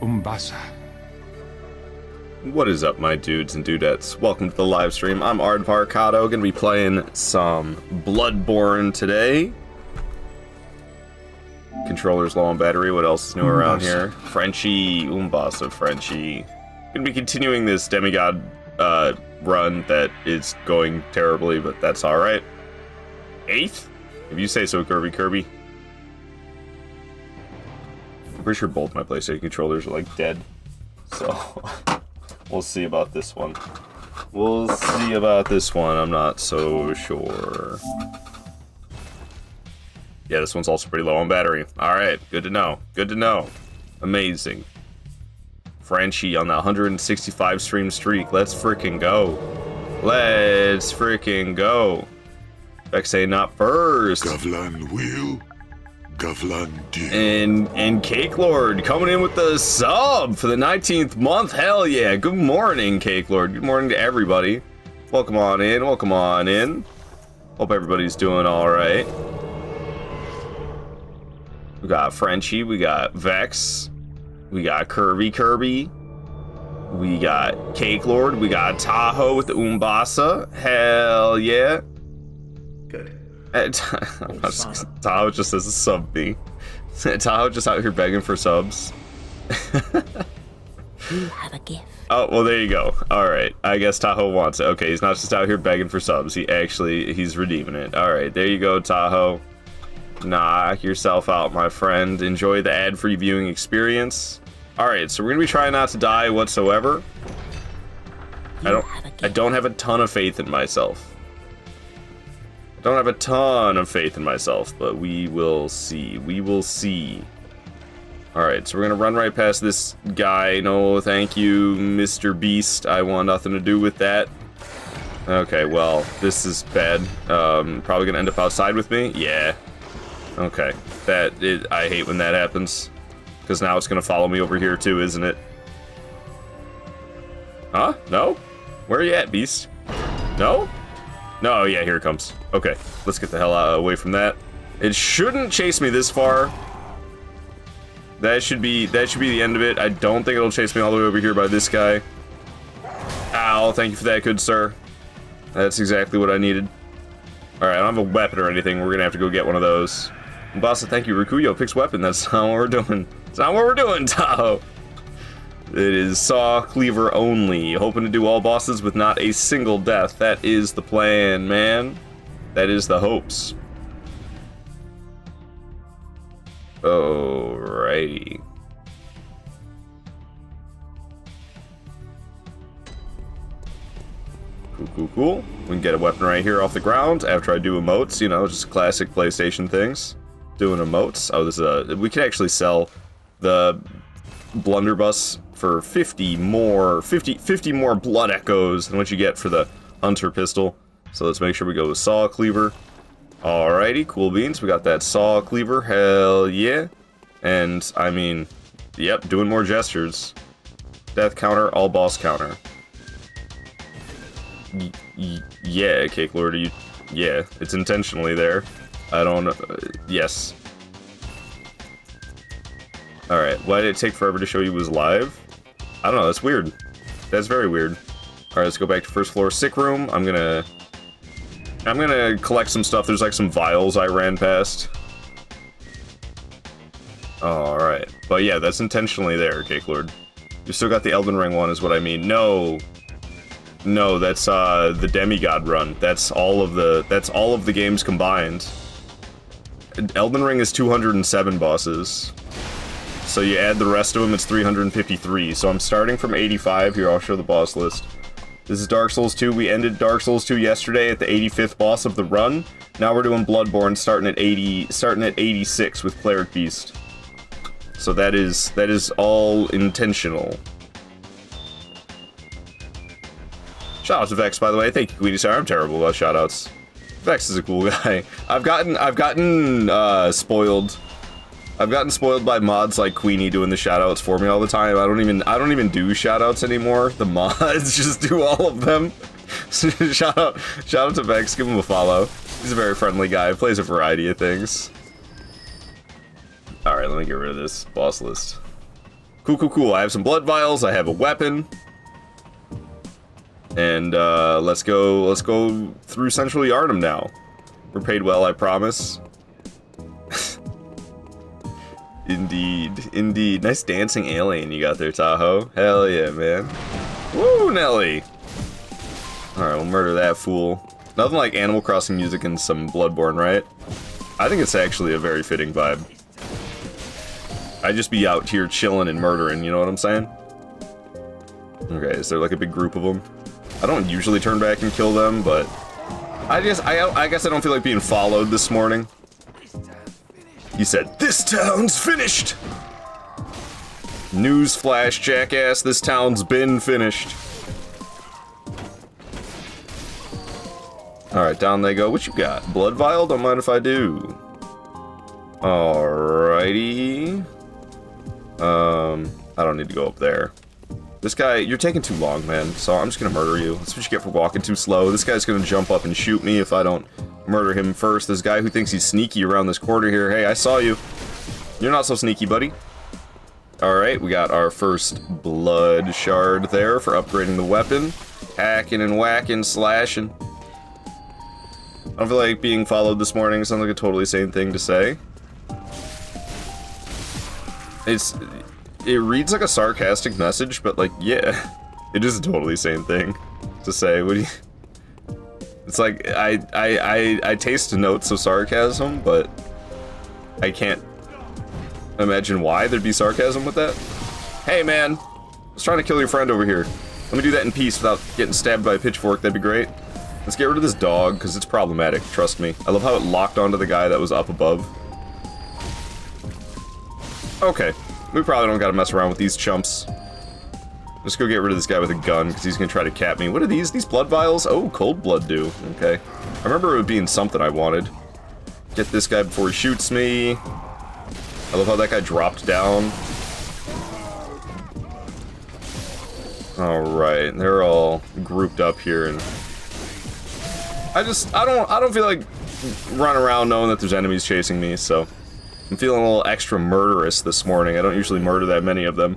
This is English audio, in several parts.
Umbasa. What is up, my dudes and dudettes? Welcome to the live stream. I'm Ardvarcado, gonna be playing some Bloodborne today. Controller's low on battery. What else is new around here? Frenchie, Umbasa, Frenchie. Gonna be continuing this demigod run that is going terribly, but that's alright. 8th? If you say so, Kirby. I'm pretty sure both my PlayStation controllers are like dead. So we'll see about this one. I'm not so sure. Yeah, this one's also pretty low on battery. Alright, good to know. Amazing. Frenchie on that 165 stream streak. Let's freaking go. Vexay not first. Gavlan will. Gavlan deal. And Cake Lord coming in with the sub for the 19th month. Hell yeah. Good morning, Cake Lord. Good morning to everybody. Welcome on in. Hope everybody's doing alright. We got Frenchie, we got Vex, we got Kirby, we got Cake Lord, we got Tahoe with the Umbasa. Hell yeah. Good. Tahoe just says sub me. Tahoe just out here begging for subs. You have a gift. Oh, well, there you go. Alright, I guess Tahoe wants it. Okay, he's not just out here begging for subs. He's redeeming it. Alright, there you go, Tahoe. Knock yourself out, my friend. Enjoy the ad-free viewing experience. Alright, so we're gonna be trying not to die whatsoever. I don't have a ton of faith in myself. But we will see. Alright, so we're gonna run right past this guy. No, thank you, Mr. Beast. I want nothing to do with that. Okay, well, this is bad. Probably gonna end up outside with me? Yeah. Okay, I hate when that happens, because now it's gonna follow me over here too, isn't it? Huh? No? Where are you at, Beast? No? No, yeah, here it comes. Okay, let's get the hell away from that. It shouldn't chase me this far. That should be the end of it. I don't think it'll chase me all the way over here by this guy. Ow, thank you for that, good sir. That's exactly what I needed. Alright, I don't have a weapon or anything. We're gonna have to go get one of those. Bossa, thank you. Rikuyo picks weapon. That's not what we're doing. It's not what we're doing, Tahoe. It is saw cleaver only. Hoping to do all bosses with not a single death. That is the plan, man. That is the hopes. Alrighty. Cool. We can get a weapon right here off the ground after I do emotes, you know, just classic PlayStation things. Doing emotes. Oh, this is we can actually sell the blunderbuss for 50 more blood echoes than what you get for the hunter pistol. So let's make sure we go with saw cleaver. Alrighty, cool beans. We got that saw cleaver. Hell yeah. And I mean, yep, doing more gestures. Death counter, all boss counter. Yeah, Cake Lord, yeah, it's intentionally there. I don't know. Yes. Alright, why did it take forever to show you was live? I don't know, that's weird. That's very weird. Alright, let's go back to first floor sick room. I'm gonna collect some stuff. There's like some vials I ran past. Alright. But yeah, that's intentionally there, Cake Lord. You still got the Elden Ring one is what I mean. No, that's the demigod run. That's all of the games combined. Elden Ring is 207 bosses. So you add the rest of them, it's 353. So I'm starting from 85. Here, I'll show the boss list. This is Dark Souls 2. We ended Dark Souls 2 yesterday at the 85th boss of the run. Now we're doing Bloodborne starting at 86 with Cleric Beast. So that is all intentional. Shout out to Vex, by the way. Thank you, Queenie. Sorry, I'm terrible about shoutouts. Vex is a cool guy. I've gotten spoiled. I've gotten spoiled by mods like Queenie doing the shoutouts for me all the time. I don't even do shoutouts anymore. The mods just do all of them. shout out to Vex. Give him a follow. He's a very friendly guy. Plays a variety of things. Alright, let me get rid of this boss list. Cool, cool, cool. I have some blood vials. I have a weapon. And let's go through Central Yharnam now. We're paid well, I promise. Indeed, indeed. Nice dancing alien you got there, Tahoe. Hell yeah, man. Woo, Nelly. Alright, we'll murder that fool. Nothing like Animal Crossing music and some Bloodborne, right? I think it's actually a very fitting vibe. I'd just be out here chilling and murdering, you know what I'm saying? Okay, is there like a big group of them? I don't usually turn back and kill them, but I guess I don't feel like being followed this morning. He said, "This town's finished!" Newsflash, jackass, this town's been finished. Alright, down they go. What you got? Blood vial? Don't mind if I do. Alrighty. I don't need to go up there. This guy, you're taking too long, man, so I'm just gonna murder you. That's what you get for walking too slow. This guy's gonna jump up and shoot me if I don't murder him first. This guy who thinks he's sneaky around this corner here. Hey, I saw you. You're not so sneaky, buddy. Alright, we got our first blood shard there for upgrading the weapon. Hacking and whacking, slashing. I don't feel like being followed this morning. Sounds like a totally sane thing to say. It reads like a sarcastic message, but like, yeah, it is a totally sane thing to say. What do you... It's like, I taste notes of sarcasm, but I can't imagine why there'd be sarcasm with that. Hey man, I was trying to kill your friend over here. Let me do that in peace without getting stabbed by a pitchfork, that'd be great. Let's get rid of this dog, because it's problematic, trust me. I love how it locked onto the guy that was up above. Okay, we probably don't gotta mess around with these chumps. Let's go get rid of this guy with a gun, because he's gonna try to cap me. What are these? These blood vials? Oh, cold blood do. Okay. I remember it being something I wanted. Get this guy before he shoots me. I love how that guy dropped down. Alright, they're all grouped up here, and... I don't feel like running around knowing that there's enemies chasing me, so... I'm feeling a little extra murderous this morning. I don't usually murder that many of them.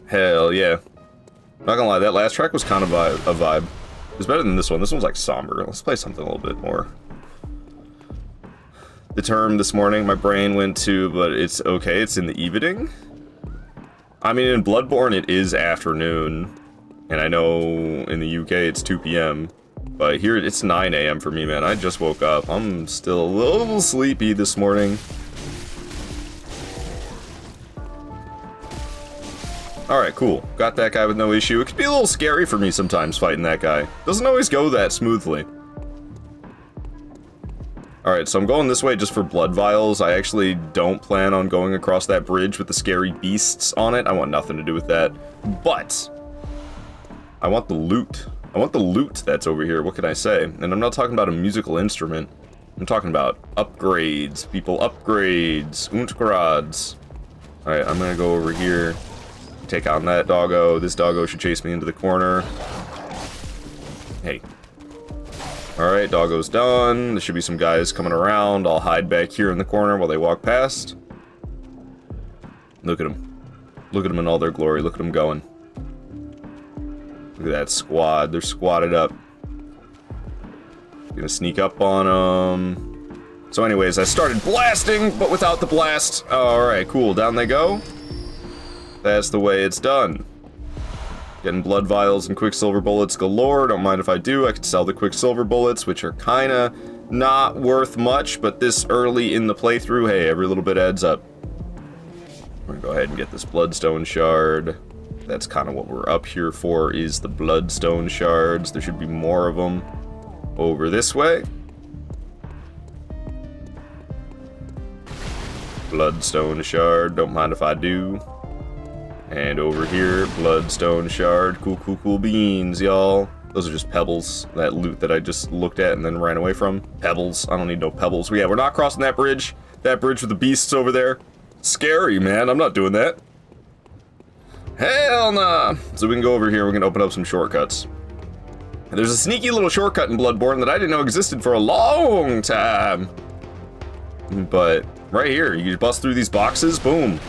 Hell yeah. Not gonna lie, that last track was kind of a vibe. It was better than this one. This one's like somber. Let's play something a little bit more. The term this morning, my brain went to, but it's okay, it's in the evening. I mean, in Bloodborne it is afternoon. And I know in the UK it's 2 PM. But here it's 9 AM for me, man. I just woke up. I'm still a little sleepy this morning. Alright, cool. Got that guy with no issue. It can be a little scary for me sometimes fighting that guy. Doesn't always go that smoothly. Alright, so I'm going this way just for blood vials. I actually don't plan on going across that bridge with the scary beasts on it. I want nothing to do with that. But I want the loot. I want the loot that's over here, what can I say? And I'm not talking about a musical instrument. I'm talking about upgrades, people, upgrades, Untgrads. Alright, I'm gonna go over here, take out that doggo. This doggo should chase me into the corner. Hey. Alright, doggo's done. There should be some guys coming around. I'll hide back here in the corner while they walk past. Look at them. Look at them in all their glory. Look at them going. Look at that squad. They're squatted up. Gonna sneak up on them. So anyways, I started blasting, but without the blast. Alright, cool. Down they go. That's the way it's done. Getting blood vials and quicksilver bullets galore. Don't mind if I do. I could sell the quicksilver bullets, which are kinda not worth much, but this early in the playthrough, hey, every little bit adds up. We're gonna go ahead and get this bloodstone shard. That's kind of what we're up here for, is the bloodstone shards. There should be more of them over this way. Bloodstone shard, don't mind if I do. And over here, bloodstone shard. Cool, cool, cool beans, y'all. Those are just pebbles, that loot that I just looked at and then ran away from. Pebbles, I don't need no pebbles. Yeah, we're not crossing that bridge. That bridge with the beasts over there. Scary, man, I'm not doing that. Hell nah! So we can go over here, we can open up some shortcuts. And there's a sneaky little shortcut in Bloodborne that I didn't know existed for a long time. But right here, you just bust through these boxes, boom.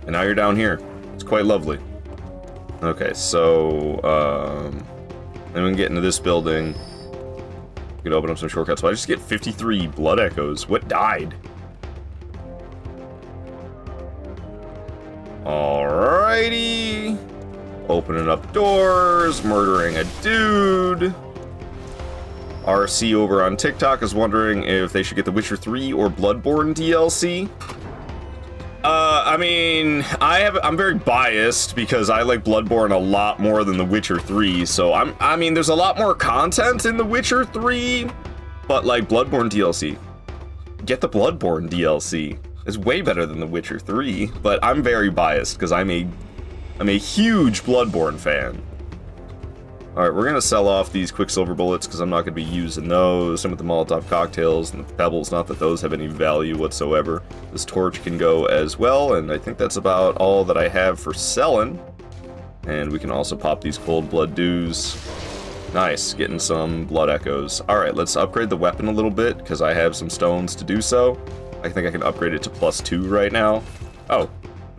And now you're down here. It's quite lovely. Okay, so, then we can get into this building. We can open up some shortcuts. So I just get 53 blood echoes. What died? Alrighty. Opening up doors, murdering a dude. RC over on TikTok is wondering if they should get The Witcher 3 or Bloodborne DLC. I mean, I'm very biased because I like Bloodborne a lot more than The Witcher 3, so I mean, there's a lot more content in The Witcher 3, but like Bloodborne DLC. Get the Bloodborne DLC. It's way better than The Witcher 3, but I'm very biased because I'm a huge Bloodborne fan. Alright, we're gonna sell off these Quicksilver bullets because I'm not gonna be using those. Same with the Molotov cocktails and the pebbles, not that those have any value whatsoever. This torch can go as well, and I think that's about all that I have for selling. And we can also pop these cold blood dews. Nice, getting some blood echoes. Alright, let's upgrade the weapon a little bit because I have some stones to do so. I think I can upgrade it to +2 right now. Oh,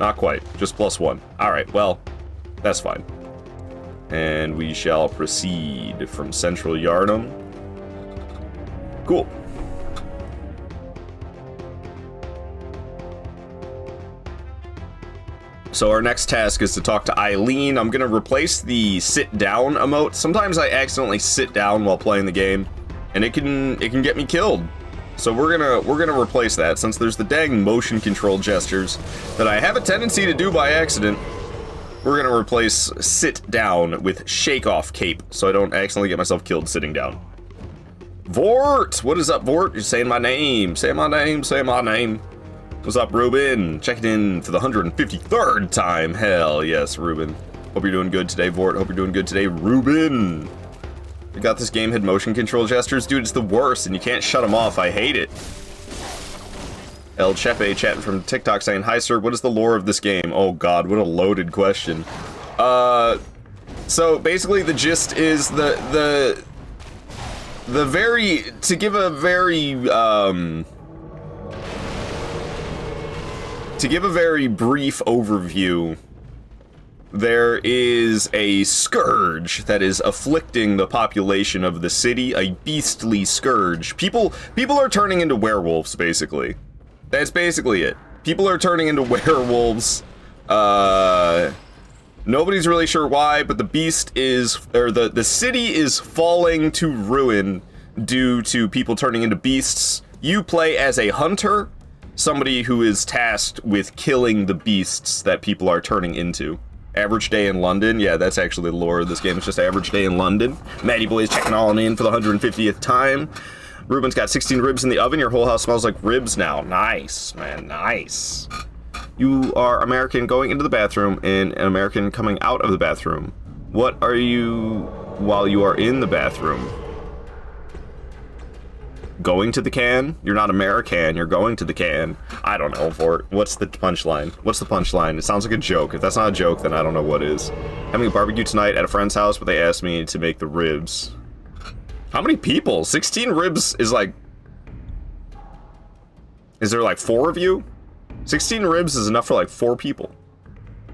not quite, just +1. Alright, well, that's fine. And we shall proceed from Central Yharnam. Cool. So our next task is to talk to Eileen. I'm gonna replace the sit down emote. Sometimes I accidentally sit down while playing the game, and it can get me killed. So we're gonna replace that, since there's the dang motion control gestures that I have a tendency to do by accident. We're gonna replace sit down with shake off cape, so I don't accidentally get myself killed sitting down. Vort! What is up, Vort? You're saying my name. Say my name, say my name. What's up, Ruben? Checking in for the 153rd time. Hell yes, Ruben. Hope you're doing good today, Vort. Hope you're doing good today, Ruben. You got this game had motion control gestures? Dude, it's the worst, and you can't shut them off. I hate it. El Chepe chatting from TikTok saying, "Hi sir, what is the lore of this game?" Oh god, what a loaded question. So basically the gist is to give a very brief overview, there is a scourge that is afflicting the population of the city, a beastly scourge. People are turning into werewolves, basically. That's basically it. People are turning into werewolves. Nobody's really sure why, but the city is falling to ruin due to people turning into beasts. You play as a hunter, somebody who is tasked with killing the beasts that people are turning into. Average day in London. Yeah, that's actually the lore of this game. It's just average day in London. Matty Boy is checking all in for the 150th time. Ruben's got 16 ribs in the oven. Your whole house smells like ribs now. Nice, man, nice. You are American going into the bathroom and an American coming out of the bathroom. What are you while you are in the bathroom? Going to the can? You're not American, you're going to the can. I don't know, Fort. What's the punchline? What's the punchline? It sounds like a joke. If that's not a joke, then I don't know what is. Having a barbecue tonight at a friend's house, but they asked me to make the ribs. How many people? 16 ribs is like... Is there like 4 of you? 16 ribs is enough for like 4 people.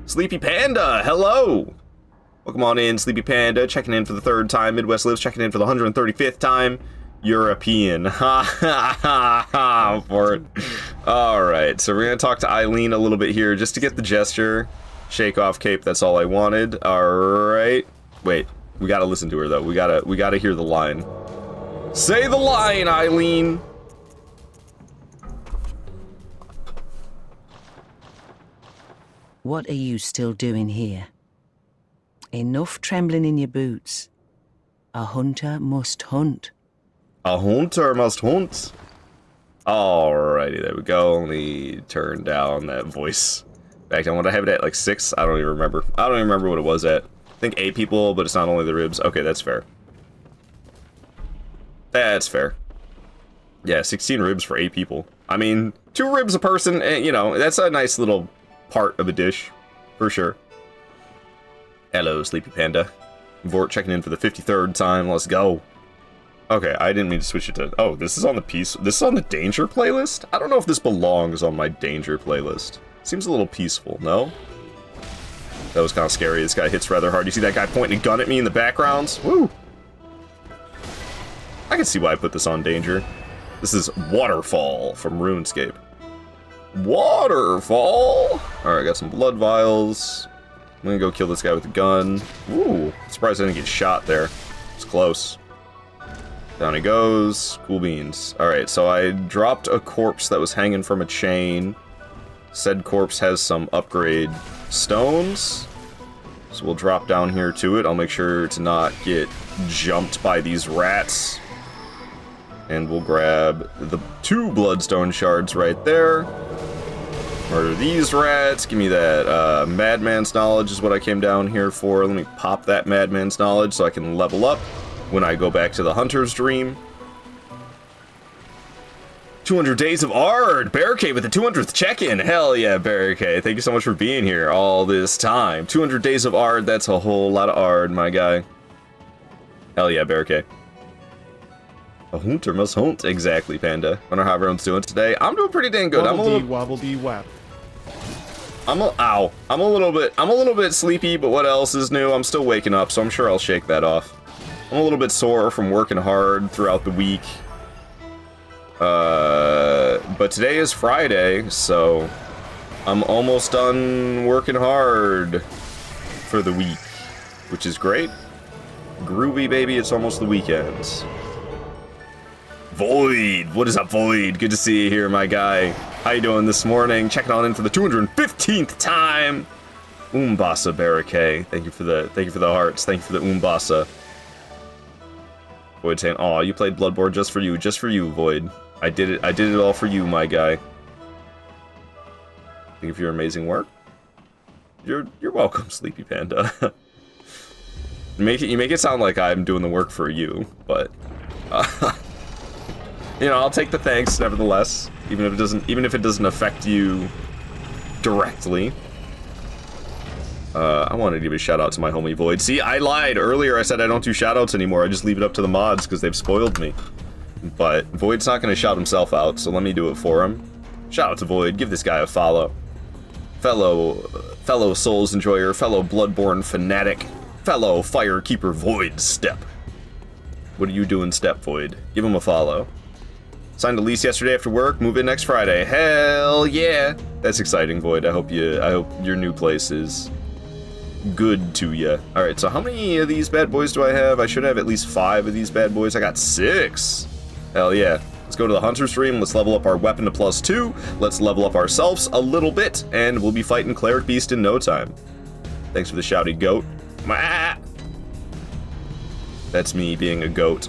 Sleepy Panda, hello! Welcome on in, Sleepy Panda, checking in for the 3rd time. Midwest Lives checking in for the 135th time. European. Ha ha ha ha, Fort. Alright, so we're gonna talk to Eileen a little bit here just to get the gesture. Shake off cape, that's all I wanted. Alright. Wait, we gotta listen to her though. We gotta hear the line. Say the line, Eileen! What are you still doing here? Enough trembling in your boots. A hunter must hunt. A hunter must hunt. Alrighty, there we go. Only turn down that voice. Back down. What I have it at, like 6? I don't even remember. I don't even remember what it was at. I think 8 people, but it's not only the ribs. Okay, that's fair. That's fair. Yeah, 16 ribs for 8 people. I mean, 2 ribs a person, you know, that's a nice little part of a dish, for sure. Hello, Sleepy Panda. Vort checking in for the 53rd time. Let's go. Okay, I didn't mean to switch it to... Oh, this is on the Danger playlist? I don't know if this belongs on my Danger playlist. Seems a little peaceful, no? That was kind of scary. This guy hits rather hard. You see that guy pointing a gun at me in the background? Woo! I can see why I put this on danger. This is Waterfall from RuneScape. Waterfall! Alright, got some blood vials. I'm gonna go kill this guy with a gun. Ooh, surprised I didn't get shot there. It's close. Down he goes. Cool beans. Alright, so I dropped a corpse that was hanging from a chain. Said corpse has some upgrade stones. So we'll drop down here to it. I'll make sure to not get jumped by these rats. And we'll grab the 2 bloodstone shards right there. Murder these rats. Give me that madman's knowledge is what I came down here for. Let me pop that madman's knowledge so I can level up when I go back to the hunter's dream. 200 days of Ard! Barricade with the 200th check-in! Hell yeah, Barricade. Thank you so much for being here all this time. 200 days of Ard, that's a whole lot of Ard, my guy. Hell yeah, Barricade. A hunter must hunt. Exactly, Panda. Wonder how everyone's doing today. I'm doing pretty dang good. I'm a little wobble-dee-wap. I'm a little bit sleepy, but what else is new? I'm still waking up, so I'm sure I'll shake that off. I'm a little bit sore from working hard throughout the week. But today is Friday, so I'm almost done working hard for the week, which is great. Groovy, baby, it's almost the weekend. Void! What is up, Void? Good to see you here, my guy. How you doing this morning? Checking on in for the 215th time. Umbasa Barricade. Thank you for the hearts. Thank you for the Umbasa. Void saying, "Aw, you played Bloodborne just for you, Void. I did it all for you, my guy." Thank you for your amazing work. You're welcome, Sleepy Panda. you make it sound like I'm doing the work for you, but you know, I'll take the thanks nevertheless, even if it doesn't affect you directly. I wanted to give a shout out to my homie Void. See, I lied earlier. I said I don't do shout outs anymore. I just leave it up to the mods because they've spoiled me. But Void's not going to shout himself out, so let me do it for him. Shout out to Void. Give this guy a follow. Fellow Souls enjoyer, fellow Bloodborne fanatic, fellow Firekeeper Void Step. What are you doing, Step Void? Give him a follow. Signed a lease yesterday after work. Move in next Friday. Hell yeah! That's exciting, Void. I hope your new place is good to you. All right. So how many of these bad boys do I have? I should have at least 5 of these bad boys. I got 6. Hell yeah. Let's go to the hunter's stream. Let's level up our weapon to +2. Let's level up ourselves a little bit, and we'll be fighting Cleric Beast in no time. Thanks for the shouty goat. That's me being a goat.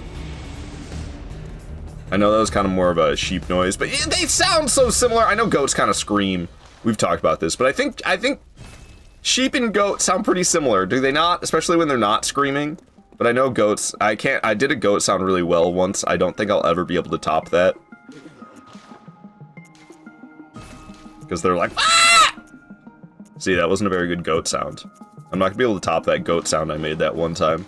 I know that was kind of more of a sheep noise, but they sound so similar. I know goats kind of scream. We've talked about this, but I think sheep and goats sound pretty similar, do they not? Especially when they're not screaming. But I know goats, I did a goat sound really well once. I don't think I'll ever be able to top that. Because they're like, ah! See, that wasn't a very good goat sound. I'm not gonna be able to top that goat sound I made that one time.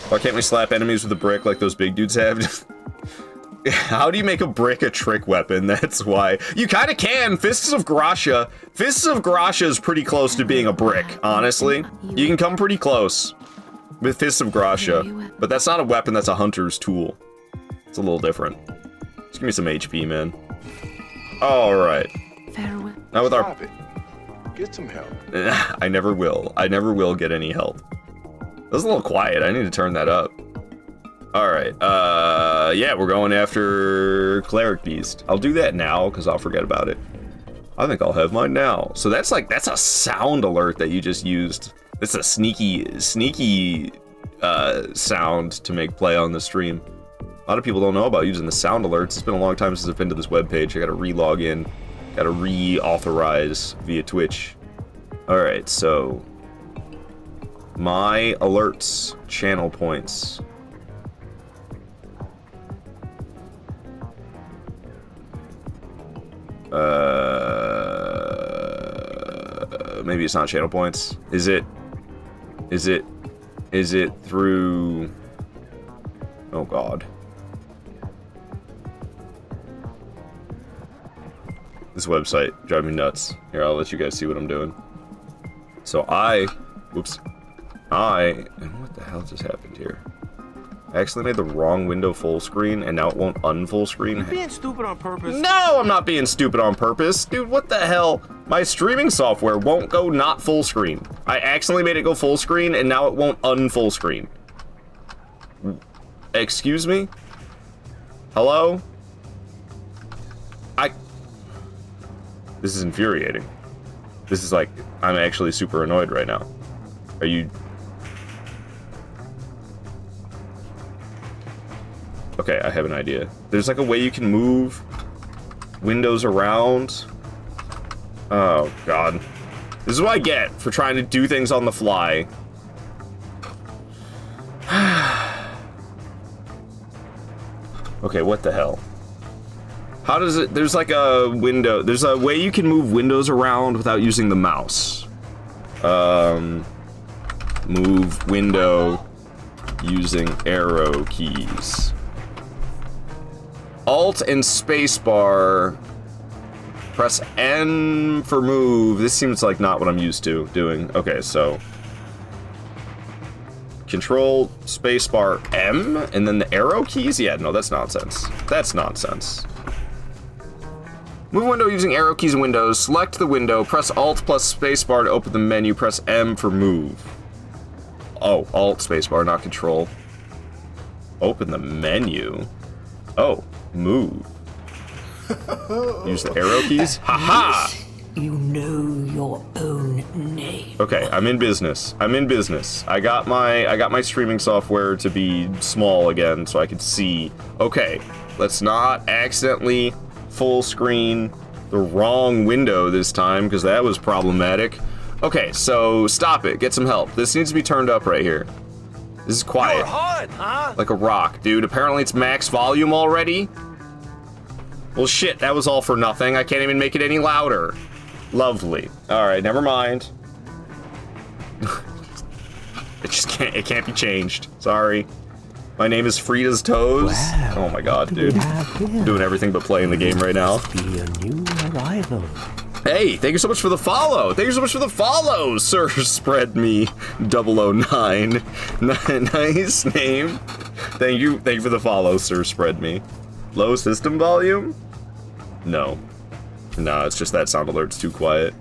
Why can't we slap enemies with a brick like those big dudes have? How do you make a brick a trick weapon? That's why. You kind of can. Fists of Gracia. Fists of Gracia is pretty close to being a brick, honestly. You can come pretty close with Fists of Gracia. But that's not a weapon, that's a hunter's tool. It's a little different. Just give me some HP, man. Alright. Now with our... Get some help. I never will. I never will get any help. That was a little quiet. I need to turn that up. Alright, yeah, we're going after Cleric Beast. I'll do that now, because I'll forget about it. I think I'll have mine now. So that's a sound alert that you just used. It's a sneaky sound to make play on the stream. A lot of people don't know about using the sound alerts. It's been a long time since I've been to this webpage. I gotta re-log in. Gotta re-authorize via Twitch. Alright, so... my alerts, channel points. Maybe it's not channel points. Is it through... oh god. This website drives me nuts. Here, I'll let you guys see what I'm doing. So whoops. And what the hell just happened here? I actually made the wrong window full screen, and now it won't unfull screen. You're being stupid on purpose. No, I'm not being stupid on purpose. Dude, what the hell? My streaming software won't go not full screen. I accidentally made it go full screen, and now it won't unfull screen. Excuse me? Hello? This is infuriating. This is like, I'm actually super annoyed right now. Are you... Okay, I have an idea. There's like a way you can move windows around. Oh, God. This is what I get for trying to do things on the fly. Okay, what the hell? How does it... There's like a window... There's a way you can move windows around without using the mouse. Move window using arrow keys. Alt and spacebar. Press N for move. This seems like not what I'm used to doing. Okay, so... Control, spacebar, M, and then the arrow keys? Yeah, no, that's nonsense. That's nonsense. Move window using arrow keys in Windows. Select the window. Press Alt plus spacebar to open the menu. Press M for move. Oh, Alt, spacebar, not Control. Open the menu. Oh, move. Use the arrow keys. Haha! You know your own name. Okay, I'm in business. I'm in business. I got my streaming software to be small again so I could see. Okay, let's not accidentally full screen the wrong window this time because that was problematic. Okay, so stop it. Get some help. This needs to be turned up right here. This is quiet. You're hot, huh? Like a rock, dude. Apparently it's max volume already. Well, shit, that was all for nothing. I can't even make it any louder. Lovely. Alright, never mind. It can't be changed. Sorry. My name is Frida's Toes. Wow. Oh my god, dude. I'm doing everything but playing the game right now. Be a new arrival. Hey, thank you so much for the follow. Thank you so much for the follow, Sir Spread Me 009. Nice name. Thank you for the follow, Sir Spread Me. Low system volume? No. No, it's just that sound alert's too quiet.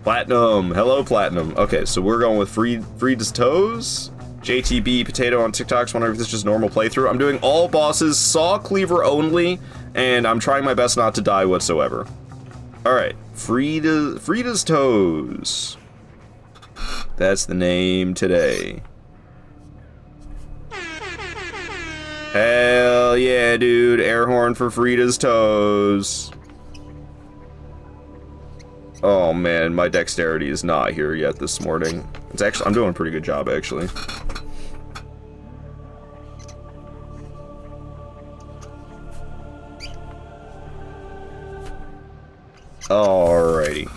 Platinum. Hello, Platinum. Okay, so we're going with Frida's Toes. JTB Potato on TikTok's wondering if this is just normal playthrough. I'm doing all bosses, saw cleaver only, and I'm trying my best not to die whatsoever. Alright, Frida's Toes. That's the name today. Hell yeah, dude. Air horn for Frida's Toes. Oh man, my dexterity is not here yet this morning. It's actually, I'm doing a pretty good job actually. Alrighty.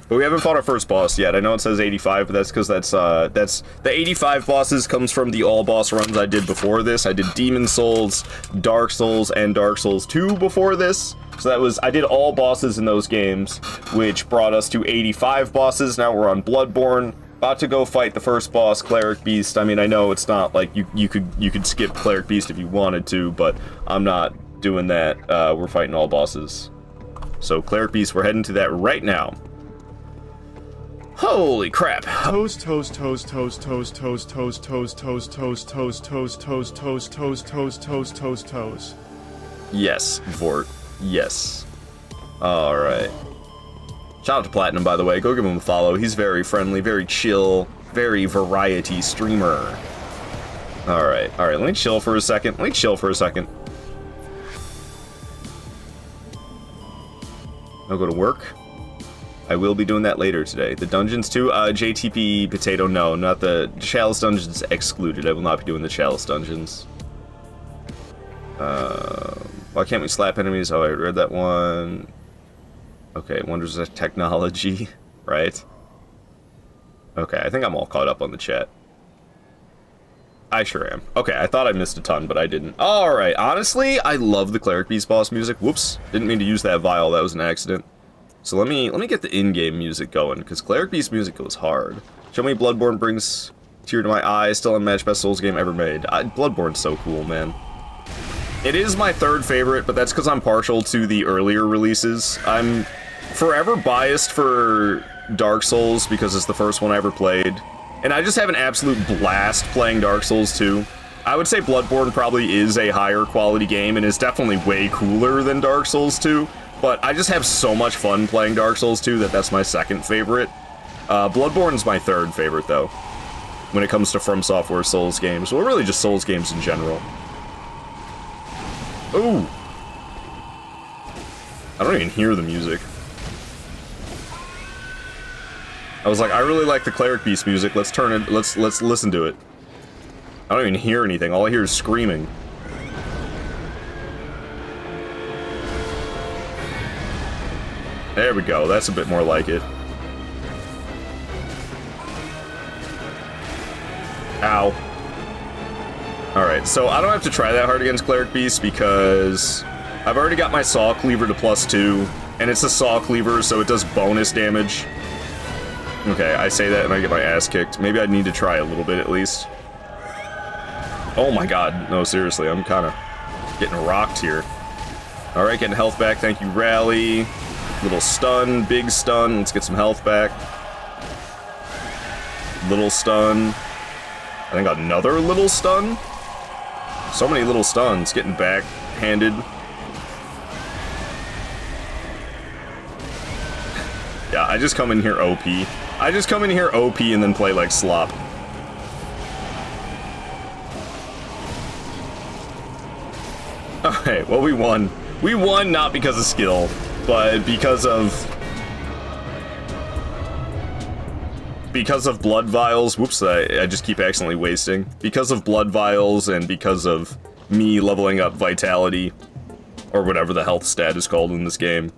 But we haven't fought our first boss yet. I know it says 85, but that's because that's the 85 bosses comes from the all boss runs I did before this. I did Demon Souls, Dark Souls, and Dark Souls 2 before this. So I did all bosses in those games, which brought us to 85 bosses. Now we're on Bloodborne, about to go fight the first boss, Cleric Beast. I mean, I know it's not like you could skip Cleric Beast if you wanted to, but I'm not doing that. We're fighting all bosses. So Cleric Beast, we're heading to that right now. Holy crap. Toes, toes, toes, toes, toes, toes, toes, toes, toes, toes, toes, toes, toes, toes, toes, toes, toes, toes, toes. Yes, Vort. Yes. Alright. Shout out to Platinum, by the way. Go give him a follow. He's very friendly, very chill, very variety streamer. Alright, let me chill for a second. I'll go to work. I will be doing that later today. The dungeons too? JTP Potato, no, not the Chalice dungeons excluded. I will not be doing the Chalice dungeons. Why can't we slap enemies? Oh, I read that one. Okay, Wonders of Technology, right? Okay, I think I'm all caught up on the chat. I sure am. Okay, I thought I missed a ton, but I didn't. Alright, honestly, I love the Cleric Beast boss music. Whoops, didn't mean to use that vial, that was an accident. So let me get the in-game music going, because Cleric Beast music goes hard. Show me Bloodborne brings tear to my eye, still unmatched best Souls game ever made. Bloodborne's so cool, man. It is my third favorite, but that's because I'm partial to the earlier releases. I'm forever biased for Dark Souls because it's the first one I ever played. And I just have an absolute blast playing Dark Souls 2. I would say Bloodborne probably is a higher quality game and is definitely way cooler than Dark Souls 2. But I just have so much fun playing Dark Souls 2 that that's my second favorite. Bloodborne's my third favorite, though, when it comes to From Software Souls games. Well, really just Souls games in general. Ooh! I don't even hear the music. I was like, I really like the Cleric Beast music. Let's turn it. Let's listen to it. I don't even hear anything. All I hear is screaming. There we go. That's a bit more like it. Ow. Alright, so I don't have to try that hard against Cleric Beast because I've already got my Saw Cleaver to +2, and it's a Saw Cleaver, so it does bonus damage. Okay, I say that and I get my ass kicked. Maybe I need to try a little bit at least. Oh my god, no, seriously, I'm kind of getting rocked here. Alright, getting health back, thank you, Rally. Little stun, big stun, let's get some health back. Little stun. I think another little stun? So many little stuns, getting backhanded. Yeah, I just come in here OP. I just come in here OP and then play like slop. Okay, well we won. We won not because of skill, but because of blood vials. Whoops, I just keep accidentally wasting. Because of blood vials and because of me leveling up vitality, or whatever the health stat is called in this game.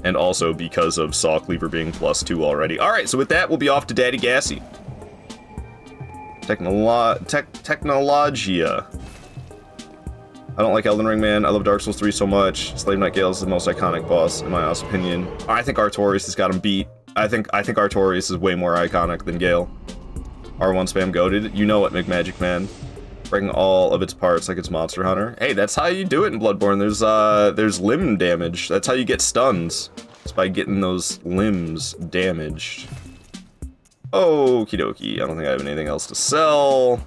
And also because of Saw Cleaver being +2 already. Alright, so with that, we'll be off to Daddy Gassy. Technologia. I don't like Elden Ring, man. I love Dark Souls 3 so much. Slave Knight Gale is the most iconic boss, in my honest opinion. I think Artorias has got him beat. I think Artorias is way more iconic than Gale. R1 spam goated. You know it, McMagic Man. Breaking all of its parts like it's Monster Hunter. Hey, that's how you do it in Bloodborne. There's limb damage. That's how you get stuns. It's by getting those limbs damaged. Okie dokie. I don't think I have anything else to sell.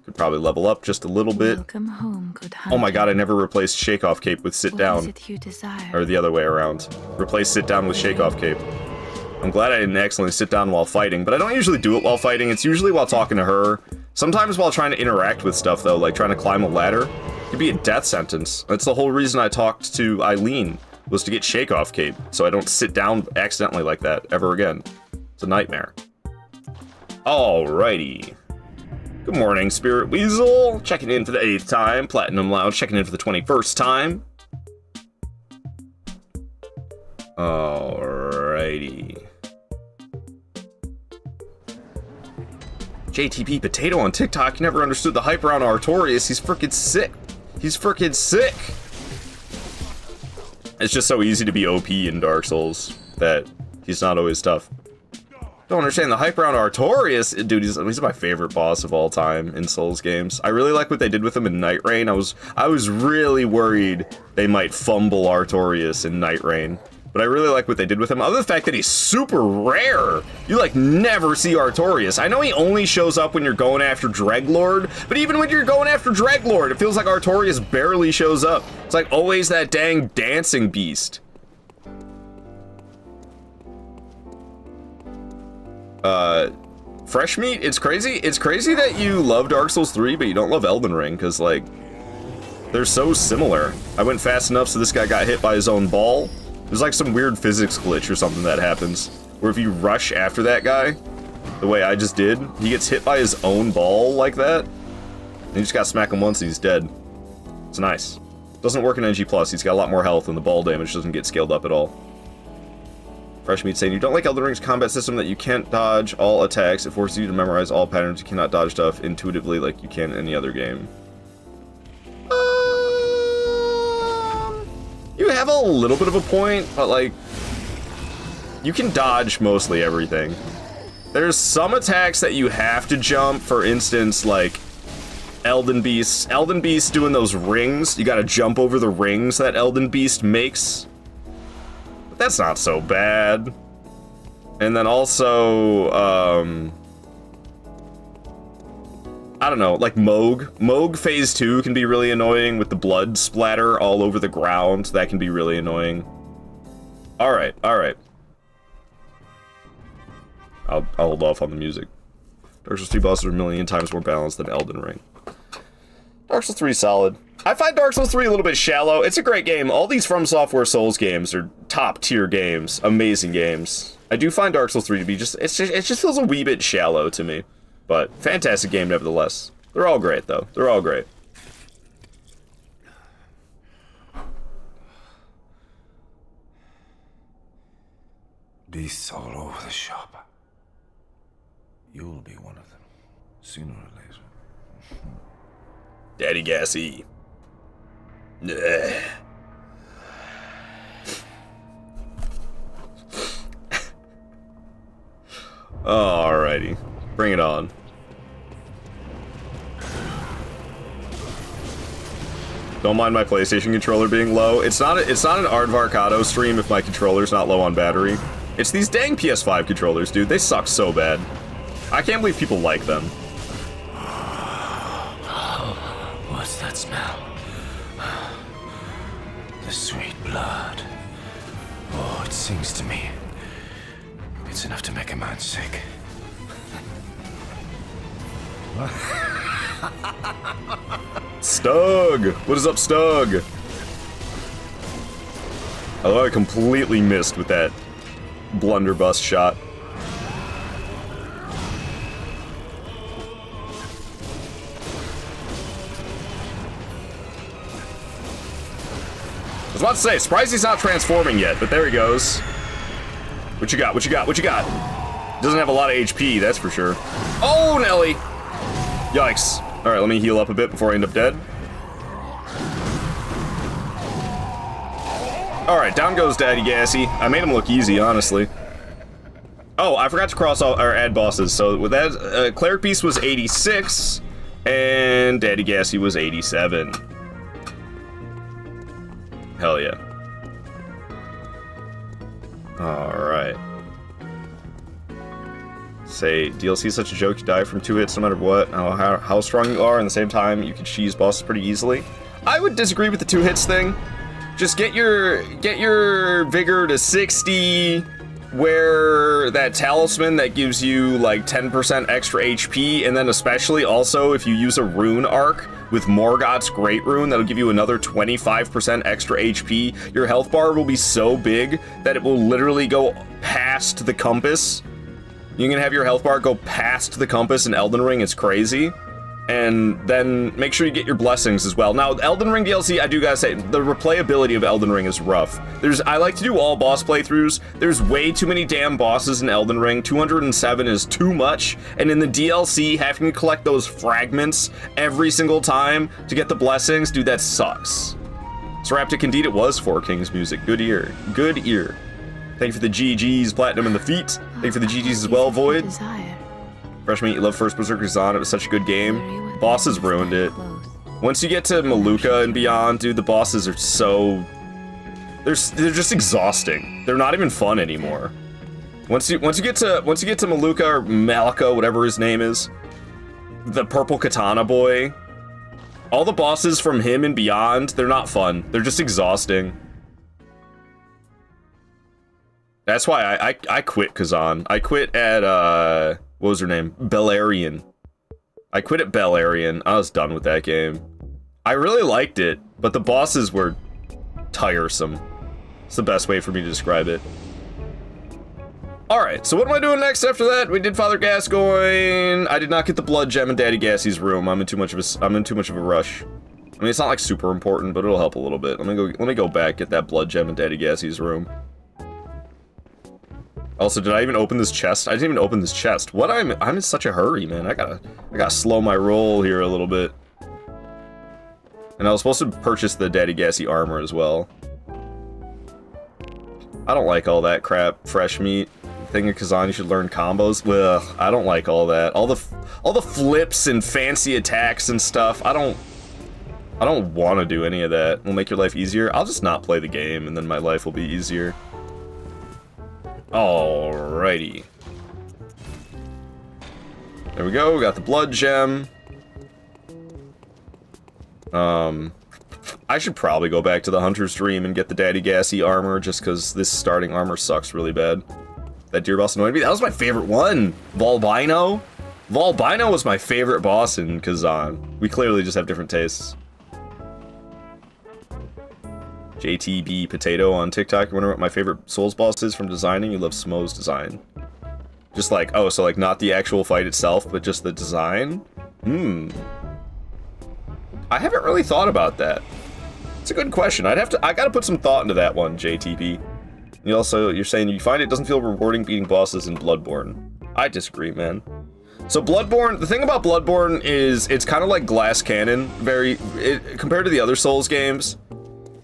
Could probably level up just a little bit. Welcome home, good hunter. Oh my god, I never replaced Shake Off Cape with Sit Down. What is it you desire? Or the other way around. Replace Sit Down with Shake Off Cape. I'm glad I didn't accidentally sit down while fighting, but I don't usually do it while fighting. It's usually while talking to her. Sometimes while trying to interact with stuff, though, like trying to climb a ladder. It could be a death sentence. That's the whole reason I talked to Eileen, was to get Shake Off Cape, so I don't sit down accidentally like that ever again. It's a nightmare. Alrighty. Good morning, Spirit Weasel. Checking in for the 8th time. Platinum Lounge checking in for the 21st time. Alrighty. JTP Potato on TikTok, never understood the hype around Artorias. He's freaking sick. He's freaking sick. It's just so easy to be OP in Dark Souls that he's not always tough. Don't understand the hype around Artorias. Dude, he's my favorite boss of all time in Souls games. I really like what they did with him in Night Rain. I was really worried they might fumble Artorias in Night Rain. But I really like what they did with him. Other than the fact that he's super rare. You, like, never see Artorias. I know he only shows up when you're going after Dreglord, but even when you're going after Dreglord, it feels like Artorias barely shows up. It's like always that dang dancing beast. Fresh Meat, it's crazy. It's crazy that you love Dark Souls 3, but you don't love Elden Ring, because, like, they're so similar. I went fast enough so this guy got hit by his own ball. There's like some weird physics glitch or something that happens, where if you rush after that guy, the way I just did, he gets hit by his own ball like that, and you just gotta smack him once and he's dead. It's nice. Doesn't work in NG+, he's got a lot more health and the ball damage doesn't get scaled up at all. Fresh Meat saying, you don't like Elden Ring's combat system that you can't dodge all attacks. It forces you to memorize all patterns. You cannot dodge stuff intuitively like you can in any other game. You have a little bit of a point, but like, you can dodge mostly everything. There's some attacks that you have to jump, for instance, like Elden Beast. Elden Beast doing those rings, you gotta jump over the rings that Elden Beast makes. But that's not so bad. And then also, I don't know, like Moog. Moog Phase 2 can be really annoying with the blood splatter all over the ground. That can be really annoying. Alright, alright. I'll hold off on the music. Dark Souls 3 bosses are a million times more balanced than Elden Ring. Dark Souls 3 is solid. I find Dark Souls 3 a little bit shallow. It's a great game. All these From Software Souls games are top tier games. Amazing games. I do find Dark Souls 3 to be it just feels a wee bit shallow to me. But fantastic game nevertheless. They're all great though. They're all great. Beasts all over the shop. You'll be one of them, sooner or later. Daddy Gassy. Ugh. Alrighty. Bring it on. Don't mind my PlayStation controller being low. It's not an Aardvark Auto stream if my controller's not low on battery. It's these dang PS5 controllers, dude. They suck so bad. I can't believe people like them. What's that smell? The sweet blood. Oh, it sings to me. It's enough to make a man sick. Stug! What is up, Stug? Although I completely missed with that blunderbuss shot. I was about to say, surprised he's not transforming yet, but there he goes. What you got? What you got? What you got? Doesn't have a lot of HP, that's for sure. Oh, Nelly! Yikes. Alright, let me heal up a bit before I end up dead. Alright, down goes Daddy Gassy. I made him look easy, honestly. Oh, I forgot to cross off or add bosses. So with that, Cleric Beast was 86, and Daddy Gassy was 87. Hell yeah. Alright. Say, DLC is such a joke, you die from 2 hits no matter what. How strong you are, and at the same time, you can cheese bosses pretty easily. I would disagree with the 2 hits thing. Just get your vigor to 60, wear that talisman that gives you like 10% extra HP, and then especially also if you use a rune arc with Morgoth's Great Rune, that'll give you another 25% extra HP. Your health bar will be so big that it will literally go past the compass. You can have your health bar go past the compass in Elden Ring, it's crazy. And then make sure you get your blessings as well. Now, Elden Ring DLC, I do gotta say, the replayability of Elden Ring is rough. I like to do all boss playthroughs. There's way too many damn bosses in Elden Ring. 207 is too much. And in the DLC, having to collect those fragments every single time to get the blessings, dude, that sucks. Seraptic, indeed it was 4 Kings music. Good ear. Good ear. Thank you for the GGs, Platinum and the feet. Thank you for the GGs as well, Void. Desire. Fresh Meat, you love First Berserker's On. It was such a good game. Bosses ruined it. Once you get to Maluka and beyond, dude, the bosses are so... They're just exhausting. They're not even fun anymore. Once you get to Maluka or Malika, whatever his name is, the purple katana boy, all the bosses from him and beyond, they're not fun. They're just exhausting. That's why I quit Kazan. I quit at what was her name? Beleriand. I quit at Beleriand. I was done with that game. I really liked it, but the bosses were tiresome. It's the best way for me to describe it. Alright, so what am I doing next after that? We did Father Gascoigne. I did not get the blood gem in Daddy Gassy's room. I'm in too much of a rush. I mean, it's not like super important, but it'll help a little bit. Let me go back, get that blood gem in Daddy Gassy's room. Also, did I even open this chest? I didn't even open this chest. What? I'm in such a hurry, man. I gotta slow my roll here a little bit. And I was supposed to purchase the Daddy Gassy armor as well. I don't like all that crap. Fresh meat. Thing of Kazan, you should learn combos. Ugh, I don't like all that. All the flips and fancy attacks and stuff. I don't want to do any of that. It'll make your life easier. I'll just not play the game, and then my life will be easier. Alrighty. There we go. We got the blood gem. I should probably go back to the Hunter's Dream and get the Daddy Gassy armor, just because this starting armor sucks really bad. That deer boss annoyed me. That was my favorite one. Volbino. Volbino was my favorite boss in Kazan. We clearly just have different tastes. JTB Potato on TikTok. You wonder what my favorite Souls boss is from designing? You love Smo's design. Just like, oh, so like not the actual fight itself, but just the design? I haven't really thought about that. It's a good question. I gotta put some thought into that one, JTB. You're saying you find it doesn't feel rewarding beating bosses in Bloodborne. I disagree, man. So Bloodborne, the thing about Bloodborne is it's kind of like Glass Cannon, compared to the other Souls games.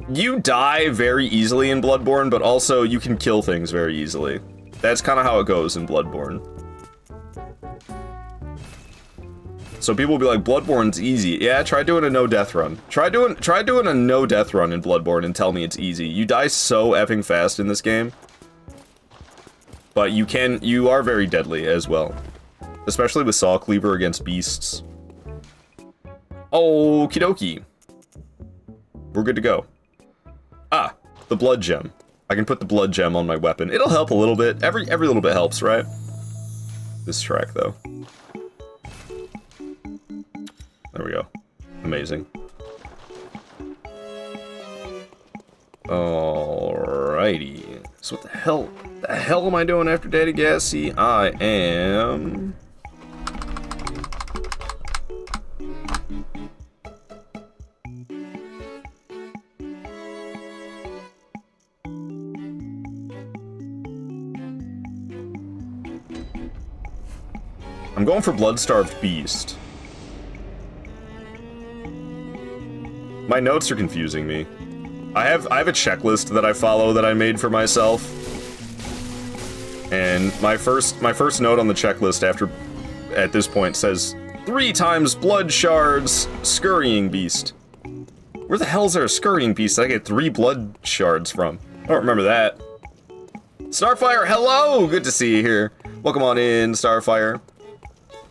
You die very easily in Bloodborne, but also you can kill things very easily. That's kind of how it goes in Bloodborne. So people will be like, Bloodborne's easy. Yeah, try doing a no-death run. Try doing a no-death run in Bloodborne and tell me it's easy. You die so effing fast in this game. But you are very deadly as well. Especially with Saw Cleaver against beasts. Okie dokie. We're good to go. Ah, the blood gem. I can put the blood gem on my weapon. It'll help a little bit. Every little bit helps, right? This track, though. There we go. Amazing. Alrighty. So what the hell am I doing after Daddy Gassy? I am... I'm going for Blood-Starved Beast. My notes are confusing me. I have a checklist that I follow that I made for myself. And my first note on the checklist at this point says 3 times blood shards, scurrying beast. Where the hell is there a scurrying beast I get 3 blood shards from? I don't remember that. Starfire, hello! Good to see you here. Welcome on in, Starfire.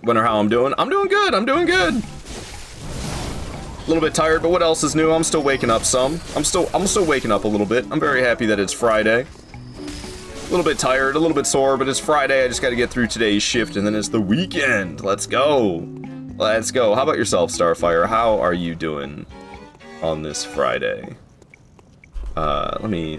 Wonder how I'm doing. I'm doing good, I'm doing good. A little bit tired, but what else is new? I'm still waking up some. I'm still waking up a little bit. I'm very happy that it's Friday. A little bit tired, a little bit sore, but it's Friday. I just gotta get through today's shift, and then it's the weekend. Let's go. Let's go. How about yourself, Starfire? How are you doing on this Friday? Let me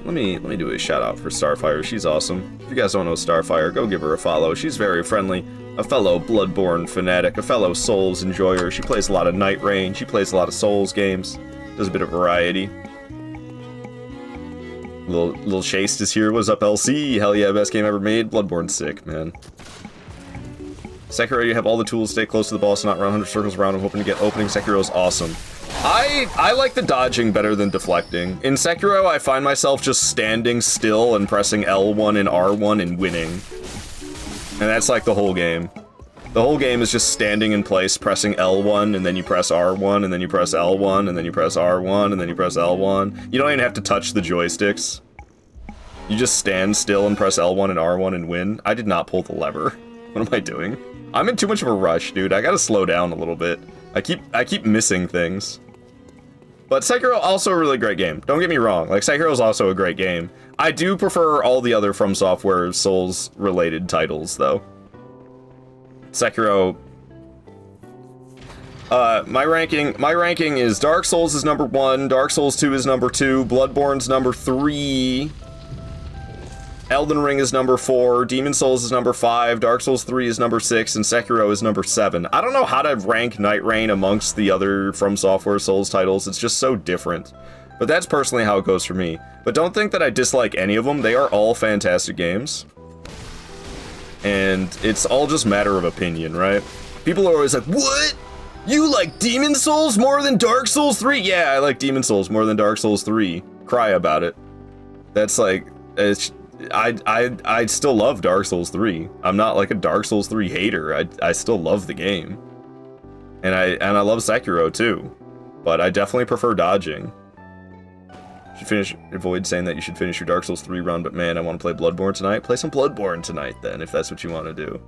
do a shout out for Starfire. She's awesome. If you guys don't know Starfire, go give her a follow. She's very friendly. A fellow Bloodborne fanatic, a fellow Souls enjoyer. She plays a lot of Night Rain, she plays a lot of Souls games, does a bit of variety. Little Chased is here. What's up, LC? Hell yeah, best game ever made. Bloodborne's sick, man. Sekiro, you have all the tools, stay close to the boss, not run 100 circles around. I'm hoping to get opening. Sekiro's awesome. I like the dodging better than deflecting. In Sekiro, I find myself just standing still and pressing L1 and R1 and winning. And that's like the whole game. The whole game is just standing in place, pressing L1, and then you press R1, and then you press L1, and then you press R1, and then you press L1. You don't even have to touch the joysticks. You just stand still and press L1 and R1 and win. I did not pull the lever. What am I doing? I'm in too much of a rush, dude. I gotta slow down a little bit. I keep missing things. But Sekiro, also a really great game. Don't get me wrong. Like, Sekiro's also a great game. I do prefer all the other From Software Souls-related titles, though. Sekiro... my ranking is Dark Souls is number 1, Dark Souls 2 is number 2, Bloodborne's number 3, Elden Ring is number 4, Demon Souls is number 5, Dark Souls 3 is number 6, and Sekiro is number 7. I don't know how to rank Night Rain amongst the other From Software Souls titles, it's just so different. But that's personally how it goes for me. But don't think that I dislike any of them, they are all fantastic games. and it's all just matter of opinion, right? People are always like, what? You like Demon Souls more than Dark Souls 3? Yeah, I like Demon Souls more than Dark Souls 3. Cry about it. That's like, I still love Dark Souls 3. I'm not like a Dark Souls 3 hater. I still love the game. And I love Sekiro too. But I definitely prefer dodging. Avoid saying that you should finish your Dark Souls 3 run, but man, I want to play Bloodborne tonight. Play some Bloodborne tonight then, if that's what you want to do.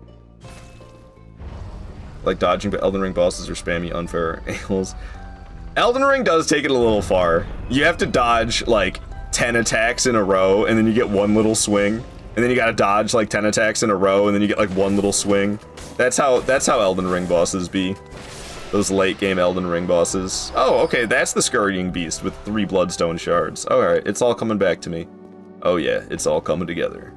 Like dodging, but Elden Ring bosses are spammy, unfair angles. Elden Ring does take it a little far. You have to dodge like 10 attacks in a row, and then you get one little swing, and then you gotta dodge like 10 attacks in a row, and then you get like one little swing. That's how Elden Ring bosses be. Those late game Elden Ring bosses. Oh, okay, that's the Scurrying Beast with 3 Bloodstone shards. Alright, it's all coming back to me. Oh yeah, it's all coming together.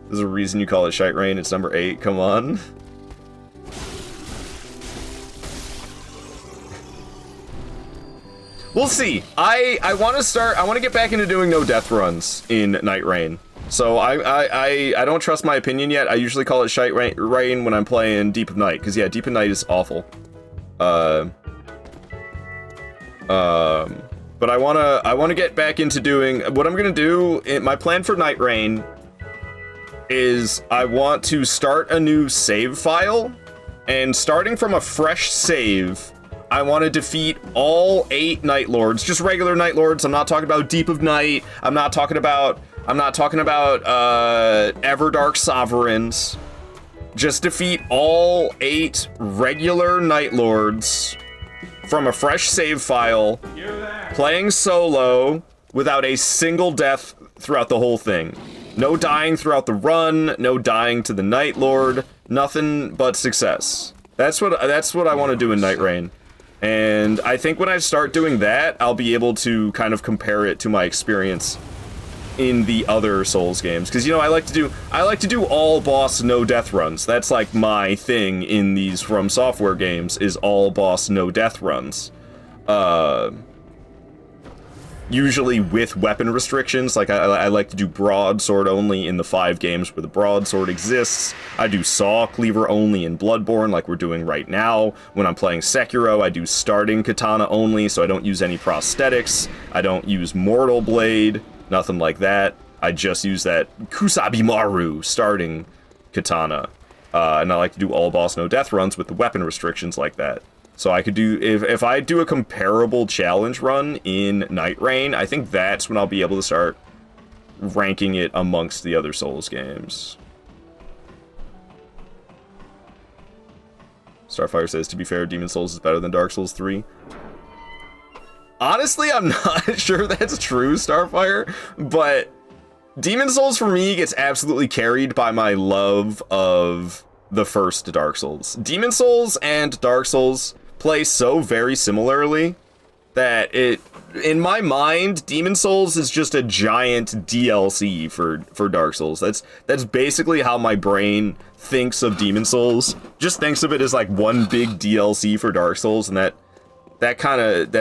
There's a reason you call it Shite Rain. It's number 8, come on. We'll see. I want to get back into doing no death runs in Night Rain. So I don't trust my opinion yet. I usually call it Shite Rain when I'm playing Deep of Night, because yeah, Deep of Night is awful. But I wanna get back into doing what I'm gonna do. My plan for Night Rain is I want to start a new save file, and starting from a fresh save, I want to defeat all 8 Night Lords, just regular Night Lords. I'm not talking about Deep of Night. I'm not talking about Everdark Sovereigns. Just defeat all 8 regular Night Lords from a fresh save file, playing solo without a single death throughout the whole thing. No dying throughout the run, no dying to the Night Lord, nothing but success. That's what I want to do in Night Rain. And I think when I start doing that, I'll be able to kind of compare it to my experience in the other Souls games. Because, you know, I like to do all boss no death runs. That's like my thing in these From Software games, is all boss no death runs. Usually with weapon restrictions. Like I like to do broadsword only in the 5 games where the broadsword exists. I do saw cleaver only in Bloodborne, like we're doing right now. When I'm playing Sekiro, I do starting katana only, so I don't use any prosthetics. I don't use mortal blade, nothing like that. I just use that Kusabimaru starting katana. And I like to do all boss no death runs with the weapon restrictions like that. So I could do, if I do a comparable challenge run in Night Rain, I think that's when I'll be able to start ranking it amongst the other Souls games. Starfire says, to be fair, Demon Souls is better than Dark Souls 3. Honestly, I'm not sure that's true, Starfire, but Demon Souls for me gets absolutely carried by my love of the first Dark Souls. Demon Souls and Dark Souls play so very similarly that in my mind, Demon Souls is just a giant DLC for Dark Souls. That's basically how my brain thinks of Demon Souls. Just thinks of it as like one big DLC for Dark Souls, and that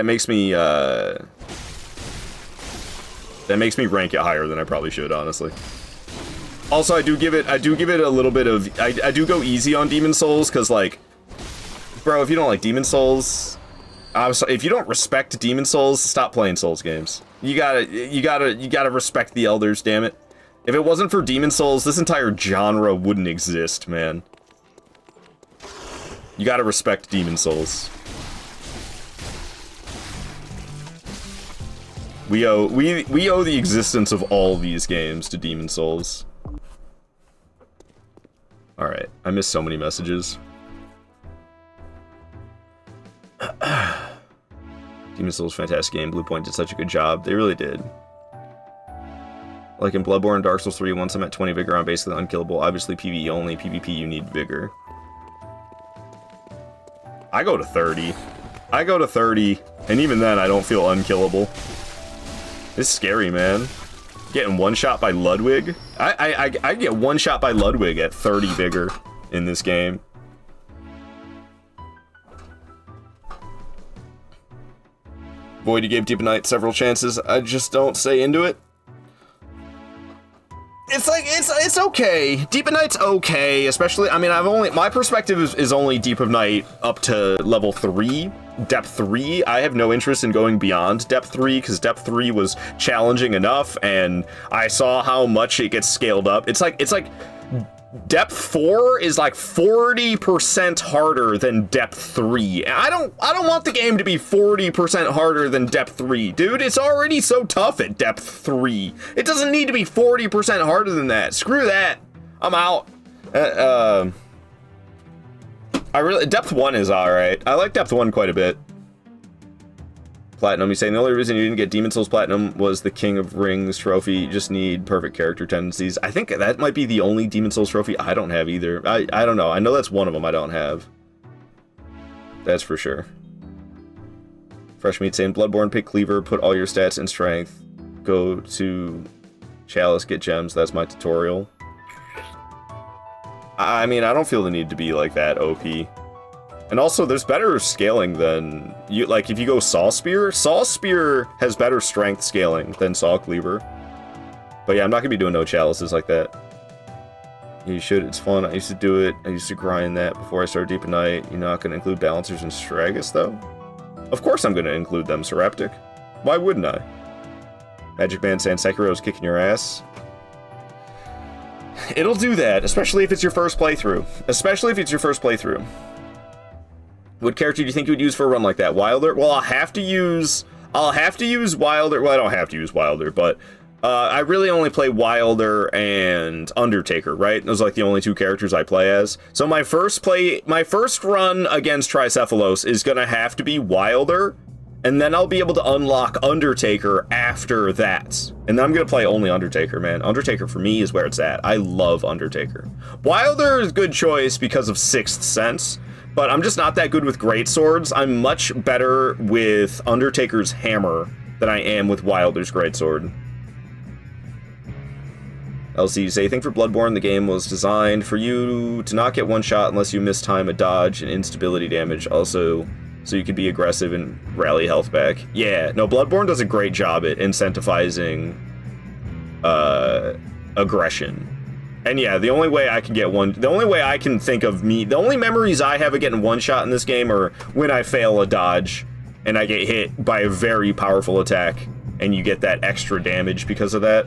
makes me rank it higher than I probably should, honestly. Also, I do give it a little bit of, I do go easy on Demon Souls, because like, bro, if you don't like Demon Souls, I'm sorry, if you don't respect Demon Souls, stop playing Souls games. You gotta respect the elders, damn it. If it wasn't for Demon Souls, this entire genre wouldn't exist, man. You gotta respect Demon Souls. We owe the existence of all these games to Demon Souls. Alright, I missed so many messages. Demon Souls, fantastic game. Bluepoint did such a good job. They really did. Like in Bloodborne and Dark Souls 3, once I'm at 20 vigor, I'm basically unkillable. Obviously, PvE only. PvP, you need vigor. I go to 30. And even then, I don't feel unkillable. It's scary, man. Getting one shot by Ludwig. I get one shot by Ludwig at 30 vigor in this game. Void, you gave Deep of Night several chances. I just don't stay into it. It's it's okay. Deep of Night's okay, especially, I mean, my perspective is only Deep of Night up to level 3, depth 3. I have no interest in going beyond depth 3, because depth 3 was challenging enough, and I saw how much it gets scaled up. It's like, depth 4 is like 40% harder than depth 3. And I don't want the game to be 40% harder than depth 3. Dude, it's already so tough at depth 3. It doesn't need to be 40% harder than that. Screw that. I'm out. Depth 1 is alright. I like depth 1 quite a bit. Platinum, he's saying the only reason you didn't get Demon Souls Platinum was the King of Rings trophy. You just need perfect character tendencies. I think that might be the only Demon Souls trophy I don't have either. I don't know. I know that's one of them I don't have. That's for sure. Fresh Meat saying Bloodborne, pick Cleaver, put all your stats in strength. Go to Chalice, get gems. That's my tutorial. I mean, I don't feel the need to be like that OP. And also, there's better scaling than like if you go Saw Spear has better strength scaling than Saw Cleaver. But yeah, I'm not gonna be doing no chalices like that. You should, it's fun. I used to do it. I used to grind that before I started Deep of Night. You're not gonna include balancers and Stragus though? Of course I'm gonna include them, Seraptic. Why wouldn't I? Magic Man saying Sekiro's kicking your ass. It'll do that, especially if it's your first playthrough. What character do you think you would use for a run like that? Wilder? Well, I'll have to use Wilder. Well, I don't have to use Wilder, but I really only play Wilder and Undertaker, right? Those are like the only two characters I play as. So my first run against Tricephalos is gonna have to be Wilder, and then I'll be able to unlock Undertaker after that. And then I'm gonna play only Undertaker, man. Undertaker for me is where it's at. I love Undertaker. Wilder is a good choice because of Sixth Sense, but I'm just not that good with great swords. I'm much better with Undertaker's hammer than I am with Wilder's greatsword. LC, you say, I think for Bloodborne, the game was designed for you to not get one shot unless you miss time a dodge and instability damage, also so you could be aggressive and rally health back. Yeah, no, Bloodborne does a great job at incentivizing aggression. And yeah, the only way I can think of the only memories I have of getting one shot in this game are when I fail a dodge and I get hit by a very powerful attack and you get that extra damage because of that.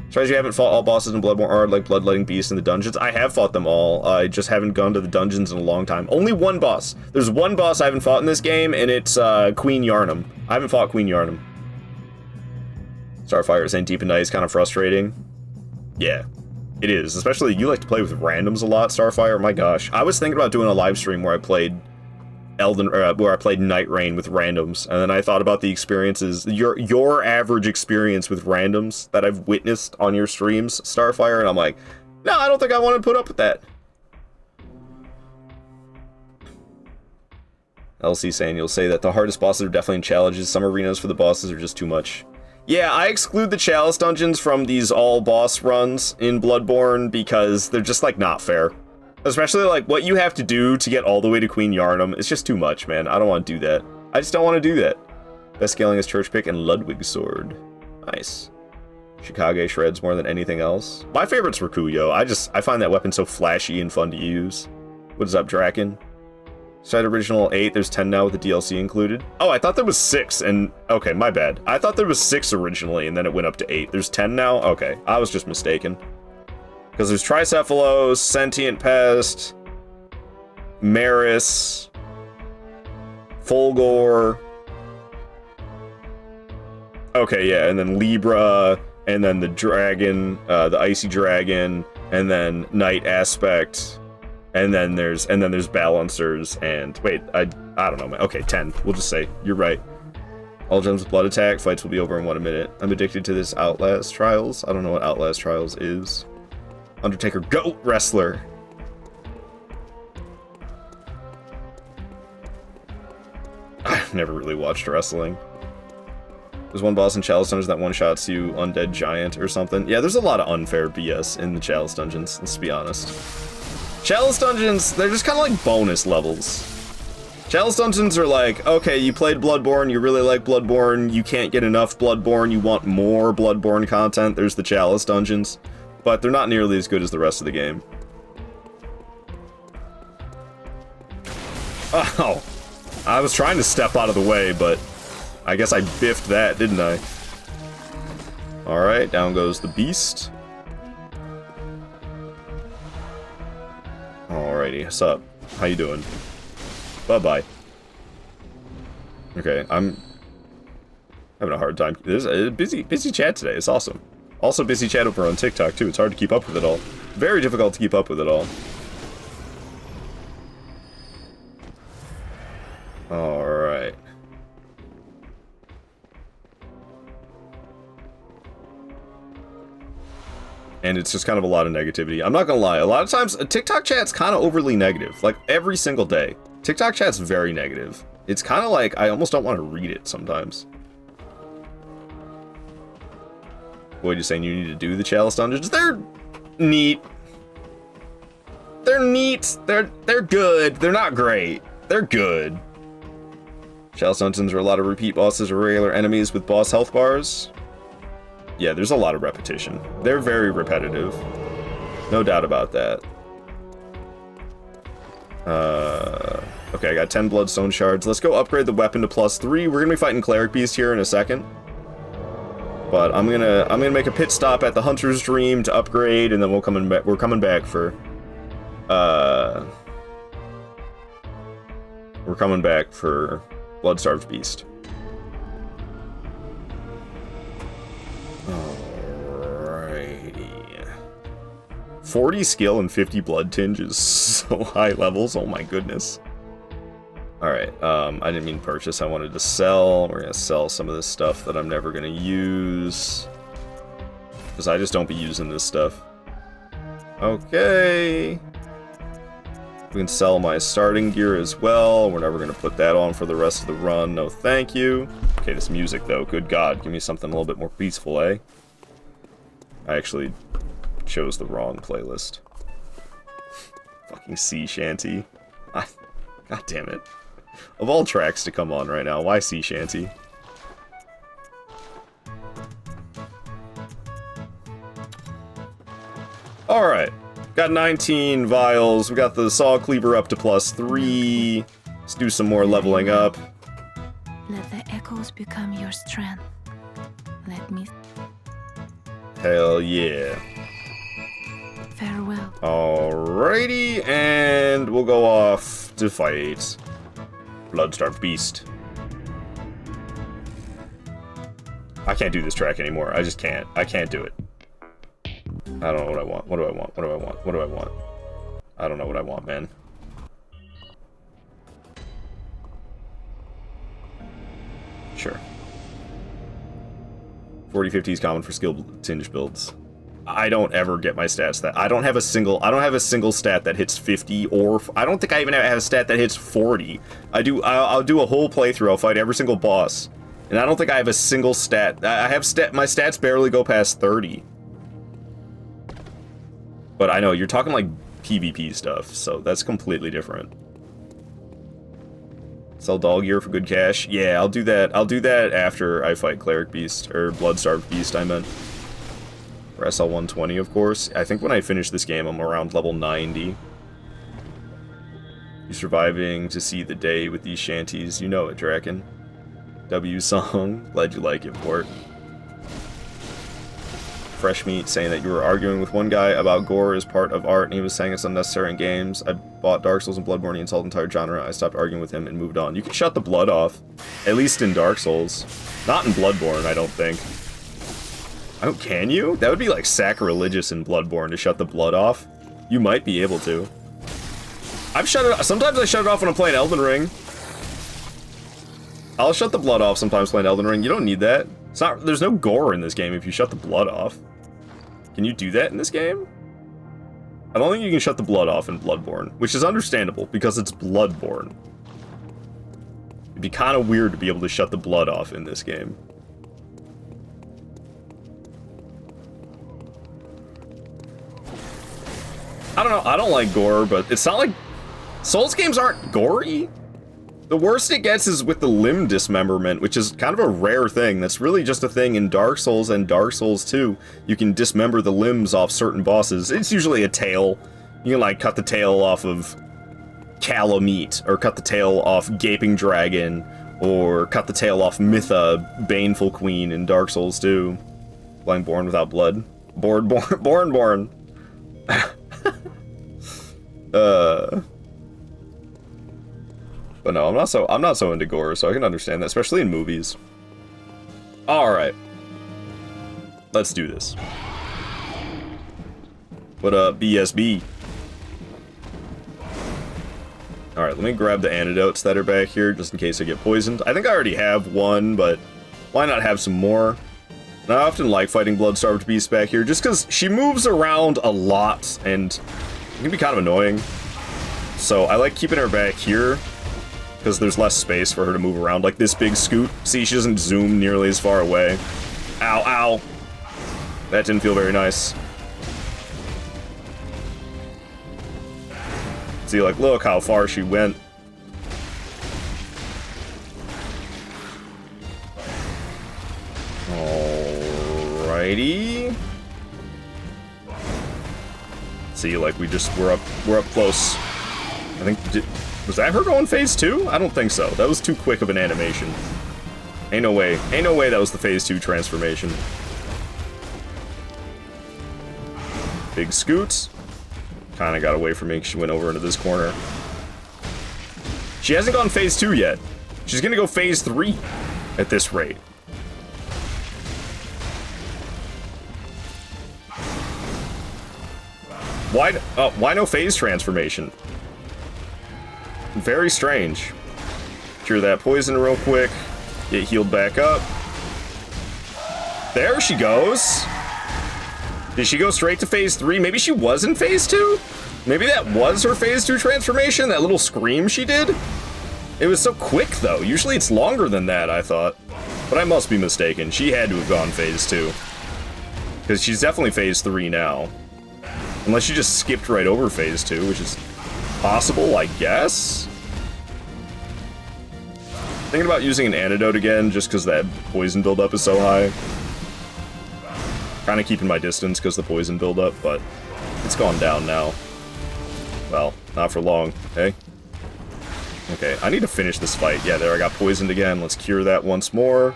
Surprised you haven't fought all bosses in Bloodborne or like Bloodletting Beast in the dungeons. I have fought them all. I just haven't gone to the dungeons in a long time. Only one boss. There's one boss I haven't fought in this game, and it's Queen Yarnum. I haven't fought Queen Yarnum. Starfire saying Deep in Night is kind of frustrating. Yeah. It is, especially you like to play with randoms a lot, Starfire. My gosh, I was thinking about doing a live stream where I played Night Rain with randoms, and then I thought about the experiences, your average experience with randoms that I've witnessed on your streams, Starfire, and I'm like, no, I don't think I want to put up with that. LC saying you'll say that the hardest bosses are definitely in challenges. Some arenas for the bosses are just too much. Yeah, I exclude the Chalice dungeons from these all-boss runs in Bloodborne because they're just, like, not fair. Especially, like, what you have to do to get all the way to Queen Yarnum is just too much, man. I don't want to do that. I just don't want to do that. Best scaling is Church Pick and Ludwig's Sword. Nice. Shikage shreds more than anything else. My favorite's Rakuyo. I find that weapon so flashy and fun to use. What is up, Draken? Side original 8, there's 10 now with the DLC included. Oh, I thought there was 6, and okay, my bad. I thought there was 6 originally, and then it went up to 8. There's 10 now? Okay, I was just mistaken. Because there's Tricephalos, Sentient Pest, Maris, Fulgor. Okay, yeah, and then Libra, and then the dragon, the Icy Dragon, and then Night Aspect. And then there's balancers, and wait, I don't know, man. Okay, 10. We'll just say you're right. All gems with blood attack. Fights will be over in 1 minute. I'm addicted to this Outlast Trials. I don't know what Outlast Trials is. Undertaker Goat Wrestler. I've never really watched wrestling. There's one boss in Chalice Dungeons that one-shots you Undead Giant or something. Yeah, there's a lot of unfair BS in the Chalice Dungeons, let's be honest. Chalice Dungeons, they're just kind of like bonus levels. Chalice Dungeons are like, okay, you played Bloodborne, you really like Bloodborne, you can't get enough Bloodborne, you want more Bloodborne content, there's the Chalice Dungeons. but they're not nearly as good as the rest of the game. Oh, I was trying to step out of the way, but I guess I biffed that, didn't I? Alright, down goes the beast. Alrighty, what's up? How you doing? Bye-bye. Okay, I'm having a hard time. There's a busy chat today. It's awesome. Also busy chat over on TikTok, too. It's hard to keep up with it all. Very difficult to keep up with it all. Alright. And it's just kind of a lot of negativity. I'm not gonna lie, a lot of times TikTok chat's kind of overly negative. Like every single day. TikTok chat's very negative. It's kind of like I almost don't want to read it sometimes. Boyd is saying you need to do the Chalice Dungeons. They're neat. They're neat. They're good. They're not great. They're good. Chalice Dungeons are a lot of repeat bosses or regular enemies with boss health bars. Yeah, there's a lot of repetition. They're very repetitive. No doubt about that. Okay, I got 10 bloodstone shards. Let's go upgrade the weapon to +3. We're gonna be fighting Cleric Beast here in a second. But I'm gonna make a pit stop at the Hunter's Dream to upgrade, and then we're coming back for Bloodstarved Beast. Alrighty. 40 skill and 50 blood tinge is so high levels. Oh my goodness. Alright, I didn't mean purchase. I wanted to sell. We're gonna sell some of this stuff that I'm never gonna use, because I just don't be using this stuff. Okay. We can sell my starting gear as well. We're never gonna put that on for the rest of the run. No thank you. Okay, this music though, good God, give me something a little bit more peaceful, eh? I actually chose the wrong playlist. Fucking sea shanty. God damn it. Of all tracks to come on right now, why sea shanty? Alright. Got 19 vials. We got the saw cleaver up to +3. Let's do some more leveling up. Let the echoes become your strength. Let me. Hell yeah. Farewell. Alrighty, and we'll go off to fight Bloodstarved Beast. I can't do this track anymore. I just can't. I can't do it. I don't know what I want. What do I want? What do I want? What do I want? I don't know what I want, man. Sure. 40/50 is common for skill tinge builds. I don't ever get my stats that I don't have a single stat that hits 50, or I don't think I even have a stat that hits 40. I'll do a whole playthrough. I'll fight every single boss, and I don't think I have a single stat. I have my stats barely go past 30. But I know you're talking like PvP stuff, so that's completely different. Sell dog gear for good cash. Yeah, I'll do that. I'll do that after I fight Cleric Beast, or Bloodstarved Beast, I meant. For SL 120, of course. I think when I finish this game, I'm around level 90. You surviving to see the day with these shanties. You know it, Draken. W song. Glad you like it, Port. Fresh Meat saying that you were arguing with one guy about gore as part of art, and he was saying it's unnecessary in games. I bought Dark Souls and Bloodborne, he insulted the entire genre. I stopped arguing with him and moved on. You can shut the blood off. At least in Dark Souls. Not in Bloodborne, I don't think. Oh, can you? That would be like sacrilegious in Bloodborne to shut the blood off. You might be able to. I've shut it off. Sometimes I shut it off when I'm playing Elden Ring. I'll shut the blood off sometimes playing Elden Ring. You don't need that. It's not. There's no gore in this game if you shut the blood off. Can you do that in this game? I don't think you can shut the blood off in Bloodborne, which is understandable because it's Bloodborne. It'd be kind of weird to be able to shut the blood off in this game. I don't know, I don't like gore, but it's not like... Souls games aren't gory? The worst it gets is with the limb dismemberment, which is kind of a rare thing. That's really just a thing in Dark Souls and Dark Souls 2. You can dismember the limbs off certain bosses. It's usually a tail. You can, like, cut the tail off of Calamite, or cut the tail off Gaping Dragon, or cut the tail off Mytha, Baneful Queen in Dark Souls 2. Playing Born Without Blood. Born. But no, I'm not so into gore, so I can understand that, especially in movies. Alright. Let's do this. What up, BSB? Alright, let me grab the antidotes that are back here, just in case I get poisoned. I think I already have one, but why not have some more? And I often like fighting blood-starved beasts back here, just because she moves around a lot, and it can be kind of annoying. So I like keeping her back here, because there's less space for her to move around, like this big scoot. See, she doesn't zoom nearly as far away. Ow, ow. That didn't feel very nice. See, like, look how far she went. Alrighty. See, like, we're up close. I think, was that her going phase 2? I don't think so. That was too quick of an animation. Ain't no way that was the phase 2 transformation. Big scoots. Kinda got away from me because she went over into this corner. She hasn't gone phase 2 yet. She's gonna go phase 3 at this rate. Why no phase transformation? Very strange. Cure that poison real quick. Get healed back up. There she goes. Did she go straight to phase 3? Maybe she was in phase 2? Maybe that was her phase 2 transformation? That little scream she did? It was so quick, though. Usually it's longer than that, I thought. But I must be mistaken. She had to have gone phase 2. Because she's definitely phase 3 now. Unless she just skipped right over phase 2, which is possible, I guess? Thinking about using an antidote again, just because that poison buildup is so high. Kind of keeping my distance because the poison buildup, but it's gone down now. Well, not for long, hey? Okay, I need to finish this fight. Yeah, there, I got poisoned again. Let's cure that once more.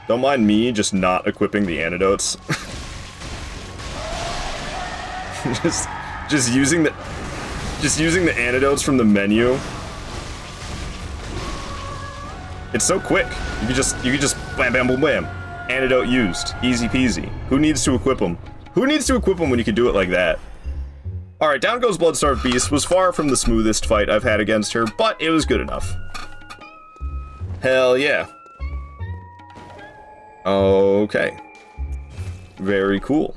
Don't mind me just not equipping the antidotes. just using the antidotes from the menu. It's so quick. You could just bam, bam, boom, bam. Antidote used. Easy peasy. Who needs to equip them? Who needs to equip them when you can do it like that? Alright, down goes Bloodstarved Beast. Was far from the smoothest fight I've had against her, but it was good enough. Hell yeah. Okay. Very cool.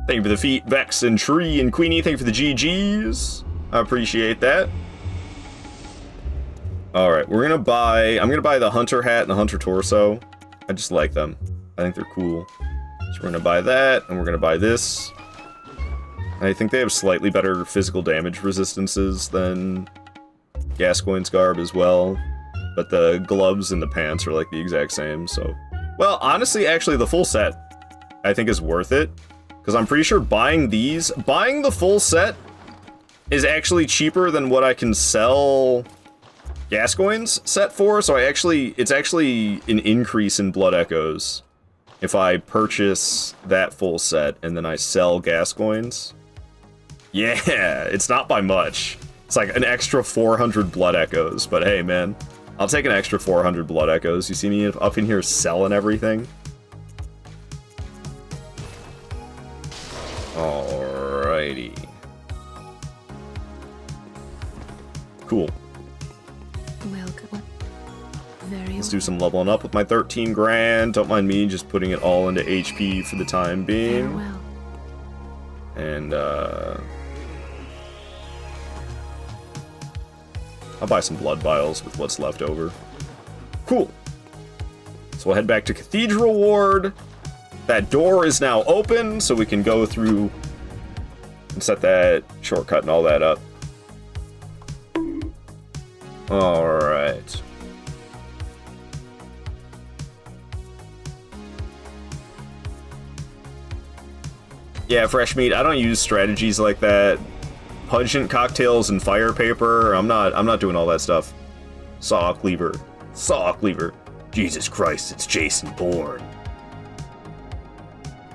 Thank you for the feet, Vex and Tree and Queenie. Thank you for the GGs. I appreciate that. Alright, I'm gonna buy the Hunter hat and the Hunter torso. I just like them. I think they're cool. So we're gonna buy that, and we're gonna buy this. I think they have slightly better physical damage resistances than Gascoigne's garb as well. But the gloves and the pants are like the exact same, so... Well, honestly, actually, the full set, I think, is worth it. Because I'm pretty sure buying the full set is actually cheaper than what I can sell Gascoigne's set for, so it's actually an increase in Blood Echoes if I purchase that full set and then I sell Gascoigne's. Yeah, it's not by much. It's like an extra 400 Blood Echoes, but hey, man, I'll take an extra 400 Blood Echoes. You see me up in here selling everything? Alrighty. Cool. Welcome. Very Let's do some leveling up with my 13 grand. Don't mind me just putting it all into HP for the time being. farewell. And, I'll buy some blood vials with what's left over. Cool. So we'll head back to Cathedral Ward. That door is now open, so we can go through And set that shortcut and all that up. Alright. Yeah, fresh meat. I don't use strategies like that. Pungent cocktails and fire paper. I'm not doing all that stuff. Saw cleaver. Saw cleaver. Jesus Christ, it's Jason Bourne.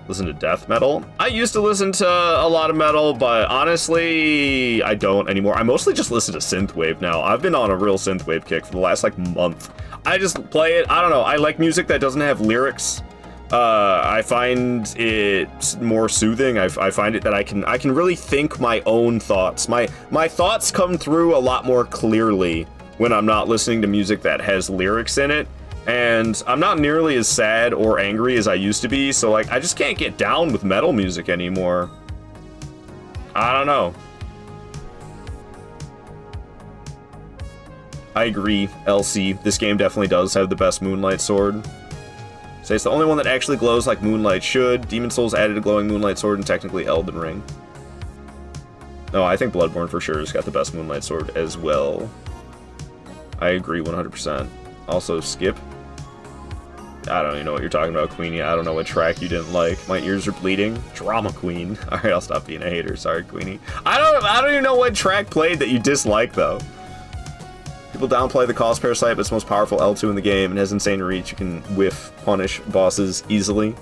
Listen to death metal? I used to listen to a lot of metal, but honestly, I don't anymore. I mostly just listen to synthwave now. I've been on a real synthwave kick for the last like month. I just play it. I don't know. I like music that doesn't have lyrics. I find it more soothing. I find it that I can really think my own thoughts. My thoughts come through a lot more clearly when I'm not listening to music that has lyrics in it. And I'm not nearly as sad or angry as I used to be, so like I just can't get down with metal music anymore. I don't know. I agree, LC. This game definitely does have the best Moonlight Sword. Say it's the only one that actually glows like Moonlight should. Demon Souls added a glowing Moonlight Sword and technically Elden Ring. No, I think Bloodborne for sure has got the best Moonlight Sword as well. I agree 100%. Also, Skip. I don't even know what you're talking about, Queenie. I don't know what track you didn't like. My ears are bleeding. Drama Queen. Alright, I'll stop being a hater. Sorry, Queenie. I don't even know what track played that you dislike, though. People downplay the Cause Parasite, but it's the most powerful L2 in the game and has insane reach. You can whiff, punish bosses easily.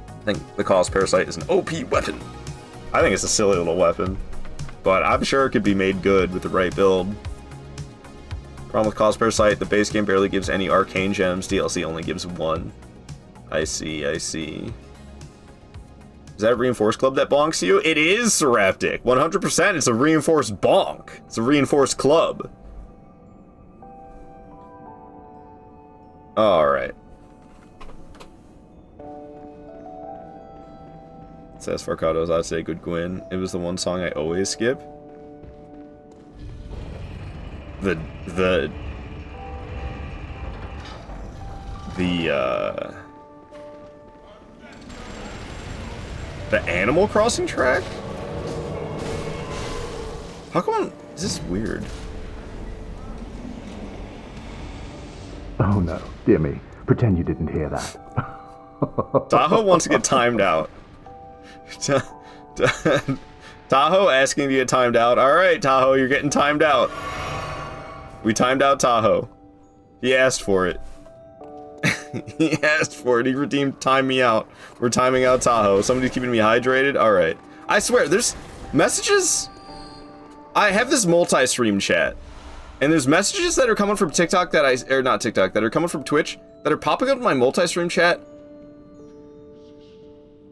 I think the Cause Parasite is an OP weapon. I think it's a silly little weapon, but I'm sure it could be made good with the right build. Problem with Cause Parasite, the base game barely gives any arcane gems. DLC only gives one. I see, I see. Is that a reinforced club that bonks you? It is, Seraptic. 100%. It's a reinforced bonk. It's a reinforced club. Alright. Says Farcados, I'd say good Gwyn. It was the one song I always skip. The Animal Crossing track? How come is this weird? Oh no, dear me. Pretend you didn't hear that. Tahoe wants to get timed out. Tahoe asking to get timed out. Alright, Tahoe, you're getting timed out. We timed out Tahoe. He asked for it. He asked for it. He redeemed time me out. We're timing out Tahoe. Somebody's keeping me hydrated? Alright. I swear, there's messages. I have this multi-stream chat. And there's messages that are coming from TikTok that or not TikTok, that are coming from Twitch that are popping up in my multi-stream chat.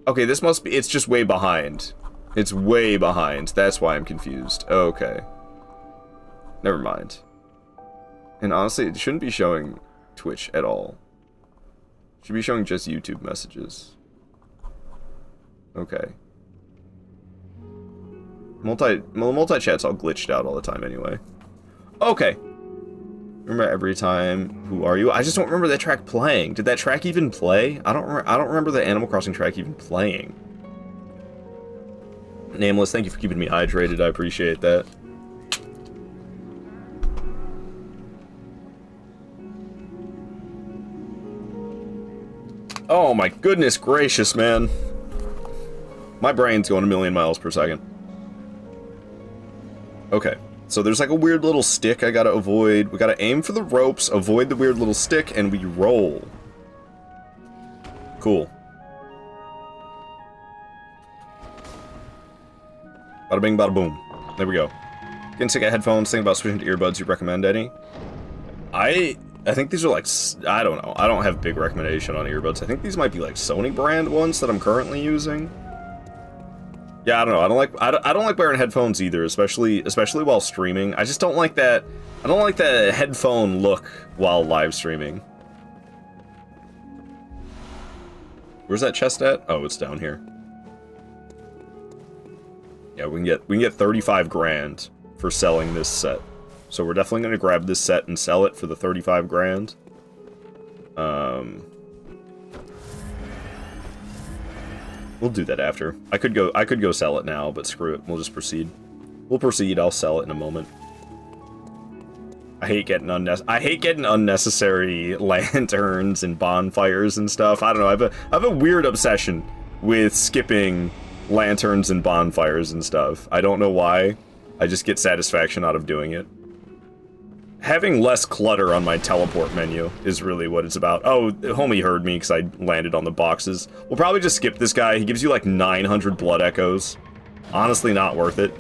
Okay, this must be, it's just way behind. It's way behind. That's why I'm confused. Okay. Never mind. And honestly, it shouldn't be showing Twitch at all. It should be showing just YouTube messages. Okay. Multi-chat's all glitched out all the time anyway. Okay. Remember every time, who are you? I just don't remember that track playing. Did that track even play? I don't remember the Animal Crossing track even playing. Nameless, thank you for keeping me hydrated. I appreciate that. Oh my goodness gracious, man. My brain's going a million miles per second. Okay. So there's like a weird little stick I gotta avoid. We gotta aim for the ropes, avoid the weird little stick, and we roll. Cool. Bada bing, bada boom. There we go. Getting sick of headphones, thinking about switching to earbuds. You recommend any? I think these are like, I don't know. I don't have big recommendation on earbuds. I think these might be like Sony brand ones that I'm currently using. Yeah, I don't know. I don't like wearing headphones either, especially while streaming. I just don't like that. I don't like the headphone look while live streaming. Where's that chest at? Oh, it's down here. Yeah, we can get 35 grand for selling this set. So we're definitely gonna grab this set and sell it for the 35 grand. We'll do that after. I could go sell it now, but screw it. We'll just proceed. We'll proceed. I'll sell it in a moment. I hate getting unnecessary lanterns and bonfires and stuff. I don't know. I have a weird obsession with skipping lanterns and bonfires and stuff. I don't know why. I just get satisfaction out of doing it. Having less clutter on my teleport menu is really what it's about. Oh, homie heard me because I landed on the boxes. We'll probably just skip this guy. He gives you like 900 blood echoes. Honestly, not worth it.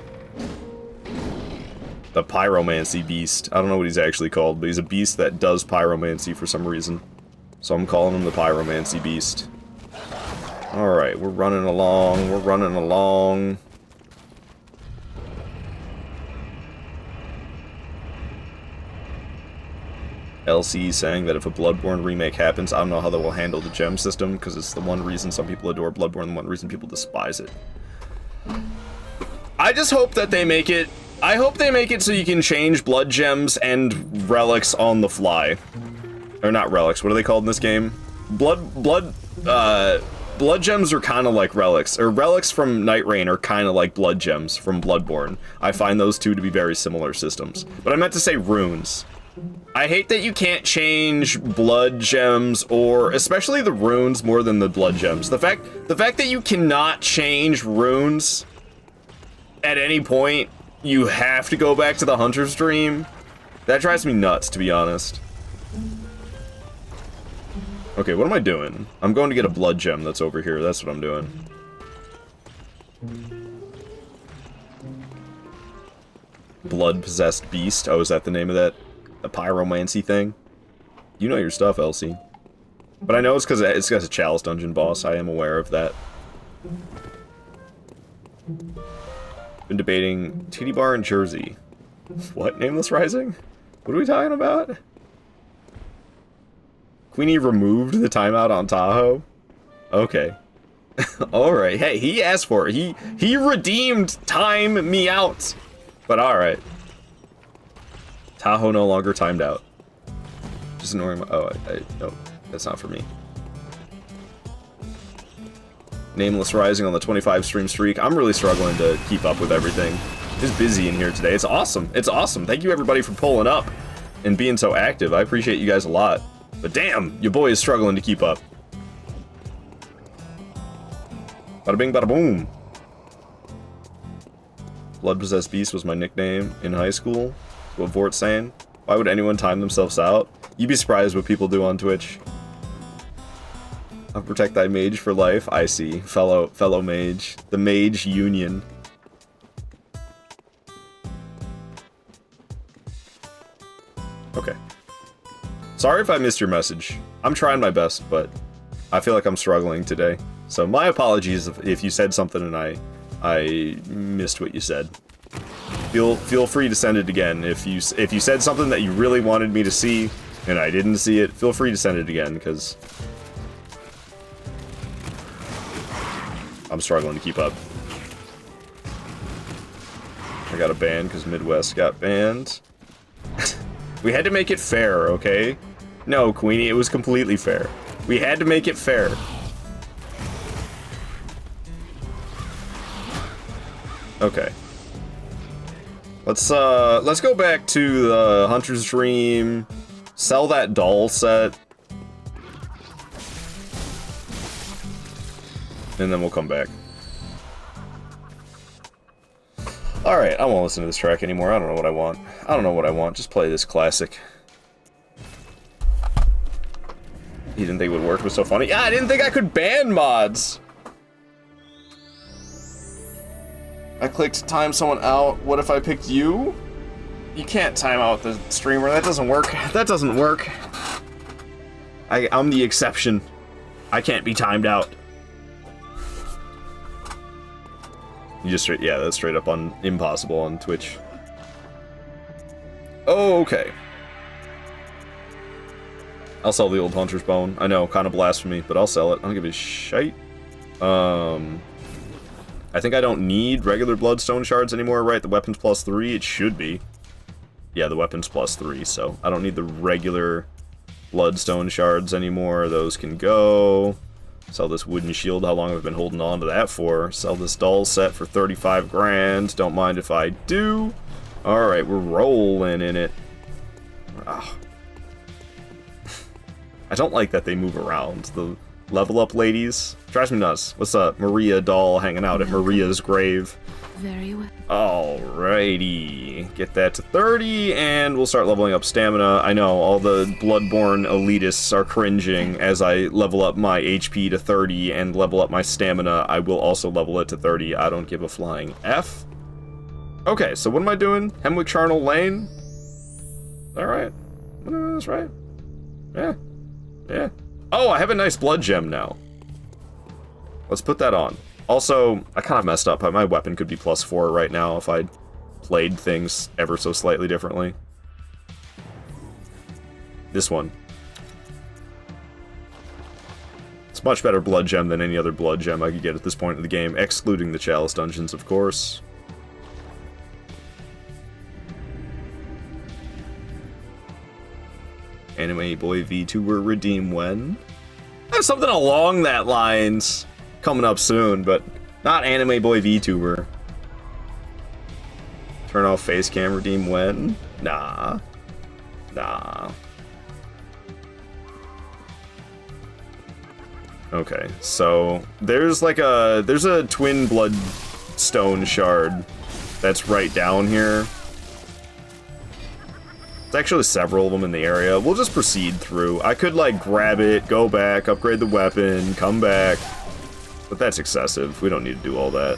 The pyromancy beast. I don't know what he's actually called, but he's a beast that does pyromancy for some reason. So I'm calling him the pyromancy beast. Alright, we're running along. We're running along. LC saying that if a Bloodborne remake happens, I don't know how they will handle the gem system, because it's the one reason some people adore Bloodborne, the one reason people despise it. I just hope that they make it... I hope they make it so you can change blood gems and relics on the fly. Or not relics, what are they called in this game? Blood gems are kind of like relics, or relics from Night Rain are kind of like blood gems from Bloodborne. I find those two to be very similar systems. But I meant to say runes. I hate that you can't change blood gems, or especially the runes more than the blood gems. The fact that you cannot change runes at any point, you have to go back to the Hunter's Dream. That drives me nuts, to be honest. Okay, what am I doing? I'm going to get a blood gem that's over here. That's what I'm doing. Blood-possessed beast. Oh, is that the name of that? The pyromancy thing? You know your stuff, Elsie. But I know it's because it's a Chalice Dungeon boss. I am aware of that. Been debating TD Bar in Jersey. What? Nameless Rising? What are we talking about? Queenie removed the timeout on Tahoe? Okay. Alright. Hey, he asked for it. He redeemed time me out. But alright. Tahoe no longer timed out. Just ignoring my... Oh, no. That's not for me. Nameless Rising on the 25 stream streak. I'm really struggling to keep up with everything. It's busy in here today. It's awesome. It's awesome. Thank you everybody for pulling up and being so active. I appreciate you guys a lot. But damn, your boy is struggling to keep up. Bada bing, bada boom. Blood-possessed beast was my nickname in high school. That's what Vort's saying. Why would anyone time themselves out? You'd be surprised what people do on Twitch. I'll protect thy mage for life. I see. Fellow mage. The Mage Union. Okay. Sorry if I missed your message. I'm trying my best, but I feel like I'm struggling today. So my apologies if you said something and I missed what you said. Feel free to send it again. If you said something that you really wanted me to see and I didn't see it, feel free to send it again, because I'm struggling to keep up. I got a ban because Midwest got banned. We had to make it fair, okay? No, Queenie, it was completely fair. We had to make it fair. Okay. Let's go back to the Hunter's Dream, sell that doll set, and then we'll come back. Alright, I won't listen to this track anymore. I don't know what I want. I don't know what I want. Just play this classic. You didn't think it would work? It was so funny. Yeah, I didn't think I could ban mods! I clicked time someone out. What if I picked you? You can't time out the streamer. That doesn't work. That doesn't work. I'm the exception. I can't be timed out. You just straight, yeah, that's straight up on impossible on Twitch. Oh, okay. I'll sell the old Hunter's Bone. I know, kind of blasphemy, but I'll sell it. I don't give a shite. I think I don't need regular Bloodstone shards anymore, right? The weapons +3, it should be. Yeah, the weapons +3, so I don't need the regular Bloodstone shards anymore. Those can go. Sell this wooden shield. How long have I been holding on to that for? Sell this doll set for 35 grand. Don't mind if I do. Alright, we're rolling in it. Ah. I don't like that they move around. The level up ladies. Drives me nuts. What's up? Maria doll hanging out at Maria's grave. Very well. Alrighty. Get that to 30, and we'll start leveling up stamina. I know, all the Bloodborne elitists are cringing as I level up my HP to 30 and level up my stamina. I will also level it to 30. I don't give a flying F. Okay, so what am I doing? Hemwick Charnel Lane? Alright. That's right. Yeah. Yeah. Oh, I have a nice blood gem now. Let's put that on. Also, I kind of messed up. My weapon could be +4 right now if I played things ever so slightly differently. This one. It's much better blood gem than any other blood gem I could get at this point in the game, excluding the Chalice dungeons, of course. Anime Boy VTuber redeem when? There's something along that lines coming up soon, but not Anime Boy VTuber. Turn off face cam, redeem when? Nah. Nah. Okay, so there's a twin bloodstone shard that's right down here. There's actually several of them in the area. We'll just proceed through. I could like grab it, go back, upgrade the weapon, come back. But that's excessive. We don't need to do all that.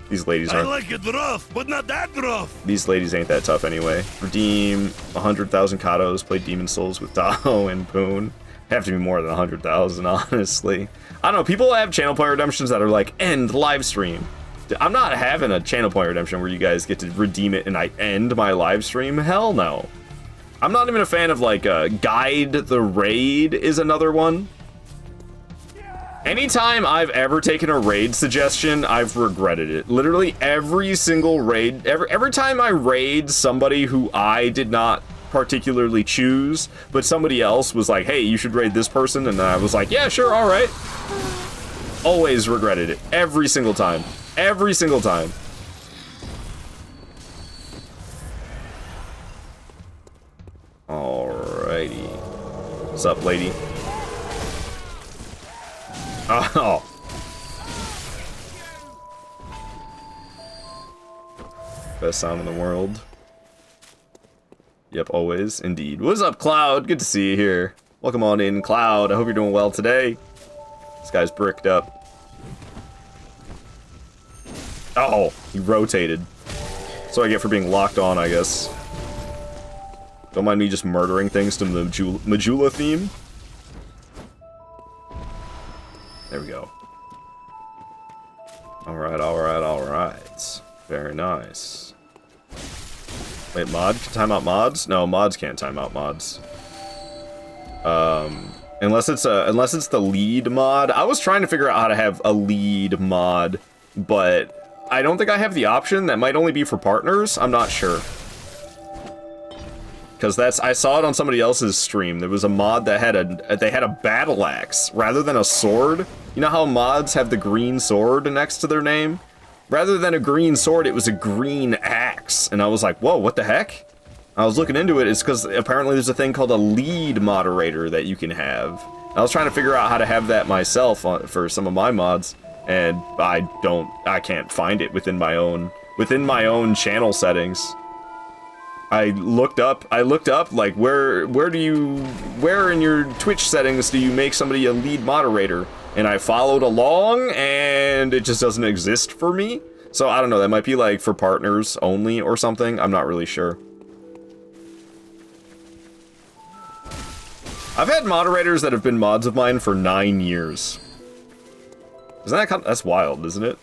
These ladies aren't... I like it rough, but not that rough. These ladies ain't that tough anyway. Redeem 100,000 Katos, play Demon Souls with Tahoe and Poon. Have to be more than 100,000, honestly. I don't know, people have channel point redemptions that are like, end live stream. I'm not having a channel point redemption where you guys get to redeem it and I end my live stream. Hell no. I'm not even a fan of like, Guide the Raid is another one. Anytime I've ever taken a raid suggestion, I've regretted it. Literally every single raid, every time I raid somebody who I did not particularly choose, but somebody else was like, hey, you should raid this person, and I was like, yeah, sure, all right. Always regretted it. Every single time. Every single time. Alrighty. What's up, lady? Oh. Best sound in the world. Yep, always. Indeed. What's up, Cloud? Good to see you here. Welcome on in, Cloud. I hope you're doing well today. This guy's bricked up. Oh, he rotated. That's what I get for being locked on, I guess. Don't mind me just murdering things to the Majula theme. There we go. Alright, alright, alright. Very nice. Wait, mod can time out mods? No, mods can't time out mods. Unless it's the lead mod. I was trying to figure out how to have a lead mod, but I don't think I have the option. That might only be for partners. I'm not sure. Because I saw it on somebody else's stream. There was a mod that had a battle axe rather than a sword. You know how mods have the green sword next to their name? Rather than a green sword, it was a green axe. And I was like, whoa, what the heck? I was looking into it. It's because apparently there's a thing called a lead moderator that you can have. I was trying to figure out how to have that myself for some of my mods, and I can't find it within my own channel settings. I looked up like where in your Twitch settings do you make somebody a lead moderator? And I followed along, and it just doesn't exist for me. So I don't know, that might be like for partners only or something. I'm not really sure. I've had moderators that have been mods of mine for 9 years. Isn't that that's wild, isn't it?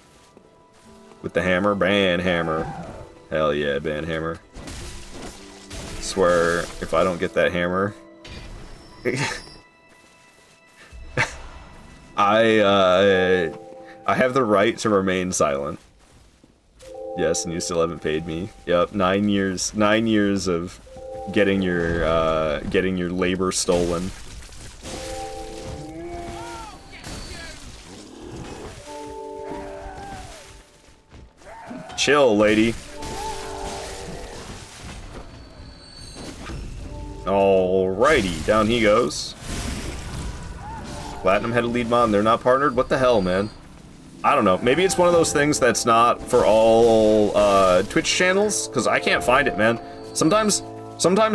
With the hammer, ban hammer. Hell yeah, ban hammer. Swear, if I don't get that hammer, I have the right to remain silent. Yes, and you still haven't paid me. Yep, 9 years. 9 years of getting your labor stolen. Chill, lady. Alrighty, down he goes. Platinum headed lead mod, they're not partnered? What the hell, man? I don't know. Maybe it's one of those things that's not for all Twitch channels, because I can't find it, man. Sometimes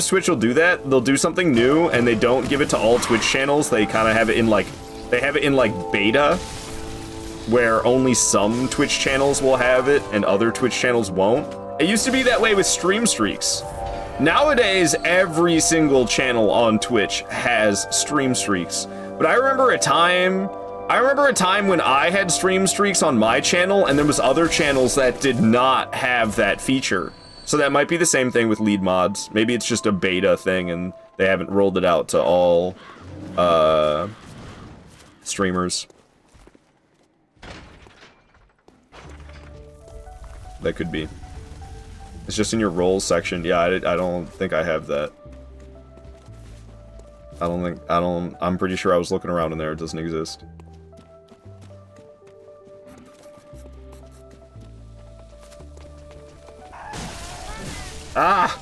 Twitch will do that. They'll do something new, and they don't give it to all Twitch channels. They kind of have it in, like, beta, where only some Twitch channels will have it, and other Twitch channels won't. It used to be that way with stream streaks. Nowadays, every single channel on Twitch has stream streaks. But I remember a time when I had stream streaks on my channel, and there was other channels that did not have that feature. So that might be the same thing with lead mods. Maybe it's just a beta thing, and they haven't rolled it out to all streamers. That could be. It's just in your roles section. Yeah, I don't think I have that. I'm pretty sure I was looking around in there. It doesn't exist. Ah!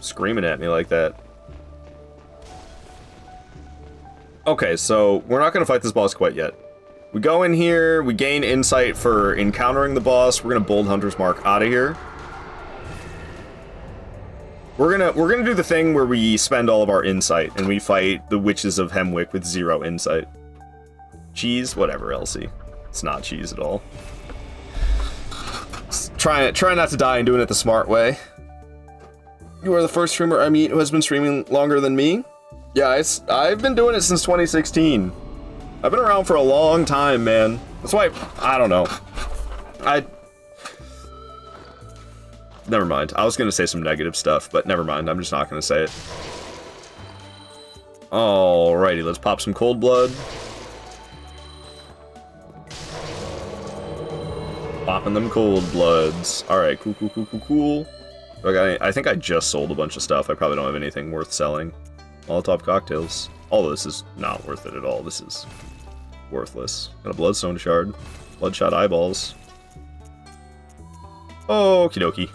Screaming at me like that. Okay, so we're not gonna fight this boss quite yet. We go in here, we gain insight for encountering the boss. We're gonna bold Hunter's Mark out of here. We're gonna do the thing where we spend all of our insight and we fight the Witches of Hemwick with 0 insight. Cheese, whatever, Elsie. It's not cheese at all. Try not to die and doing it the smart way. You are the first streamer I meet who has been streaming longer than me. Yeah, I've been doing it since 2016. I've been around for a long time, man. That's why, I don't know. Never mind. I was gonna say some negative stuff, but never mind. I'm just not gonna say it. Alrighty, let's pop some cold blood. Popping them cold bloods. Alright, cool. I think I just sold a bunch of stuff. I probably don't have anything worth selling. Molotov cocktails. All of this is not worth it at all. This is worthless. Got a bloodstone shard. Bloodshot eyeballs. Okie dokie.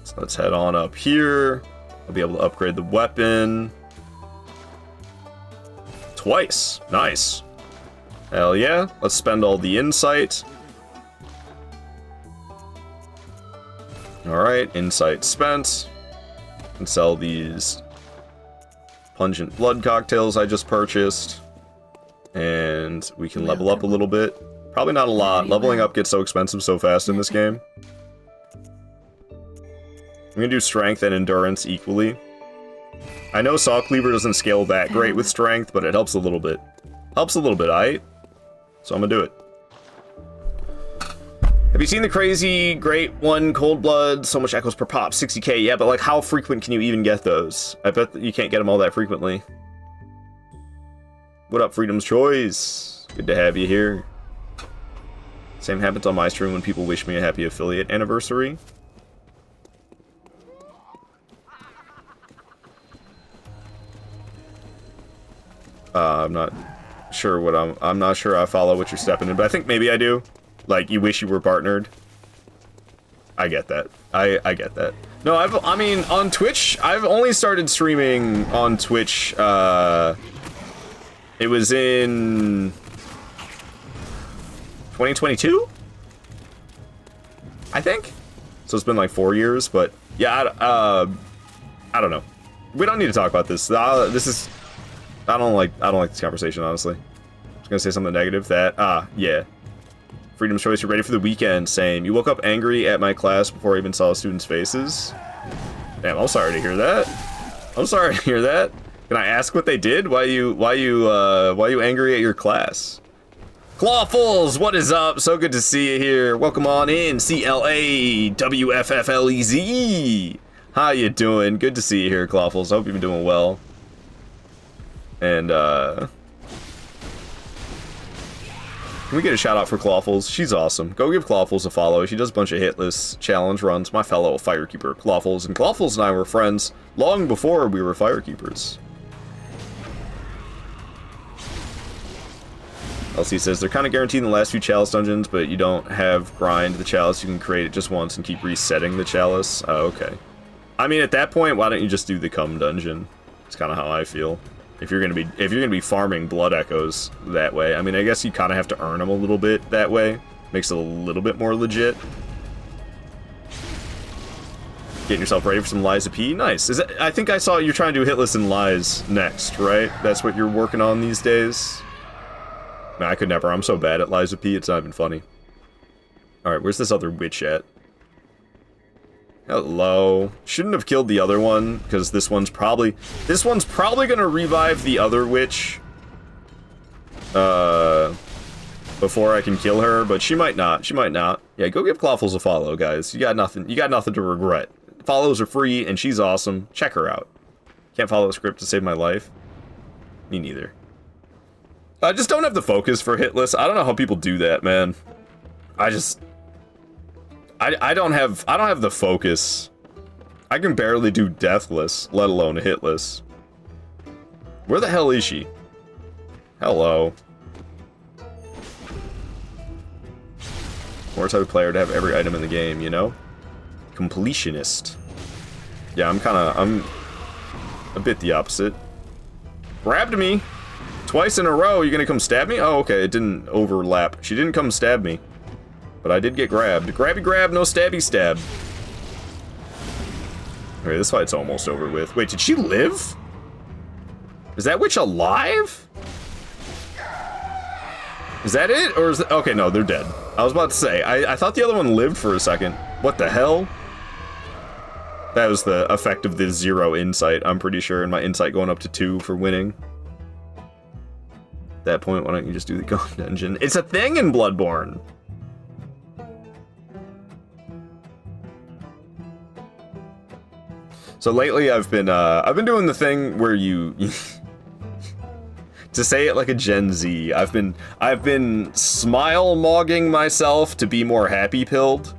So let's head on up here. I'll be able to upgrade the weapon. Twice. Nice. Hell yeah. Let's spend all the insight. Alright, insight spent. And sell these pungent blood cocktails I just purchased. And we can level up a little bit. Probably not a lot. Leveling up gets so expensive so fast in this game. I'm gonna do strength and endurance equally. I know Saw Cleaver doesn't scale that great with strength, but it helps a little bit. Helps a little bit, aight? So I'm gonna do it. Have you seen the crazy great one, Cold Blood? So much echoes per pop, 60k. Yeah, but like, how frequent can you even get those? I bet that you can't get them all that frequently. What up, Freedom's Choice? Good to have you here. Same happens on my stream when people wish me a happy affiliate anniversary. I'm not sure what I'm not sure I follow what you're stepping in, but I think maybe I do. Like, you wish you were partnered. I get that. I get that. No, I mean, on Twitch, I've only started streaming on Twitch, it was in 2022? I think? So it's been like 4 years, but yeah, I don't know. We don't need to talk about this. I don't like this conversation, honestly. I was gonna say something negative that, yeah. Freedom's Choice, you're ready for the weekend. Same. You woke up angry at my class before I even saw students' faces. Damn, I'm sorry to hear that. I'm sorry to hear that. Can I ask what they did? Why you angry at your class? Clawfuls, what is up? So good to see you here. Welcome on in, CLAWFFLEZ. How you doing? Good to see you here, Clawfuls. I hope you've been doing well. And, can we get a shout out for Clawfuls? She's awesome. Go give Clawfuls a follow. She does a bunch of hitless challenge runs. My fellow firekeeper, Clawfuls. And Clawfuls and I were friends long before we were firekeepers. LC says, they're kind of guaranteed in the last few chalice dungeons, but you don't have grind the chalice. You can create it just once and keep resetting the chalice. Oh, okay. I mean, at that point, why don't you just do the cum dungeon? It's kind of how I feel. If you're gonna be farming blood echoes that way, I mean, I guess you kind of have to earn them a little bit that way. Makes it a little bit more legit. Getting yourself ready for some Liza P. Nice. I think I saw you're trying to do Hitless and Lies next, right? That's what you're working on these days? Man, I could never. I'm so bad at Liza P. It's not even funny. Alright, where's this other witch at? Hello. Shouldn't have killed the other one, because this one's probably gonna revive the other witch. Before I can kill her, but she might not. She might not. Yeah, go give Clawfuls a follow, guys. You got nothing to regret. Follows are free, and she's awesome. Check her out. Can't follow a script to save my life. Me neither. I just don't have the focus for Hitless. I don't know how people do that, man. I don't have the focus. I can barely do Deathless, let alone Hitless. Where the hell is she? Hello. More type of player to have every item in the game, you know? Completionist. Yeah, I'm a bit the opposite. Grabbed me twice in a row. You gonna come stab me? Oh, okay, it didn't overlap. She didn't come stab me, but I did get grabbed. Grabby grab, no stabby stab. Okay, this fight's almost over with. Wait, did she live? Is that witch alive? Is that it? Or is it? Okay, no, they're dead. I was about to say, I thought the other one lived for a second. What the hell? That was the effect of the 0 insight, I'm pretty sure, and my insight going up to 2 for winning. At that point, why don't you just do the gun dungeon? It's a thing in Bloodborne! So lately I've been doing the thing where you to say it like a Gen Z, I've been smile mogging myself to be more happy pilled.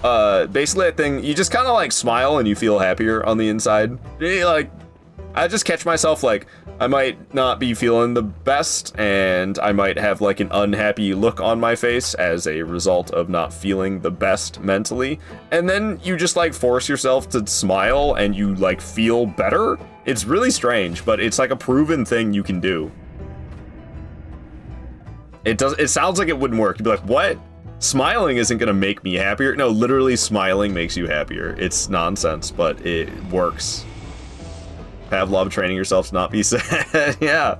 Basically that thing, you just kind of like smile and you feel happier on the inside. Like, I just catch myself like, I might not be feeling the best and I might have like an unhappy look on my face as a result of not feeling the best mentally. And then you just like force yourself to smile and you like feel better. It's really strange, but it's like a proven thing you can do. It sounds like it wouldn't work. You'd be like, what? Smiling isn't gonna make me happier. No, literally smiling makes you happier. It's nonsense, but it works. Pavlov training yourself to not be sad. Yeah,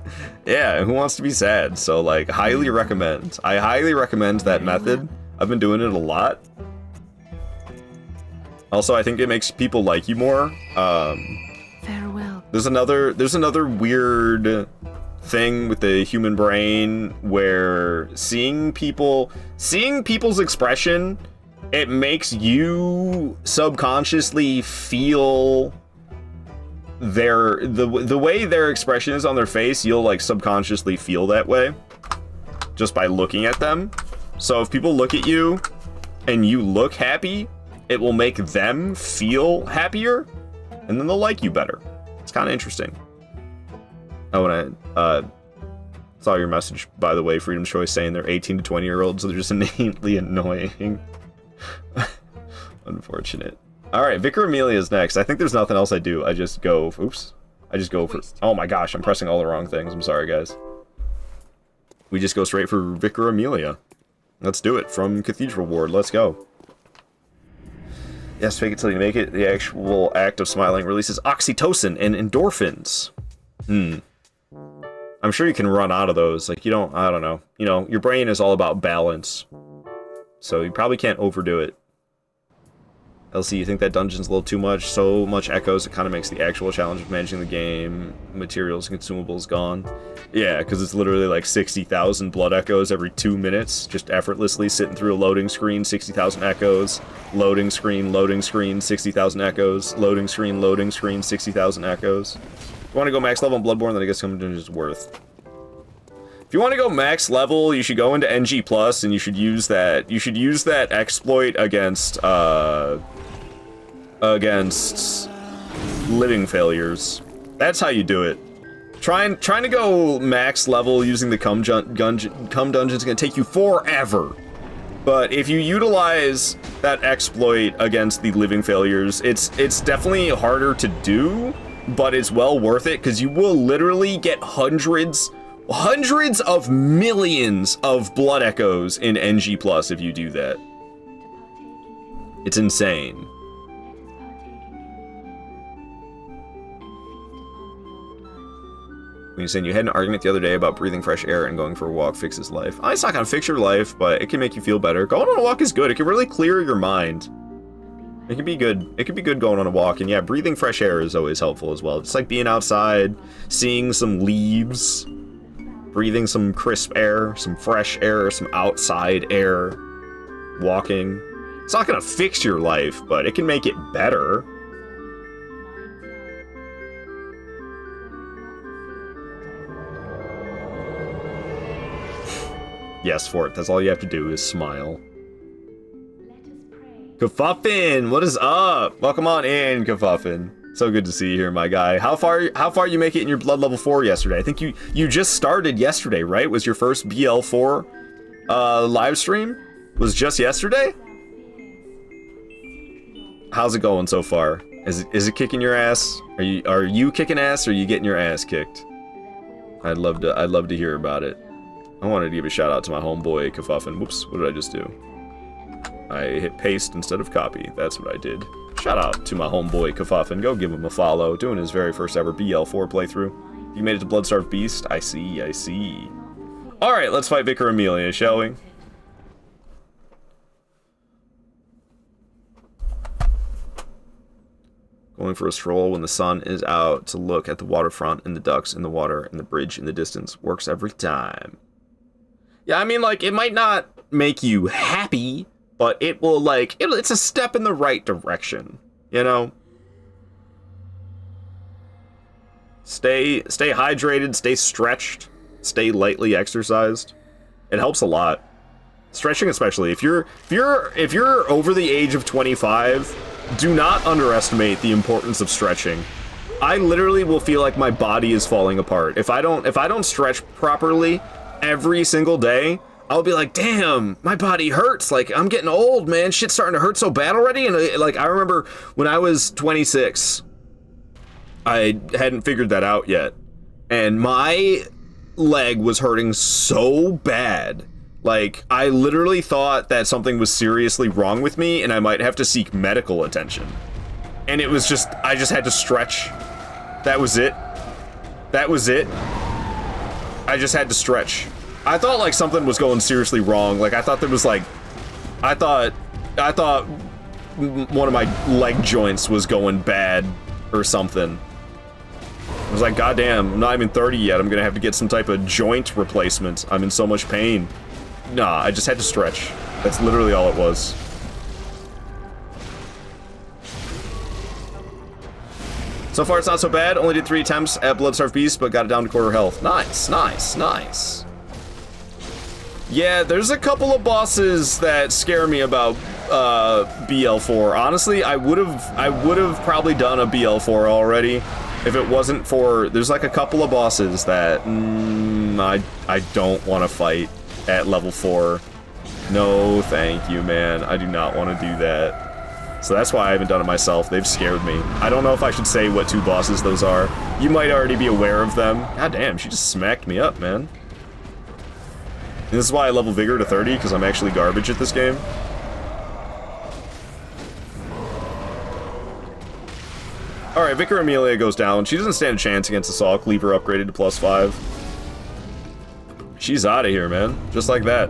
who wants to be sad? So like, highly recommend. I highly recommend that method. I've been doing it a lot. Also, I think it makes people like you more. Farewell. There's another weird thing with the human brain where seeing people's expression, it makes you subconsciously feel the way their expression is on their face. You'll like subconsciously feel that way just by looking at them. So if people look at you and you look happy, it will make them feel happier and then they'll like you better. It's kind of interesting. Oh, and I saw your message, by the way, Freedom's Choice, saying they're 18 to 20-year-olds, so they're just innately annoying. Unfortunate. Alright, Vicar Amelia's next. I think there's nothing else I do. I just go... Oops. I just go for... Oh my gosh, I'm pressing all the wrong things. I'm sorry, guys. We just go straight for Vicar Amelia. Let's do it. From Cathedral Ward. Let's go. Yes, fake it till you make it. The actual act of smiling releases oxytocin and endorphins. I'm sure you can run out of those. Like, I don't know. You know, your brain is all about balance. So you probably can't overdo it. LC, you think that dungeon's a little too much? So much echoes, it kind of makes the actual challenge of managing the game, materials, and consumables gone. Yeah, because it's literally like 60,000 blood echoes every 2 minutes, just effortlessly sitting through a loading screen, 60,000 echoes, loading screen, 60,000 echoes, loading screen, 60,000 echoes. If you want to go max level on Bloodborne, then I guess some dungeon is worth. If you want to go max level, you should go into NG+, and you should use that exploit against living failures. That's how you do it. Trying to go max level using the cum dungeon is gonna take you forever. But if you utilize that exploit against the living failures, it's definitely harder to do, but it's well worth it because you will literally get hundreds of millions of blood echoes in NG Plus if you do that. It's insane. When you're saying you had an argument the other day about breathing fresh air and going for a walk fixes life. It's not gonna fix your life, but it can make you feel better. Going on a walk is good. It can really clear your mind. It can be good. It can be good going on a walk, and yeah, breathing fresh air is always helpful as well. It's like being outside, seeing some leaves, breathing some crisp air, some fresh air, some outside air, walking. It's not gonna fix your life, but it can make it better. Yes, Fort, that's all you have to do is smile. Kafuffin, what is up? Welcome on in, Kafuffin. So good to see you here, my guy. How far you make it in your blood level 4 yesterday? I think you just started yesterday, right? Was your first BL4 live stream? Was just yesterday? How's it going so far? Is it kicking your ass? Are you kicking ass or are you getting your ass kicked? I'd love to hear about it. I wanted to give a shout out to my homeboy Kafuffin. Whoops, what did I just do? I hit paste instead of copy. That's what I did. Shout out to my homeboy Kafuffin. Go give him a follow. Doing his very first ever BL4 playthrough. You made it to Bloodstarved Beast? I see. Alright, let's fight Vicar Amelia, shall we? Going for a stroll when the sun is out to look at the waterfront and the ducks in the water and the bridge in the distance. Works every time. Yeah, I mean, like, it might not make you happy, but it will, like, it's a step in the right direction, you know? Stay hydrated, stay stretched, stay lightly exercised. It helps a lot. Stretching especially. If you're over the age of 25, do not underestimate the importance of stretching. I literally will feel like my body is falling apart. If I don't stretch properly every single day, I'll be like, damn, my body hurts. Like, I'm getting old, man. Shit's starting to hurt so bad already. And like, I remember when I was 26, I hadn't figured that out yet. And my leg was hurting so bad. Like, I literally thought that something was seriously wrong with me and I might have to seek medical attention. And it was just, I just had to stretch. That was it. That was it. I just had to stretch. I thought like something was going seriously wrong. Like I thought there was like, I thought one of my leg joints was going bad or something. I was like, goddamn, I'm not even 30 yet. I'm gonna have to get some type of joint replacement. I'm in so much pain. Nah, I just had to stretch. That's literally all it was. So far, it's not so bad. Only did 3 attempts at Bloodstarved Beast, but got it down to quarter health. Nice, nice, nice. Yeah, there's a couple of bosses that scare me about BL4. Honestly, I would have probably done a BL4 already if it wasn't for. There's like a couple of bosses that I don't want to fight at level 4. No, thank you, man. I do not want to do that. So that's why I haven't done it myself. They've scared me. I don't know if I should say what 2 bosses those are. You might already be aware of them. God damn, she just smacked me up, man. And this is why I level Vigor to 30, because I'm actually garbage at this game. Alright, Vicar Amelia goes down. She doesn't stand a chance against Assault. Cleaver upgraded to +5. She's out of here, man. Just like that.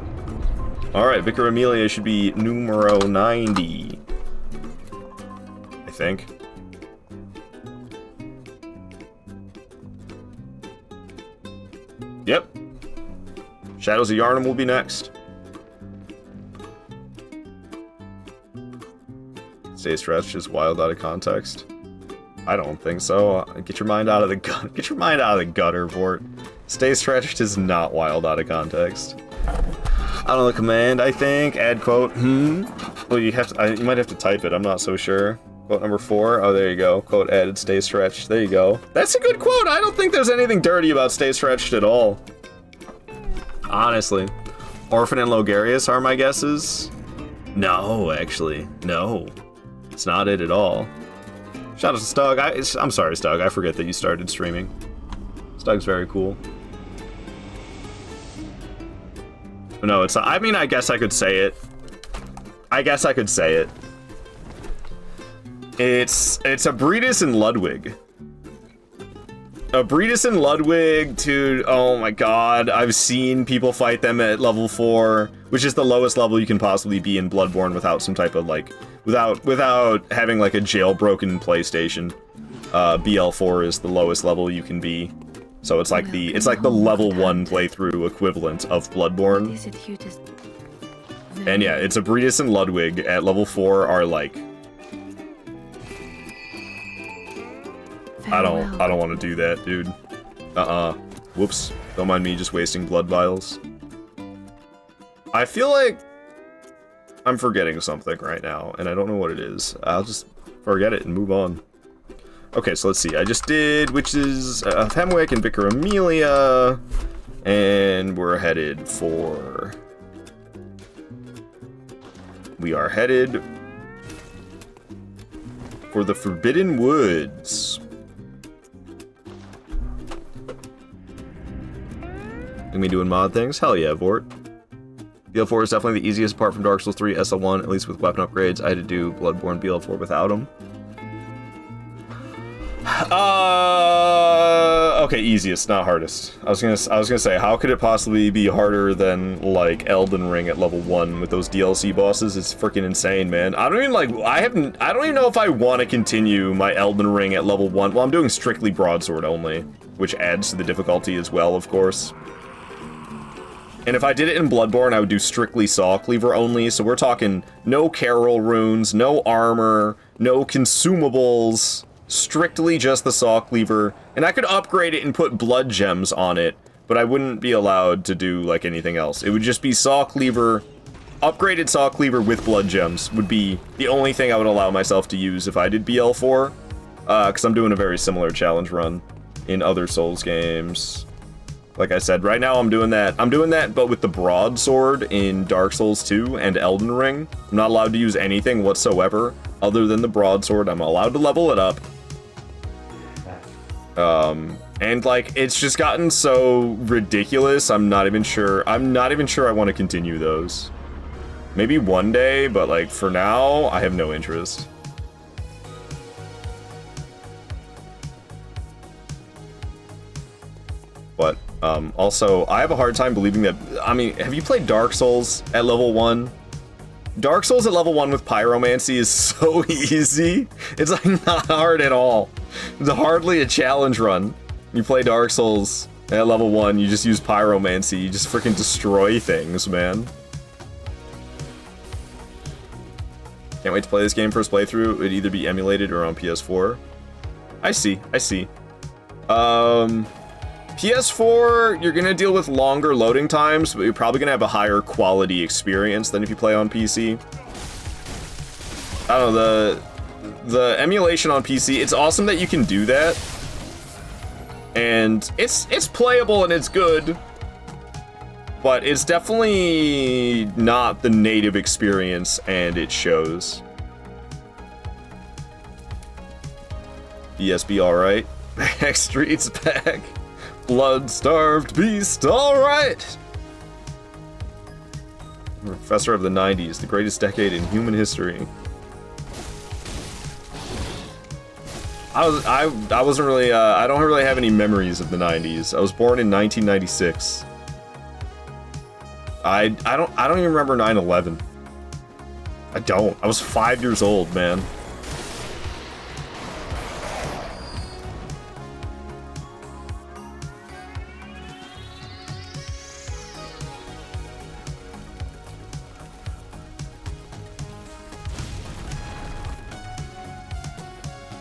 Alright, Vicar Amelia should be numero 90. I think. Yep. Shadows of Yharnam will be next. Stay stretched is wild out of context. I don't think so. Get your mind out of the gut. Get your mind out of the gutter, Vort. Stay stretched is not wild out of context. I don't know the command. I think add quote. Well, you might have to type it. I'm not so sure. Quote number 4. Oh, there you go. Quote added, stay stretched. There you go. That's a good quote. I don't think there's anything dirty about stay stretched at all. Honestly. Orphan and Logarius are my guesses. No, actually. No. It's not it at all. Shout out to Stug. I'm sorry, Stug. I forget that you started streaming. Stug's very cool. No, it's not. I mean, I guess I could say it. It's a Breedis and Ludwig. A Breedis and Ludwig, dude, oh my god. I've seen people fight them at level 4, which is the lowest level you can possibly be in Bloodborne without some type of, like, without having, like, a jailbroken PlayStation. BL4 is the lowest level you can be. So it's like the level 1 playthrough equivalent of Bloodborne. And yeah, it's a Breedis and Ludwig at level 4 are like... I don't want to do that, dude. Whoops. Don't mind me just wasting blood vials. I feel like I'm forgetting something right now, and I don't know what it is. I'll just forget it and move on. Okay, so let's see. I just did Witches of Hemwick and Vicar Amelia, and we're headed for... We are headed for the Forbidden Woods. Me doing mod things? Hell yeah, Vort. BL4 is definitely the easiest apart from Dark Souls 3 SL1, at least with weapon upgrades. I had to do Bloodborne BL4 without them. Okay, easiest, not hardest. I was gonna say, how could it possibly be harder than like Elden Ring at level 1 with those DLC bosses? It's freaking insane, man. I don't even know if I want to continue my Elden Ring at level 1. Well, I'm doing strictly broadsword only, which adds to the difficulty as well, of course. And if I did it in Bloodborne, I would do strictly Saw Cleaver only, so we're talking no Carol runes, no armor, no consumables, strictly just the Saw Cleaver. And I could upgrade it and put blood gems on it, but I wouldn't be allowed to do, like, anything else. It would just be Saw Cleaver, upgraded Saw Cleaver with blood gems would be the only thing I would allow myself to use if I did BL4, because I'm doing a very similar challenge run in other Souls games. Like I said, right now I'm doing that, but with the broadsword in Dark Souls 2 and Elden Ring. I'm not allowed to use anything whatsoever other than the broadsword. I'm allowed to level it up. And like, it's just gotten so ridiculous, I'm not even sure I want to continue those. Maybe one day, but like, for now, I have no interest. But, also, I have a hard time believing that, I mean, have you played Dark Souls at level 1? Dark Souls at level 1 with Pyromancy is so easy. It's like not hard at all. It's hardly a challenge run. You play Dark Souls at level 1, you just use Pyromancy, you just freaking destroy things, man. Can't wait to play this game first playthrough. It'd either be emulated or on PS4. I see. PS4, you're gonna deal with longer loading times, but you're probably gonna have a higher quality experience than if you play on PC. I don't know, the emulation on PC, it's awesome that you can do that. And it's playable and it's good, but it's definitely not the native experience, and it shows. ESB alright. Back Streets back. Blood-starved beast, alright! Professor of the 90s, the greatest decade in human history. I wasn't really, I don't really have any memories of the 90s. I was born in 1996. I don't even remember 9/11. I don't. I was 5 years old, man.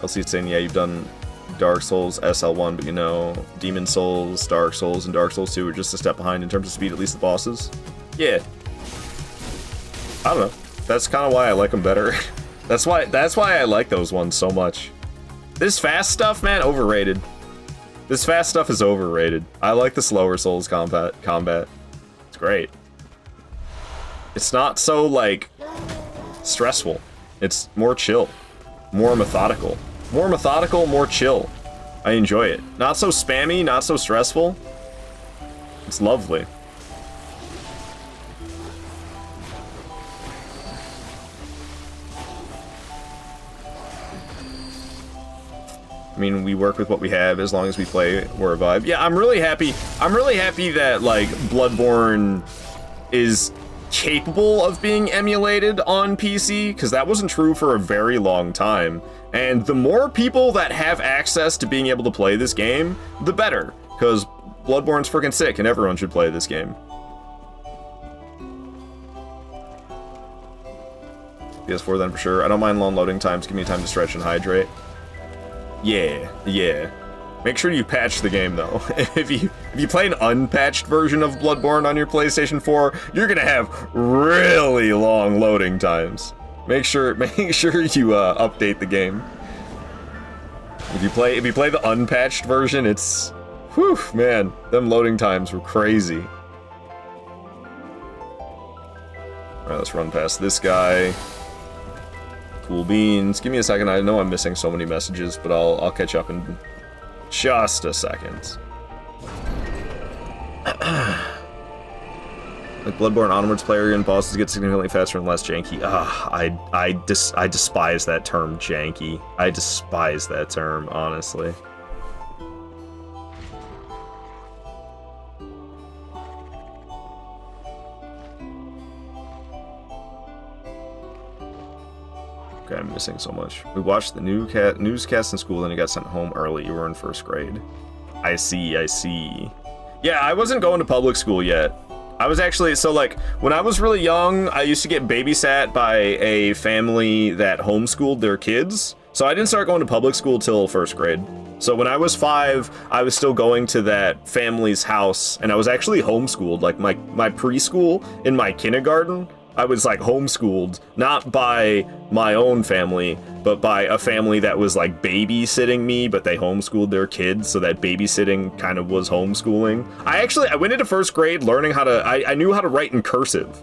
LC's saying, yeah, you've done Dark Souls SL1, but you know, Demon Souls, Dark Souls, and Dark Souls 2 are just a step behind in terms of speed, at least the bosses. Yeah. I don't know. That's kind of why I like them better. That's why I like those ones so much. This fast stuff, man, overrated. This fast stuff is overrated. I like the slower Souls combat. It's great. It's not so, like, stressful. It's more chill. More methodical. More methodical, more chill. I enjoy it. Not so spammy, not so stressful. It's lovely. I mean, we work with what we have. As long as we play, we're a vibe. Yeah, I'm really happy. I'm really happy that, like, Bloodborne is capable of being emulated on PC, because that wasn't true for a very long time. And the more people that have access to being able to play this game, the better. Because Bloodborne's freaking sick, and everyone should play this game. PS4 then for sure. I don't mind long loading times. Give me time to stretch and hydrate. Yeah. Make sure you patch the game though. If you play an unpatched version of Bloodborne on your PlayStation 4, you're gonna have really long loading times. Make sure you update the game. If you play the unpatched version, it's whew, man, them loading times were crazy. Alright, let's run past this guy. Cool beans. Give me a second. I know I'm missing so many messages, but I'll catch up in just a second. Like Bloodborne onwards, player and bosses get significantly faster and less janky. I despise that term, janky. I despise that term, honestly. Okay, I'm missing so much. We watched the newscast in school, then you got sent home early. You were in 1st grade. I see. Yeah, I wasn't going to public school yet. I was actually, so like, when I was really young, I used to get babysat by a family that homeschooled their kids. So I didn't start going to public school till 1st grade. So when I was 5, I was still going to that family's house, and I was actually homeschooled. Like my preschool in my kindergarten, I was like homeschooled, not by my own family, but by a family that was like babysitting me, but they homeschooled their kids, so that babysitting kind of was homeschooling. I went into 1st grade learning how to, I knew how to write in cursive.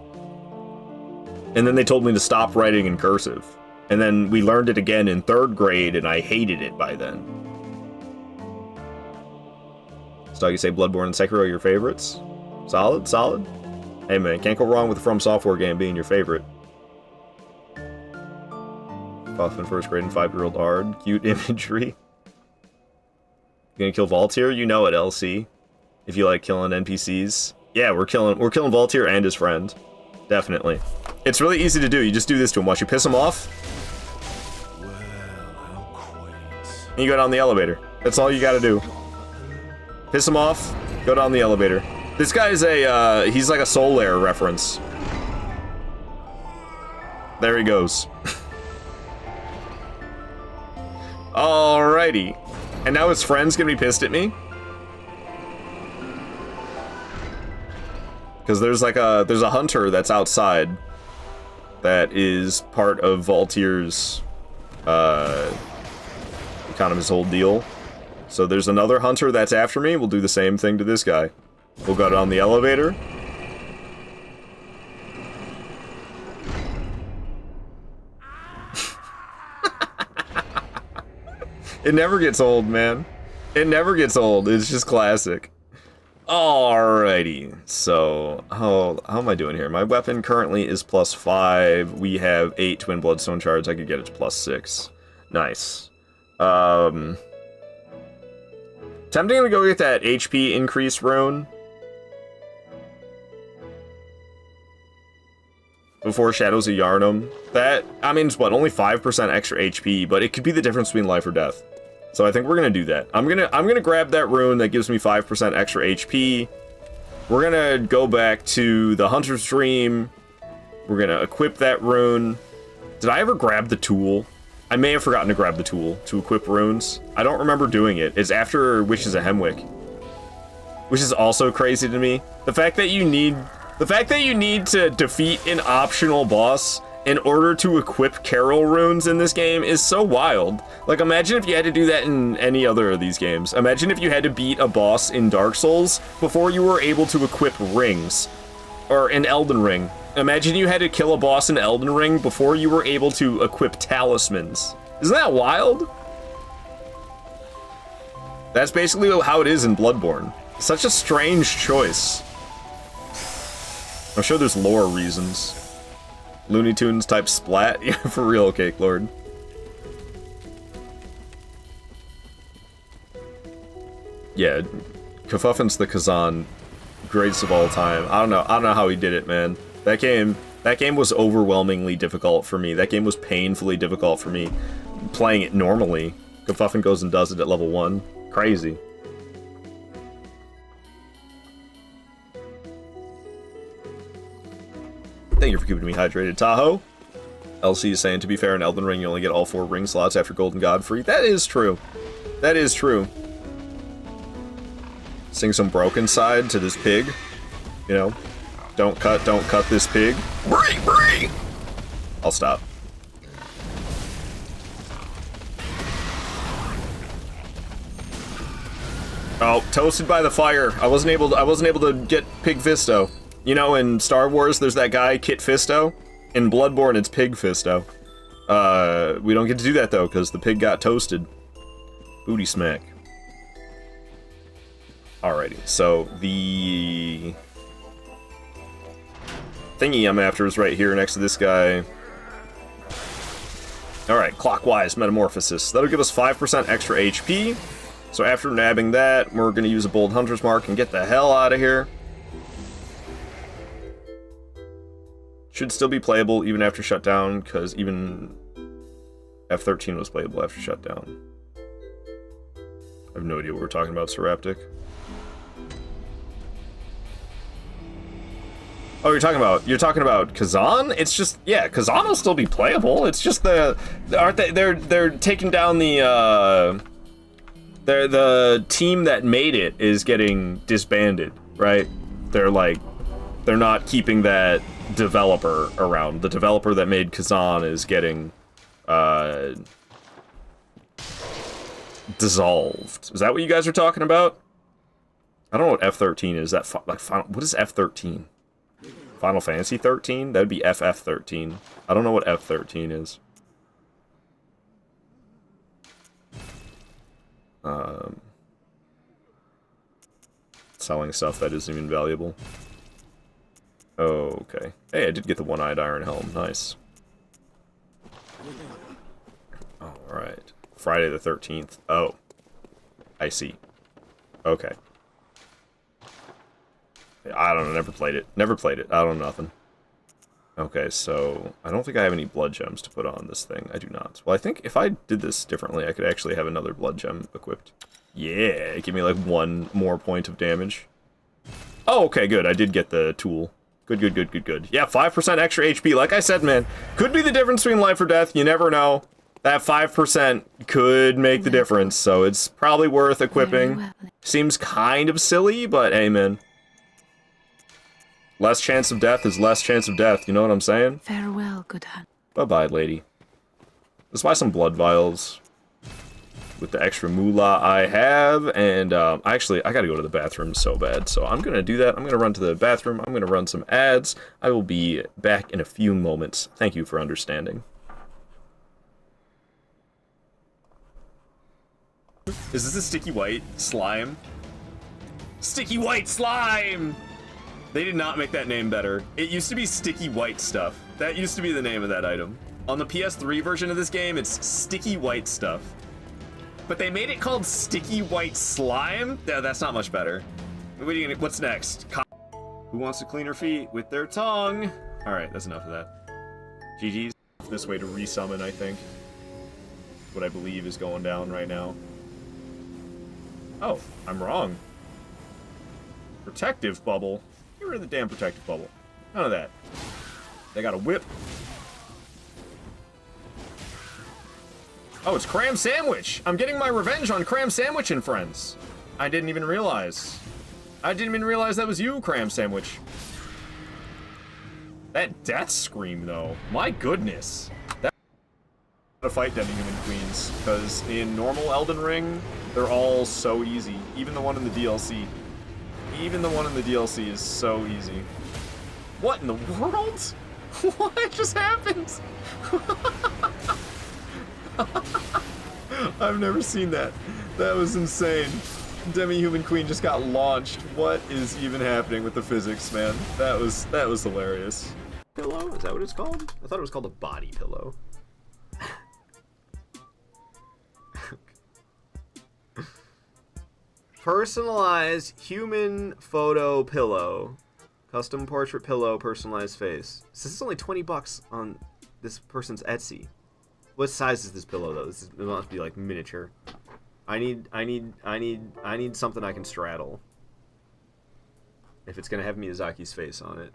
And then they told me to stop writing in cursive. And then we learned it again in 3rd grade, and I hated it by then. So you say Bloodborne and Sekiro are your favorites? Solid? Hey man, can't go wrong with a From Software game being your favorite. Off in 1st grade and 5-year-old Ard. Cute imagery. You gonna kill Voltaire? You know it, LC. If you like killing NPCs. Yeah, we're killing Voltaire and his friend. Definitely. It's really easy to do. You just do this to him. Watch you piss him off. Well, how quaint. And you go down the elevator. That's all you gotta do. Piss him off, go down the elevator. This guy's he's like a Soul-Air reference. There he goes. Alrighty. And now his friend's gonna be pissed at me. Because there's a hunter that's outside that is part of Voltaire's kind of his whole deal. So there's another hunter that's after me. We'll do the same thing to this guy. We'll go down the elevator. It never gets old, man. It never gets old. It's just classic. Alrighty. So, how am I doing here? My weapon currently is +5. We have 8 Twin Bloodstone shards. I could get it to +6. Nice. Tempting to go get that HP increase rune before Shadows of Yharnam. That, I mean, it's what, only 5% extra HP, but it could be the difference between life or death. So I think we're gonna do that. I'm gonna grab that rune that gives me 5% extra HP. We're gonna go back to the Hunter's Dream. We're gonna equip that rune. Did I ever grab the tool? I may have forgotten to grab the tool to equip runes. I don't remember doing it. It's after Wishes of Hemwick, which is also crazy to me. The fact that you need to defeat an optional boss in order to equip Carol runes in this game is so wild. Like, imagine if you had to do that in any other of these games. Imagine if you had to beat a boss in Dark Souls before you were able to equip rings. Or in Elden Ring. Imagine you had to kill a boss in Elden Ring before you were able to equip talismans. Isn't that wild? That's basically how it is in Bloodborne. Such a strange choice. I'm sure there's lore reasons. Looney Tunes type splat? Yeah, for real, Cake Lord. Yeah, Kafuffin's the Kazan, greatest of all time. I don't know how he did it, man. That game was overwhelmingly difficult for me. That game was painfully difficult for me playing it normally. Kafuffin goes and does it at level 1. Crazy. Thank you for keeping me hydrated, Tahoe. LC is saying, to be fair, in Elden Ring, you only get all 4 ring slots after Golden Godfrey. That is true. That is true. Sing some Broken Side to this pig. You know, don't cut this pig. Bree! I'll stop. Oh, toasted by the fire. I wasn't able to get Pig Fisto. You know, in Star Wars, there's that guy, Kit Fisto. In Bloodborne, it's Pig Fisto. We don't get to do that, though, because the pig got toasted. Booty smack. Alrighty, so the thingy I'm after is right here next to this guy. Alright, clockwise metamorphosis. That'll give us 5% extra HP. So after nabbing that, we're going to use a bold hunter's mark and get the hell out of here. Should still be playable even after shutdown, because even F13 was playable after shutdown. I have no idea what we're talking about, Seraptic. Oh, you're talking about Kazan? It's just, yeah, Kazan will still be playable. It's just they're taking down the team that made it is getting disbanded, right? They're not keeping that developer around. The developer that made Kazan is getting dissolved. Is that what you guys are talking about? I don't know what F13 is. That what is F13? Final Fantasy 13? That would be FF13. I don't know what F13 is. Selling stuff that isn't even valuable. Oh, okay. Hey, I did get the one-eyed iron helm. Nice. Alright. Friday the 13th. Oh. I see. Okay. I don't know, never played it. Never played it. I don't know nothing. Okay, so I don't think I have any blood gems to put on this thing. I do not. Well, I think if I did this differently, I could actually have another blood gem equipped. Yeah, give me like 1 more point of damage. Oh, okay, good. I did get the tool. Good. Yeah, 5% extra HP. Like I said, man, could be the difference between life or death. You never know. That 5% could make the difference, so it's probably worth equipping. Seems kind of silly, but hey, man. Less chance of death is less chance of death, you know what I'm saying? Farewell, good hunt. Bye-bye, lady. Let's buy some blood vials with the extra moolah I have, and actually, I gotta go to the bathroom so bad, so I'm gonna do that. I'm gonna run to the bathroom, I'm gonna run some ads. I will be back in a few moments. Thank you for understanding. Is this a sticky white slime? Sticky white slime! They did not make that name better. It used to be sticky white stuff. That used to be the name of that item. On the PS3 version of this game, it's sticky white stuff. But they made it called sticky white slime? Yeah, that's not much better. What's next? Who wants to clean her feet with their tongue? Alright, that's enough of that. GG's. This way to resummon, I think. What I believe is going down right now. Oh, I'm wrong. Protective bubble. Get rid of the damn protective bubble. None of that. They got a whip. Oh, it's Cram Sandwich! I'm getting my revenge on Cram Sandwich and friends. I didn't even realize. I didn't even realize that was you, Cram Sandwich. That death scream, though. My goodness. That to fight demi-human queens, because in normal Elden Ring, they're all so easy. Even the one in the DLC. Even the one in the DLC is so easy. What in the world? What just happened? I've never seen that. That was insane. Demi-human queen just got launched. What is even happening with the physics, man? That was hilarious. Pillow? Is that what it's called? I thought it was called a body pillow. Personalized human photo pillow. Custom portrait pillow, personalized face. This is only 20 bucks on this person's Etsy. What size is this pillow though? It must be like miniature. I need something I can straddle. If it's gonna have Miyazaki's face on it.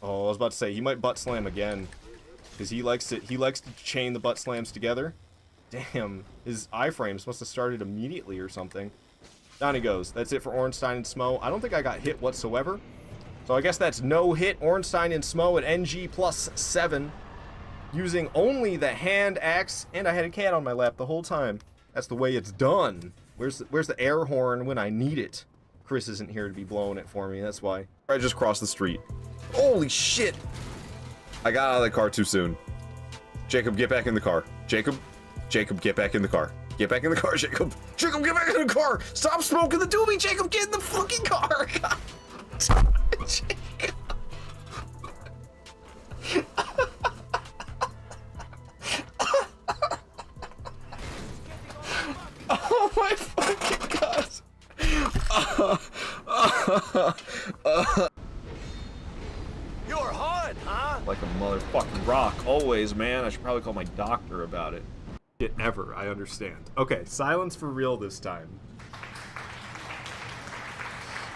Oh, I was about to say he might butt slam again, because he likes to chain the butt slams together. Damn, his iframes must have started immediately or something. Down he goes. That's it for Ornstein and Smo. I don't think I got hit whatsoever. So I guess that's no hit. Ornstein and Smo at NG +7. Using only the hand axe. And I had a cat on my lap the whole time. That's the way it's done. Where's the air horn when I need it? Chris isn't here to be blowing it for me. That's why. I just crossed the street. Holy shit! I got out of the car too soon. Jacob, get back in the car. Jacob, get back in the car. Get back in the car, Jacob. Jacob, get back in the car. Stop smoking the doobie, Jacob. Get in the fucking car. God. Jacob. Oh my fucking god. You're hard, huh? Like a motherfucking rock. Always, man. I should probably call my doctor about it. Ever, I understand. Okay, silence for real this time.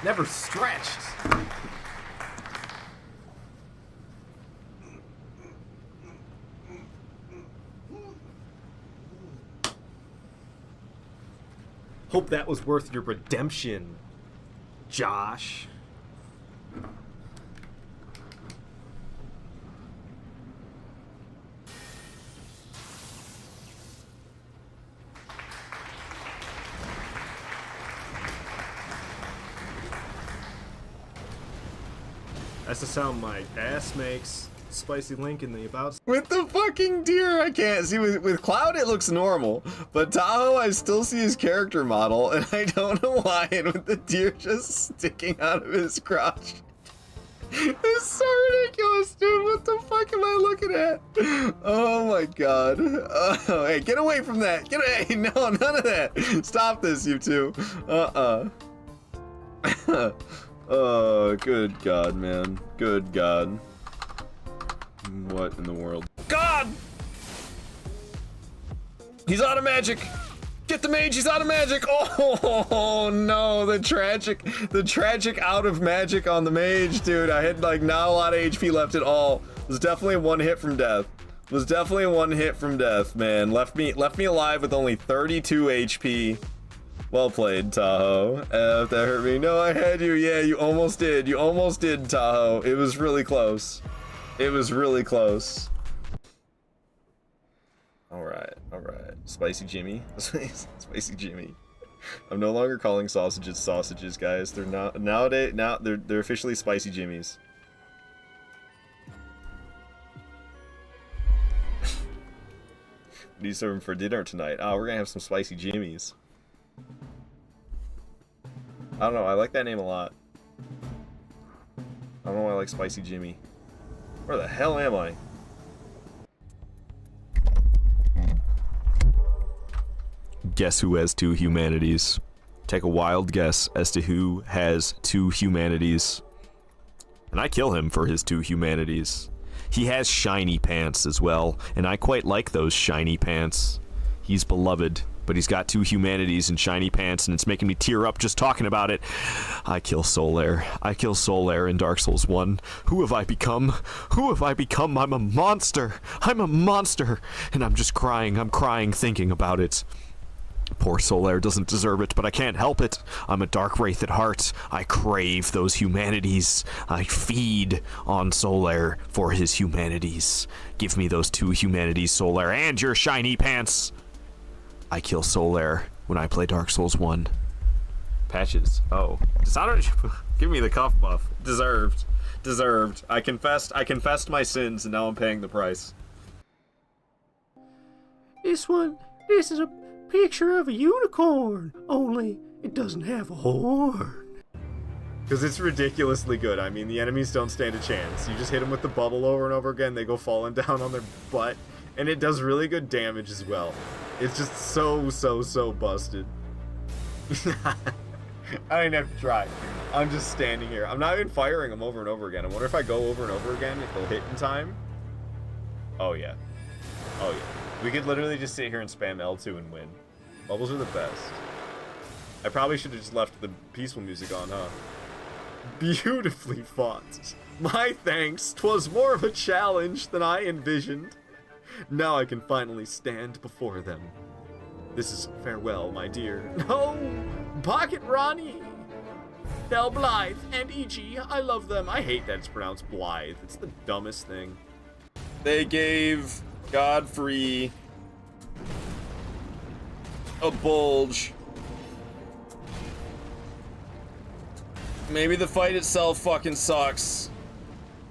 Never stretched. Hope that was worth your redemption, Josh. That's the sound my ass makes. Spicy Link in the about. With the fucking deer, I can't see. With Cloud, it looks normal, but Tahoe, I still see his character model, and I don't know why. And with the deer just sticking out of his crotch, it's so ridiculous, dude. What the fuck am I looking at? Oh my god. Oh, hey, get away from that. Get away. Hey, no, none of that. Stop this, you two. Oh, good god, man. Good god. What in the world? God! He's out of magic! Get the mage, he's out of magic! Oh no, the tragic out of magic on the mage, dude. I had like not a lot of HP left at all. It was definitely one hit from death. Man. Left me alive with only 32 HP. Well played, Tahoe. That hurt me. No, I had you. Yeah, you almost did. You almost did, Tahoe. It was really close. Alright. Spicy Jimmy. Spicy Jimmy. I'm no longer calling sausages, guys. They're not nowadays. Now they're officially Spicy Jimmies. What are you serving for dinner tonight? Oh, we're gonna have some Spicy Jimmies. I don't know, I like that name a lot. I don't know why I like Spicy Jimmy. Where the hell am I? Guess who has two humanities? Take a wild guess as to who has two humanities. And I kill him for his two humanities. He has shiny pants as well, and I quite like those shiny pants. He's beloved, but he's got two humanities and shiny pants, and it's making me tear up just talking about it. I kill Solaire. I kill Solaire in Dark Souls 1. Who have I become? Who have I become? I'm a monster. I'm a monster. And I'm just crying. I'm crying thinking about it. Poor Solaire doesn't deserve it, but I can't help it. I'm a dark wraith at heart. I crave those humanities. I feed on Solaire for his humanities. Give me those 2 humanities, Solaire, and your shiny pants. I kill Solaire when I play Dark Souls 1. Patches. Oh. Dishonored. Give me the cuff buff. Deserved. Deserved. I confessed my sins, and now I'm paying the price. This is a picture of a unicorn, only it doesn't have a horn. Because it's ridiculously good. I mean, the enemies don't stand a chance. You just hit them with the bubble over and over again, they go falling down on their butt, and it does really good damage as well. It's just so busted. I didn't have to try. I'm just standing here. I'm not even firing them over and over again. I wonder if I go over and over again, if they'll hit in time. Oh yeah. Oh yeah. We could literally just sit here and spam L2 and win. Bubbles are the best. I probably should have just left the peaceful music on, huh? Beautifully fought. My thanks. 'Twas more of a challenge than I envisioned. Now I can finally stand before them. This is farewell, my dear. No! Pocket Ronnie! Del Blythe and E.G. I love them. I hate that it's pronounced Blythe. It's the dumbest thing. They gave Godfrey a bulge. Maybe the fight itself fucking sucks,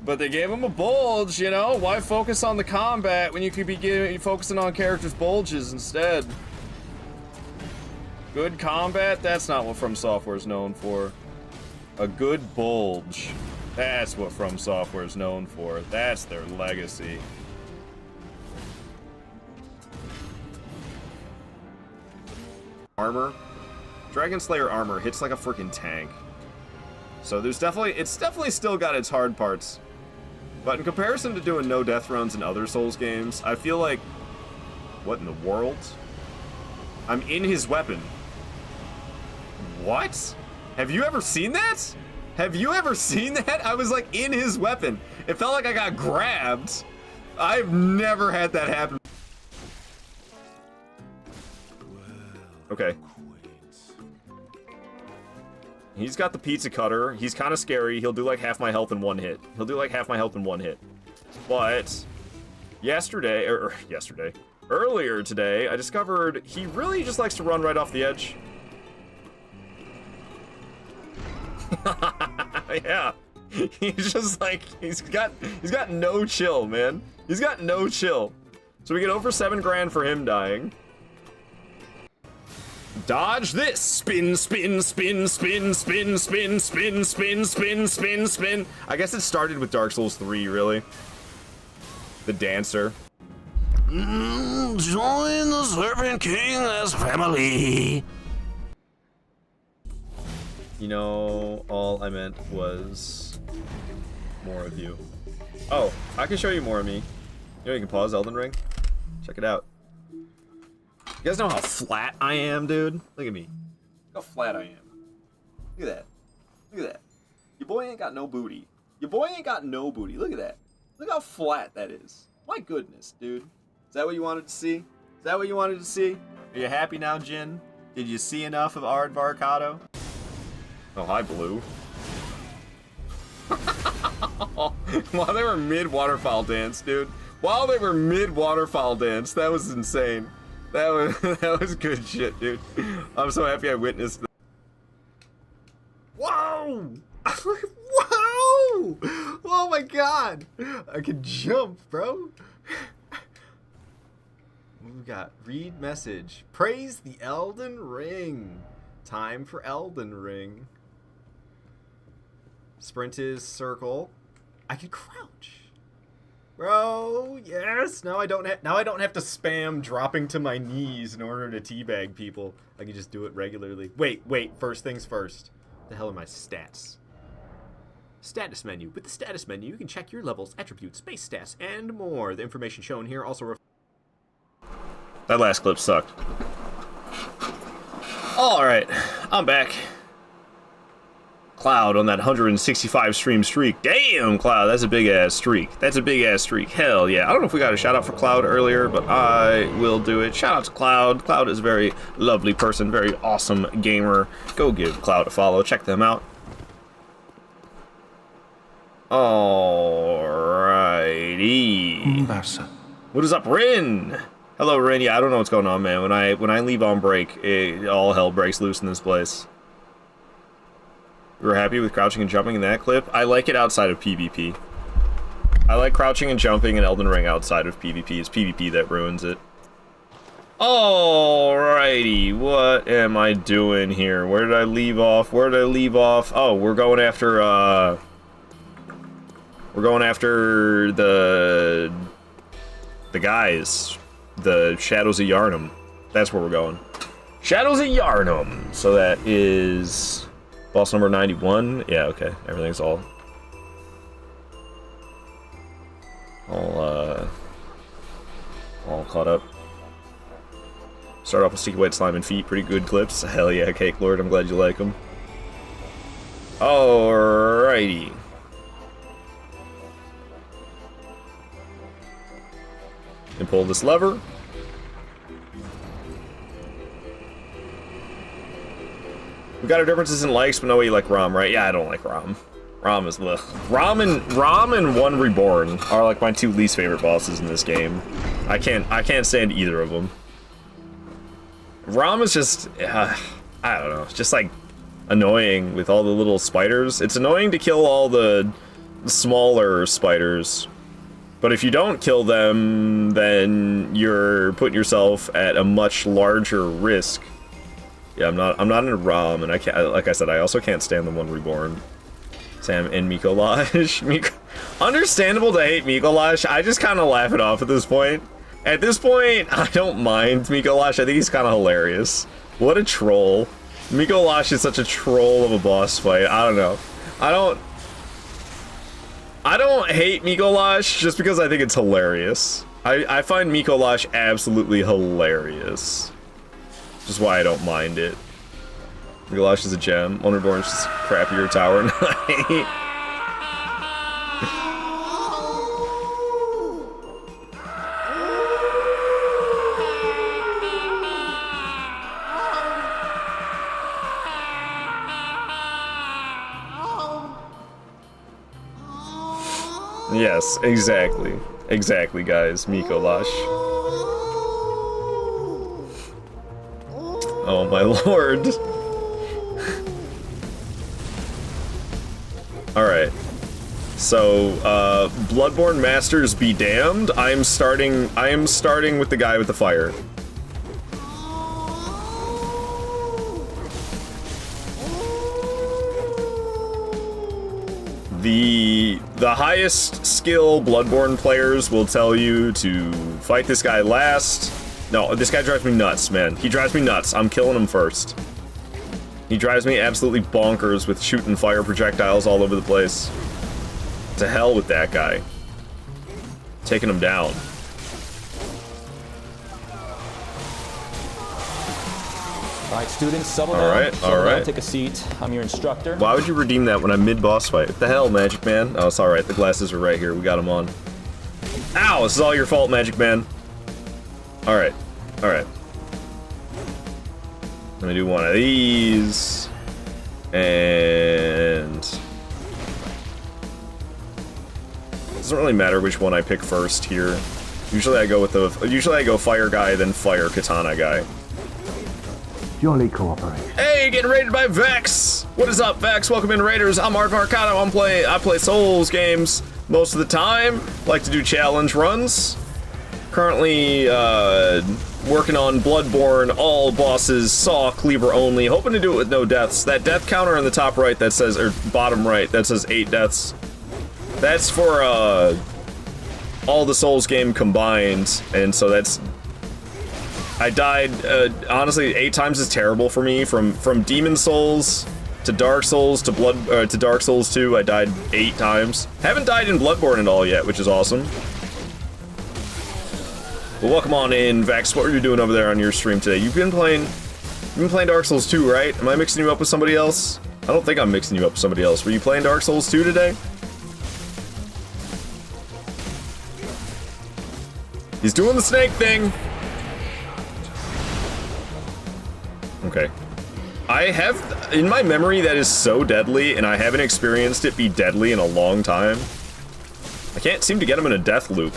but they gave him a bulge, you know? Why focus on the combat when you could be focusing on characters' bulges instead? Good combat? That's not what From Software is known for. A good bulge. That's what From Software is known for. That's their legacy. Armor. Dragon Slayer armor hits like a freaking tank. So it's definitely still got its hard parts. But in comparison to doing no death runs in other Souls games, I feel like... What in the world? I'm in his weapon. What? Have you ever seen that? Have you ever seen that? I was like in his weapon. It felt like I got grabbed. I've never had that happen. Okay. He's got the pizza cutter. He's kind of scary. He'll do like half my health in one hit. But earlier today, I discovered he really just likes to run right off the edge. Yeah. He's just like, he's got no chill, man. He's got no chill. So we get over 7 grand for him dying. Dodge this! Spin, spin, spin, spin, spin, spin, spin, spin, spin, spin, spin. I guess it started with Dark Souls 3, really. The dancer. Join the Serpent King as family. You know, all I meant was more of you. Oh, I can show you more of me. You know, you can pause Elden Ring. Check it out. You guys know how flat I am, dude? Look at me. Look how flat I am. Look at that. Look at that. Your boy ain't got no booty. Your boy ain't got no booty. Look at that. Look how flat that is. My goodness, dude. Is that what you wanted to see? Is that what you wanted to see? Are you happy now, Jin? Did you see enough of Aardvarkado? Oh, hi, Blue. While they were mid-waterfowl dance, dude. While they were mid-waterfowl dance, that was insane. That was good shit, dude. I'm so happy I witnessed that. Whoa! Whoa! Oh my god! I can jump, bro. We got read message. Praise the Elden Ring. Time for Elden Ring. Sprint is circle. I can crouch. Bro, yes. Now I don't have to spam dropping to my knees in order to teabag people. I can just do it regularly. Wait. First things first. What the hell are my stats? Status menu. With the status menu, you can check your levels, attributes, base stats, and more. The information shown here also that last clip sucked. Alright, I'm back. Cloud on that 165 stream streak. Damn, Cloud, that's a big ass streak. That's a big ass streak. Hell yeah. I don't know if we got a shout out for Cloud earlier, but I will do it. Shout out to Cloud. Cloud is a very lovely person, very awesome gamer. Go give Cloud a follow. Check them out. Alrighty. What is up, Rin? Hello, Rin. Yeah, I don't know what's going on, man. When I leave on break, all hell breaks loose in this place. You were happy with crouching and jumping in that clip? I like it outside of PvP. I like crouching and jumping in Elden Ring outside of PvP. It's PvP that ruins it. Alrighty, what am I doing here? Where did I leave off? Where did I leave off? Oh, we're going after, the guys. The Shadows of Yharnam. That's where we're going. Shadows of Yharnam. So that is boss number 91. Yeah, okay. Everything's all caught up. Start off with Sticky White Slime and Feet. Pretty good clips. Hell yeah, Cake Lord. I'm glad you like them. Alrighty. And pull this lever. We got our differences in likes, but no way you like Rom, right? Yeah, I don't like Rom. Rom is ugh. Rom and One Reborn are like my two least favorite bosses in this game. I can't stand either of them. Rom is just I don't know, it's just like annoying with all the little spiders. It's annoying to kill all the smaller spiders. But if you don't kill them, then you're putting yourself at a much larger risk. Yeah, I'm not into Rom, and I can't. Like I said, I also can't stand the One Reborn. Sam and Mikolash. Understandable to hate Mikolash. I just kind of laugh it off at this point. At this point, I don't mind Mikolash. I think he's kind of hilarious. What a troll. Mikolash is such a troll of a boss fight. I don't know. I don't hate Mikolash just because I think it's hilarious. I find Mikolash absolutely hilarious. Which is why I don't mind it. Mikolash is a gem. Underborn's just crappier tower. Yes, exactly. Exactly, guys. Mikolash. Oh my lord. Alright. So, Bloodborne Masters be damned. I am starting with the guy with the fire. The highest skill Bloodborne players will tell you to fight this guy last. No, this guy drives me nuts, man. He drives me nuts. I'm killing him first. He drives me absolutely bonkers with shooting fire projectiles all over the place. To hell with that guy. Taking him down. All right, students, settle down. All right. Take a seat. I'm your instructor. Why would you redeem that when I'm mid-boss fight? What the hell, Magic Man? Oh, it's alright. The glasses are right here. We got them on. Ow! This is all your fault, Magic Man. Alright. Alright. Let me do one of these. And... it doesn't really matter which one I pick first here. Usually I go fire guy, then fire katana guy. Jolly cooperation. Hey, getting raided by Vex! What is up, Vex? Welcome in, Raiders. I'm Mark Marcano. I play Souls games most of the time. Like to do challenge runs. Currently, working on Bloodborne, all bosses, saw, cleaver only. Hoping to do it with no deaths. That death counter in the top right that says, or bottom right, that says 8 deaths. That's for, all the Souls game combined, and so that's... I died, honestly, 8 times is terrible for me. From Demon Souls to Dark Souls to Dark Souls 2, I died 8 times. Haven't died in Bloodborne at all yet, which is awesome. Well, welcome on in, Vex. What are you doing over there on your stream today? You've been playing Dark Souls 2, right? Am I mixing you up with somebody else? I don't think I'm mixing you up with somebody else. Were you playing Dark Souls 2 today? He's doing the snake thing. Okay. I have, in my memory, that is so deadly, and I haven't experienced it be deadly in a long time. I can't seem to get him in a death loop.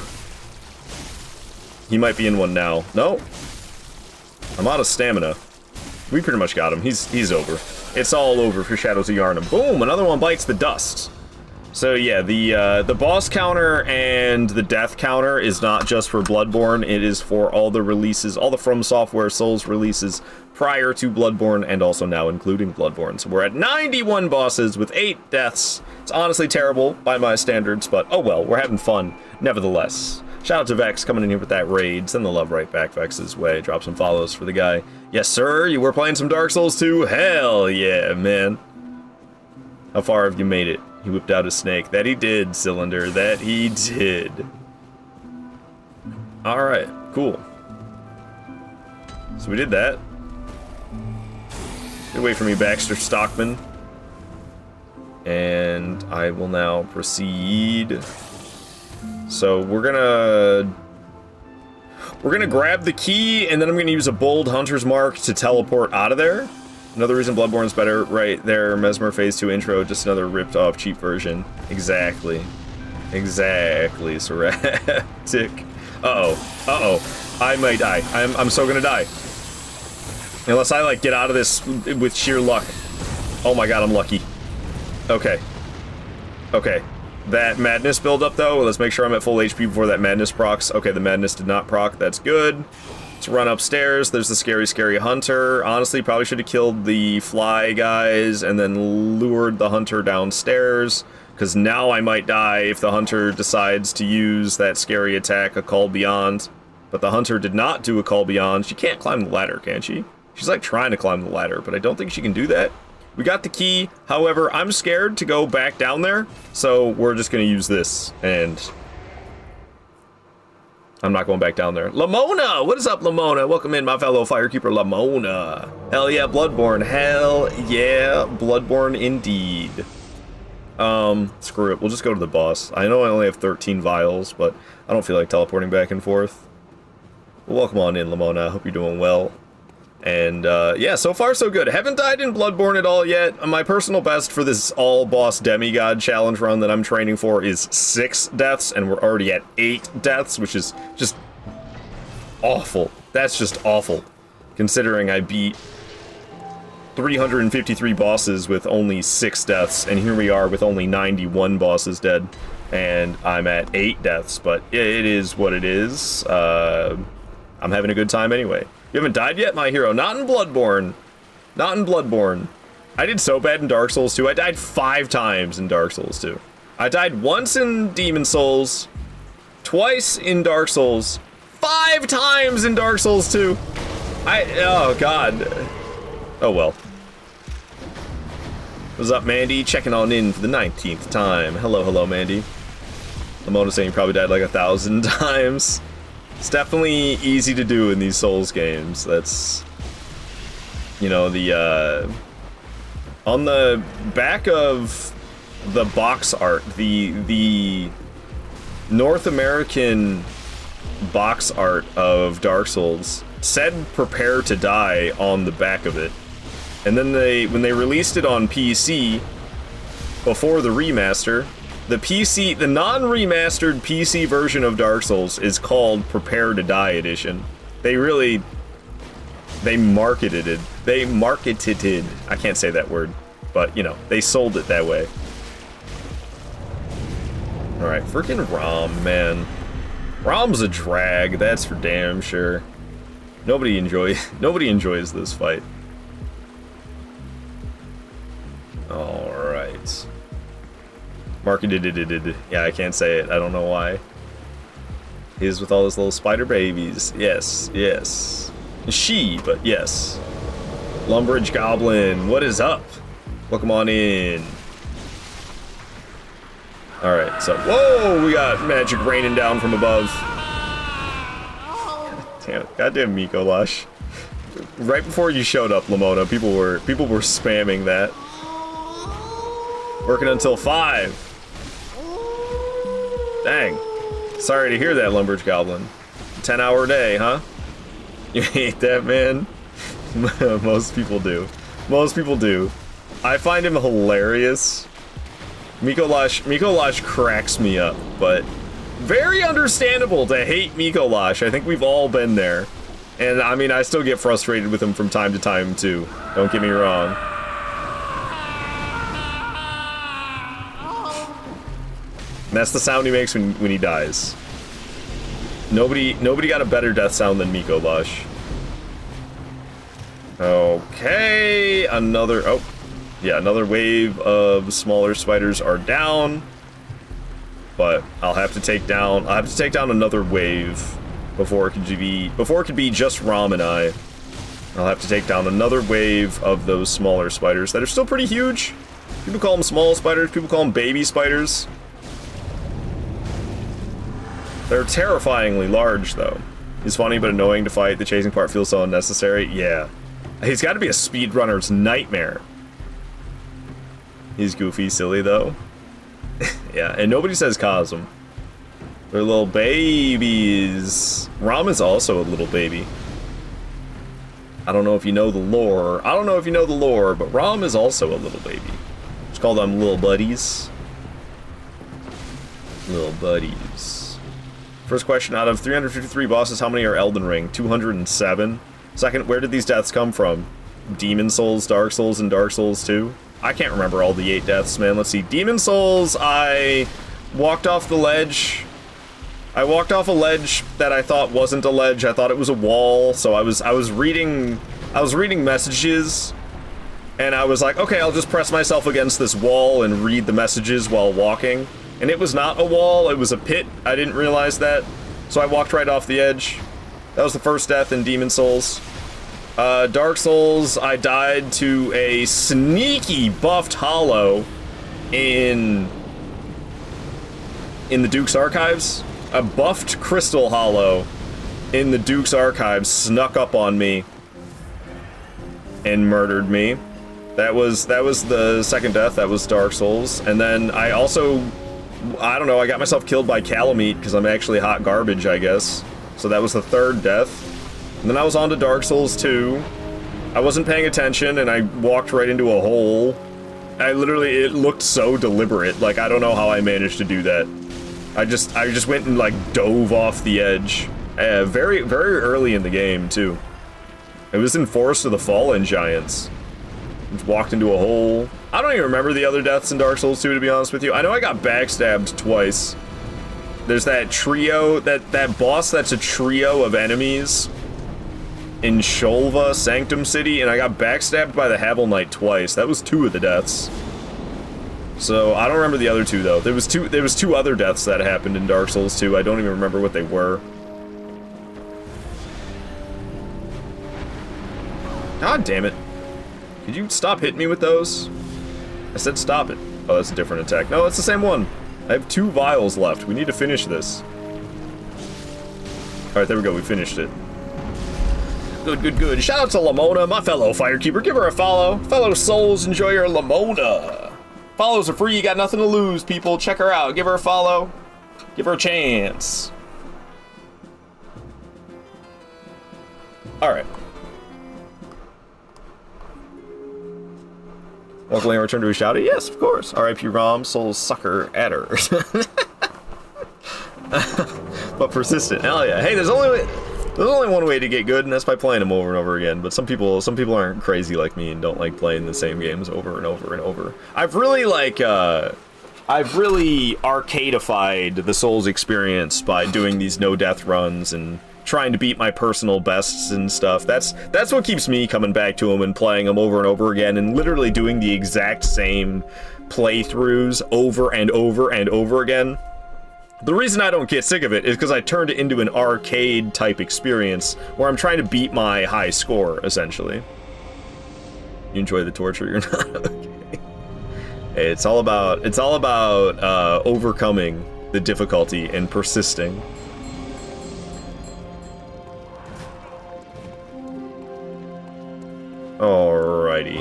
He might be in one now. No. I'm out of stamina. We pretty much got him. He's over. It's all over for Shadows of Yharnam. Boom! Another one bites the dust. So yeah, the boss counter and the death counter is not just for Bloodborne. It is for all the releases, all the From Software Souls releases prior to Bloodborne, and also now including Bloodborne. So we're at 91 bosses with 8 deaths. It's honestly terrible by my standards, but oh well, we're having fun nevertheless. Shout out to Vex coming in here with that raid. Send the love right back Vex's way. Drop some follows for the guy. Yes, sir, you were playing some Dark Souls 2? Hell yeah, man. How far have you made it? He whipped out a snake. That he did, Cylinder. That he did. Alright, cool. So we did that. Get away from me, Baxter Stockman. And I will now proceed. So we're gonna grab the key, and then I'm gonna use a bold hunter's mark to teleport out of there. Another reason Bloodborne's better, right there. Mesmer Phase 2 intro, just another ripped off cheap version. Exactly. Exactly, Seraptic. Uh-oh. I might die. I'm so gonna die. Unless I, like, get out of this with sheer luck. Oh my god, I'm lucky. Okay. Okay. That madness buildup, though, let's make sure I'm at full HP before that madness procs. Okay, the madness did not proc. That's good. Let's run upstairs. There's the scary hunter. Honestly, probably should have killed the fly guys and then lured the hunter downstairs, because now I might die if the hunter decides to use that scary attack, a call beyond. But the hunter did not do a call beyond. She can't climb the ladder, can she? She's like trying to climb the ladder, but I don't think she can do that. We got the key. However, I'm scared to go back down there, so we're just gonna use this, and I'm not going back down there. Lamona! What is up, Lamona? Welcome in, my fellow Firekeeper Lamona. Hell yeah, Bloodborne. Hell yeah, Bloodborne indeed. Screw it. We'll just go to the boss. I know I only have 13 vials, but I don't feel like teleporting back and forth. Well, welcome on in, Lamona. I hope you're doing well. And, yeah, so far so good. Haven't died in Bloodborne at all yet. My personal best for this all-boss demigod challenge run that I'm training for is 6 deaths, and we're already at 8 deaths, which is just awful. That's just awful, considering I beat 353 bosses with only 6 deaths, and here we are with only 91 bosses dead, and I'm at 8 deaths, but it is what it is. I'm having a good time anyway. You haven't died yet, my hero? Not in Bloodborne. Not in Bloodborne. I did so bad in Dark Souls 2. I died 5 times in Dark Souls 2. I died once in Demon Souls, twice in Dark Souls, 5 times in Dark Souls 2. Oh god. Oh well. What's up, Mandy? Checking on in for the 19th time. Hello, Mandy. Lamona saying you probably died like 1,000 times. It's definitely easy to do in these Souls games. That's, you know, the, on the back of the box art, the North American box art of Dark Souls said prepare to die on the back of it. And then when they released it on PC, before the remaster, the non-remastered PC version of Dark Souls is called Prepare to Die Edition. They marketed it. I can't say that word, but, you know, they sold it that way. Alright, freaking Rom, man. Rom's a drag, that's for damn sure. Nobody enjoys this fight. Alright. Marketed. Yeah, I can't say it. I don't know why. He is with all his little spider babies. Yes. She, but yes. Lumbridge Goblin, what is up? Welcome on in. Alright, so, whoa, we got magic raining down from above. Damn it, goddamn Miko Lush. Right before you showed up, Lamona, people were spamming that. Working until 5. Dang. Sorry to hear that, Lumberj Goblin. 10-hour day, huh? You hate that, man? Most people do. Most people do. I find him hilarious. Mikolash cracks me up, but very understandable to hate Mikolash. I think we've all been there. And I mean, I still get frustrated with him from time to time, too. Don't get me wrong. And that's the sound he makes when he dies. Nobody got a better death sound than Mikolash. Okay, another wave of smaller spiders are down. But I'll have to take down another wave before it could be just Rom and I. I'll have to take down another wave of those smaller spiders that are still pretty huge. People call them small spiders, people call them baby spiders. They're terrifyingly large, though. It's funny but annoying to fight. The chasing part feels so unnecessary. Yeah. He's got to be a speedrunner's nightmare. He's goofy, silly, though. Yeah, and nobody says Cosm. They're little babies. Rom is also a little baby. I don't know if you know the lore. But Rom is also a little baby. Just call them little buddies. Little buddies. First question, out of 353 bosses, how many are Elden Ring? 207. Second, where did these deaths come from? Demon Souls, Dark Souls, and Dark Souls 2? I can't remember all the 8 deaths, man. Let's see. Demon Souls, I walked off the ledge. I walked off a ledge that I thought wasn't a ledge. I thought it was a wall. So I was reading messages, and I was like, okay, I'll just press myself against this wall and read the messages while walking. And it was not a wall, it was a pit. I didn't realize that. So I walked right off the edge. That was the first death in Demon Souls. Dark Souls, I died to a sneaky buffed hollow in the Duke's Archives. A buffed crystal hollow in the Duke's Archives snuck up on me and murdered me. That was the second death. That was Dark Souls. And then I also, I don't know, I got myself killed by Calamite because I'm actually hot garbage, I guess. So that was the third death. And then I was on to Dark Souls 2. I wasn't paying attention and I walked right into a hole. It looked so deliberate. Like, I don't know how I managed to do that. I just went and like dove off the edge. Very, very early in the game too. It was in Forest of the Fallen Giants. Just walked into a hole. I don't even remember the other deaths in Dark Souls 2, to be honest with you. I know I got backstabbed twice. There's that trio, that boss that's a trio of enemies in Sholva, Sanctum City, and I got backstabbed by the Havel Knight twice. That was 2 of the deaths. So I don't remember the other 2 though. There was 2 other deaths that happened in Dark Souls 2. I don't even remember what they were. God damn it. Could you stop hitting me with those? I said stop it. Oh, that's a different attack. No, it's the same one. I have 2 vials left. We need to finish this. Alright, there we go. We finished it. Good, good, good. Shout out to Lamona, my fellow Firekeeper. Give her a follow. Fellow souls, enjoy your Lamona. Follows are free. You got nothing to lose, people. Check her out. Give her a follow. Give her a chance. Alright. Welcome and return to a shouty? Yes, of course. R.I.P. Rom, soul sucker adder. But persistent. Hell yeah. Hey, there's only one way to get good, and that's by playing them over and over again. But some people aren't crazy like me and don't like playing the same games over and over and over. I've really arcadified the Souls experience by doing these no-death runs and trying to beat my personal bests and stuff. That's what keeps me coming back to them and playing them over and over again and literally doing the exact same playthroughs over and over and over again. The reason I don't get sick of it is because I turned it into an arcade type experience where I'm trying to beat my high score, essentially. You enjoy the torture, you're not okay. Hey, it's all about overcoming the difficulty and persisting. Alrighty.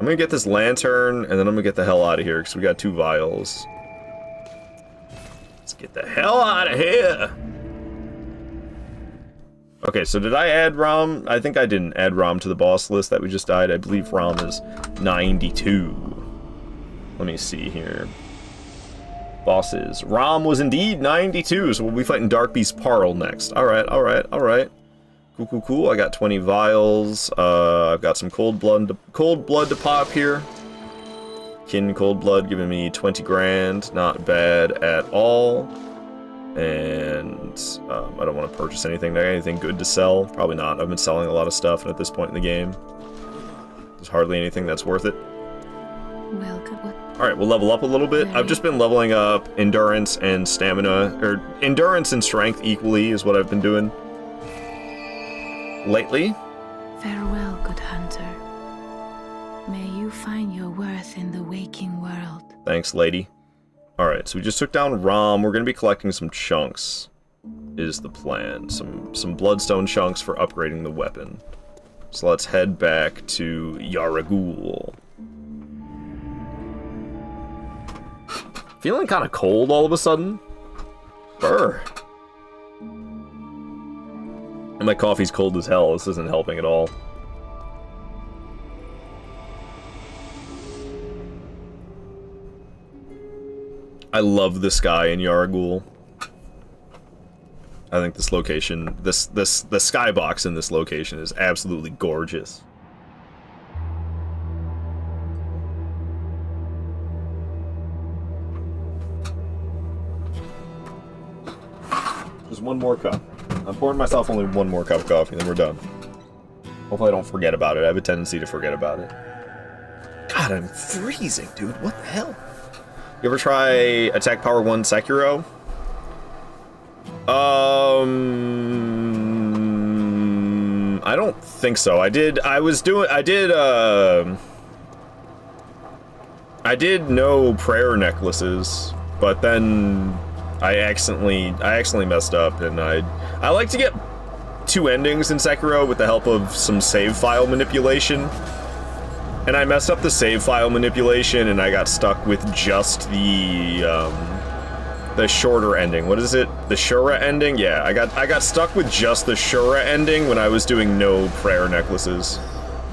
I'm gonna get this lantern, and then I'm gonna get the hell out of here, because we got 2 vials. Let's get the hell out of here! Okay, so did I add Rom? I think I didn't add Rom to the boss list that we just died. I believe Rom is 92. Let me see here. Bosses. Rom was indeed 92, so we'll be fighting Dark Beast Parl next. Alright, alright, alright. Cool, cool, cool. I got 20 vials. I've got some cold blood to pop here. Kin Cold Blood giving me 20 grand. Not bad at all. And I don't want to purchase anything there. Anything good to sell? Probably not. I've been selling a lot of stuff, and at this point in the game, there's hardly anything that's worth it. Welcome. Alright, we'll level up a little bit. I've just been leveling up endurance and stamina, or endurance and strength equally is what I've been doing lately. Farewell, good hunter. May you find your worth in the waking world. Thanks, lady. Alright, so we just took down Rom. We're going to be collecting some chunks, is the plan. Some bloodstone chunks for upgrading the weapon. So let's head back to Yaragul. Feeling kind of cold all of a sudden. Brr. And my coffee's cold as hell. This isn't helping at all. I love the sky in Yaragul. I think this location, the skybox in this location is absolutely gorgeous. Just one more cup. I'm pouring myself only one more cup of coffee, then we're done. Hopefully I don't forget about it. I have a tendency to forget about it. God, I'm freezing, dude. What the hell? You ever try Attack Power 1 Sekiro? I don't think so. I did no prayer necklaces, but then I accidentally messed up, and I like to get 2 endings in Sekiro with the help of some save file manipulation. And I messed up the save file manipulation, and I got stuck with just the shorter ending. What is it? The Shura ending? Yeah, I got stuck with just the Shura ending when I was doing no prayer necklaces.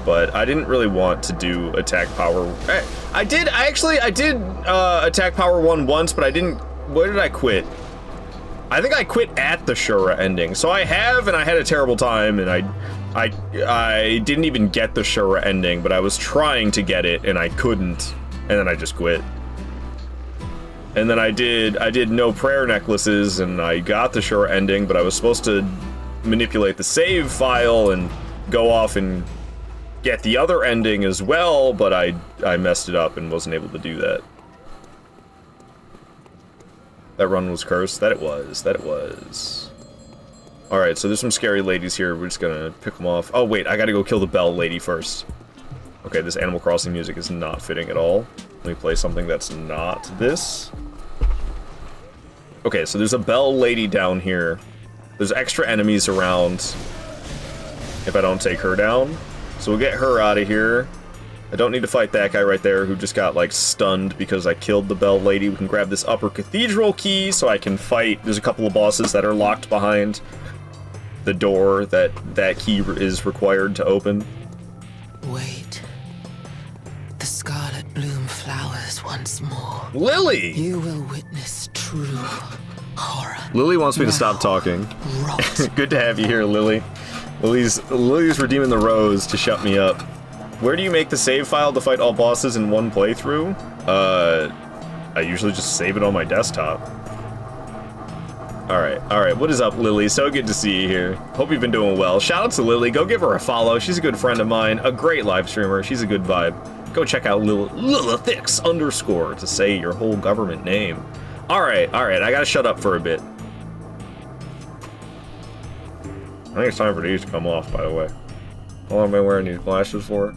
But I didn't really want to do Attack Power. I did Attack Power 1 once, but I didn't. Where did I quit? I think I quit at the Shura ending. So I have, and I had a terrible time, and I didn't even get the Shura ending, but I was trying to get it, and I couldn't, and then I just quit. And then I did no prayer necklaces, and I got the Shura ending, but I was supposed to manipulate the save file and go off and get the other ending as well, but I messed it up and wasn't able to do that. That run was cursed? That it was. Alright, so there's some scary ladies here. We're just gonna pick them off. Oh, wait, I gotta go kill the bell lady first. Okay, this Animal Crossing music is not fitting at all. Let me play something that's not this. Okay, so there's a bell lady down here. There's extra enemies around if I don't take her down. So we'll get her out of here. I don't need to fight that guy right there who just got, like, stunned because I killed the bell lady. We can grab this upper cathedral key so I can fight. There's a couple of bosses that are locked behind the door that key is required to open. Wait. The scarlet bloom flowers once more. Lily! You will witness true horror. Lily wants me to stop talking. Good to have you here, Lily. Lily's redeeming the rose to shut me up. Where do you make the save file to fight all bosses in one playthrough? I usually just save it on my desktop. Alright, what is up, Lily? So good to see you here. Hope you've been doing well. Shout out to Lily, go give her a follow. She's a good friend of mine, a great live streamer. She's a good vibe. Go check out Lilithix_ to say your whole government name. Alright, I gotta shut up for a bit. I think it's time for these to come off, by the way. How long am I wearing these glasses for?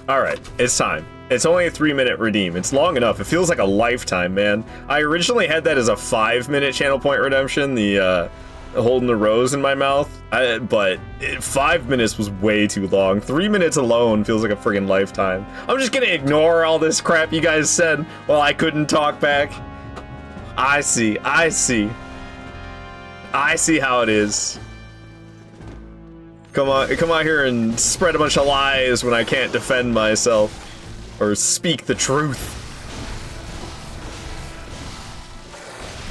Alright, it's time. It's only a 3-minute redeem. It's long enough. It feels like a lifetime, man. I originally had that as a 5-minute channel point redemption, the holding the rose in my mouth, but 5 minutes was way too long. 3 minutes alone feels like a friggin' lifetime. I'm just gonna ignore all this crap you guys said while I couldn't talk back. I see how it is. Come on here and spread a bunch of lies when I can't defend myself or speak the truth.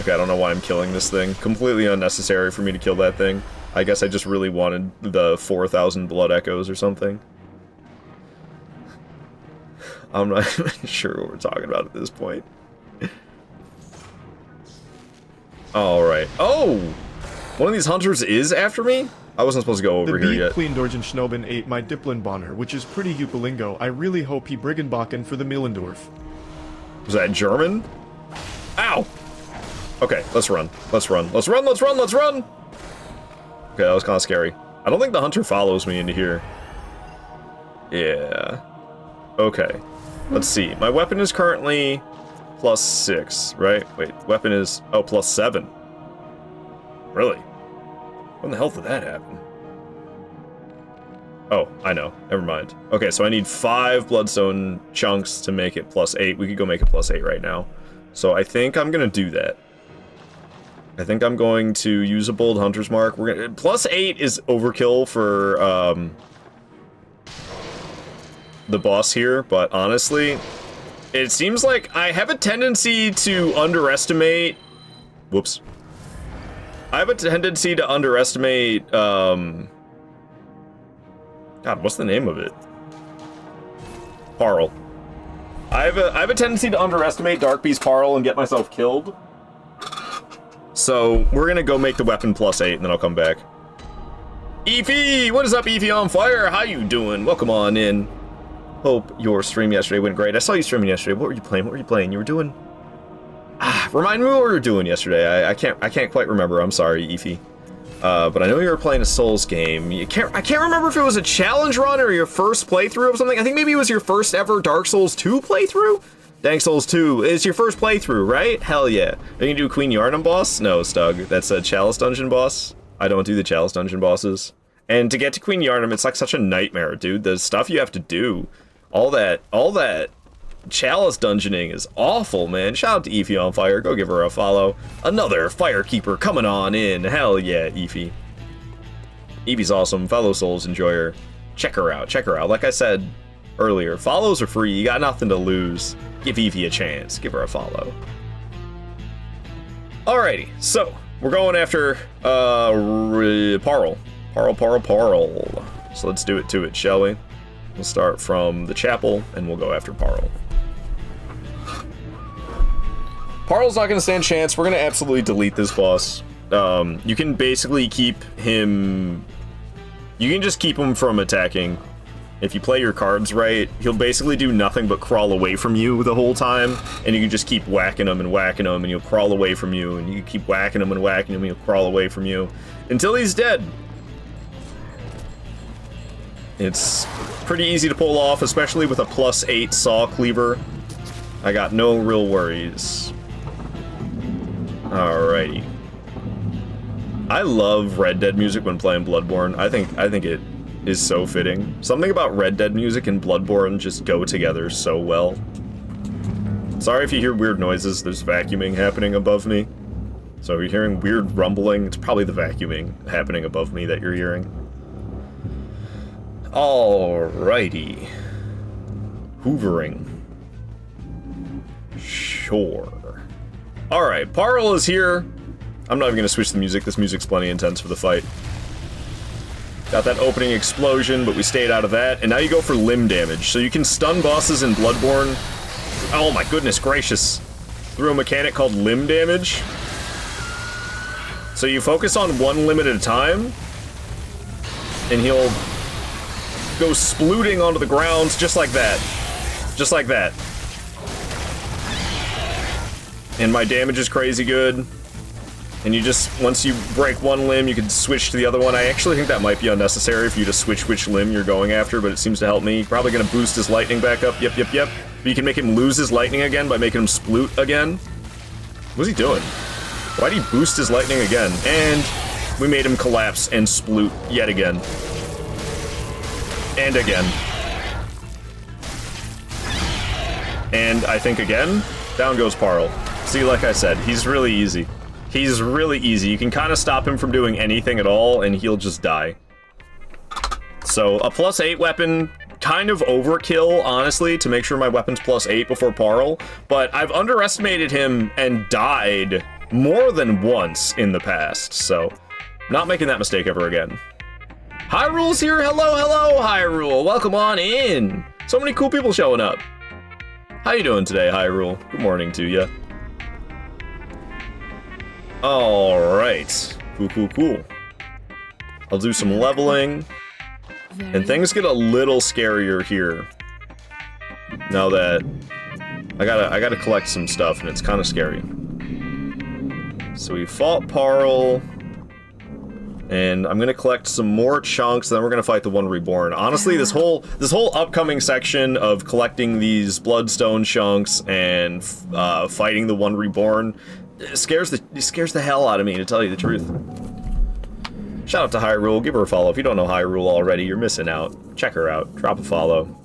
Okay, I don't know why I'm killing this thing. Completely unnecessary for me to kill that thing. I guess I just really wanted the 4,000 blood echoes or something. I'm not even sure what we're talking about at this point. Alright. Oh! One of these hunters is after me? I wasn't supposed to go over here yet. The Queen Dorgen Schnoben ate my Diplinbonner, which is pretty Upalingo. I really hope he Briggenbacken for the Millendorf. Was that German? Ow! Okay, let's run. Let's run. Let's run, let's run, let's run! Okay, that was kind of scary. I don't think the hunter follows me into here. Yeah. Okay. Let's see. My weapon is currently +6, right? Wait, weapon is... oh, +7. Really? When the hell did that happen? Oh, I know. Never mind. Okay, so I need 5 bloodstone chunks to make it +8. We could go make it +8 right now. So I think I'm gonna do that. I think I'm going to use a bold hunter's mark. We're gonna... +8 is overkill for the boss here, but honestly, it seems like I have a tendency to underestimate... whoops. I have a tendency to underestimate, God, what's the name of it? Parl. I have a tendency to underestimate Dark Beast Parl and get myself killed. So, we're gonna go make the weapon +8, and then I'll come back. Eefy! What is up, Eefy on Fire? How you doing? Welcome on in. Hope your stream yesterday went great. I saw you streaming yesterday. What were you playing? What were you playing? You were doing... remind me what we were doing yesterday. I can't quite remember. I'm sorry, Eefy. But I know you were playing a Souls game. I can't remember if it was a challenge run or your first playthrough of something. I think maybe it was your first ever Dark Souls 2 playthrough? Dark Souls 2 is your first playthrough, right? Hell yeah. Are you gonna do Queen Yharnam boss? No, Stug. That's a Chalice Dungeon boss. I don't do the Chalice Dungeon bosses. And to get to Queen Yharnam, it's like such a nightmare, dude. The stuff you have to do. All that Chalice dungeoning is awful, man. Shout out to Eefy on Fire. Go give her a follow. Another Firekeeper coming on in. Hell yeah, Eefy. Eefy's awesome. Fellow Souls enjoyer. Check her out. Check her out. Like I said earlier, follows are free. You got nothing to lose. Give Eefy a chance. Give her a follow. Alrighty. So, we're going after Parl. Parl. So let's do it to it, shall we? We'll start from the chapel, and we'll go after Parl. Parl's not going to stand a chance. We're going to absolutely delete this boss. You can basically keep him... you can just keep him from attacking. If you play your cards right, he'll basically do nothing but crawl away from you the whole time, and you can just keep whacking him, and he'll crawl away from you, and you keep whacking him, and he'll crawl away from you, until he's dead. It's pretty easy to pull off, especially with a +8 saw cleaver. I got no real worries. Alrighty. I love Red Dead music when playing Bloodborne. I think it is so fitting. Something about Red Dead music and Bloodborne just go together so well. Sorry if you hear weird noises, there's vacuuming happening above me. So if you're hearing weird rumbling, it's probably the vacuuming happening above me that you're hearing. Alrighty. Hoovering. Sure. Alright, Parl is here. I'm not even gonna switch the music. This music's plenty intense for the fight. Got that opening explosion, but we stayed out of that. And now you go for limb damage. So you can stun bosses in Bloodborne. Oh my goodness gracious. Through a mechanic called limb damage. So you focus on one limb at a time, and he'll go splooting onto the ground just like that. Just like that. And my damage is crazy good. And you just, once you break one limb, you can switch to the other one. I actually think that might be unnecessary for you to switch which limb you're going after, but it seems to help me. Probably gonna boost his lightning back up, yep. But you can make him lose his lightning again by making him sploot again. What's he doing? Why'd he boost his lightning again? And we made him collapse and sploot yet again. And again. And I think again, down goes Parl. See, like I said, he's really easy. He's really easy. You can kind of stop him from doing anything at all, and he'll just die. So, a +8 weapon, kind of overkill, honestly, to make sure my weapon's +8 before Parl, but I've underestimated him and died more than once in the past, so not making that mistake ever again. Hyrule's here! Hello, Hyrule! Welcome on in! So many cool people showing up. How you doing today, Hyrule? Good morning to ya. Alright. Cool. I'll do some leveling. And things get a little scarier here. Now that I gotta collect some stuff, and it's kind of scary. So we fought Parl. And I'm gonna collect some more chunks, then we're gonna fight the One Reborn. Honestly, this whole upcoming section of collecting these Bloodstone chunks and fighting the One Reborn scares the hell out of me, to tell you the truth. Shout out to Hyrule, give her a follow. If you don't know Hyrule already, you're missing out. Check her out, drop a follow.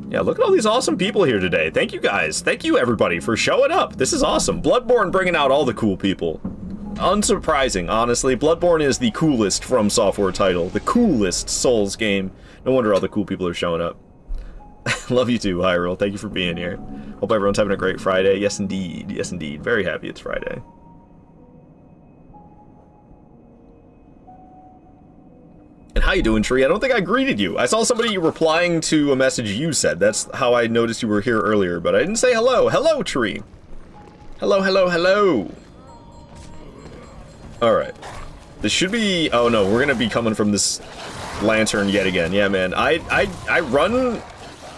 Yeah, look at all these awesome people here today. Thank you guys, thank you everybody for showing up. This is awesome. Bloodborne bringing out all the cool people. Unsurprising, honestly. Bloodborne is the coolest From Software title, the coolest Souls game. No wonder all the cool people are showing up. Love you too, Hyrule. Thank you for being here. Hope everyone's having a great Friday. Yes, indeed. Yes, indeed. Very happy it's Friday. And how you doing, Tree? I don't think I greeted you. I saw somebody replying to a message you said. That's how I noticed you were here earlier, but I didn't say hello. Hello, Tree. Hello. Alright. This should be... Oh no, we're gonna be coming from this lantern yet again. Yeah, man. I run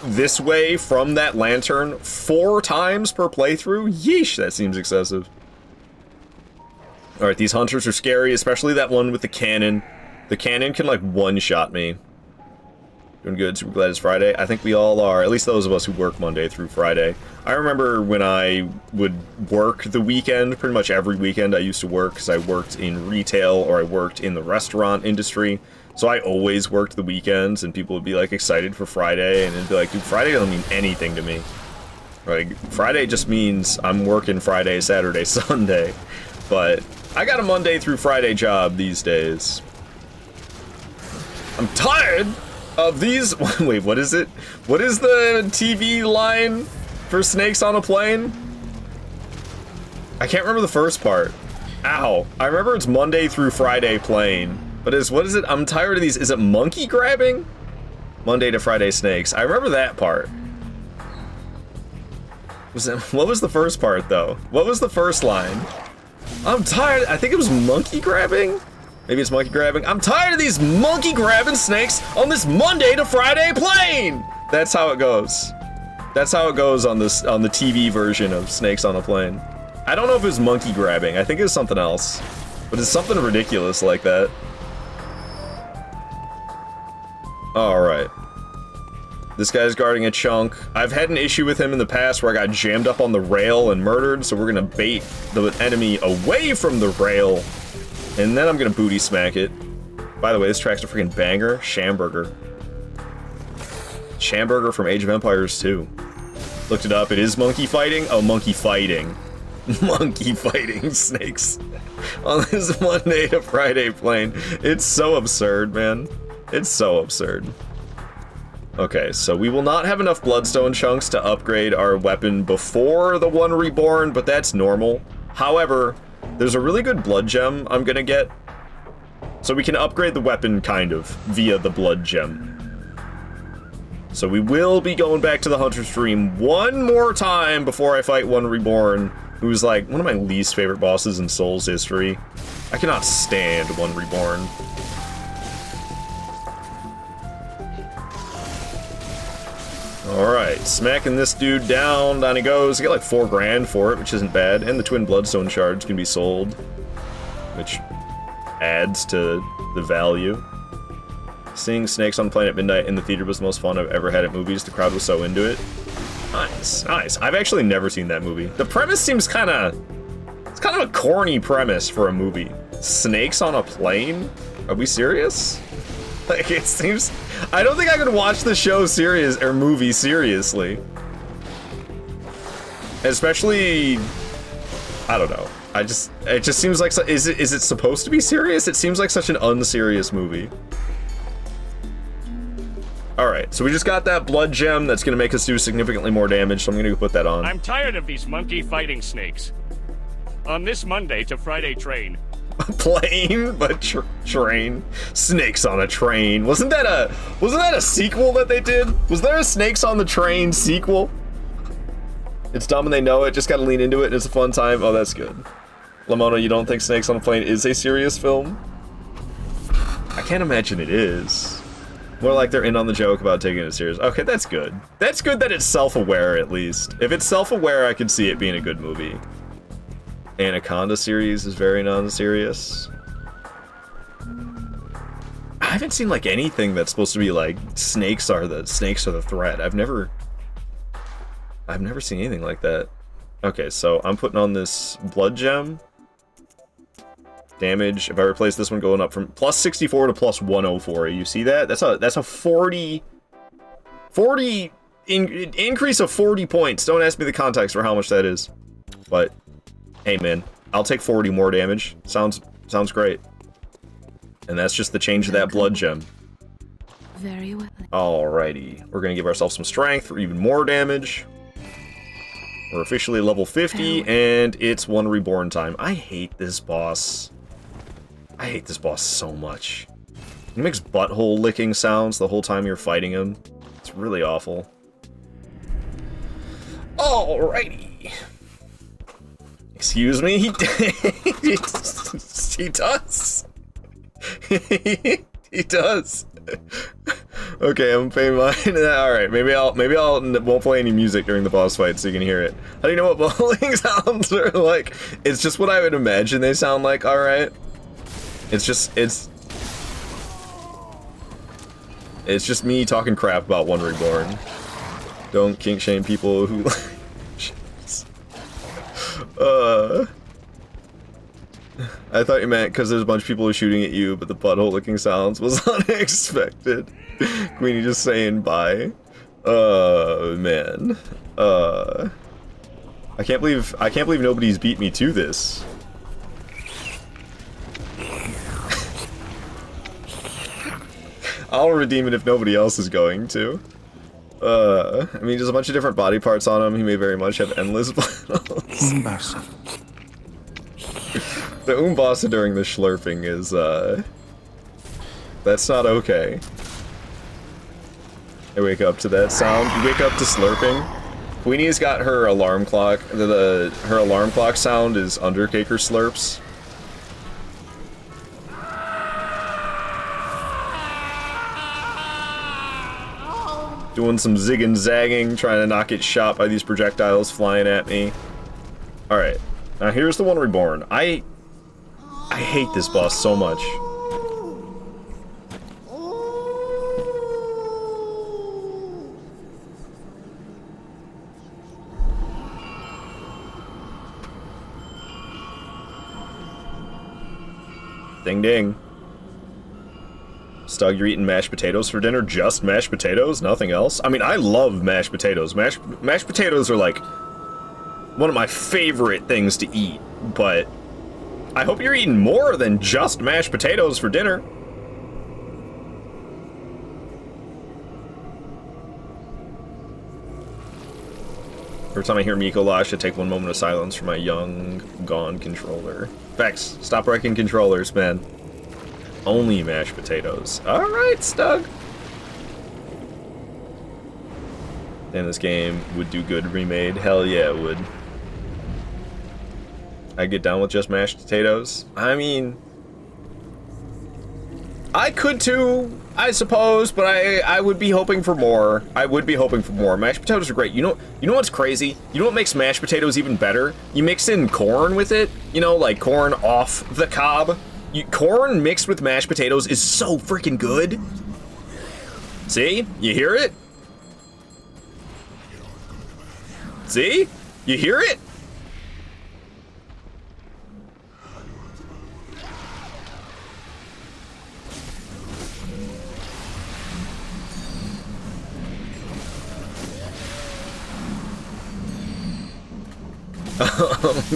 this way from that lantern 4 times per playthrough? Yeesh, that seems excessive. Alright, these hunters are scary, especially that one with the cannon. The cannon can, like, one-shot me. Doing good, super glad it's Friday. I think we all are, at least those of us who work Monday through Friday. I remember when I would work the weekend, pretty much every weekend I used to work, because I worked in retail or I worked in the restaurant industry. So I always worked the weekends, and people would be, like, excited for Friday, and it'd be like, dude, Friday doesn't mean anything to me. Like, Friday just means I'm working Friday, Saturday, Sunday. But I got a Monday through Friday job these days. I'm tired of these... Wait, what is it? What is the TV line for Snakes on a Plane? I can't remember the first part. Ow. I remember it's Monday through Friday plane. But what is it? I'm tired of these. Is it monkey grabbing? Monday to Friday snakes. I remember that part. What was the first part, though? What was the first line? I'm tired. I think it was monkey grabbing? Maybe it's monkey grabbing. I'm tired of these monkey grabbing snakes on this Monday to Friday plane. That's how it goes. That's how it goes on the TV version of Snakes on a Plane. I don't know if it was monkey grabbing. I think it was something else. But it's something ridiculous like that. Alright. This guy's guarding a chunk. I've had an issue with him in the past where I got jammed up on the rail and murdered, so we're gonna bait the enemy away from the rail. And then I'm gonna booty smack it. By the way, this track's a freaking banger. Shamburger. Shamburger from Age of Empires 2. Looked it up. It is monkey fighting. Oh, monkey fighting. Monkey fighting snakes on this Monday to Friday plane. It's so absurd, man. It's so absurd. Okay, so we will not have enough bloodstone chunks to upgrade our weapon before the One Reborn, but that's normal. However, there's a really good blood gem I'm gonna get. So we can upgrade the weapon, kind of, via the blood gem. So we will be going back to the Hunter stream one more time before I fight One Reborn, who's like one of my least favorite bosses in Souls history. I cannot stand One Reborn. Alright, smacking this dude down he goes. I get like 4 grand for it, which isn't bad, and the twin bloodstone shards can be sold. which adds to the value. Seeing Snakes on a Plane at midnight in the theater was the most fun I've ever had at movies. The crowd was so into it. Nice, nice. I've actually never seen that movie. The premise seems it's kind of a corny premise for a movie. Snakes on a plane? Are we serious? Like, it seems... I don't think I could watch the show or movie seriously. Especially... I don't know. It just seems like... Is it supposed to be serious? It seems like such an unserious movie. Alright, so we just got that blood gem that's gonna make us do significantly more damage, so I'm gonna go put that on. I'm tired of these monkey fighting snakes. On this Monday to Friday train. Plane, but train. Snakes on a Train. Wasn't that a sequel that they did? Was there a Snakes on the Train sequel? It's dumb and they know it, just gotta lean into it and it's a fun time. Oh, that's good. Lamona, you don't think Snakes on a Plane is a serious film? I can't imagine it is. More like they're in on the joke about taking it serious. Okay, that's good. That's good that it's self-aware, at least. If it's self-aware, I can see it being a good movie. Anaconda series is very non-serious. I haven't seen, like, anything that's supposed to be, like, snakes are the threat. I've never seen anything like that. Okay, so I'm putting on this blood gem. Damage, if I replace this one, going up from plus 64 to plus 104. You see that? That's a 40 increase of 40 points. Don't ask me the context for how much that is. But hey man, I'll take 40 more damage. Sounds great. And that's just the change of that blood gem. Very well. Alrighty. We're gonna give ourselves some strength for even more damage. We're officially level 50, and it's one reborn time. I hate this boss. I hate this boss so much. He makes butthole licking sounds the whole time you're fighting him. It's really awful. Alrighty. Excuse me? He does. He does. Okay, I'm paying mine. Alright, maybe I won't play any music during the boss fight so you can hear it. How do you know what bowling sounds are like? It's just what I would imagine they sound like, alright? It's just me talking crap about One Reborn. Don't kink shame people who I thought you meant because there's a bunch of people who are shooting at you, but the butthole licking sounds was unexpected. Queenie just saying bye. Man. I can't believe nobody's beat me to this. I'll redeem it if nobody else is going to. I mean, there's a bunch of different body parts on him. He may very much have endless battles. The Umbasa during the slurping is, that's not okay. I wake up to that sound. You wake up to slurping. Queenie's got her alarm clock. Her alarm clock sound is Undertaker slurps. Doing some zig and zagging, trying to not get shot by these projectiles flying at me. Alright, now here's the One Reborn. I hate this boss so much. Ding ding. Stug, you're eating mashed potatoes for dinner? Just mashed potatoes? Nothing else? I mean, I love mashed potatoes. Mashed potatoes are like one of my favorite things to eat, but I hope you're eating more than just mashed potatoes for dinner. Every time I hear Mikola, I should take one moment of silence for my young, gone controller. Vex, stop wrecking controllers, man. Only mashed potatoes. Alright, Stug. And this game would do good remade. Hell yeah, it would. I'd get down with just mashed potatoes. I mean, I could too, I suppose, but I would be hoping for more. I would be hoping for more. Mashed potatoes are great. You know what's crazy? You know what makes mashed potatoes even better? You mix in corn with it, you know, like corn off the cob. Corn mixed with mashed potatoes is so freaking good. See? You hear it? See? You hear it?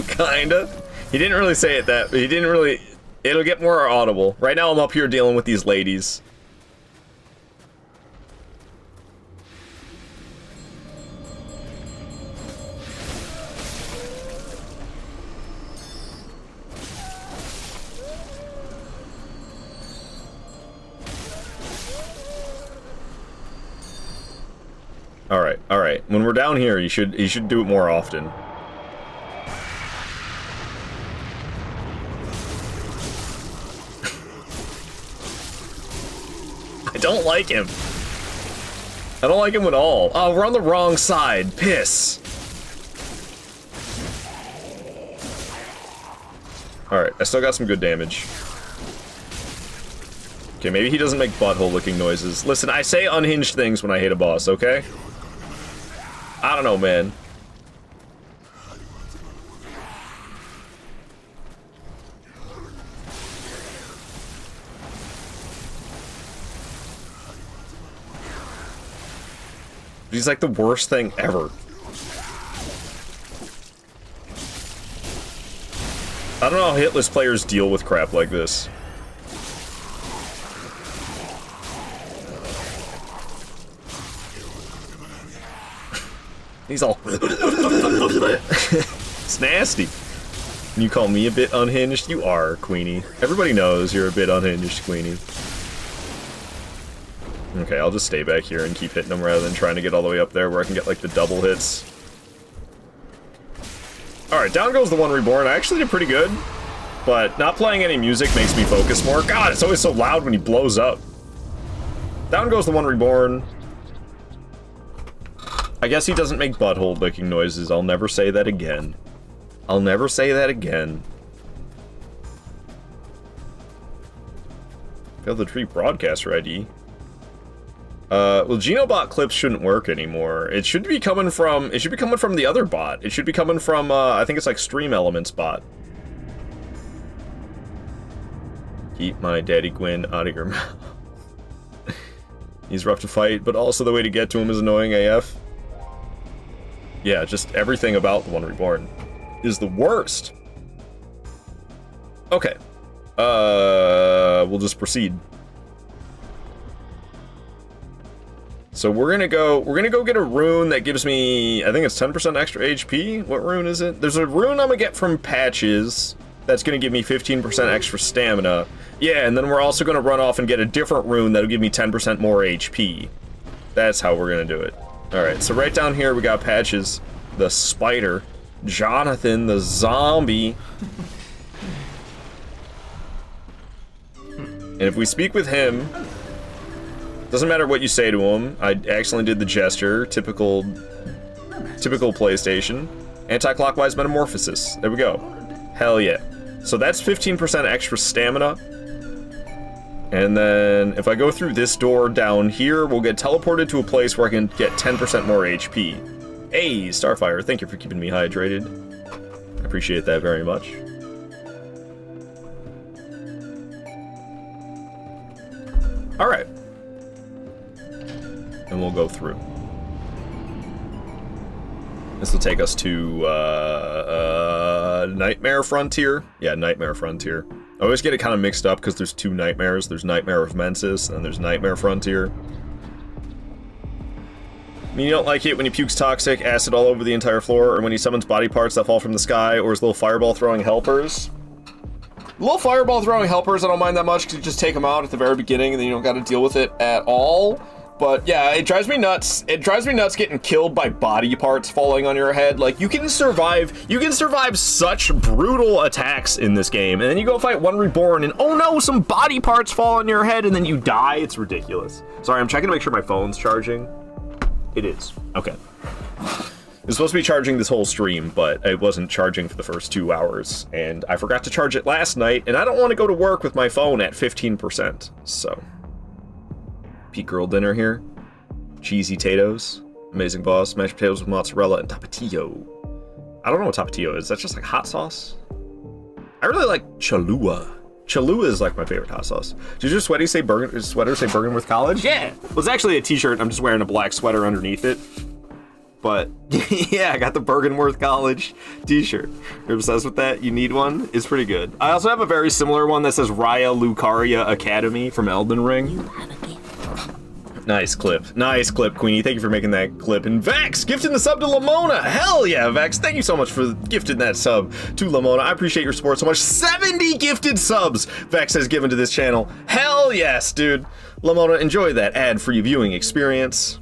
Kinda. He didn't really say it that. He didn't really. It'll get more audible. Right now I'm up here dealing with these ladies. All right. When we're down here, you should do it more often. I don't like him. I don't like him at all. Oh, we're on the wrong side. Piss. Alright, I still got some good damage. Okay, maybe he doesn't make butthole-licking noises. Listen, I say unhinged things when I hate a boss, okay? I don't know, man. He's like the worst thing ever. I don't know how hitless players deal with crap like this. He's all... It's nasty. You call me a bit unhinged? You are, Queenie. Everybody knows you're a bit unhinged, Queenie. Okay, I'll just stay back here and keep hitting them rather than trying to get all the way up there where I can get, like, the double hits. Alright, down goes the one reborn. I actually did pretty good, but not playing any music makes me focus more. God, it's always so loud when he blows up. Down goes the one reborn. I guess he doesn't make butthole licking noises. I'll never say that again. I'll never say that again. Failed to treat broadcaster ID. Well, Genobot clips shouldn't work anymore. It should be coming from the other bot. It should be coming from, I think it's like Stream Elements bot. Keep my daddy Gwyn out of your mouth. He's rough to fight, but also the way to get to him is annoying AF. Yeah, just everything about the One Reborn is the worst. Okay. We'll just proceed. So we're gonna go get a rune that gives me, I think it's 10% extra HP. What rune is it? There's a rune I'm gonna get from Patches that's gonna give me 15% extra stamina. Yeah, and then we're also gonna run off and get a different rune that'll give me 10% more HP. That's how we're gonna do it. Alright, so right down here we got Patches, the spider, Jonathan, the zombie. And if we speak with him, doesn't matter what you say to him. I accidentally did the gesture, typical PlayStation. Anti-clockwise metamorphosis. There we go. Hell yeah. So that's 15% extra stamina. And then if I go through this door down here, we'll get teleported to a place where I can get 10% more HP. Hey, Starfire, thank you for keeping me hydrated. I appreciate that very much. Alright. And we'll go through. This will take us to, Nightmare Frontier? Yeah, Nightmare Frontier. I always get it kind of mixed up because there's two nightmares. There's Nightmare of Mensis, and there's Nightmare Frontier. I mean, you don't like it when he pukes toxic acid all over the entire floor, or when he summons body parts that fall from the sky, or his little fireball-throwing helpers. Little fireball-throwing helpers, I don't mind that much, because you just take them out at the very beginning, and then you don't got to deal with it at all. But yeah, it drives me nuts. It drives me nuts getting killed by body parts falling on your head. Like, you can survive such brutal attacks in this game, and then you go fight one reborn, and oh no, some body parts fall on your head, and then you die. It's ridiculous. Sorry, I'm checking to make sure my phone's charging. It is. Okay. It's supposed to be charging this whole stream, but it wasn't charging for the first 2 hours, and I forgot to charge it last night, and I don't want to go to work with my phone at 15%, so. Pete Girl dinner here. Cheesy potatoes. Amazing boss. Mashed potatoes with mozzarella and tapatio. I don't know what tapatio is. That's just like hot sauce? I really like Cholula. Cholula is like my favorite hot sauce. Did your sweater say Bergenworth College? Yeah! It was actually a t-shirt. I'm just wearing a black sweater underneath it. But yeah, I got the Bergenworth College t-shirt. You're obsessed with that? You need one? It's pretty good. I also have a very similar one that says Raya Lucaria Academy from Elden Ring. Nice clip, Queenie. Thank you for making that clip. And Vex, gifting the sub to Lamona. Hell yeah, Vex. Thank you so much for gifting that sub to Lamona. I appreciate your support so much. 70 gifted subs Vex has given to this channel. Hell yes, dude. Lamona, enjoy that ad-free viewing experience.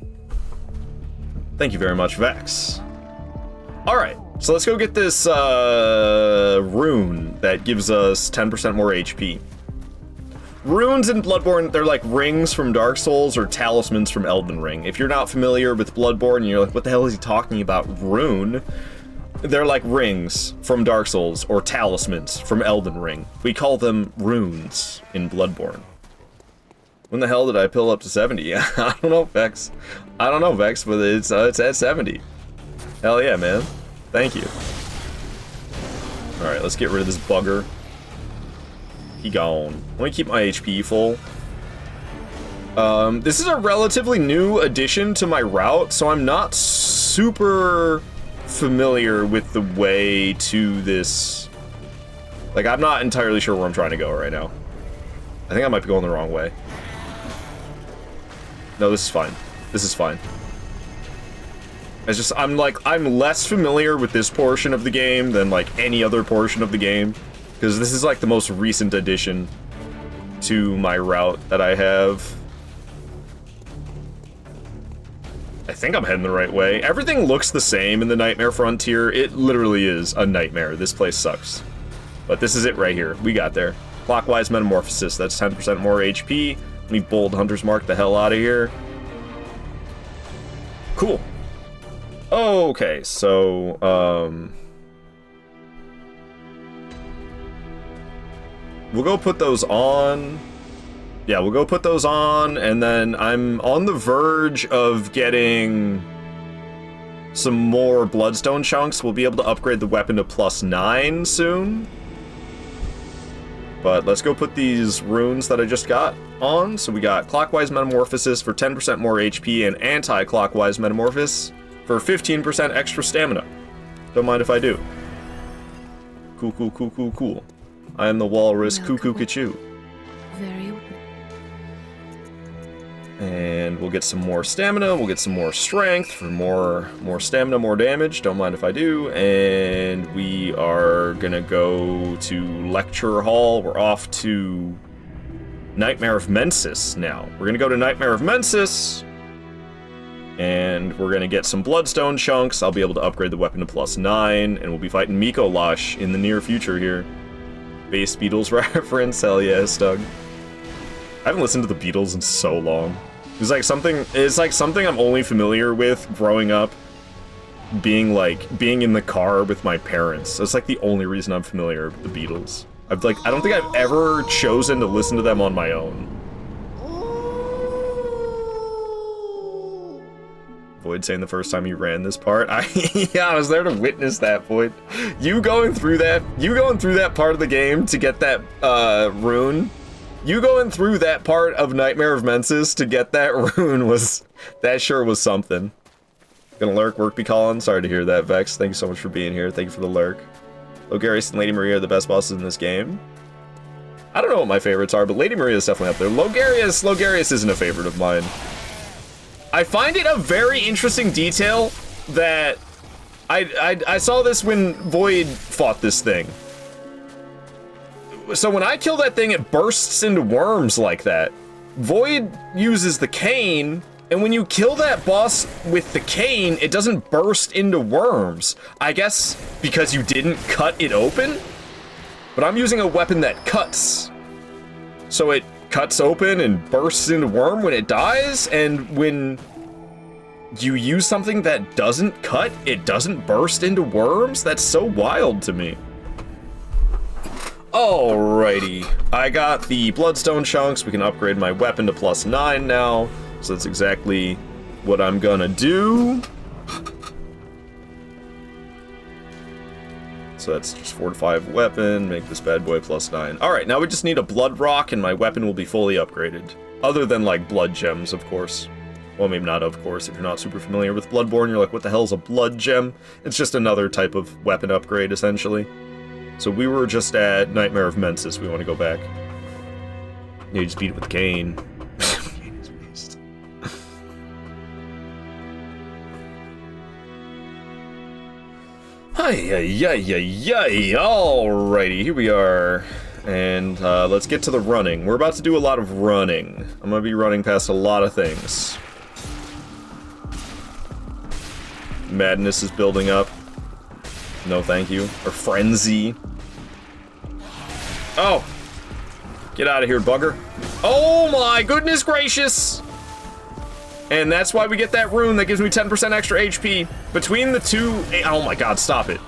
Thank you very much, Vex. All right, so let's go get this rune that gives us 10% more HP. Runes in Bloodborne, they're like rings from Dark Souls or talismans from Elden Ring. If you're not familiar with Bloodborne and you're like, what the hell is he talking about? Rune? They're like rings from Dark Souls or talismans from Elden Ring. We call them runes in Bloodborne. When the hell did I pill up to 70? I don't know, Vex. I don't know, Vex, but it's at 70. Hell yeah, man. Thank you. Alright, let's get rid of this bugger. He gone. Let me keep my HP full. This is a relatively new addition to my route, so I'm not super familiar with the way to this. Like, I'm not entirely sure where I'm trying to go right now. I think I might be going the wrong way. No, this is fine. This is fine. It's just, I'm less familiar with this portion of the game than, like, any other portion of the game. Because this is like the most recent addition to my route that I have. I think I'm heading the right way. Everything looks the same in the Nightmare Frontier. It literally is a nightmare. This place sucks. But this is it right here. We got there. Clockwise Metamorphosis. That's 10% more HP. Let me bold Hunter's Mark the hell out of here. Cool. Okay, so, we'll go put those on. Yeah, we'll go put those on, and then I'm on the verge of getting some more Bloodstone chunks. We'll be able to upgrade the weapon to +9 soon. But let's go put these runes that I just got on. So we got Clockwise Metamorphosis for 10% more HP and Anti-Clockwise Metamorphosis for 15% extra stamina. Don't mind if I do. Cool, cool, cool, cool, cool. I am the walrus, cuckoo Kachu. Very. And we'll get some more stamina, we'll get some more strength for more stamina, more damage, don't mind if I do. And we are gonna go to Lecture Hall. We're off to Nightmare of Mensis now. We're gonna go to Nightmare of Mensis, and we're gonna get some Bloodstone chunks. I'll be able to upgrade the weapon to +9, and we'll be fighting Mikolash in the near future here. Bass Beatles reference, hell yeah, Stug. I haven't listened to the Beatles in so long. It's like something I'm only familiar with growing up, being in the car with my parents. That's like the only reason I'm familiar with the Beatles. I don't think I've ever chosen to listen to them on my own. Void saying the first time you ran this part. Yeah, I was there to witness that, Void. You going through that part of the game to get that rune. You going through that part of Nightmare of Mensis to get that rune that sure was something. Gonna lurk, work be calling. Sorry to hear that, Vex. Thank you so much for being here. Thank you for the lurk. Logarius and Lady Maria are the best bosses in this game. I don't know what my favorites are, but Lady Maria is definitely up there. Logarius isn't a favorite of mine. I find it a very interesting detail that I saw this when Void fought this thing. So when I kill that thing, it bursts into worms like that. Void uses the cane, And when you kill that boss with the cane, it doesn't burst into worms. I guess because you didn't cut it open? But I'm using a weapon that cuts. So it cuts open and bursts into worm when it dies, and when you use something that doesn't cut, it doesn't burst into worms? That's so wild to me. Alrighty, I got the bloodstone chunks. We can upgrade my weapon to +9 now, so that's exactly what I'm gonna do. So that's just fortified weapon, make this bad boy +9. Alright, now we just need a blood rock and my weapon will be fully upgraded. Other than like blood gems, of course. Well, maybe not, of course. If you're not super familiar with Bloodborne, you're like, what the hell is a blood gem? It's just another type of weapon upgrade, essentially. So we were just at Nightmare of Mensis. We want to go back. You just beat it with cane. Alrighty, here we are. And let's get to the running. We're about to do a lot of running. I'm going to be running past a lot of things. Madness is building up. No thank you. Or frenzy. Oh! Get out of here, bugger. Oh my goodness gracious! And that's why we get that rune that gives me 10% extra HP. Between the two... Oh my god, stop it.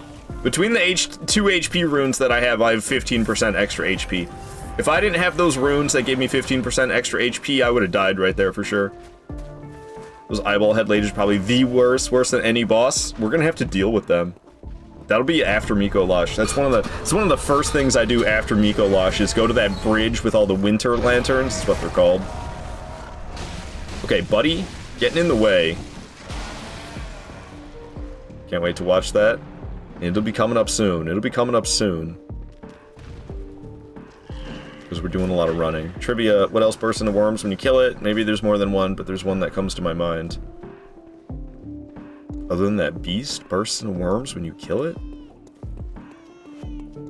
Between the two HP runes that I have 15% extra HP. If I didn't have those runes that gave me 15% extra HP, I would have died right there for sure. Those eyeball head ladies are probably the worst, worse than any boss. We're gonna have to deal with them. That'll be after Miko Lush. It's one of the first things I do after Miko Lush is go to that bridge with all the winter lanterns. That's what they're called. Okay, buddy, getting in the way. Can't wait to watch that. It'll be coming up soon. It'll be coming up soon. Because we're doing a lot of running. Trivia, what else bursts into worms when you kill it? Maybe there's more than one, but there's one that comes to my mind. Other than that, beast bursts into worms when you kill it?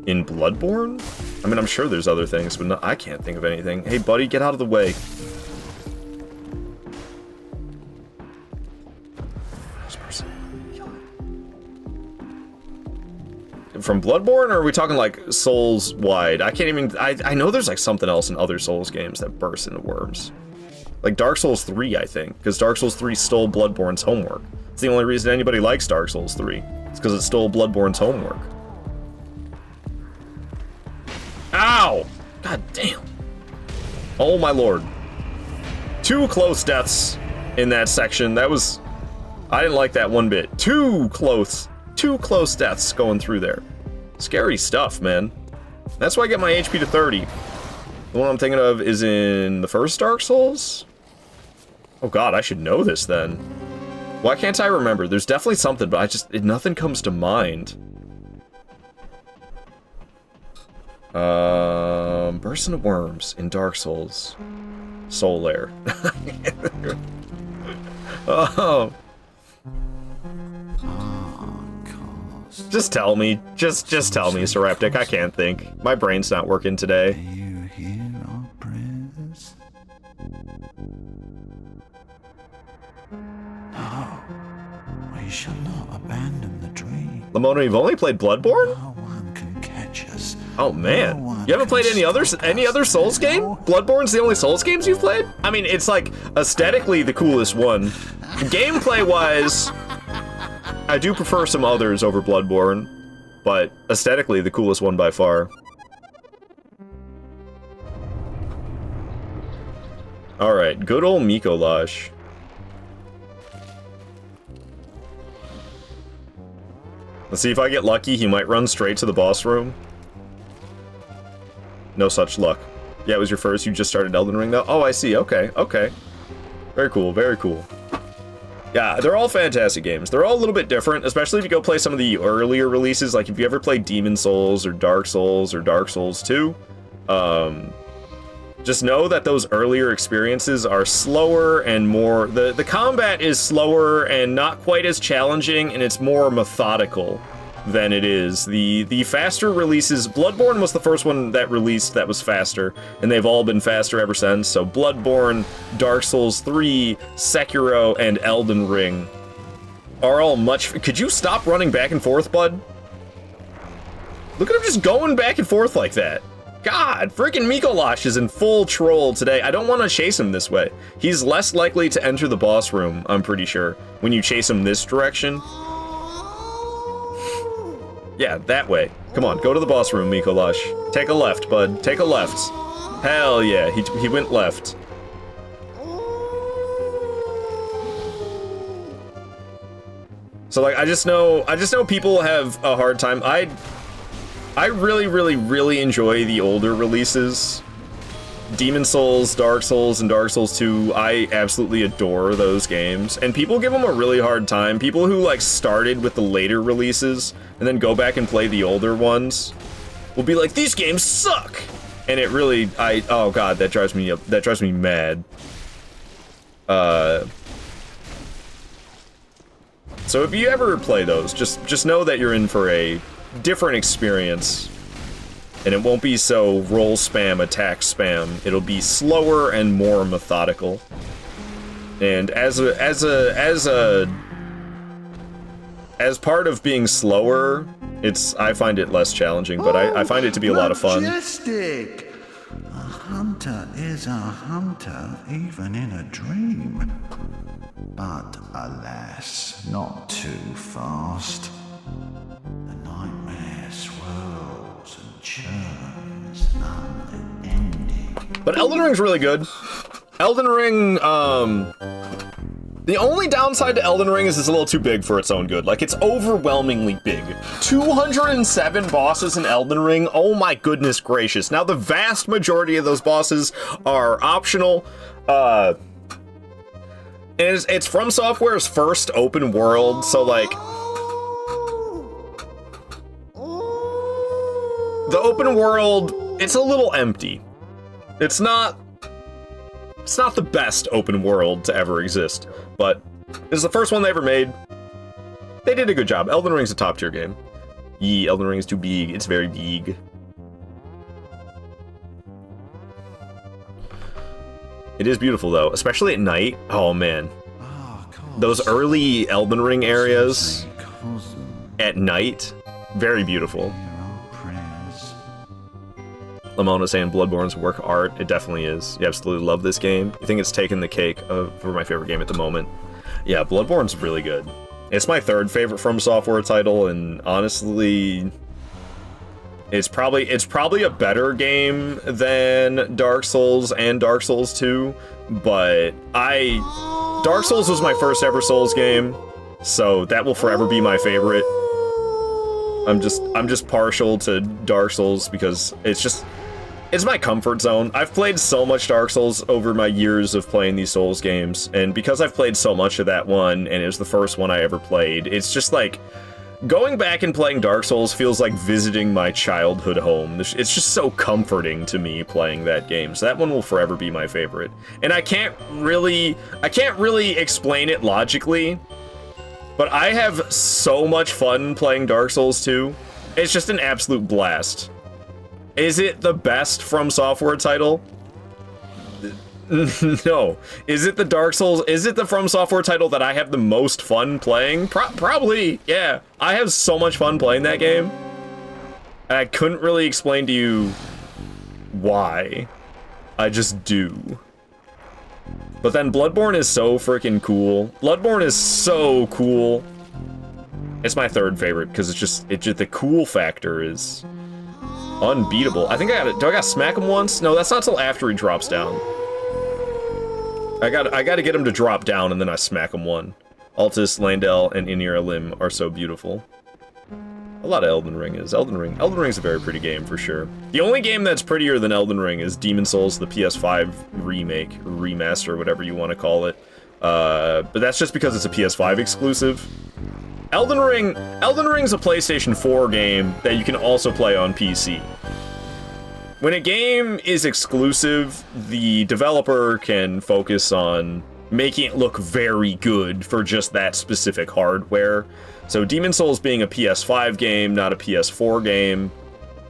In Bloodborne? I mean, I'm sure there's other things, but no, I can't think of anything. Hey, buddy, get out of the way. From Bloodborne, or are we talking like Souls wide? I can't even... I know there's like something else in other Souls games that bursts into worms. Like Dark Souls 3, I think. Because Dark Souls 3 stole Bloodborne's homework. It's the only reason anybody likes Dark Souls 3. It's because it stole Bloodborne's homework. Ow! God damn. Oh my lord. 2 close deaths in that section. That was... I didn't like that one bit. 2 close deaths going through there. Scary stuff, man. That's why I get my HP to 30. The one I'm thinking of is in the first Dark Souls? Oh god, I should know this then. Why can't I remember? There's definitely something, but nothing comes to mind. Burst into worms in Dark Souls. Soul Lair. Oh. Just tell me. Just tell me, Seraptic. I can't think. My brain's not working today. You hear our prayers? No, we shall not abandon the dream. Lamona, you've only played Bloodborne? No one can catch us. Oh man, you haven't played any other Souls game? Bloodborne's the only Souls games you've played? I mean, it's like aesthetically the coolest one. Gameplay-wise, I do prefer some others over Bloodborne, but aesthetically the coolest one by far. Alright, good old Miko Lush. Let's see if I get lucky, he might run straight to the boss room. No such luck. Yeah, it was your first, you just started Elden Ring though? Oh, I see, okay, okay. Very cool, very cool. Yeah, they're all fantastic games. They're all a little bit different, especially if you go play some of the earlier releases, like if you ever played Demon Souls or Dark Souls 2, just know that those earlier experiences are slower and more... The combat is slower and not quite as challenging, and it's more methodical. than it is. The faster releases, Bloodborne was the first one that released that was faster, and they've all been faster ever since. So Bloodborne, Dark Souls 3, Sekiro, and Elden Ring are all much... Could you stop running back and forth, bud? Look at him just going back and forth like that. God, freaking Mikolash is in full troll today. I don't want to chase him this way. He's less likely to enter the boss room, I'm pretty sure, when you chase him this direction. Yeah, that way. Come on, go to the boss room, Mikolash. Take a left, bud. Take a left. Hell yeah, he went left. So like, I just know people have a hard time. I really enjoy the older releases. Demon Souls, Dark Souls, and Dark Souls 2, I absolutely adore those games. And people give them a really hard time. People who like started with the later releases and then go back and play the older ones will be like, these games suck! And it really, oh god, that drives me mad. So if you ever play those, just know that you're in for a different experience, and it won't be so roll spam, attack spam. It'll be slower and more methodical. And as part of being slower, I find it less challenging, but I find it to be a lot of fun. Majestic! A hunter is a hunter, even in a dream. But alas, not too fast. The nightmare swirls and churns, unending. But Elden Ring's really good. Elden Ring, the only downside to Elden Ring is it's a little too big for its own good. Like, it's overwhelmingly big. 207 bosses in Elden Ring, oh my goodness gracious. Now, the vast majority of those bosses are optional. It's From Software's first open world, so like... The open world, it's a little empty. It's not the best open world to ever exist, but this is the first one they ever made. They did a good job. Elden Ring's a top tier game. Yee, Elden Ring is too big. It's very big. It is beautiful though, especially at night. Oh man. Those early Elden Ring areas at night, very beautiful. Lamona saying Bloodborne's work of art. It definitely is. You absolutely love this game. You think it's taken the cake for my favorite game at the moment. Yeah, Bloodborne's really good. It's my third favorite From Software title, and honestly, it's probably a better game than Dark Souls and Dark Souls 2, but Dark Souls was my first ever Souls game, so that will forever be my favorite. I'm just partial to Dark Souls because it's my comfort zone. I've played so much Dark Souls over my years of playing these Souls games, and because I've played so much of that one, and it was the first one I ever played, it's just like, going back and playing Dark Souls feels like visiting my childhood home. It's just so comforting to me playing that game, so that one will forever be my favorite. And I can't really explain it logically, but I have so much fun playing Dark Souls 2. It's just an absolute blast. Is it the best From Software title? No. Is it the From Software title that I have the most fun playing? Probably, yeah. I have so much fun playing that game. And I couldn't really explain to you why. I just do. But then Bloodborne is so freaking cool. Bloodborne is so cool. It's my third favorite because it's just the cool factor is unbeatable. I think do I gotta smack him once? No, that's not till after he drops down. I gotta get him to drop down and then I smack him one. Altus, Landell, and Inir Lim are so beautiful. A lot of Elden Ring is. Elden Ring's a very pretty game for sure. The only game that's prettier than Elden Ring is Demon Souls, the PS5 remake, or remaster, whatever you want to call it. But that's just because it's a PS5 exclusive. Elden Ring's a PlayStation 4 game that you can also play on PC. When a game is exclusive, the developer can focus on making it look very good for just that specific hardware. So Demon Souls being a PS5 game, not a PS4 game,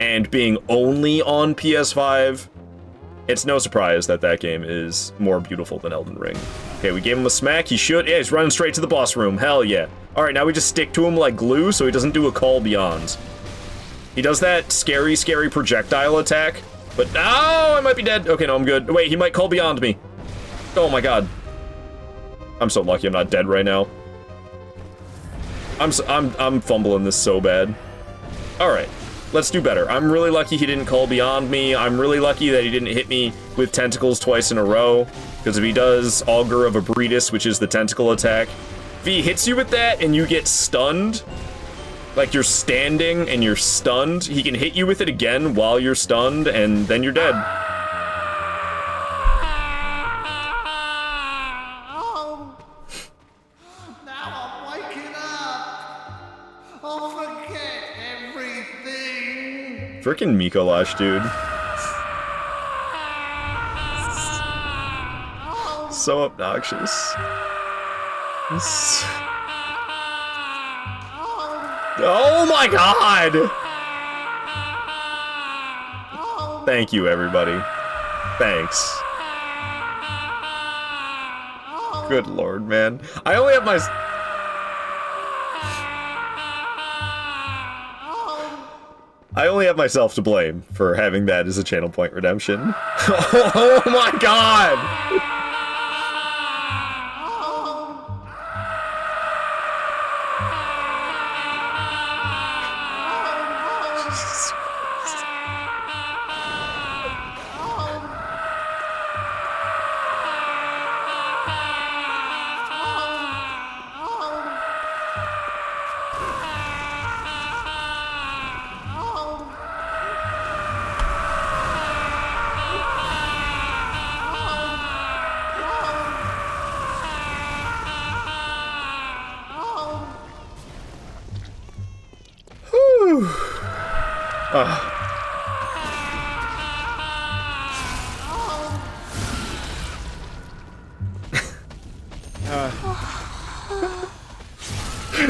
and being only on PS5, it's no surprise that that game is more beautiful than Elden Ring. Okay, we gave him a smack. He should. Yeah, he's running straight to the boss room. Hell yeah. All right, now we just stick to him like glue so he doesn't do a call beyond. He does that scary, scary projectile attack, but oh, I might be dead. Okay, no, I'm good. Wait, he might call beyond me. Oh my god. I'm so lucky I'm not dead right now. I'm fumbling this so bad. All right, let's do better. I'm really lucky he didn't call beyond me. I'm really lucky that he didn't hit me with tentacles twice in a row, because if he does Augur of Abritus, which is the tentacle attack, if he hits you with that and you get stunned, like you're standing and you're stunned, he can hit you with it again while you're stunned, and then you're dead. Frickin' Mikolash, dude. So obnoxious. Oh my god! Thank you, everybody. Thanks. Good lord, man. I only have my... I only have myself to blame for having that as a channel point redemption. Oh my god!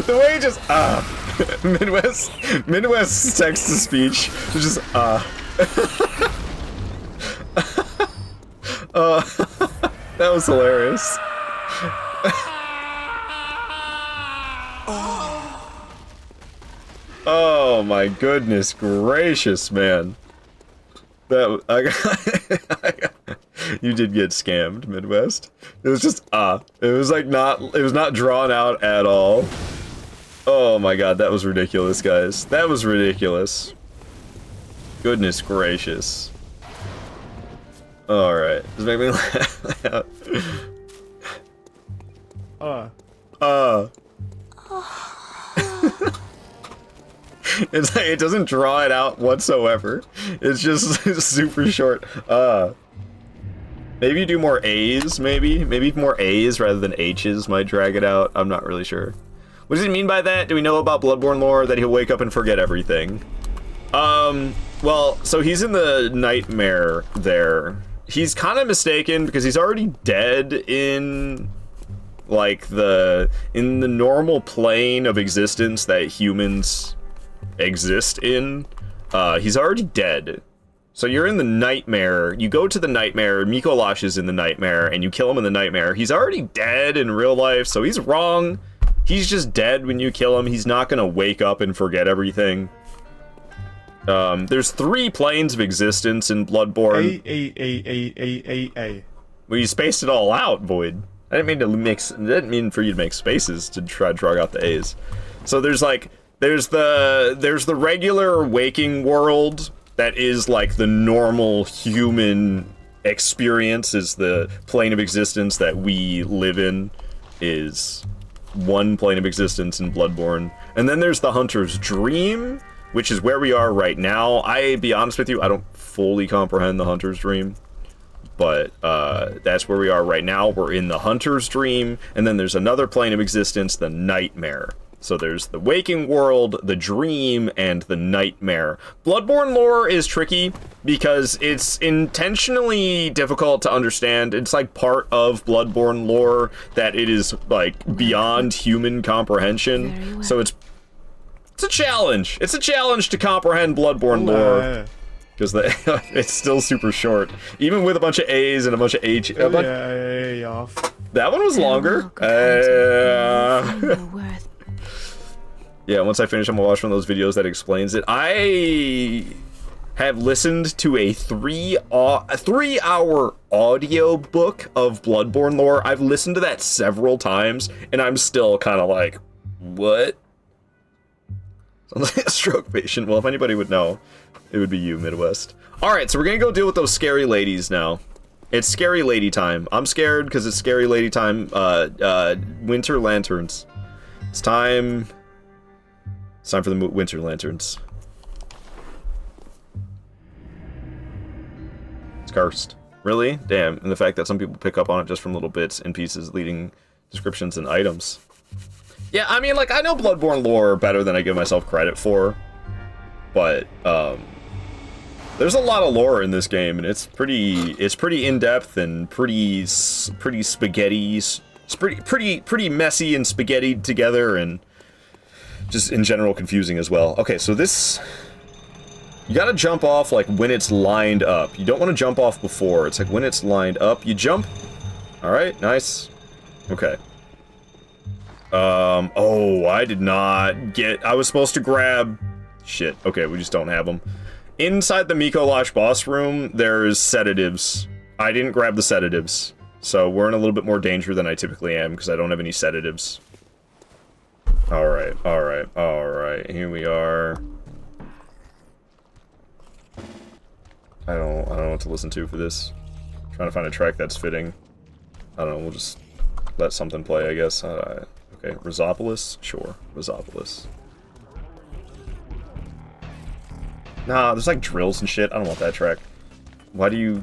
The way he just Midwest text to speech was just that was hilarious. Oh my goodness gracious, man. That you did get scammed, Midwest. It was just it was like it was not drawn out at all. Oh my god, that was ridiculous, guys. That was ridiculous. Goodness gracious. Alright, just make me laugh. It's like, it doesn't draw it out whatsoever. It's just super short. Maybe do more A's, maybe more A's rather than H's might drag it out. I'm not really sure. What does he mean by that? Do we know about Bloodborne lore that he'll wake up and forget everything? Well, so he's in the nightmare there. He's kind of mistaken because he's already dead in like the normal plane of existence that humans exist in. He's already dead. So you're in the nightmare, you go to the nightmare, Mikolash is in the nightmare, and you kill him in the nightmare. He's already dead in real life, so he's wrong. He's just dead when you kill him. He's not gonna wake up and forget everything. There's 3 planes of existence in Bloodborne. Well, you spaced it all out, Void. I didn't mean for you to make spaces to try to drag out the A's. So there's like, there's the regular waking world that is like the normal human experience, is the plane of existence that we live in, is one plane of existence in Bloodborne. And then there's the Hunter's Dream, which is where we are right now. I'll be honest with you, I don't fully comprehend the Hunter's Dream, but that's where we are right now. We're in the Hunter's Dream, and then there's another plane of existence, the Nightmare. So there's the waking world, the dream, and the nightmare. Bloodborne lore is tricky because it's intentionally difficult to understand. It's like part of Bloodborne lore that it is like beyond human comprehension. So it's a challenge. It's a challenge to comprehend Bloodborne lore. Because it's still super short. Even with a bunch of A's and a bunch of H. A off. That one was longer. Yeah, once I finish, I'm gonna watch one of those videos that explains it. I have listened to a 3-hour audio book of Bloodborne lore. I've listened to that several times, and I'm still kind of like, what? Sounds like a stroke patient. Well, if anybody would know, it would be you, Midwest. Alright, so we're gonna go deal with those scary ladies now. It's scary lady time. I'm scared because it's scary lady time. Winter lanterns. It's time for the winter lanterns. It's cursed. Really? Damn. And the fact that some people pick up on it just from little bits and pieces leading descriptions and items. Yeah, I mean, like, I know Bloodborne lore better than I give myself credit for. But, there's a lot of lore in this game, and it's pretty in-depth and pretty spaghetti. It's pretty messy and spaghettied together, and just in general confusing as well. Okay, so this, you gotta jump off like when it's lined up. You don't want to jump off before. It's like when it's lined up, you jump. All right, nice. Okay. Oh, I did not get. I was supposed to grab. Shit. Okay, we just don't have them. Inside the Mikolash boss room, there's sedatives. I didn't grab the sedatives, so we're in a little bit more danger than I typically am because I don't have any sedatives. Alright, alright, alright. Here we are. I don't know what to listen to for this. I'm trying to find a track that's fitting. I don't know, we'll just let something play, I guess. Okay, Rhizopolis? Sure, Rhizopolis. Nah, there's like drills and shit. I don't want that track. Why do you...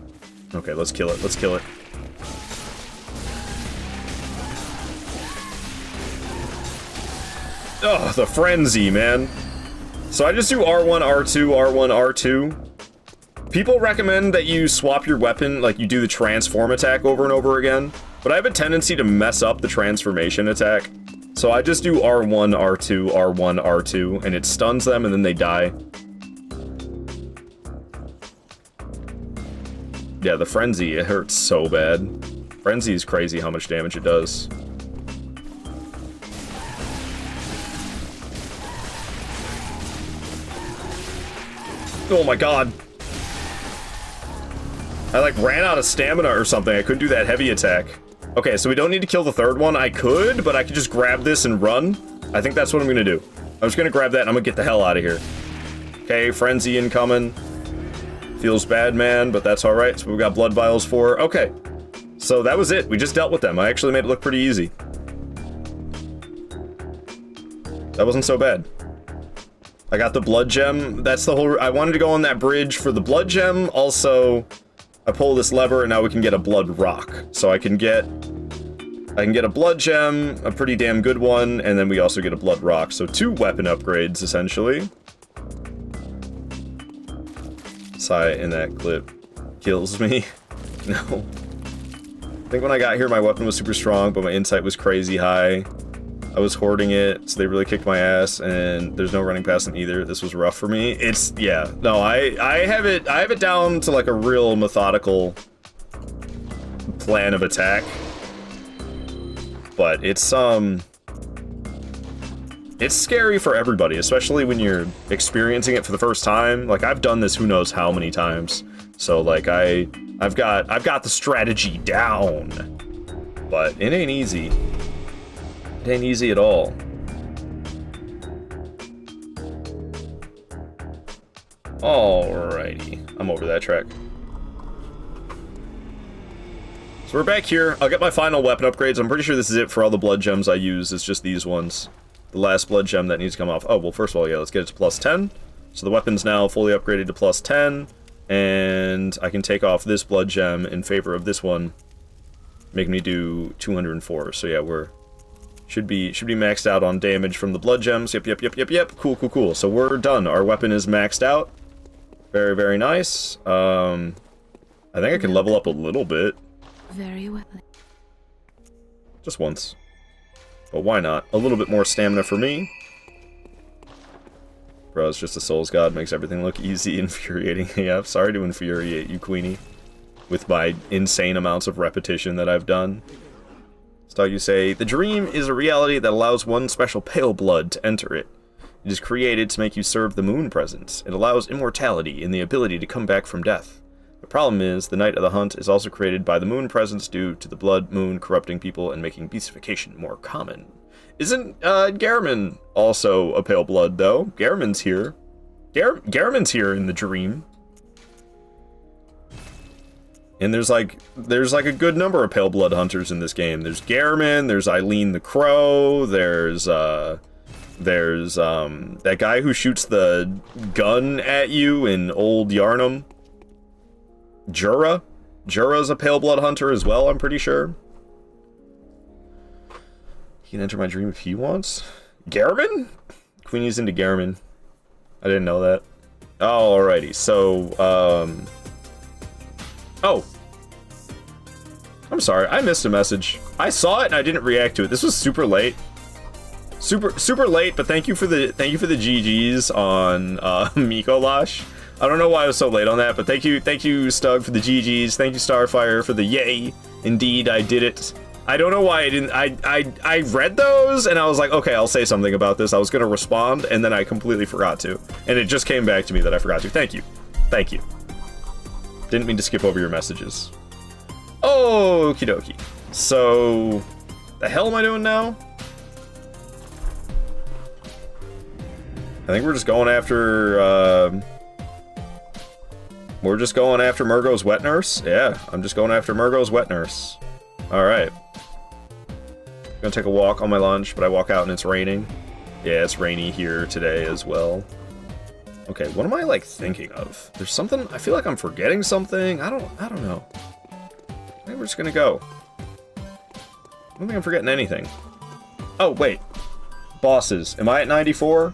Okay, let's kill it. Let's kill it. Oh, the frenzy, man. So I just do R1, R2, R1, R2. People recommend that you swap your weapon, like you do the transform attack over and over again. But I have a tendency to mess up the transformation attack. So I just do R1, R2, R1, R2, and it stuns them and then they die. Yeah, the frenzy, it hurts so bad. Frenzy is crazy how much damage it does. Oh my god. I like ran out of stamina or something. I couldn't do that heavy attack. Okay, so we don't need to kill the third one. I could, but I could just grab this and run. I think that's what I'm gonna do. I'm just gonna grab that and I'm gonna get the hell out of here. Okay, frenzy incoming. Feels bad, man, but that's alright. So we've got blood vials for. Okay. So that was it. We just dealt with them. I actually made it look pretty easy. That wasn't so bad. I got the blood gem. That's the whole... I wanted to go on that bridge for the blood gem. Also, I pull this lever and now we can get a blood rock. So I can get a blood gem, a pretty damn good one, and then we also get a blood rock. So 2 weapon upgrades, essentially. Sigh in that clip kills me. No. I think when I got here, my weapon was super strong, but my insight was crazy high. I was hoarding it, so they really kicked my ass, and there's no running past them either. This was rough for me. It's, yeah. No, I have it down to like a real methodical plan of attack. But it's scary for everybody, especially when you're experiencing it for the first time. Like, I've done this who knows how many times. So, like, I've got the strategy down. But it ain't easy. It ain't easy at all. Alrighty. I'm over that track. So we're back here. I'll get my final weapon upgrades. I'm pretty sure this is it for all the blood gems I use. It's just these ones. The last blood gem that needs to come off. Oh, well, first of all, yeah, let's get it to plus 10. So the weapon's now fully upgraded to plus 10. And I can take off this blood gem in favor of this one, making me do 204. So yeah, we're Should be maxed out on damage from the blood gems. Yep. Cool. So we're done. Our weapon is maxed out. Very, very nice. I think I can level up a little bit. Very well. Just once. But why not? A little bit more stamina for me. Bro, it's just a Souls God. Makes everything look easy. Infuriating. Yeah, sorry to infuriate you, Queenie. With my insane amounts of repetition that I've done. So you say, the dream is a reality that allows one special pale blood to enter it. It is created to make you serve the moon presence. It allows immortality and the ability to come back from death. The problem is, the Night of the Hunt is also created by the moon presence due to the blood moon corrupting people and making beastification more common. Isn't Garamond also a pale blood, though? Garamond's here. Garamond's here in the dream. And there's like a good number of pale blood hunters in this game. There's Garamond, there's Eileen the Crow, there's that guy who shoots the gun at you in Old Yarnum. Jura? Jura's a pale blood hunter as well, I'm pretty sure. He can enter my dream if he wants. Garamond? Queenie's into Garamond. I didn't know that. Alrighty, so, oh. I'm sorry, I missed a message. I saw it and I didn't react to it. This was super late. Super late, but thank you for the GGs on Mikolash. I don't know why I was so late on that, but thank you Stug for the GGs. Thank you Starfire for the yay. Indeed, I did it. I don't know why I didn't. I read those and I was like, okay, I'll say something about this. I was gonna respond and then I completely forgot to, and it just came back to me that I forgot to. Thank you. Didn't mean to skip over your messages. Okie dokie. So, the hell am I doing now? I think we're just going after, we're just going after Murgo's wet nurse? Yeah, I'm just going after Murgo's wet nurse. Alright. Gonna take a walk on my lunch, but I walk out and it's raining. Yeah, it's rainy here today as well. Okay, what am I, like, thinking of? There's something, I feel like I'm forgetting something. I don't know. I think we're just gonna go. I don't think I'm forgetting anything. Oh, wait. Bosses. Am I at 94?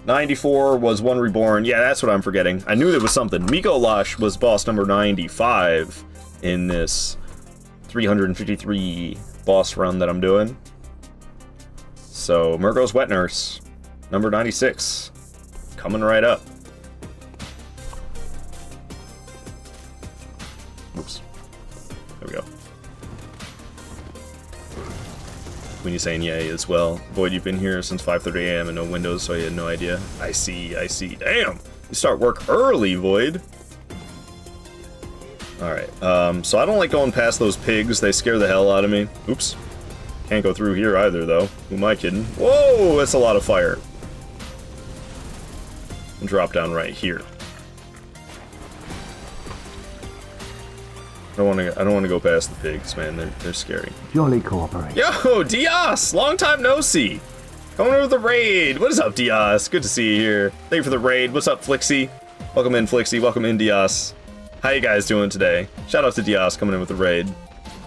94 was One Reborn. Yeah, that's what I'm forgetting. I knew there was something. Mikolash was boss number 95 in this 353 boss run that I'm doing. So, Murgo's Wet Nurse, number 96. Coming right up. Oops. There we go. Queenie saying yay as well. Void, you've been here since 5:30 a.m. and no windows, so I had no idea. I see. Damn! You start work early, Void. Alright, so I don't like going past those pigs. They scare the hell out of me. Oops. Can't go through here either, though. Who am I kidding? Whoa! That's a lot of fire. And drop down right here. I don't want to go past the pigs, man. They're scary. Jolly cooperate. Yo, Diaz! Long time no see. Coming over the raid. What is up, Diaz? Good to see you here. Thank you for the raid. What's up, Flixie? Welcome in, Flixie. Welcome in, Diaz. How you guys doing today? Shout out to Diaz coming in with the raid.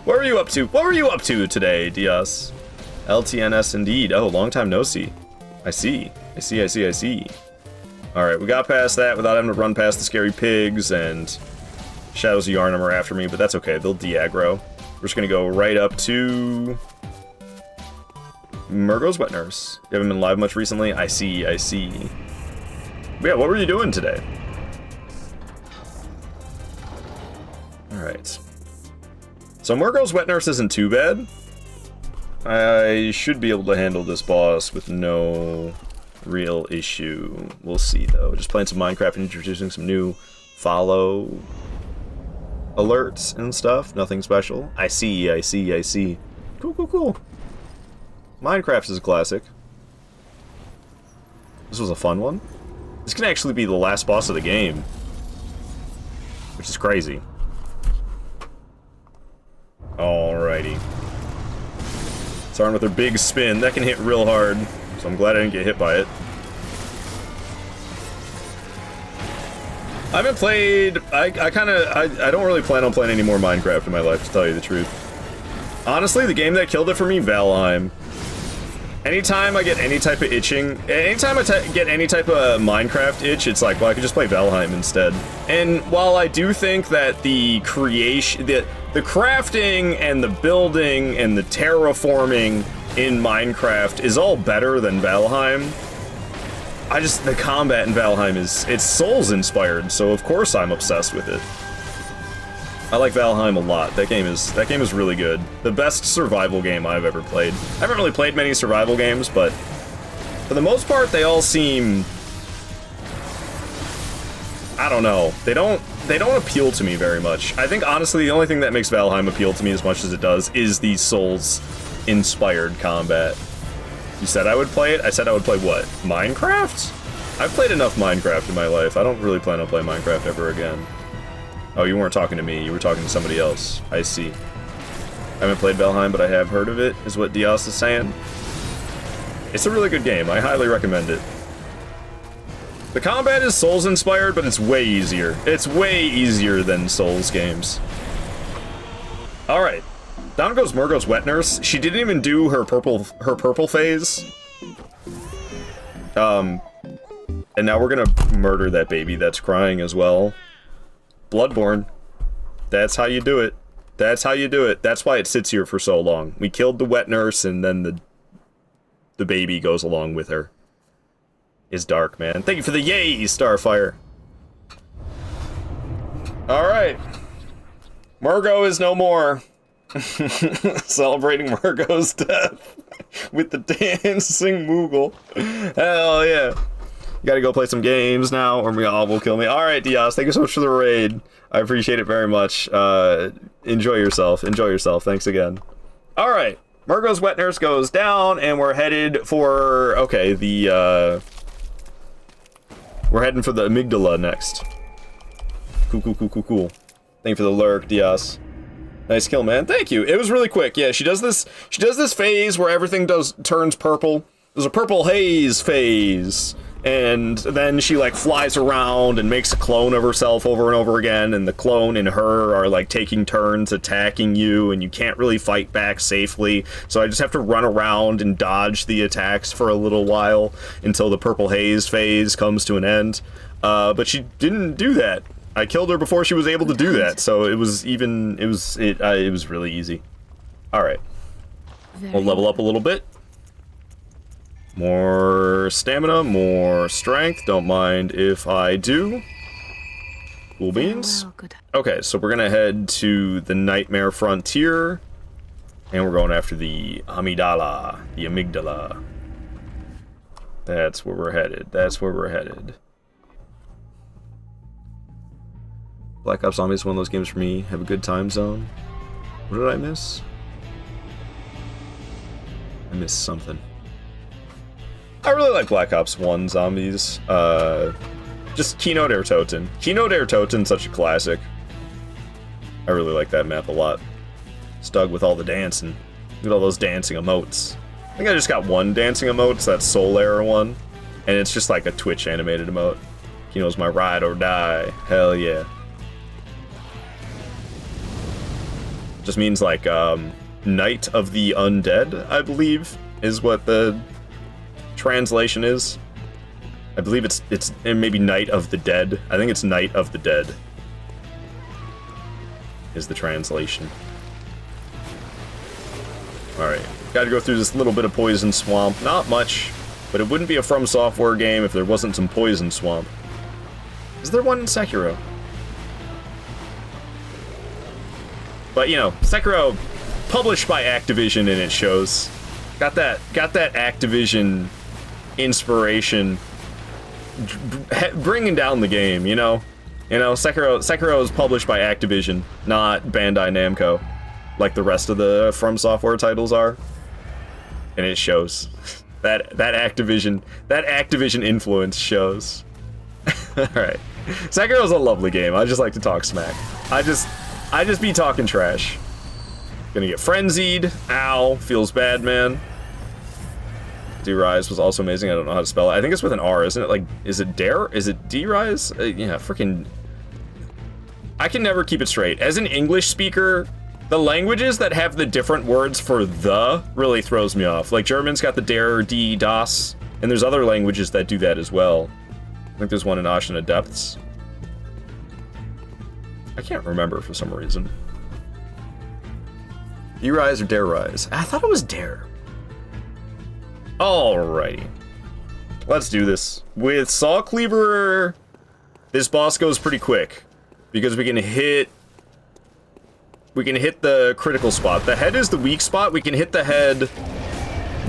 What were you up to? What were you up to today, Diaz? LTNS indeed. Oh, long time no see. I see. Alright, we got past that without having to run past the scary pigs, and Shadows of Yarnum are after me, but that's okay. They'll de-aggro. We're just gonna go right up to Murgo's Wet Nurse. You haven't been live much recently? I see. But yeah, what were you doing today? Alright. So Murgo's Wet Nurse isn't too bad. I should be able to handle this boss with no real issue. We'll see, though. Just playing some Minecraft and introducing some new follow alerts and stuff. Nothing special. I see. Cool. Minecraft is a classic. This was a fun one. This can actually be the last boss of the game, which is crazy. Alrighty. Starting with her big spin. That can hit real hard, so I'm glad I didn't get hit by it. I haven't played... I don't really plan on playing any more Minecraft in my life, to tell you the truth. Honestly, the game that killed it for me, Valheim. Anytime I get any type of itching, anytime I get any type of Minecraft itch, it's like, well, I could just play Valheim instead. And while I do think that the creation, the crafting and the building and the terraforming in Minecraft is all better than Valheim, the combat in Valheim it's Souls inspired, so of course I'm obsessed with it. I like Valheim a lot. That game is really good. The best survival game I've ever played. I haven't really played many survival games, but for the most part, they all seem, I don't know. They don't appeal to me very much. I think honestly, the only thing that makes Valheim appeal to me as much as it does is the Souls-inspired combat. You said I would play it? I said I would play what? Minecraft? I've played enough Minecraft in my life. I don't really plan on playing Minecraft ever again. Oh, you weren't talking to me, you were talking to somebody else. I see. I haven't played Valheim, but I have heard of it, is what Diaz is saying. It's a really good game, I highly recommend it. The combat is Souls-inspired, but it's way easier. It's way easier than Souls games. Alright. Down goes Murgo's wet nurse. She didn't even do her purple phase. And now we're gonna murder that baby that's crying as well. Bloodborne. That's how you do it. That's how you do it. That's why it sits here for so long. We killed the wet nurse, and then the baby goes along with her. It's dark, man. Thank you for the yay, Starfire. Alright. Murgo is no more. Celebrating Murgo's death with the dancing Moogle. Hell yeah. You gotta go play some games now, or we all will kill me. Alright, Diaz, thank you so much for the raid. I appreciate it very much. Enjoy yourself. Enjoy yourself. Thanks again. Alright. Murgo's wet nurse goes down, and we're headed for... Okay, we're heading for the amygdala next. Cool. Thank you for the lurk, Diaz. Nice kill, man. Thank you. It was really quick. Yeah, she does this phase where everything turns purple. There's a purple haze phase. And then she, like, flies around and makes a clone of herself over and over again, and the clone and her are, like, taking turns attacking you, and you can't really fight back safely, so I just have to run around and dodge the attacks for a little while until the purple haze phase comes to an end. But she didn't do that. I killed her before she was able to do that, so it was really easy. Alright. We'll level up a little bit. More stamina, more strength. Don't mind if I do. Cool beans. Okay, so we're gonna head to the Nightmare Frontier. And we're going after the amygdala. The amygdala. That's where we're headed. That's where we're headed. Black Ops Zombie is one of those games for me. Have a good time zone. What did I miss? I missed something. I really like Black Ops 1 Zombies. Just Keynote Air Toten. Keynote Air Toten's such a classic. I really like that map a lot. Stug with all the dancing. Look at all those dancing emotes. I think I just got one dancing emote, so that's Soul Air one. And it's just like a Twitch animated emote. Kino's my ride or die. Hell yeah. Just means like, Night of the Undead, I believe, is what the translation is. I believe it's maybe Night of the Dead. I think it's Night of the Dead is the translation. Alright, gotta go through this little bit of Poison Swamp. Not much, but it wouldn't be a From Software game if there wasn't some Poison Swamp. Is there one in Sekiro? But, you know, Sekiro, published by Activision, and it shows. Got that Activision inspiration bringing down the game, you know? You know, Sekiro is published by Activision, not Bandai Namco, like the rest of the From Software titles are. And it shows. that Activision influence shows. Alright. Sekiro's a lovely game. I just like to talk smack. I just be talking trash. Gonna get frenzied. Ow. Feels bad, man. D-Rise was also amazing. I don't know how to spell it. I think it's with an R, isn't it? Like, is it Dare? Is it D-Rise? Yeah, freaking... I can never keep it straight. As an English speaker, The languages that have the different words for the really throws me off. Like German's got the der, die, das, and there's other languages that do that as well. I think there's one in Ashina Depths. I can't remember for some reason. E-Rise or Dare Rise? I thought it was Dare. Alrighty. Let's do this. With Saw Cleaver, this boss goes pretty quick. Because we can hit the critical spot. The head is the weak spot. We can hit the head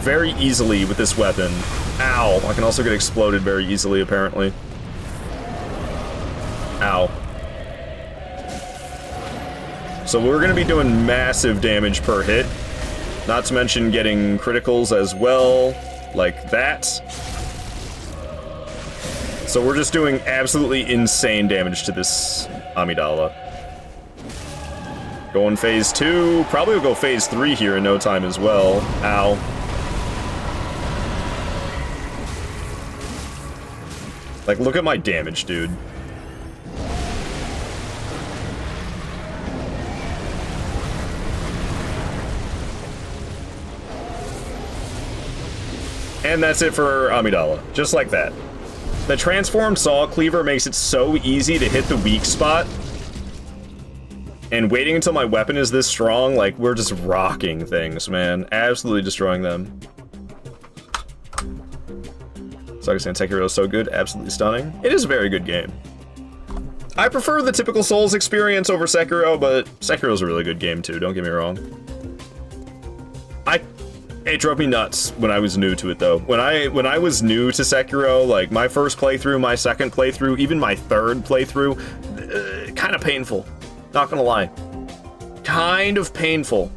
very easily with this weapon. Ow. I can also get exploded very easily, apparently. Ow. So we're going to be doing massive damage per hit. Not to mention getting criticals as well, like that. So we're just doing absolutely insane damage to this Amidala. Going phase 2. Probably will go phase 3 here in no time as well. Ow. Like, look at my damage, dude. And that's it for Amidala. Just like that. The transformed Saw Cleaver makes it so easy to hit the weak spot. And waiting until my weapon is this strong, like, we're just rocking things, man. Absolutely destroying them. Saga-san Sekiro is so good, absolutely stunning. It is a very good game. I prefer the typical Souls experience over Sekiro, but Sekiro's a really good game too, don't get me wrong. It drove me nuts when I was new to it, though. When I was new to Sekiro, like, my first playthrough, my second playthrough, even my third playthrough, kind of painful. Not gonna lie. Kind of painful.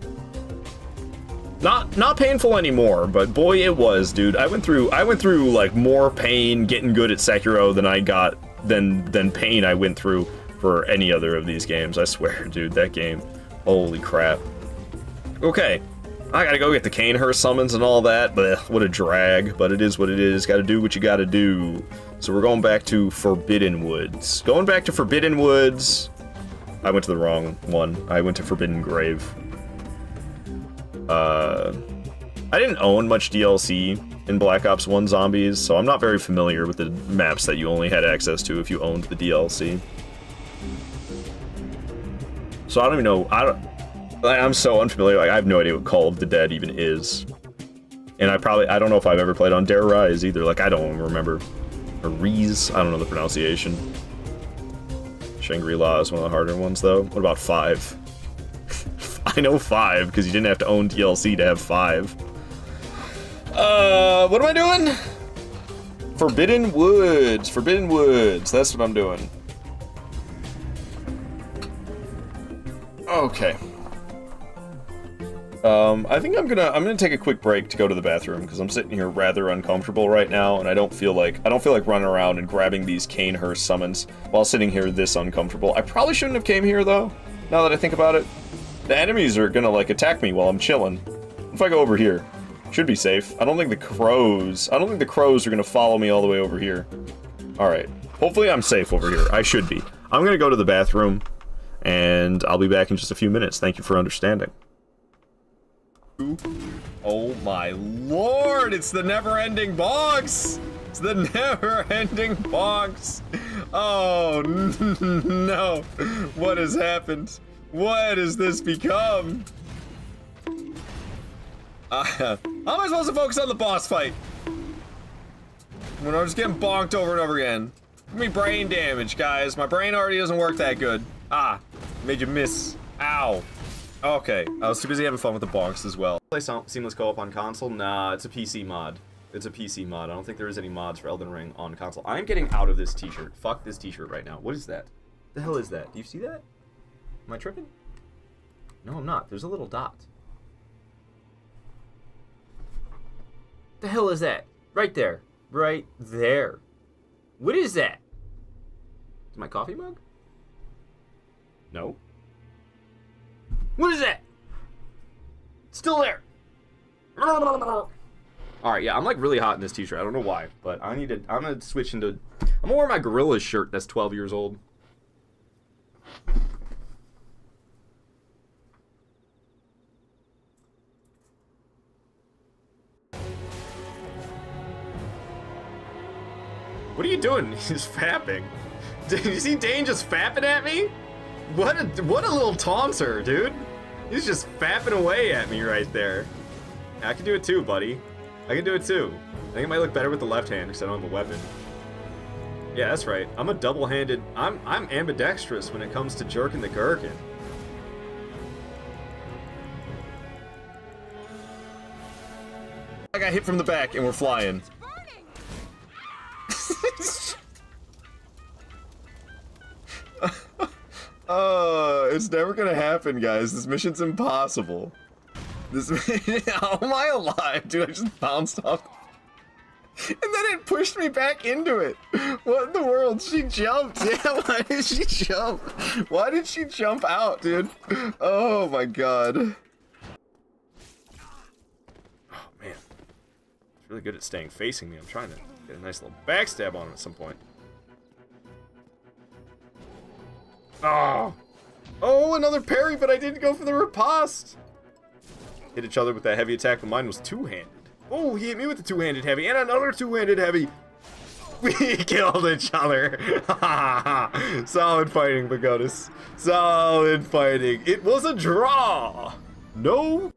Not painful anymore, but boy, it was, dude. I went through, like, more pain getting good at Sekiro than I got, than pain I went through for any other of these games. I swear, dude, that game. Holy crap. Okay. I gotta go get the Canehurst summons and all that, but what a drag. But it is what it is. Gotta do what you gotta do. So we're going back to Forbidden Woods. Going back to Forbidden Woods. I went to the wrong one. I went to Forbidden Grave. I didn't own much DLC in Black Ops 1 Zombies, so I'm not very familiar with the maps that you only had access to if you owned the DLC. So I don't even know. I'm so unfamiliar. Like, I have no idea what Call of the Dead even is. And I don't know if I've ever played on Dare Rise either. Like, I don't remember. Or Reese, I don't know the pronunciation. Shangri-La is one of the harder ones, though. What about 5? I know 5, because you didn't have to own DLC to have 5. What am I doing? Forbidden Woods. Forbidden Woods. That's what I'm doing. Okay. I think I'm gonna take a quick break to go to the bathroom because I'm sitting here rather uncomfortable right now, and I don't feel like running around and grabbing these Canehurst summons while sitting here this uncomfortable. I probably shouldn't have came here though. Now that I think about it, the enemies are gonna like attack me while I'm chilling. If I go over here, should be safe. I don't think the crows are gonna follow me all the way over here. All right, hopefully I'm safe over here. I should be. I'm gonna go to the bathroom, and I'll be back in just a few minutes. Thank you for understanding. Oh my lord, it's the never-ending box! It's the never-ending box! Oh no, what has happened? What has this become? How am I supposed to focus on the boss fight when I'm just getting bonked over and over again? Give me brain damage, guys. My brain already doesn't work that good. Ah, made you miss. Ow. Okay, I was too busy having fun with the bonks as well. Play Seamless Co-op on console? Nah, it's a PC mod. It's a PC mod. I don't think there is any mods for Elden Ring on console. I'm getting out of this t-shirt. Fuck this t-shirt right now. What is that? The hell is that? Do you see that? Am I tripping? No, I'm not. There's a little dot. The hell is that? Right there. Right there. What is that? Is it my coffee mug? No. What is that? Still there. Alright, yeah, I'm like really hot in this t-shirt. I don't know why, but I'm gonna switch into, I'm gonna wear my Gorillaz shirt that's 12 years old. What are you doing? He's fapping. Did you see Dane just fapping at me? What a little taunter, dude. He's just fapping away at me right there. I can do it too, buddy. I can do it too. I think it might look better with the left hand because I don't have a weapon. Yeah, that's right. I'm a double-handed... I'm ambidextrous when it comes to jerking the gherkin. I got hit from the back and we're flying. It's never gonna happen, guys. This mission's impossible. How am I alive? Dude, I just bounced off. And then it pushed me back into it. What in the world? She jumped. Yeah, why did she jump? Why did she jump out, dude? Oh my god. Oh man. It's really good at staying facing me. I'm trying to get a nice little backstab on him at some point. Oh! Oh, another parry, but I didn't go for the riposte! Hit each other with that heavy attack, but mine was two-handed. Oh, he hit me with the two-handed heavy, and another two-handed heavy! We killed each other! Solid fighting, Pagodas. Solid fighting. It was a draw! No!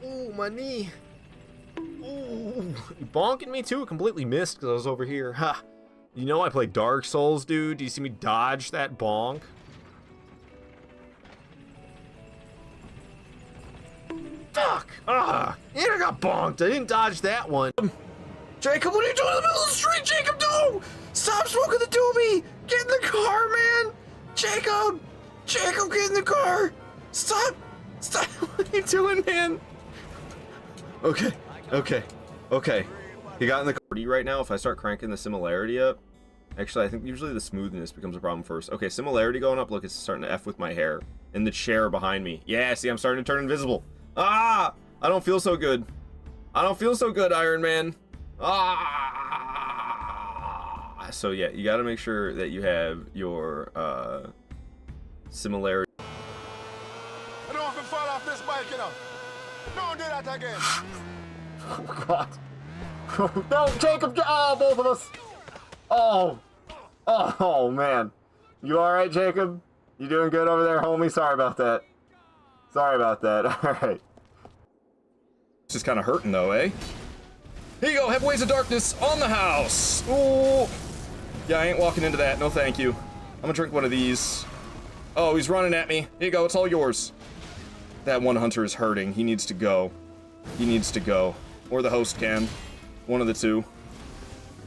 Oh, my knee. Ooh. Bonking me too? It completely missed because I was over here. Ha! You know I play Dark Souls, dude. Do you see me dodge that bonk? Fuck! Ah! And I got bonked. I didn't dodge that one. Jacob, what are you doing in the middle of the street? Jacob, no! Stop smoking the doobie! Get in the car, man! Jacob! Jacob, get in the car! Stop! Stop! What are you doing, man? Okay. Okay. Okay. He got in the car right now. If I start cranking the similarity up, actually, I think usually the smoothness becomes a problem first. Okay, similarity going up. Look, it's starting to F with my hair. And the chair behind me. Yeah, see, I'm starting to turn invisible. Ah! I don't feel so good. I don't feel so good, Iron Man. Ah! So yeah, you gotta make sure that you have your, similarity. I don't have to fall off this bike, you know. Don't do that again. Oh, God. No, Jacob! Oh, both of us! Oh! Oh, man. You alright, Jacob? You doing good over there, homie? Sorry about that. Sorry about that. Alright. It's just kind of hurting, though, eh? Here you go, have Ways of Darkness on the house! Ooh! Yeah, I ain't walking into that. No, thank you. I'm gonna drink one of these. Oh, he's running at me. Here you go, it's all yours. That one hunter is hurting. He needs to go. He needs to go. Or the host can. One of the two.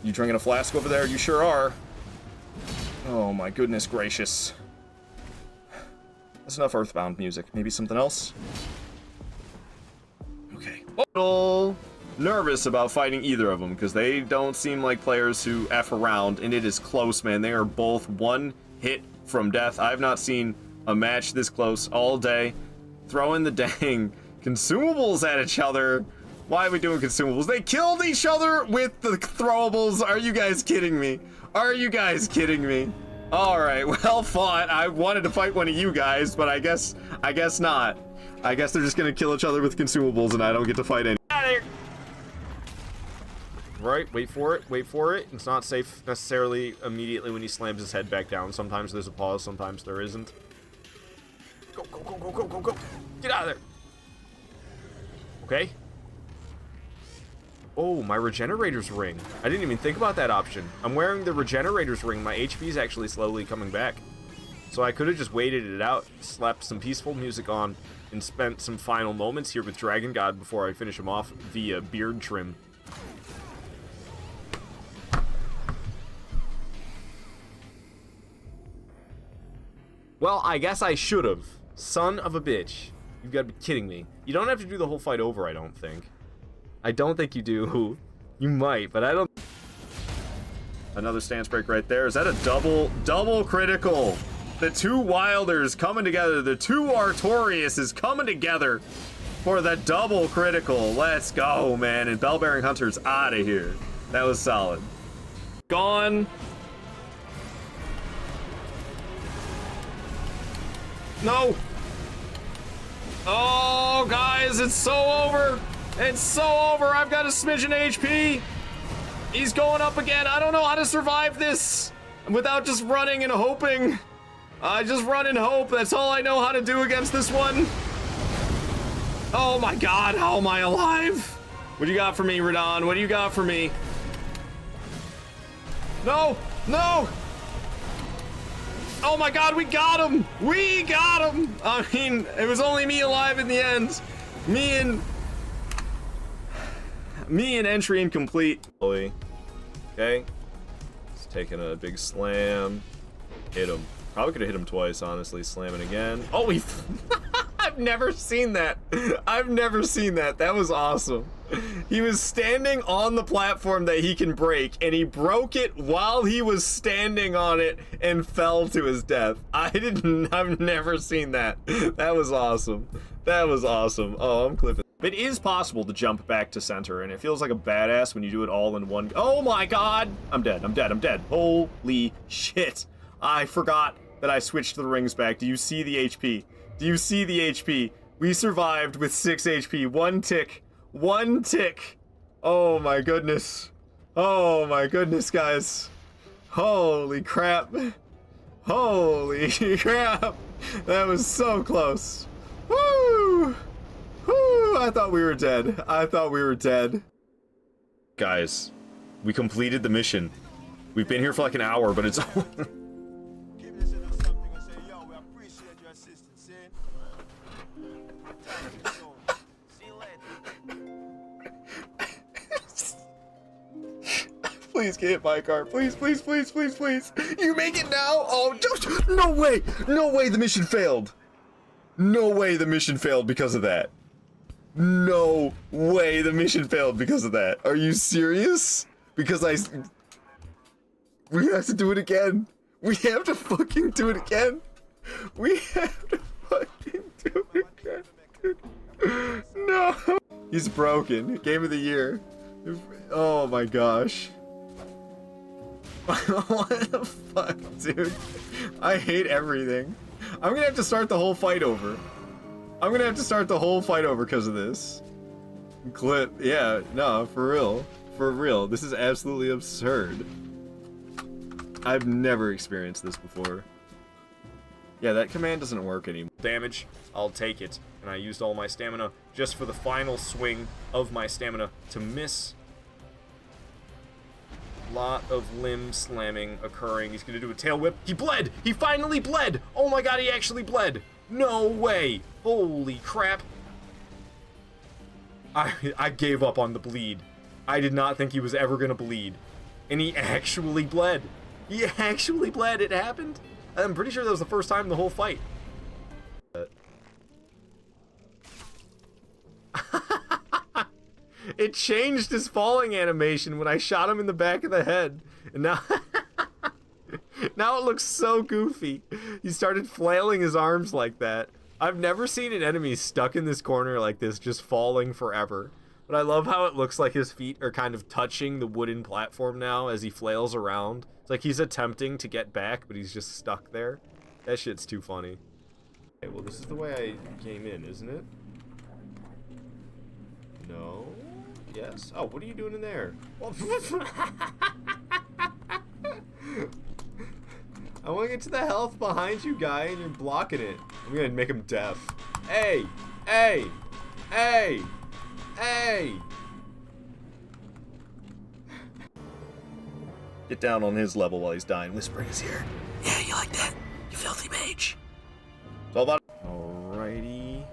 You drinking a flask over there? You sure are. Oh my goodness gracious. That's enough Earthbound music. Maybe something else? Okay. A little nervous about fighting either of them because they don't seem like players who F around, and it is close, man. They are both one hit from death. I've not seen a match this close all day. Throwing the dang consumables at each other. Why are we doing consumables? They killed each other with the throwables. Are you guys kidding me? Are you guys kidding me? Alright, well fought. I wanted to fight one of you guys, but I guess not. I guess they're just gonna kill each other with consumables and I don't get to fight any. Right, wait for it, wait for it. It's not safe necessarily immediately when he slams his head back down. Sometimes there's a pause, sometimes there isn't. Go, go, go, go, go, go, go. Get out of there. Okay. Oh, my regenerator's ring. I didn't even think about that option. I'm wearing the regenerator's ring. My HP is actually slowly coming back. So I could have just waited it out, slapped some peaceful music on, and spent some final moments here with Dragon God before I finish him off via beard trim. Well, I guess I should have. Son of a bitch. You've got to be kidding me. You don't have to do the whole fight over, I don't think. I don't think you do. You might, but I don't. Another stance break right there. Is that a double critical? The two Wilders coming together. The two Artoriuses coming together for the double critical. Let's go, man. And Bell-Bearing Hunter's out of here. That was solid. Gone. No. Oh, guys, it's so over. It's so over. I've got a smidgen HP. He's going up again. I don't know how to survive this without just running and hoping. I just run and hope. That's all I know how to do against this one. Oh my god, how am I alive? What do you got for me, Radon? What do you got for me? No! No! Oh my god, we got him! We got him! I mean, it was only me alive in the end. Me and entry incomplete. Okay. He's taking a big slam. Hit him. Probably could have hit him twice, honestly. Slamming again. Oh, he... I've never seen that. I've never seen that. That was awesome. He was standing on the platform that he can break, and he broke it while he was standing on it and fell to his death. I've never seen that. That was awesome. That was awesome. Oh, I'm clipping. It is possible to jump back to center, and it feels like a badass when you do it all in one. Oh my god! I'm dead. I'm dead. I'm dead. Holy shit. I forgot that I switched the rings back. Do you see the HP? Do you see the HP? We survived with 6 HP. One tick. One tick. Oh my goodness. Oh my goodness, guys. Holy crap. Holy crap. That was so close. Woo! Woo! I thought we were dead. I thought we were dead. Guys, we completed the mission. We've been here for like an hour, but it's... Please get hit by a car. Please, please, please, please, please. You make it now? Oh, no way. No way the mission failed. No way the mission failed because of that. No way the mission failed because of that. Are you serious? Because we have to do it again. We have to fucking do it again. We have to fucking do it again. Dude. No. He's broken. Game of the year. Oh my gosh. What the fuck, dude? I hate everything. I'm gonna have to start the whole fight over. I'm gonna have to start the whole fight over because of this. Clip. Yeah, no, for real. For real. This is absolutely absurd. I've never experienced this before. Yeah, that command doesn't work anymore. Damage, I'll take it. And I used all my stamina just for the final swing of my stamina to miss. Lot of limb slamming occurring. He's gonna do a tail whip. He bled! He finally bled! Oh my god, he actually bled! No way! Holy crap. I gave up on the bleed. I did not think he was ever gonna bleed. And he actually bled. He actually bled. It happened. I'm pretty sure that was the first time in the whole fight. It changed his falling animation when I shot him in the back of the head. And now... now it looks so goofy. He started flailing his arms like that. I've never seen an enemy stuck in this corner like this, just falling forever. But I love how it looks like his feet are kind of touching the wooden platform now as he flails around. It's like he's attempting to get back, but he's just stuck there. That shit's too funny. Okay, well, this is the way I came in, isn't it? No? Yes? Oh, what are you doing in there? Well, I want to get to the health behind you, guy, and you're blocking it. I'm gonna make him deaf. Hey! Hey! Hey! Hey! Get down on his level while he's dying. Whisper in his ear. Yeah, you like that? You filthy mage. It's all about... Alrighty.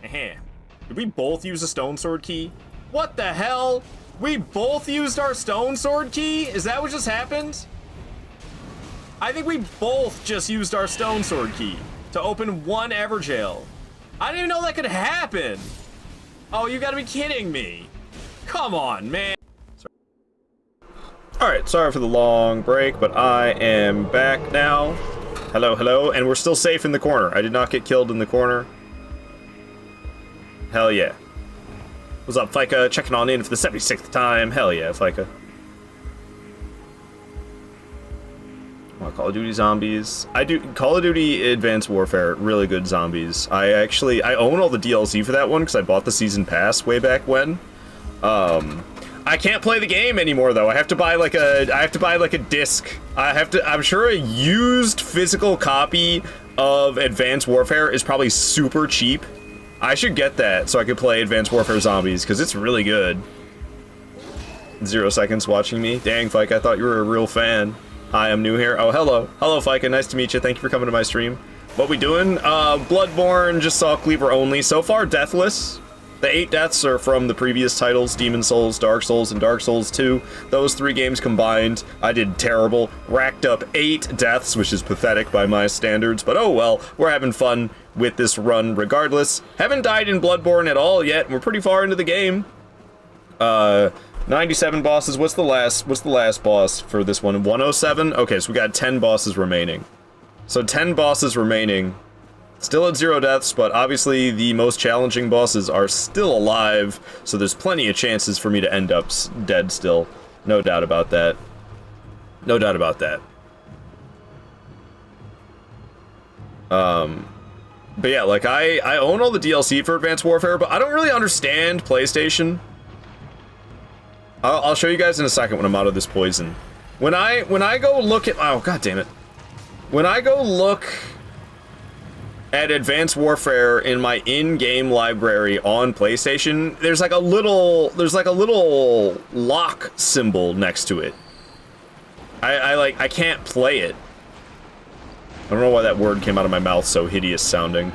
Did we both use a stone sword key? What the hell? We both used our stone sword key? Is that what just happened? I think we both just used our stone sword key to open one Everjail. I didn't even know that could happen. Oh, you gotta be kidding me. Come on, man. Alright, sorry for the long break, but I am back now. Hello, hello, and we're still safe in the corner. I did not get killed in the corner. Hell yeah. What's up, Fika? Checking on in for the 76th time. Hell yeah, Fika. Oh, Call of Duty zombies. I do Call of Duty Advanced Warfare, really good zombies. I own all the DLC for that one because I bought the season pass way back when. I I can't play the game anymore though. I have to buy like a disc. I'm sure a used physical copy of Advanced Warfare is probably super cheap. I should get that so I could play Advanced Warfare Zombies because it's really good. 0 seconds watching me. Dang, Fike, I thought you were a real fan. Hi, I'm new here. Oh, hello. Hello, Fike, nice to meet you. Thank you for coming to my stream. What we doing? Bloodborne, just saw Cleaver only. So far, deathless. The 8 deaths are from the previous titles, Demon Souls, Dark Souls, and Dark Souls 2. Those 3 games combined, I did terrible. Racked up 8 deaths, which is pathetic by my standards, but oh well, we're having fun with this run regardless. Haven't died in Bloodborne at all yet, and we're pretty far into the game. 97 bosses, what's the last boss for this one? 107? Okay, so we got 10 bosses remaining. So 10 bosses remaining. Still at 0 deaths, but obviously the most challenging bosses are still alive, so there's plenty of chances for me to end up dead still. No doubt about that. No doubt about that. But yeah, like, I own all the DLC for Advanced Warfare, but I don't really understand PlayStation. I'll show you guys in a second when I'm out of this poison. When I go look at... Oh, god damn it. When I go look at Advanced Warfare in my in-game library on PlayStation, there's like a little lock symbol next to it. I can't play it. I don't know why that word came out of my mouth so hideous sounding.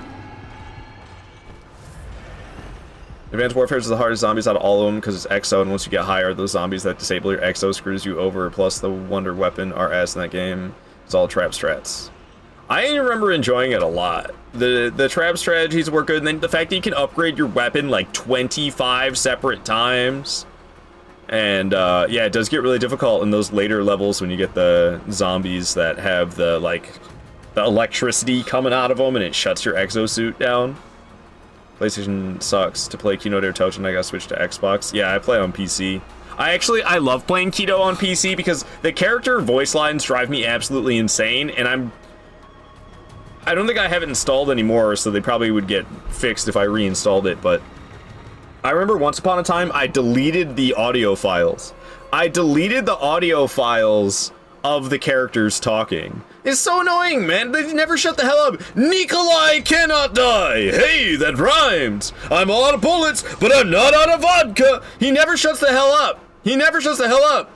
Advanced Warfare is the hardest zombies out of all of them because it's EXO, and once you get higher, those zombies that disable your EXO screws you over, plus the wonder weapon are ass in that game. It's all trap strats. I remember enjoying it a lot. The trap strategies were good, and then the fact that you can upgrade your weapon like 25 separate times. And yeah, it does get really difficult in those later levels when you get the zombies that have the electricity coming out of them and it shuts your exosuit down. PlayStation sucks. To play Kino der Toten, I gotta switch to Xbox. Yeah, I play on PC. I love playing Keto on PC because the character voice lines drive me absolutely insane, and I don't think I have it installed anymore, so they probably would get fixed if I reinstalled it, but I remember once upon a time, I deleted the audio files. I deleted the audio files of the characters talking. It's so annoying, man. They never shut the hell up. Nikolai cannot die. Hey, that rhymed. I'm all out of bullets, but I'm not out of vodka. He never shuts the hell up. He never shuts the hell up.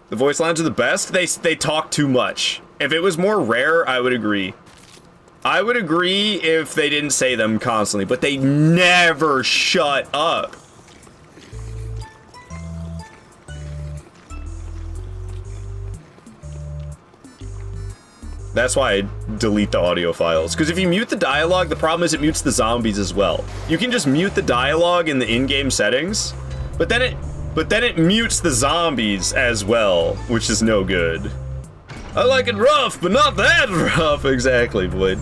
The voice lines are the best. They talk too much. If it was more rare, I would agree. I would agree if they didn't say them constantly, but they never shut up. That's why I delete the audio files. Because if you mute the dialogue, the problem is it mutes the zombies as well. You can just mute the dialogue in the in-game settings, but then it mutes the zombies as well, which is no good. I like it rough, but not that rough. Exactly, Boyd.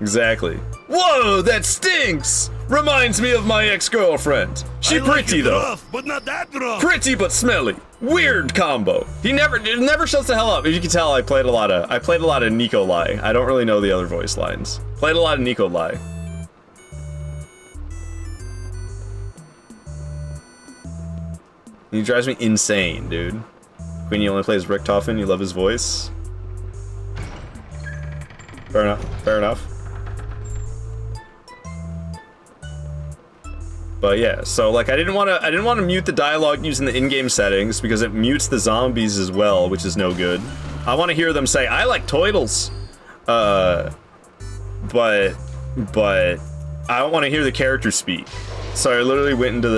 Exactly. Whoa, that stinks! Reminds me of my ex-girlfriend. She pretty though. Rough, but not that rough. Pretty but smelly. Weird combo. It never shuts the hell up. As you can tell, I played a lot of Nikolai. I don't really know the other voice lines. Played a lot of Nikolai. He drives me insane, dude. Queen, you only play as Richtofen, you love his voice. Fair enough, fair enough. But yeah, so like I didn't want to mute the dialogue using the in-game settings because it mutes the zombies as well, which is no good. I want to hear them say, "I like toidles," but I don't want to hear the character speak. So I literally went into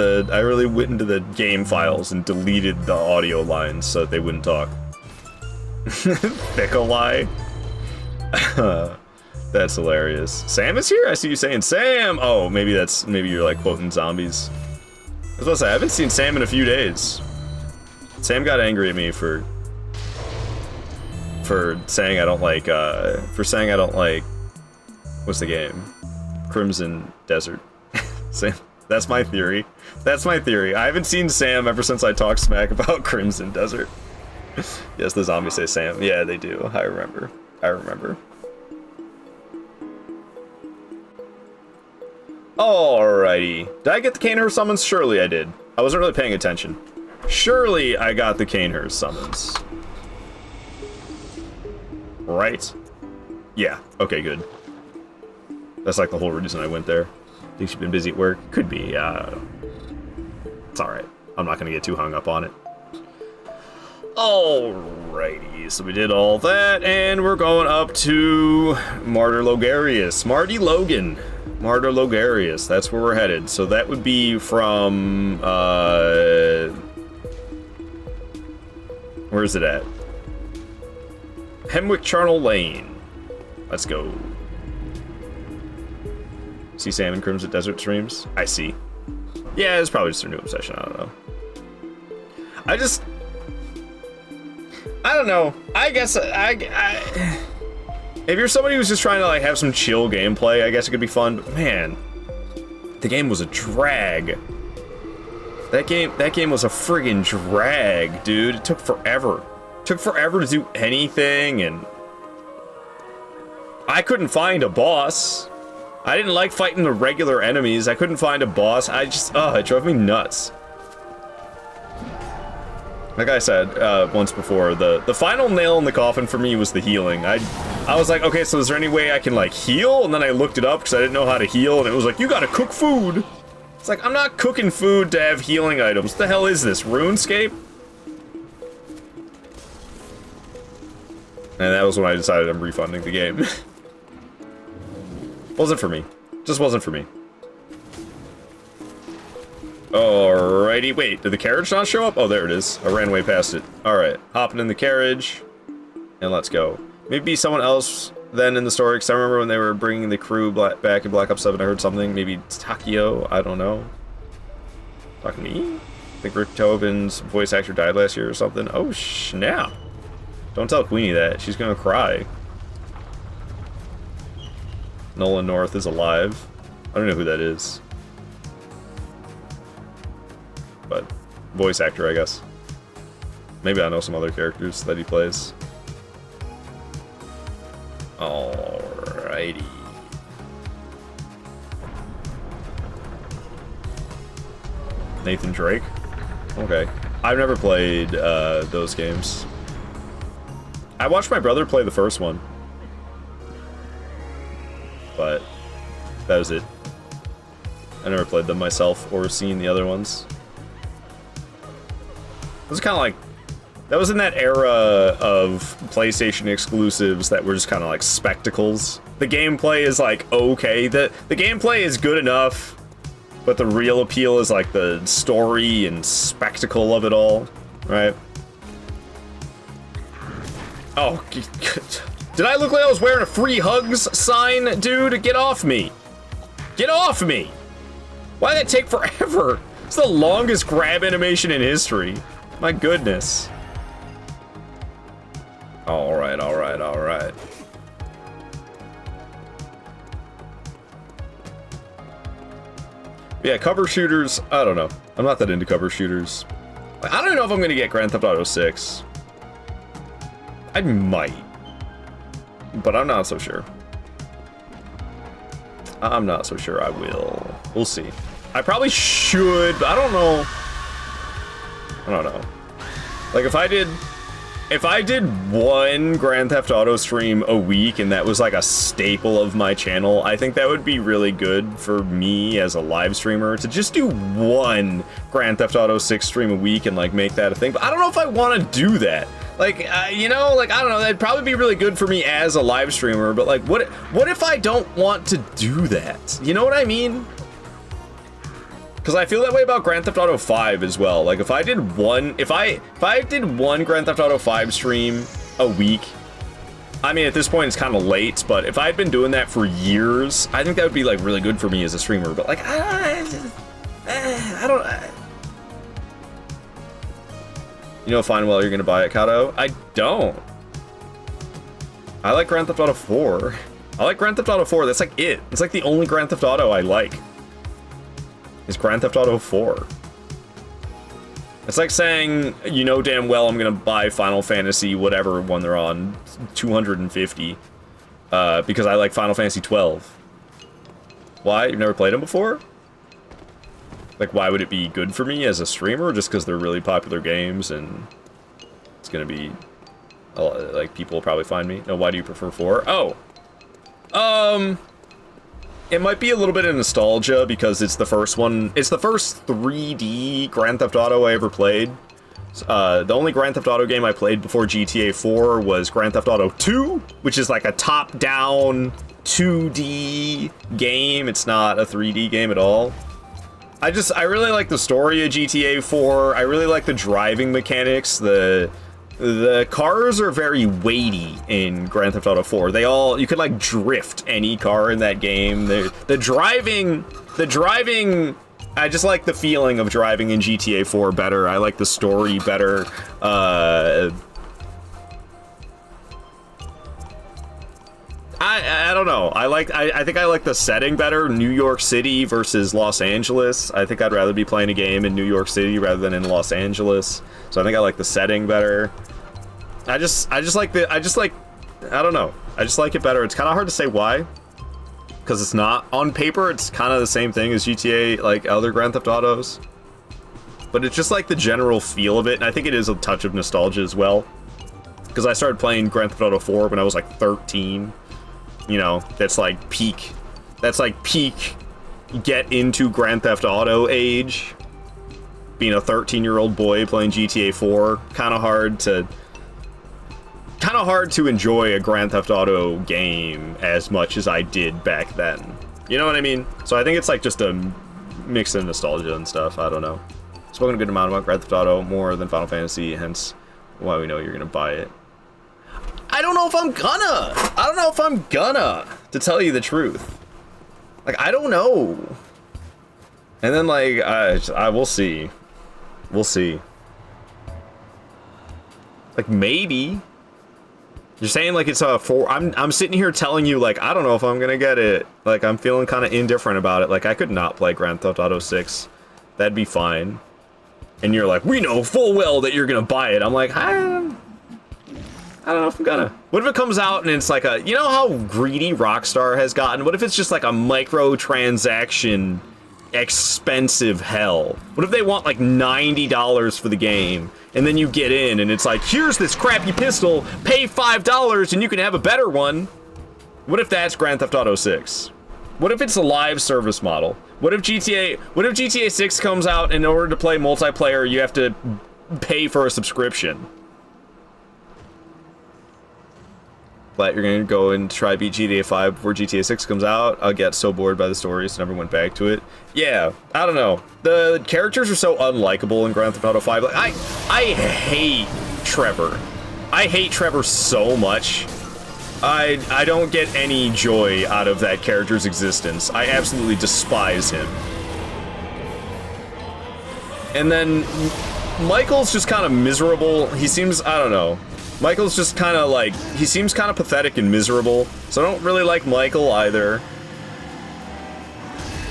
the game files and deleted the audio lines so that they wouldn't talk. Nikolai. That's hilarious. Sam is here? I see you saying Sam! Oh, maybe you're like quoting zombies. I was about to say, I haven't seen Sam in a few days. Sam got angry at me for saying I don't like, what's the game? Crimson Desert. Sam, that's my theory. That's my theory. I haven't seen Sam ever since I talked smack about Crimson Desert. Yes, the zombies say Sam. Yeah, they do. I remember. Alrighty. Did I get the Caner summons? Surely I did. I wasn't really paying attention. Surely I got the Canehurst summons. Right? Yeah, okay, good. That's like the whole reason I went there. Think she's been busy at work? Could be, I don't know. It's alright. I'm not gonna get too hung up on it. Alrighty, so we did all that, and we're going up to Martyr Logarius. Marty Logan. Martyr Logarius, that's where we're headed. So that would be from, where is it at? Hemwick Charnel Lane. Let's go. See Salmon Crimson Desert streams? I see. Yeah, it's probably just a new obsession, I don't know. I don't know. I guess if you're somebody who's just trying to like have some chill gameplay, I guess it could be fun, but man, the game was a drag. That game was a friggin' drag, dude. It took forever. It took forever to do anything, and I couldn't find a boss. I didn't like fighting the regular enemies. I couldn't find a boss. It drove me nuts. Like I said once before, the final nail in the coffin for me was the healing. I was like, okay, so is there any way I can like heal? And then I looked it up because I didn't know how to heal, and it was like, you gotta cook food. It's like, I'm not cooking food to have healing items. What the hell is this, RuneScape? And that was when I decided I'm refunding the game. Wasn't for me. Just wasn't for me. Alrighty, wait, did the carriage not show up? Oh, there it is. I ran way past it. Alright, hopping in the carriage, and let's go. Maybe someone else then in the story, because I remember when they were bringing the crew back in Black Ops 7, I heard something. Maybe Takio, I don't know. Talking to me? I think Rick Tobin's voice actor died last year or something. Oh, snap. Don't tell Queenie that. She's gonna cry. Nolan North is alive. I don't know who that is. But voice actor, I guess. Maybe I know some other characters that he plays. Alrighty. Nathan Drake? Okay. I've never played those games. I watched my brother play the first one. But that was it. I never played them myself or seen the other ones. It was kind of like, that was in that era of PlayStation exclusives that were just kind of like spectacles. The gameplay is like, okay, the gameplay is good enough, but the real appeal is like the story and spectacle of it all, right? Oh, did I look like I was wearing a free hugs sign, dude? Get off me. Get off me. Why did it take forever? It's the longest grab animation in history. My goodness. Alright, alright, alright. Yeah, cover shooters, I don't know. I'm not that into cover shooters. I don't even know if I'm gonna get Grand Theft Auto 6. I might. But I'm not so sure. I'm not so sure I will. We'll see. I probably should, but I don't know. I don't know. Like, if I did one Grand Theft Auto stream a week and that was like a staple of my channel, I think that would be really good for me as a live streamer to just do one Grand Theft Auto 6 stream a week and like make that a thing. But I don't know if I want to do that. Like, you know, like, I don't know, that'd probably be really good for me as a live streamer, but like, what if I don't want to do that? You know what I mean? Because I feel that way about Grand Theft Auto 5 as well. Like, if I did one Grand Theft Auto 5 stream a week, I mean, at this point it's kind of late, but if I'd been doing that for years, I think that would be like really good for me as a streamer. But like, I don't. You know fine well you're gonna buy it, Kato? I don't. I like Grand Theft Auto 4. I like Grand Theft Auto 4. That's like it. It's like the only Grand Theft Auto I like. Is Grand Theft Auto 4. It's like saying, you know damn well I'm gonna buy Final Fantasy whatever one they're on, 250, because I like Final Fantasy 12. Why? You've never played them before? Like, why would it be good for me as a streamer? Just because they're really popular games and it's gonna be, like, people will probably find me. No, why do you prefer 4? Oh! It might be a little bit of nostalgia because it's the first one. It's the first 3D Grand Theft Auto I ever played. The only Grand Theft Auto game I played before GTA 4 was Grand Theft Auto 2, which is like a top-down 2D game. It's not a 3D game at all. I really like the story of GTA 4. I really like the driving mechanics. The cars are very weighty in Grand Theft Auto 4. You could like drift any car in that game. The driving, I just like the feeling of driving in GTA 4 better. I like the story better. I don't know. I think I like the setting better. New York City versus Los Angeles. I think I'd rather be playing a game in New York City rather than in Los Angeles. So I think I like the setting better. I just like I don't know. I just like it better. It's kind of hard to say why. Because it's not, on paper, it's kind of the same thing as GTA, like other Grand Theft Autos. But it's just like the general feel of it, and I think it is a touch of nostalgia as well. Because I started playing Grand Theft Auto 4 when I was like 13. You know, that's like peak get into Grand Theft Auto age. Being a 13-year-old boy playing GTA 4, kind of hard to enjoy a Grand Theft Auto game as much as I did back then. You know what I mean? So I think it's like just a mix of nostalgia and stuff. I don't know. Spoken a good amount about Grand Theft Auto, more than Final Fantasy, hence why we know you're gonna buy it. I don't know if I'm gonna, to tell you the truth. Like, I don't know. And then, like, I will see. We'll see. Like, maybe. You're saying, like, it's a 4... I'm sitting here telling you, like, I don't know if I'm gonna get it. Like, I'm feeling kind of indifferent about it. Like, I could not play Grand Theft Auto 6. That'd be fine. And you're like, we know full well that you're gonna buy it. I'm like, I don't know if I'm gonna. What if it comes out and it's like a... You know how greedy Rockstar has gotten? What if it's just like a microtransaction expensive hell? What if they want like $90 for the game, and then you get in and it's like, here's this crappy pistol, pay $5 and you can have a better one? What if that's Grand Theft Auto 6? What if it's a live service model? What if GTA 6 comes out and in order to play multiplayer you have to pay for a subscription? But you're gonna go and try beat GTA 5 before GTA 6 comes out. I'll get so bored by the story, so never went back to it. Yeah, I don't know. The characters are so unlikable in Grand Theft Auto 5. Like, I hate Trevor. I hate Trevor so much. I don't get any joy out of that character's existence. I absolutely despise him. And then Michael's just kind of miserable. He seems, I don't know. Michael's just kind of like, he seems kind of pathetic and miserable, so I don't really like Michael either.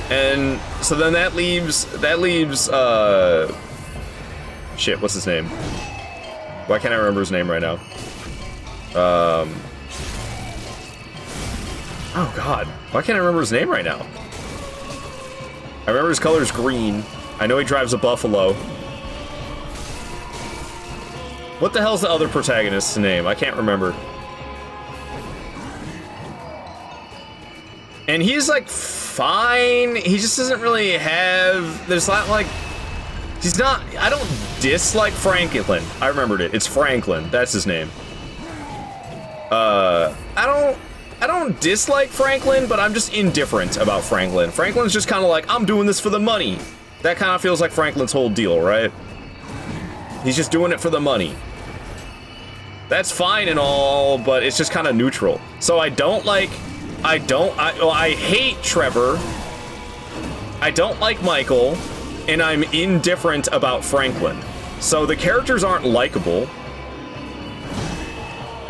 And so then that leaves, shit, what's his name? Why can't I remember his name right now? Oh god, why can't I remember his name right now? I remember his color's green. I know he drives a Buffalo. What the hell's the other protagonist's name? I can't remember. And he's like fine. He just doesn't really have, there's not like, he's not, I don't dislike Franklin. I remembered it. It's Franklin. That's his name. I don't dislike Franklin, but I'm just indifferent about Franklin. Franklin's just kind of like, I'm doing this for the money. That kind of feels like Franklin's whole deal, right? He's just doing it for the money. That's fine and all, but it's just kind of neutral. So I hate Trevor. I don't like Michael, and I'm indifferent about Franklin. So the characters aren't likable.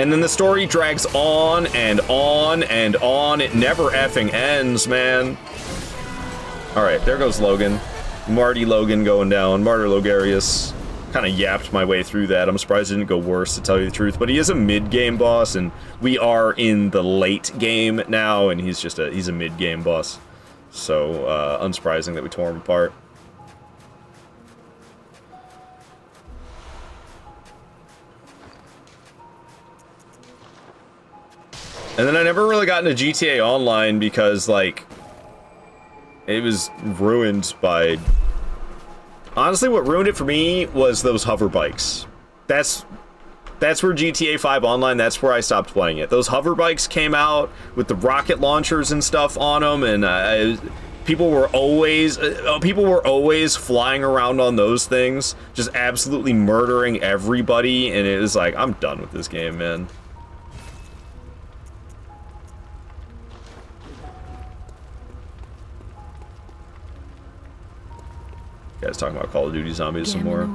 And then the story drags on and on and on. It never effing ends, man. Alright, there goes Logan. Marty Logan going down. Martyr Logarius. Kind of yapped my way through that. I'm surprised it didn't go worse, to tell you the truth. But he is a mid-game boss, and we are in the late game now, and he's a mid-game boss. So, unsurprising that we tore him apart. And then I never really got into GTA Online because, like, it was ruined by... Honestly, what ruined it for me was those hover bikes. That's where GTA 5 Online, that's where I stopped playing it. Those hover bikes came out with the rocket launchers and stuff on them, and people were always flying around on those things, just absolutely murdering everybody, and it was like, I'm done with this game, man. You guys talking about Call of Duty Zombies some more?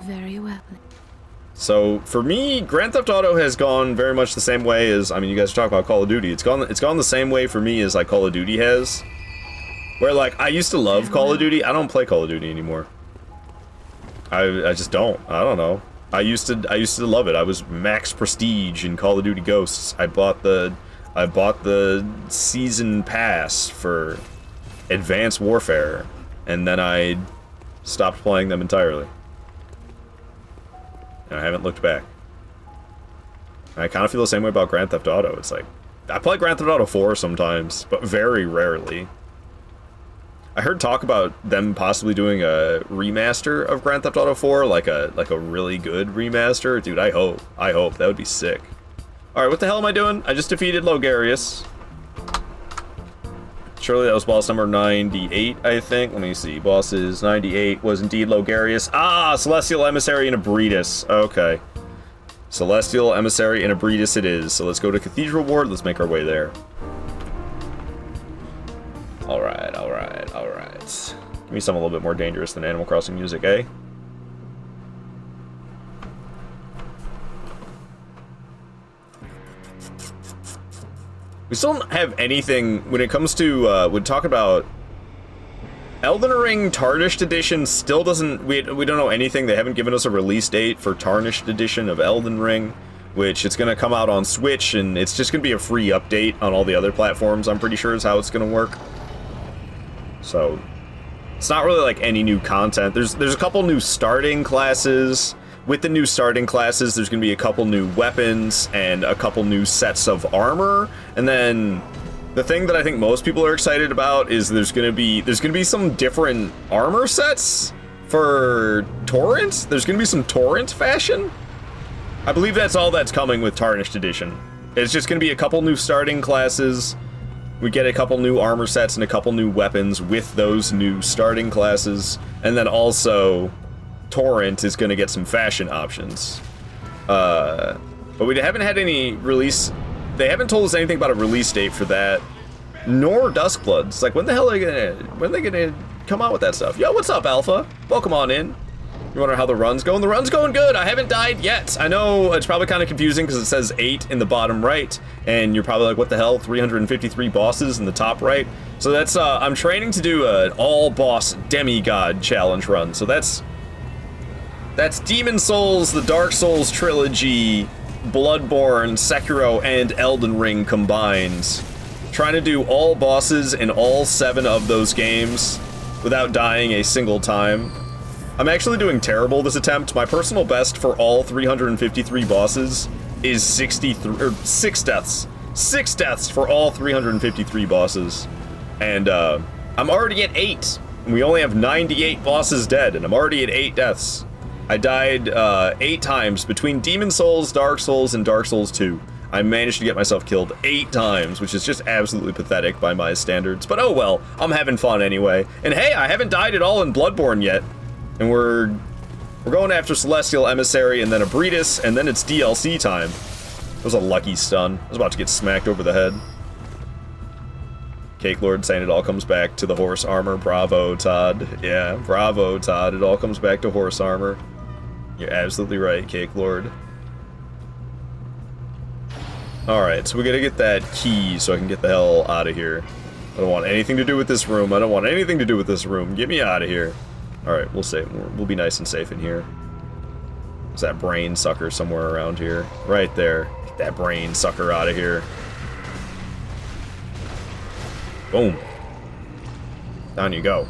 Very well. So for me, Grand Theft Auto has gone very much the same way as, I mean, you guys are talking about Call of Duty. It's gone the same way for me as like Call of Duty has. Where like I used to love Call of Duty. I don't play Call of Duty anymore. I just don't. I don't know. I used to love it. I was max prestige in Call of Duty Ghosts. I bought the season pass for Advanced Warfare, and then I stopped playing them entirely. And I haven't looked back. And I kind of feel the same way about Grand Theft Auto. It's like, I play Grand Theft Auto 4 sometimes, but very rarely. I heard talk about them possibly doing a remaster of Grand Theft Auto 4, like a really good remaster. Dude, I hope. That would be sick. Alright, what the hell am I doing? I just defeated Logarius. Surely that was boss number 98, I think. Let me see. Bosses 98 was indeed Logarius. Ah, Celestial Emissary and Abretus. Okay. Celestial Emissary and Abretus it is. So let's go to Cathedral Ward. Let's make our way there. Alright, alright, alright. Give me something a little bit more dangerous than Animal Crossing music, eh? We still don't have anything when it comes to, we talk about Elden Ring Tarnished Edition still doesn't, we don't know anything. They haven't given us a release date for Tarnished Edition of Elden Ring, which it's going to come out on Switch, and it's just going to be a free update on all the other platforms, I'm pretty sure is how it's going to work. So, it's not really like any new content. There's a couple new starting classes. With the new starting classes, there's going to be a couple new weapons and a couple new sets of armor. And then the thing that I think most people are excited about is there's going to be some different armor sets for Torrent. There's going to be some Torrent fashion. I believe that's all that's coming with Tarnished Edition. It's just going to be a couple new starting classes. We get a couple new armor sets and a couple new weapons with those new starting classes. And then also Torrent is going to get some fashion options. But we haven't had any release. They haven't told us anything about a release date for that, nor Duskblood. It's like, when the hell are they gonna come out with that stuff? Yo, what's up, Alpha? Welcome on in. You wonder how the run's going? The run's going good. I haven't died yet. I know it's probably kind of confusing because it says 8 in the bottom right, and you're probably like, what the hell? 353 bosses in the top right. So that's I'm training to do an all-boss demigod challenge run. So that's Demon Souls, the Dark Souls trilogy, Bloodborne, Sekiro, and Elden Ring combined. Trying to do all bosses in all 7 of those games without dying a single time. I'm actually doing terrible this attempt. My personal best for all 353 bosses is 6 deaths. 6 deaths for all 353 bosses. And I'm already at 8. We only have 98 bosses dead, and I'm already at 8 deaths. I died 8 times between Demon Souls, Dark Souls, and Dark Souls 2. I managed to get myself killed 8 times, which is just absolutely pathetic by my standards. But oh well, I'm having fun anyway. And hey, I haven't died at all in Bloodborne yet. And we're going after Celestial Emissary and then Abretus, and then it's DLC time. It was a lucky stun. I was about to get smacked over the head. Cake Lord saying it all comes back to the horse armor. Bravo, Todd. Yeah, bravo, Todd. It all comes back to horse armor. You're absolutely right, Cake Lord. Alright, so we gotta get that key so I can get the hell out of here. I don't want anything to do with this room. I don't want anything to do with this room. Get me out of here. Alright, we'll save. We'll be nice and safe in here. There's that brain sucker somewhere around here. Right there. Get that brain sucker out of here. Boom. Down you go.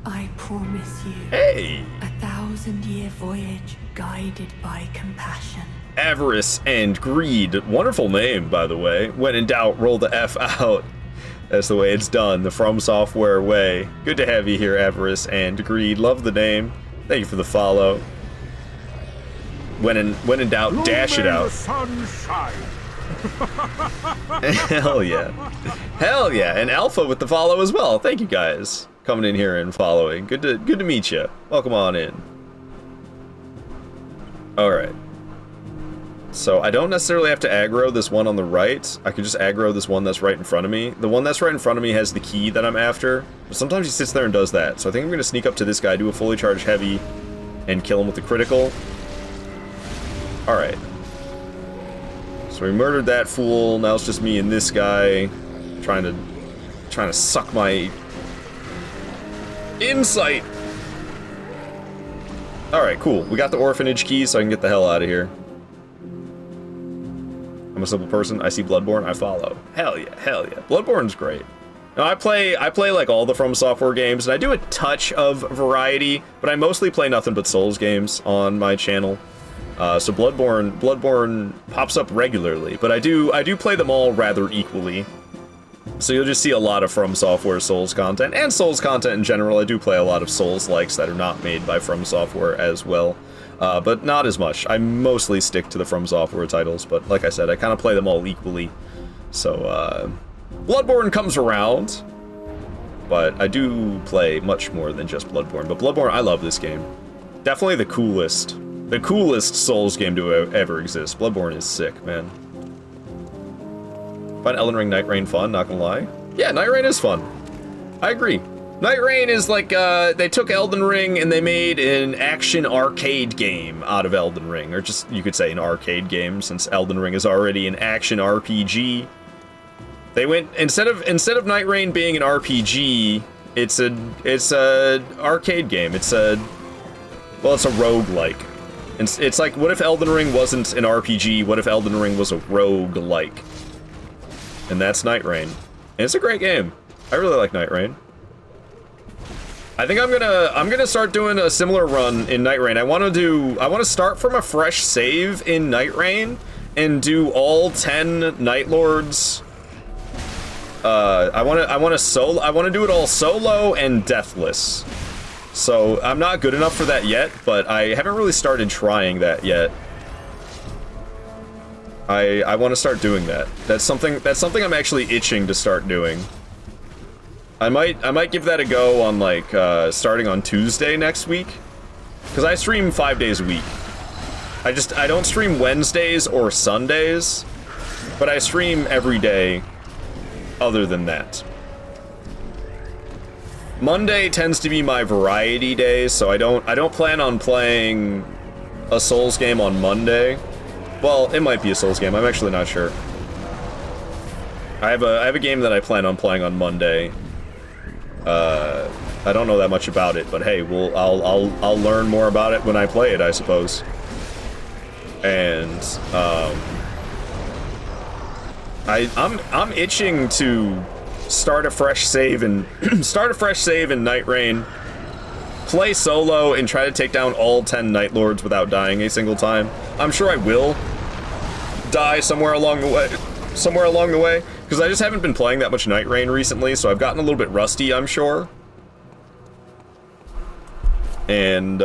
I promise you. Hey! 1,000-year voyage guided by compassion. Avarice and Greed. Wonderful name, by the way. When in doubt, roll the F out. That's the way it's done, the From Software way. Good to have you here, Avarice and Greed. Love the name. Thank you for the follow. When in doubt, dash it out. Hell yeah. Hell yeah. And Alpha with the follow as well. Thank you guys coming in here and following. Good to meet you. Welcome on in. Alright. So I don't necessarily have to aggro this one on the right. I can just aggro this one that's right in front of me. The one that's right in front of me has the key that I'm after. But sometimes he sits there and does that. So I think I'm going to sneak up to this guy, do a fully charged heavy, and kill him with the critical. Alright. So we murdered that fool. Now it's just me and this guy trying to suck my insight. Alright, cool. We got the orphanage key, so I can get the hell out of here. I'm a simple person. I see Bloodborne, I follow. Hell yeah, hell yeah. Bloodborne's great. Now I play like all the From Software games, and I do a touch of variety, but I mostly play nothing but Souls games on my channel. So Bloodborne pops up regularly, but I do play them all rather equally. So you'll just see a lot of From Software Souls content, and Souls content in general. I do play a lot of Souls-likes that are not made by From Software as well. But not as much. I mostly stick to the From Software titles, but like I said, I kind of play them all equally. So, Bloodborne comes around, but I do play much more than just Bloodborne. But Bloodborne, I love this game. Definitely the coolest Souls game to ever exist. Bloodborne is sick, man. Find Elden Ring Night Rain fun, not gonna lie. Yeah, Night Rain is fun. I agree. Night Rain is like, they took Elden Ring and they made an action arcade game out of Elden Ring. Or just, you could say an arcade game, since Elden Ring is already an action RPG. They went, instead of Night Rain being an RPG, it's a arcade game. It's a roguelike. It's like, what if Elden Ring wasn't an RPG? What if Elden Ring was a roguelike? And that's Night Rain. And it's a great game. I really like Night Rain. I think I'm gonna start doing a similar run in Night Rain. I want to start from a fresh save in Night Rain and do all 10 Night Lords. I want to do it all solo and deathless. So I'm not good enough for that yet, but I haven't really started trying that yet. I want to start doing that. That's something I'm actually itching to start doing. I might give that a go on, like, starting on Tuesday next week. Because I stream 5 days a week. I don't stream Wednesdays or Sundays, but I stream every day other than that. Monday tends to be my variety day, so I don't plan on playing a Souls game on Monday. Well, it might be a Souls game, I'm actually not sure. I have a game that I plan on playing on Monday. I don't know that much about it, but hey, I'll learn more about it when I play it, I suppose. And I'm itching to start a fresh save in Night Rain, play solo, and try to take down all 10 Night Lords without dying a single time. I'm sure I will die somewhere along the way, because I just haven't been playing that much Night Rain recently, so I've gotten a little bit rusty, I'm sure. And,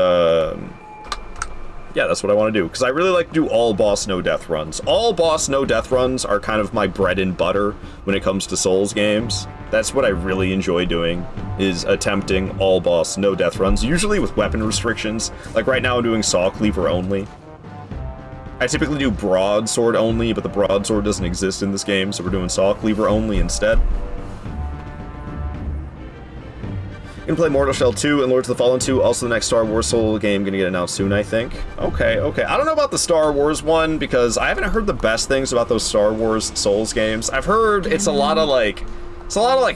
yeah, that's what I want to do, because I really like to do all boss, no death runs. All boss, no death runs are kind of my bread and butter when it comes to Souls games. That's what I really enjoy doing, is attempting all boss, no death runs, usually with weapon restrictions. Like right now I'm doing Saw Cleaver only. I typically do broadsword only, but the broadsword doesn't exist in this game, so we're doing Saw Cleaver only instead. Gonna play Mortal Shell 2 and Lords of the Fallen 2, also the next Star Wars Soul game gonna get announced soon, I think. Okay. I don't know about the Star Wars one, because I haven't heard the best things about those Star Wars Souls games. I've heard it's a lot of like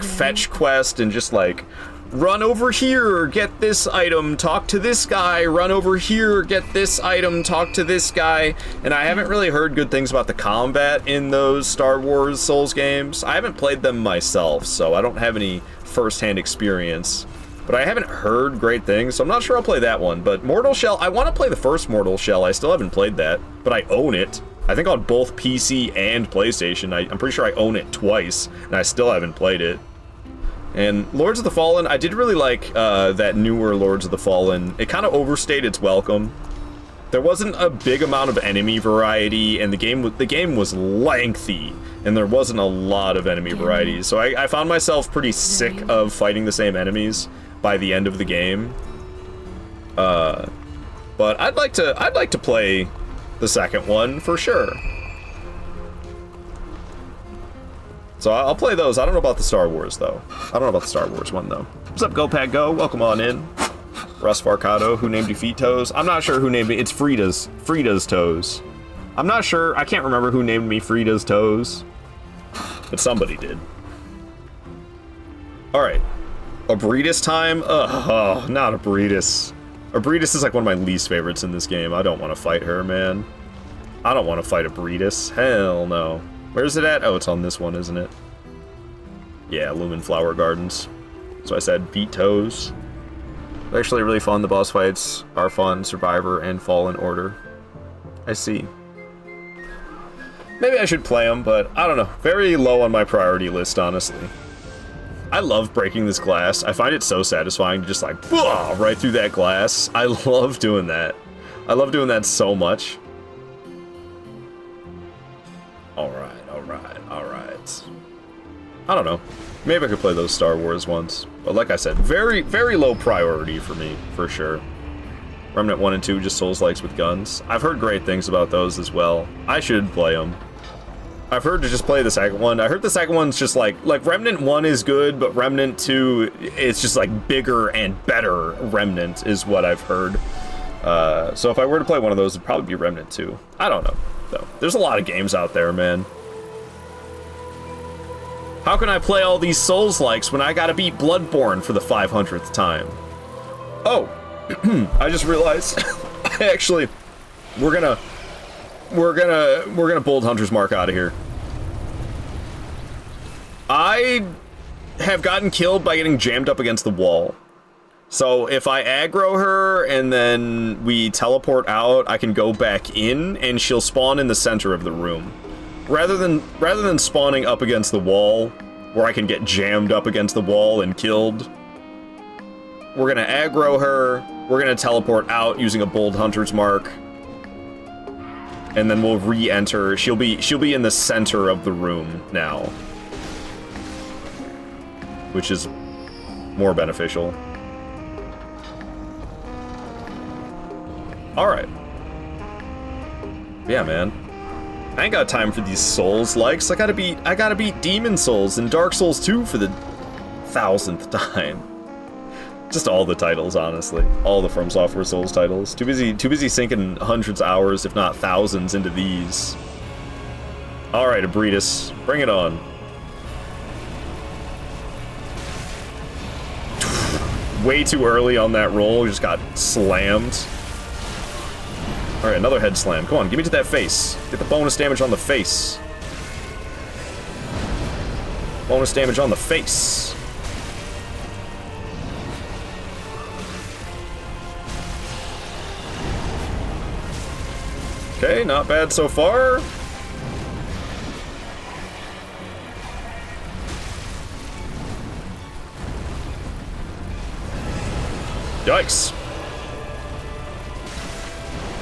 fetch quest and just like, run over here, get this item, talk to this guy, run over here, get this item, talk to this guy, and I haven't really heard good things about the combat in those Star Wars Souls games. I haven't played them myself, so I don't have any first-hand experience but I haven't heard great things, so I'm not sure I'll play that one. But Mortal Shell, I want to play the first Mortal Shell. I still haven't played that, but I own it. I think on both PC and PlayStation. I'm pretty sure I own it twice, and I still haven't played it. And Lords of the Fallen, I did really like that newer Lords of the Fallen. It kind of overstayed its welcome. There wasn't a big amount of enemy variety, and the game was lengthy, and there wasn't a lot of enemy variety. So I found myself pretty sick of fighting the same enemies by the end of the game. But I'd like to play the second one for sure. So I'll play those. I don't know about the Star Wars, though. I don't know about the Star Wars one, though. What's up, GoPad Go? Welcome on in. Russ Farcado, who named you Feet Toes? I'm not sure who named me. It's Frida's Toes. I'm not sure. I can't remember who named me Frida's Toes. But somebody did. Alright. Abretus time? Oh, not Abretus. Abretus is like one of my least favorites in this game. I don't want to fight her, man. I don't want to fight Abretus. Hell no. Where's it at? Oh, it's on this one, isn't it? Yeah, Lumen Flower Gardens. So I said Feet Toes. They're actually really fun. The boss fights are fun. Survivor and Fallen Order. I see. Maybe I should play them, but I don't know. Very low on my priority list, honestly. I love breaking this glass. I find it so satisfying to just like, right through that glass. I love doing that. I love doing that so much. Alright. I don't know. Maybe I could play those Star Wars ones. But like I said, very, very low priority for me, for sure. Remnant 1 and 2, just Souls-likes with guns. I've heard great things about those as well. I should play them. I've heard to just play the second one. I heard the second one's just like Remnant 1 is good, but Remnant 2, it's just like bigger and better Remnant is what I've heard. So if I were to play one of those, it'd probably be Remnant 2. I don't know, though. There's a lot of games out there, man. How can I play all these Souls-likes when I gotta beat Bloodborne for the 500th time? Oh, I just realized, actually, we're gonna Bold Hunter's Mark out of here. I have gotten killed by getting jammed up against the wall. So if I aggro her and then we teleport out, I can go back in and she'll spawn in the center of the room. Rather than spawning up against the wall, where I can get jammed up against the wall and killed, we're gonna aggro her, we're gonna teleport out using a Bold Hunter's Mark, and then we'll re-enter. She'll be in the center of the room now, which is more beneficial. Alright. Yeah, man. I ain't got time for these Souls-likes. I gotta beat Demon Souls and Dark Souls 2 for the 1000th time. Just all the titles, honestly. All the From Software Souls titles. Too busy sinking hundreds of hours, if not thousands, into these. Alright, Abretus. Bring it on. Way too early on that roll. Just got slammed. Alright, another head slam. Come on, give me to that face. Get the bonus damage on the face. Bonus damage on the face. Okay, not bad so far. Yikes.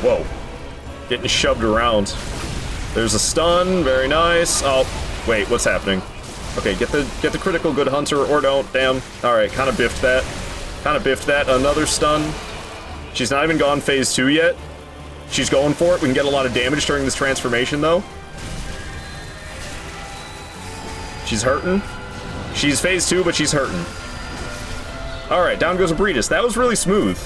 Whoa. Getting shoved around. There's a stun, very nice. Oh, wait, what's happening? Okay, get the critical, good hunter, or don't. Damn. Alright, kinda biffed that. Another stun. She's not even gone phase 2 yet. She's going for it. We can get a lot of damage during this transformation, though. She's hurting. She's phase 2, but she's hurting. Alright, down goes Abretus. That was really smooth.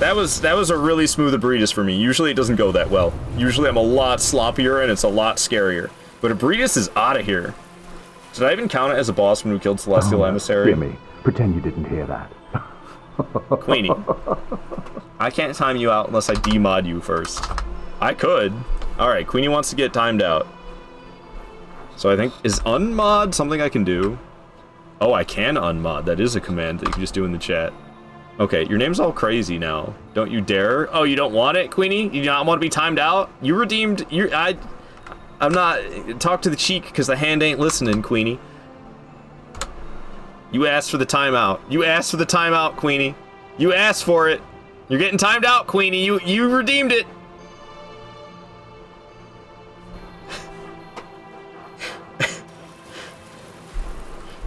That was a really smooth Abretus for me. Usually it doesn't go that well. Usually I'm a lot sloppier and it's a lot scarier. But Abretus is out of here. Did I even count it as a boss when we killed Celestial Emissary? Hear me. Pretend you didn't hear that. Queenie. I can't time you out unless I demod you first. I could. Alright, Queenie wants to get timed out. So I think, is unmod something I can do? Oh, I can unmod. That is a command that you can just do in the chat. Okay, your name's all crazy now. Don't you dare. Oh, you don't want it, Queenie? You do not want to be timed out? You redeemed... I'm not... Talk to the cheek, because the hand ain't listening, Queenie. You asked for the timeout. You asked for the timeout, Queenie. You asked for it. You're getting timed out, Queenie. You redeemed it.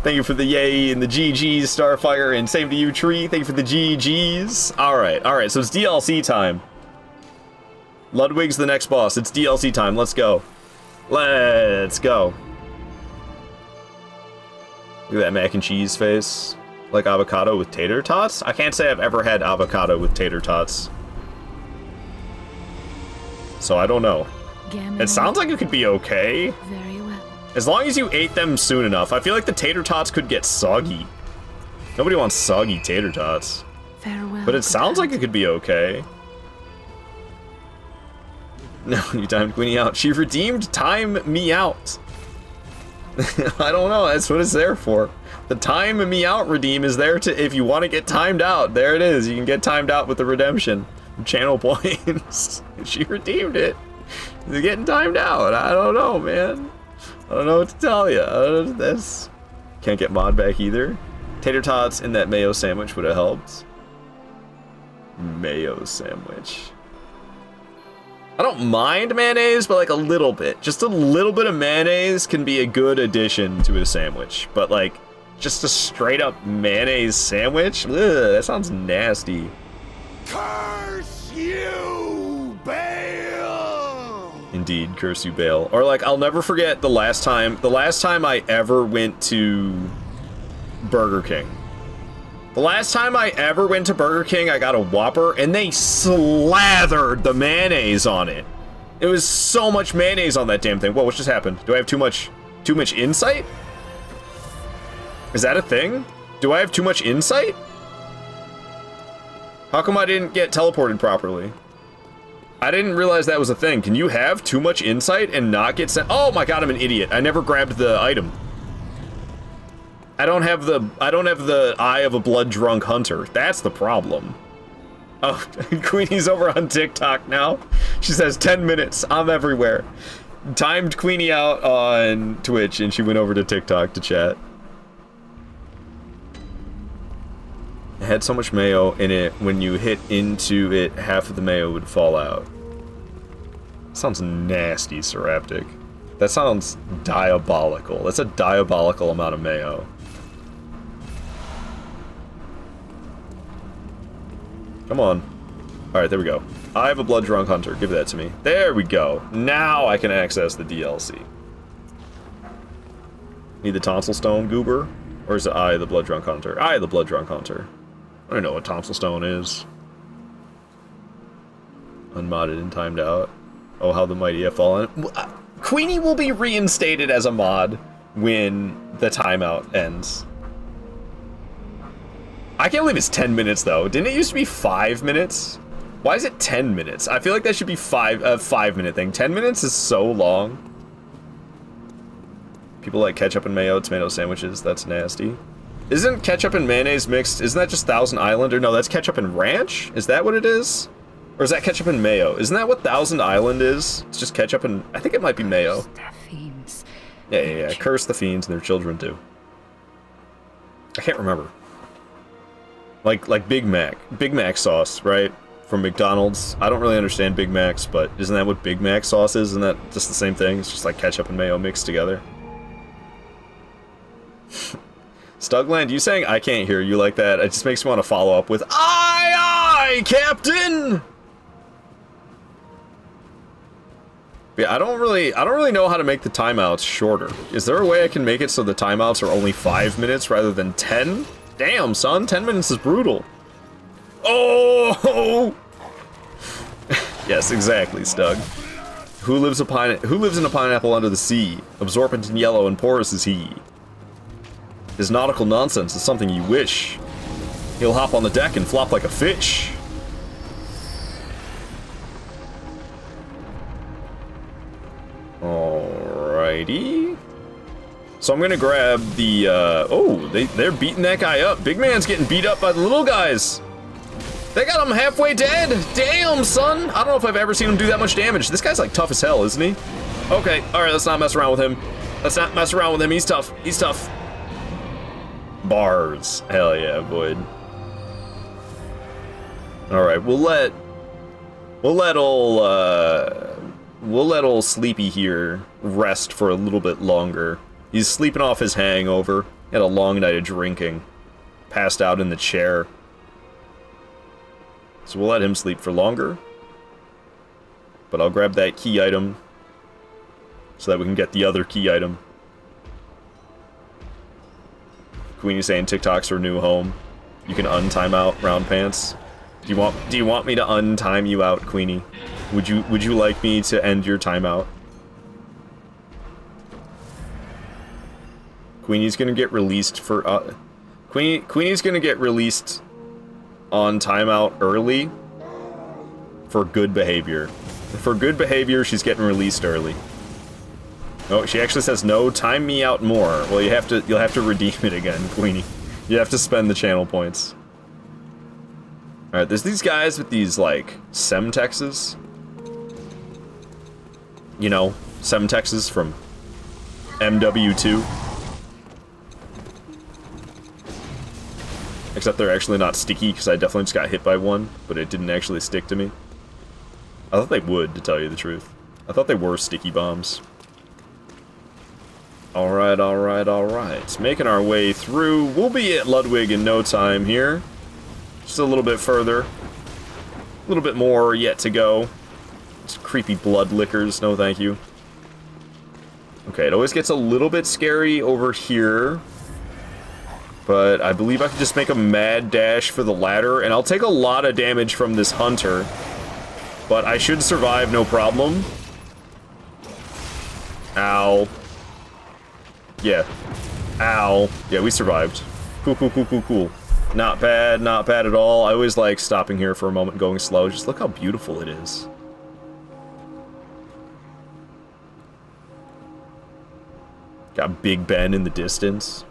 Thank you for the yay and the GGs, Starfire, and same to you, Tree. Thank you for the GGs. Alright, so it's DLC time. Ludwig's the next boss. It's DLC time. Let's go. Let's go. Look at that mac and cheese face. Like avocado with tater tots? I can't say I've ever had avocado with tater tots. So I don't know. It sounds like it could be okay. Very well. As long as you ate them soon enough. I feel like the tater tots could get soggy. Nobody wants soggy tater tots. Farewell. But it sounds like it could be okay. No, you timed Queenie out. She redeemed time me out. I don't know, that's what it's there for. The time me out redeem is there to, if you want to get timed out, there it is. You can get timed out with the redemption. Channel points. She redeemed it. You're getting timed out. I don't know, man. I don't know what to tell you. That's... Can't get mod back either. Tater tots in that mayo sandwich would have helped. Mayo sandwich. I don't mind mayonnaise, but like a little bit. Just a little bit of mayonnaise can be a good addition to a sandwich. But like, just a straight up mayonnaise sandwich? Ugh, that sounds nasty. Curse you, Bale! Indeed, curse you, Bale. Or like, I'll never forget the last time I ever went to Burger King. The last time I ever went to Burger King, I got a Whopper, and they slathered the mayonnaise on it. It was so much mayonnaise on that damn thing. Whoa, what just happened? Do I have too much insight? Is that a thing? Do I have too much insight? How come I didn't get teleported properly? I didn't realize that was a thing. Can you have too much insight and not get sent? Oh my god, I'm an idiot. I never grabbed the item. I don't have the eye of a blood-drunk hunter. That's the problem. Oh, Queenie's over on TikTok now. She says 10 minutes. I'm everywhere. Timed Queenie out on Twitch, and she went over to TikTok to chat. It had so much mayo in it, when you hit into it, half of the mayo would fall out. Sounds nasty, Seraptic. That sounds diabolical. That's a diabolical amount of mayo. Come on. Alright, there we go. I have a blood drunk hunter. Give that to me. There we go. Now I can access the DLC. Need the tonsil stone, goober? Or is it I, the blood drunk hunter? I, the blood drunk hunter. I don't know what tonsil stone is. Unmodded and timed out. Oh, how the mighty have fallen. Queenie will be reinstated as a mod when the timeout ends. I can't believe it's 10 minutes though. Didn't it used to be 5 minutes? Why is it 10 minutes? I feel like that should be a 5-minute thing. 10 minutes is so long. People like ketchup and mayo tomato sandwiches. That's nasty. Isn't ketchup and mayonnaise mixed? Isn't that just Thousand Island? Or no, that's ketchup and ranch? Is that what it is? Or is that ketchup and mayo? Isn't that what Thousand Island is? It's just ketchup and... I think it might be mayo. Yeah. Curse the fiends and their children too. I can't remember. Like Big Mac. Big Mac sauce, right? From McDonald's. I don't really understand Big Macs, but isn't that what Big Mac sauce is? Isn't that just the same thing? It's just like ketchup and mayo mixed together. Stugland, you saying I can't hear you like that? It just makes me want to follow up with aye, Captain! Yeah, I don't really know how to make the timeouts shorter. Is there a way I can make it so the timeouts are only 5 minutes rather than 10? Damn, son, 10 minutes is brutal. Oh! Yes, exactly, Stug. Who lives in a pineapple under the sea? Absorbent and yellow and porous is he. His nautical nonsense is something you wish. He'll hop on the deck and flop like a fish. Alrighty. So I'm gonna grab the, oh, they're beating that guy up. Big man's getting beat up by the little guys. They got him halfway dead. Damn, son. I don't know if I've ever seen him do that much damage. This guy's like tough as hell, isn't he? Okay, all right, let's not mess around with him. Let's not mess around with him. He's tough. He's tough. Bars. Hell yeah, Void. All right, we'll let old Sleepy here rest for a little bit longer. He's sleeping off his hangover. He had a long night of drinking. Passed out in the chair. So we'll let him sleep for longer. But I'll grab that key item so that we can get the other key item. Queenie saying TikTok's her new home. You can untime out round pants. Do you want me to untime you out, Queenie? Would you like me to end your timeout? Queenie's gonna get released for Queenie's gonna get released on timeout early for good behavior. For good behavior, she's getting released early. Oh, she actually says no, time me out more. Well, you'll have to redeem it again, Queenie. You have to spend the channel points. Alright, there's these guys with these, like, semtexes. You know, semtexes from MW2. Except they're actually not sticky, because I definitely just got hit by one, but it didn't actually stick to me. I thought they would, to tell you the truth. I thought they were sticky bombs. Alright, alright, alright. Making our way through. We'll be at Ludwig in no time here. Just a little bit further. A little bit more yet to go. Just creepy blood lickers, no thank you. Okay, it always gets a little bit scary over here. But I believe I can just make a mad dash for the ladder, and I'll take a lot of damage from this hunter. But I should survive no problem. Ow. Yeah. Ow. Yeah, we survived. Cool, cool, cool, cool, cool. Not bad at all. I always like stopping here for a moment and going slow. Just look how beautiful it is. Got Big Ben in the distance.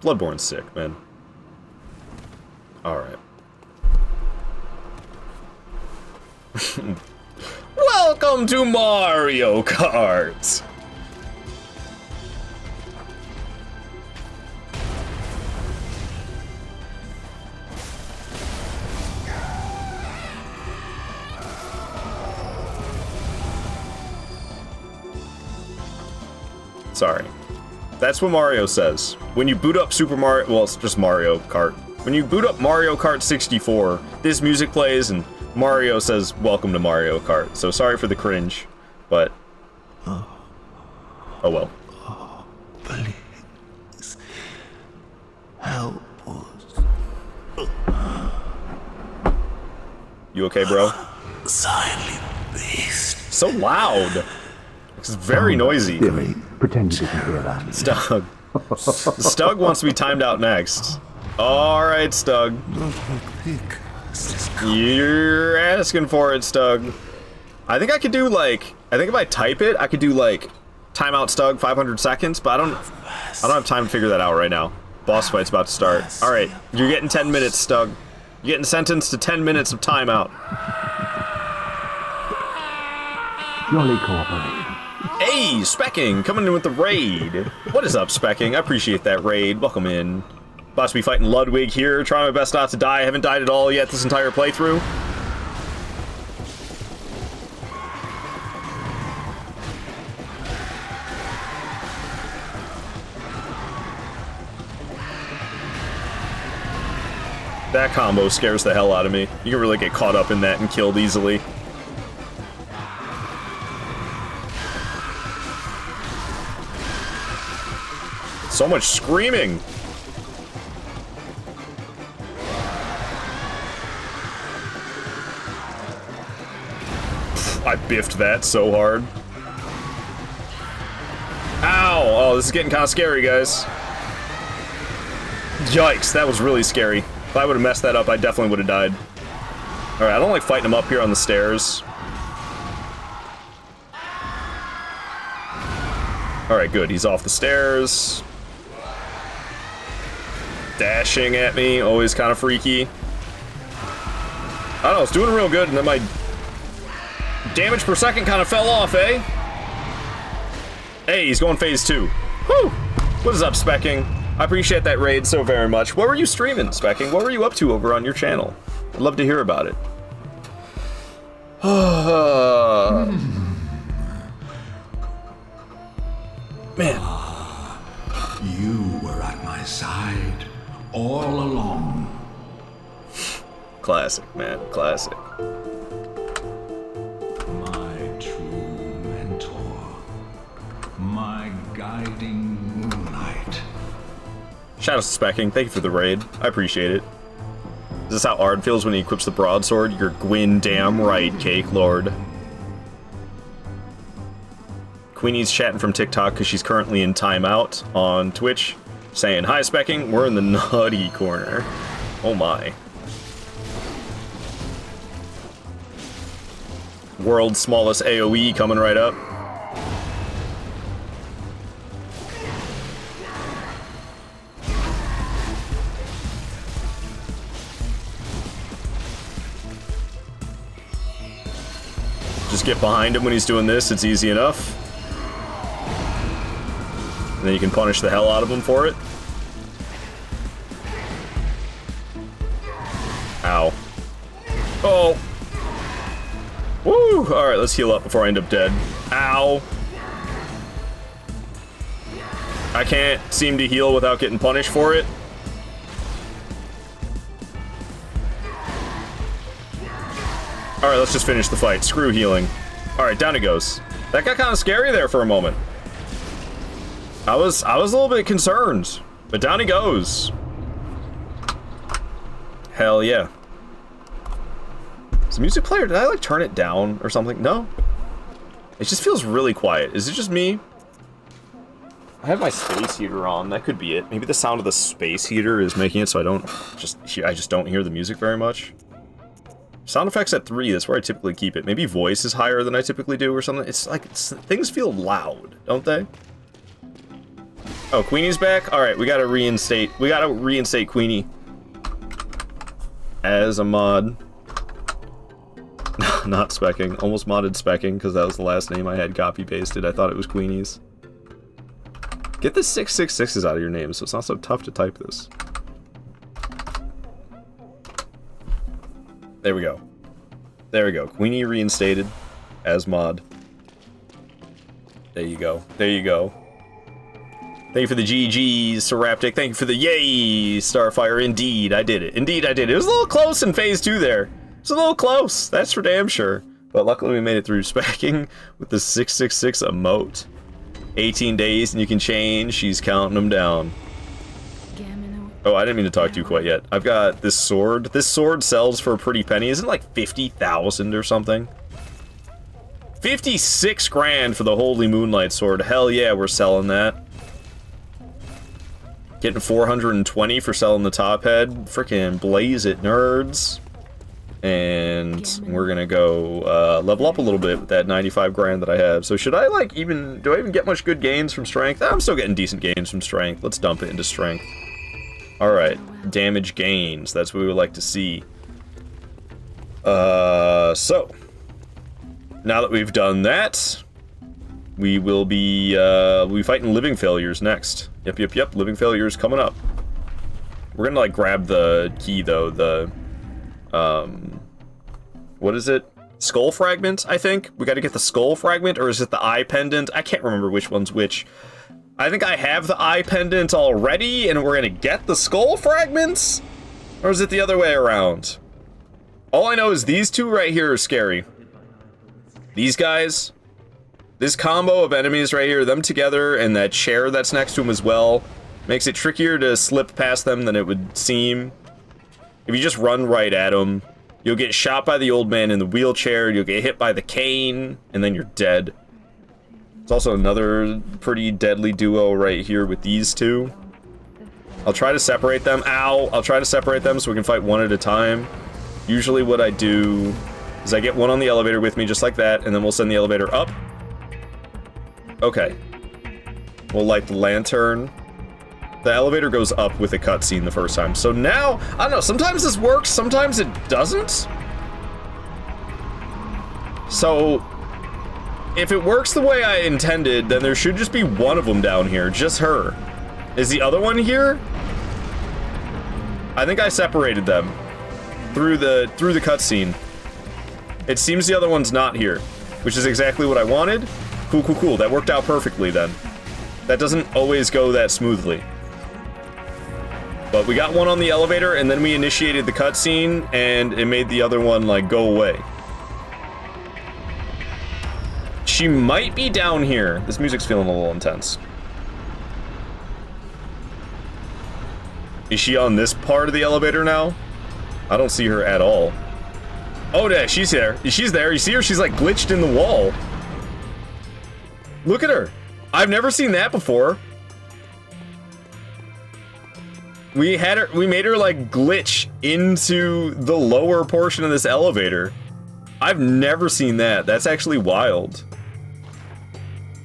Bloodborne's sick, man. Alright. Welcome to Mario Kart! Sorry. That's what Mario says. When you boot up Super Mario... Well, it's just Mario Kart. When you boot up Mario Kart 64, this music plays and Mario says, welcome to Mario Kart. So sorry for the cringe, but... Oh well. Oh, please. Help us. You okay, bro? Silent beast. So loud. It's very noisy. Dimmy, pretend you didn't hear that. Stug. Stug wants to be timed out next. Alright, Stug. You're asking for it, Stug. I think I could do, like... I think if I type it, I could do, like... Timeout Stug, 500 seconds, but I don't have time to figure that out right now. Boss fight's about to start. Alright, you're getting 10 minutes, Stug. You're getting sentenced to 10 minutes of timeout. Jolly cooperation. Hey, Specking, coming in with the raid. What is up, Specking? I appreciate that raid. Welcome in. About to be fighting Ludwig here. Trying my best not to die. I haven't died at all yet this entire playthrough. That combo scares the hell out of me. You can really get caught up in that and killed easily. So much screaming! I biffed that so hard. Ow! Oh, this is getting kind of scary, guys. Yikes, that was really scary. If I would have messed that up, I definitely would have died. Alright, I don't like fighting them up here on the stairs. Alright, good. He's off the stairs. Dashing at me, always kind of freaky. I don't know, it's doing real good, and then my damage per second kind of fell off, eh? Hey, he's going phase 2. Whew! What is up, Specking? I appreciate that raid so very much. What were you streaming, Specking? What were you up to over on your channel? I'd love to hear about it. Man. You were at my side all along. Classic, man. Classic. My true mentor. My guiding moonlight. Shout out to Specking. Thank you for the raid. I appreciate it. Is this how Ard feels when he equips the broadsword? You're Gwyn damn right, Cake Lord. Queenie's chatting from TikTok because she's currently in timeout on Twitch, saying, "Hi, Specking, we're in the nutty corner." Oh my. World's smallest AoE coming right up. Just get behind him when he's doing this, it's easy enough. And then you can punish the hell out of him for it. Ow. Oh! Woo! Alright, let's heal up before I end up dead. Ow! I can't seem to heal without getting punished for it. Alright, let's just finish the fight. Screw healing. Alright, down he goes. That got kind of scary there for a moment. I was a little bit concerned, but down he goes. Hell yeah. Is the music player, did I like turn it down or something? No. It just feels really quiet. Is it just me? I have my space heater on, that could be it. Maybe the sound of the space heater is making it so I just don't hear the music very much. Sound effects at 3, that's where I typically keep it. Maybe voice is higher than I typically do or something. It's like, things feel loud, don't they? Oh, Queenie's back? Alright, we gotta reinstate Queenie as a mod. Not Specking. Almost modded Specking, because that was the last name I had copy-pasted. I thought it was Queenie's. Get the 666s out of your name so it's not so tough to type this. There we go. There we go. Queenie reinstated as mod. There you go. There you go. Thank you for the GGs, Seraptic. Thank you for the yay, Starfire. Indeed, I did it. Indeed, I did it. It was a little close in phase 2 there. It was a little close. That's for damn sure. But luckily we made it through Specking with the 666 emote. 18 days and you can change. She's counting them down. Oh, I didn't mean to talk to you quite yet. I've got this sword. This sword sells for a pretty penny. Isn't it like 50,000 or something? 56 grand for the Holy Moonlight Sword. Hell yeah, we're selling that. Getting 420 for selling the top head. Frickin' blaze it, nerds. And we're gonna go level up a little bit with that 95 grand that I have. So should I like even, do I even get much good gains from strength? I'm still getting decent gains from strength. Let's dump it into strength. Alright, damage gains. That's what we would like to see. So. Now that we've done that, we will be, we'll be fighting Living Failures next. Yep, Living Failures coming up. We're gonna, like, grab the key, though, the, what is it? Skull Fragment, I think? We gotta get the Skull Fragment, or is it the Eye Pendant? I can't remember which one's which. I think I have the Eye Pendant already, and we're gonna get the Skull Fragments? Or is it the other way around? All I know is these two right here are scary. These guys, this combo of enemies right here, them together, and that chair that's next to them as well, makes it trickier to slip past them than it would seem. If you just run right at them, you'll get shot by the old man in the wheelchair, you'll get hit by the cane, and then you're dead. It's also another pretty deadly duo right here with these two. I'll try to separate them. Ow! I'll try to separate them so we can fight one at a time. Usually what I do is I get one on the elevator with me just like that, and then we'll send the elevator up. Okay. We'll light the lantern. The elevator goes up with a cutscene the first time. So now, I don't know, sometimes this works, sometimes it doesn't. So, if it works the way I intended, then there should just be one of them down here, just her. Is the other one here? I think I separated them through the cutscene. It seems the other one's not here, which is exactly what I wanted. Cool, cool, cool. That worked out perfectly then. That doesn't always go that smoothly. But we got one on the elevator, and then we initiated the cutscene, and it made the other one, like, go away. She might be down here. This music's feeling a little intense. Is she on this part of the elevator now? I don't see her at all. Oh, yeah, she's there. She's there. You see her? She's, like, glitched in the wall. Look at her. I've never seen that before. We made her like glitch into the lower portion of this elevator. I've never seen that. That's actually wild.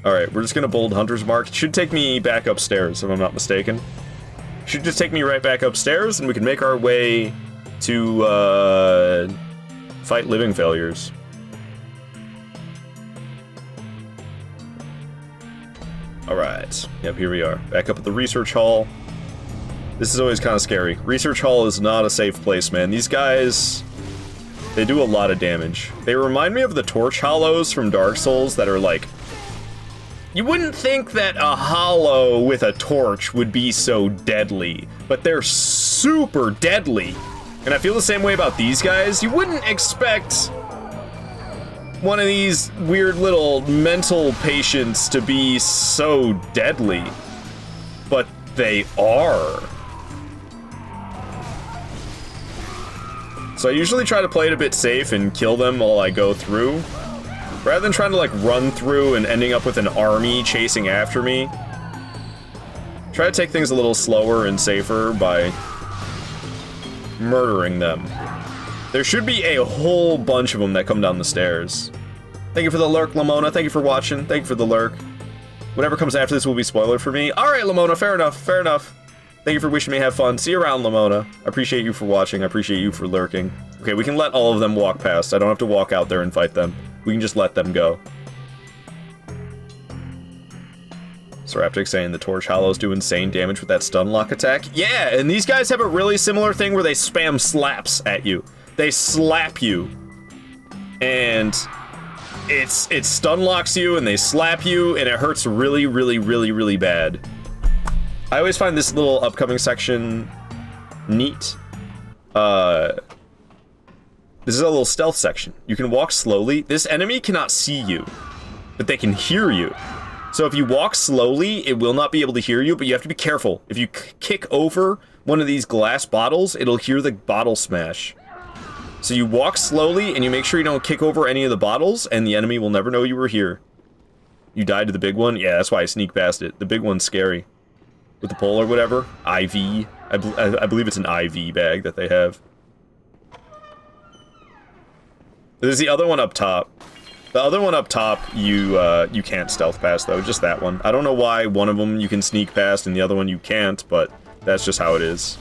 All right, we're just gonna bold Hunter's Mark. It should take me back upstairs, if I'm not mistaken. Should just take me right back upstairs, and we can make our way to fight living failures. All right. Yep, here we are. Back up at the research hall. This is always kind of scary. Research hall is not a safe place, man. These guys, they do a lot of damage. They remind me of the torch hollows from Dark Souls that are like... You wouldn't think that a hollow with a torch would be so deadly, but they're super deadly. And I feel the same way about these guys. You wouldn't expect one of these weird little mental patients to be so deadly, but they are. So I usually try to play it a bit safe and kill them while I go through, rather than trying to like run through and ending up with an army chasing after me. Try to take things a little slower and safer by murdering them. There should be a whole bunch of them that come down the stairs. Thank you for the lurk, Lamona. Thank you for watching. Thank you for the lurk. Whatever comes after this will be spoiler for me. Alright, Lamona, fair enough, fair enough. Thank you for wishing me have fun. See you around, Lamona. I appreciate you for watching. I appreciate you for lurking. Okay, we can let all of them walk past. I don't have to walk out there and fight them. We can just let them go. Seraptic saying the Torch Hollows do insane damage with that stun lock attack. Yeah, and these guys have a really similar thing where they spam slaps at you. They slap you. And it stun locks you and they slap you and it hurts really, really, really, really bad. I always find this little upcoming section neat. This is a little stealth section. You can walk slowly. This enemy cannot see you, but they can hear you. So if you walk slowly, it will not be able to hear you, but you have to be careful. If you kick over one of these glass bottles, it'll hear the bottle smash. So you walk slowly and you make sure you don't kick over any of the bottles, and the enemy will never know you were here. You died to the big one? Yeah, that's why I sneak past it. The big one's scary. With the pole or whatever. IV. I believe it's an IV bag that they have. There's the other one up top. The other one up top, you can't stealth past, though. Just that one. I don't know why one of them you can sneak past and the other one you can't, but that's just how it is.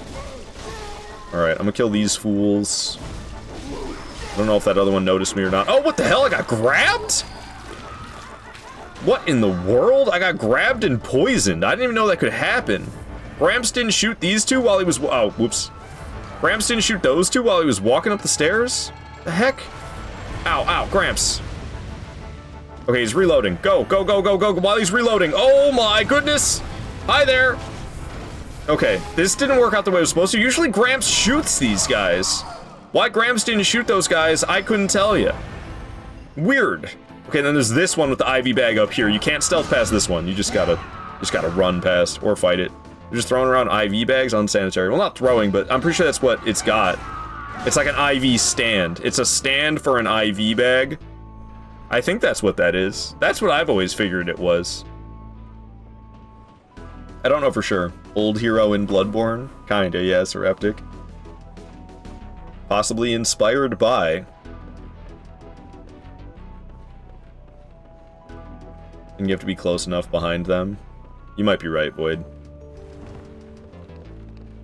Alright, I'm gonna kill these fools. I don't know if that other one noticed me or not. Oh, what the hell? I got grabbed? What in the world? I got grabbed and poisoned. I didn't even know that could happen. Gramps didn't shoot these two while he was... Oh, whoops. Gramps didn't shoot those two while he was walking up the stairs? The heck? Ow, ow, Gramps. Okay, he's reloading. Go, go, go, go, go, while he's reloading. Oh my goodness! Hi there! Okay, this didn't work out the way it was supposed to. Usually Gramps shoots these guys. Why Gramps didn't shoot those guys, I couldn't tell you. Weird. Okay, then there's this one with the IV bag up here. You can't stealth past this one. You just gotta run past or fight it. You're just throwing around IV bags, unsanitary. Well, not throwing, but I'm pretty sure that's what it's got. It's like an IV stand. It's a stand for an IV bag. I think that's what that is. That's what I've always figured it was. I don't know for sure. Old hero in Bloodborne? Kinda, yeah, Seraptic. Possibly inspired by. And you have to be close enough behind them. You might be right, Void.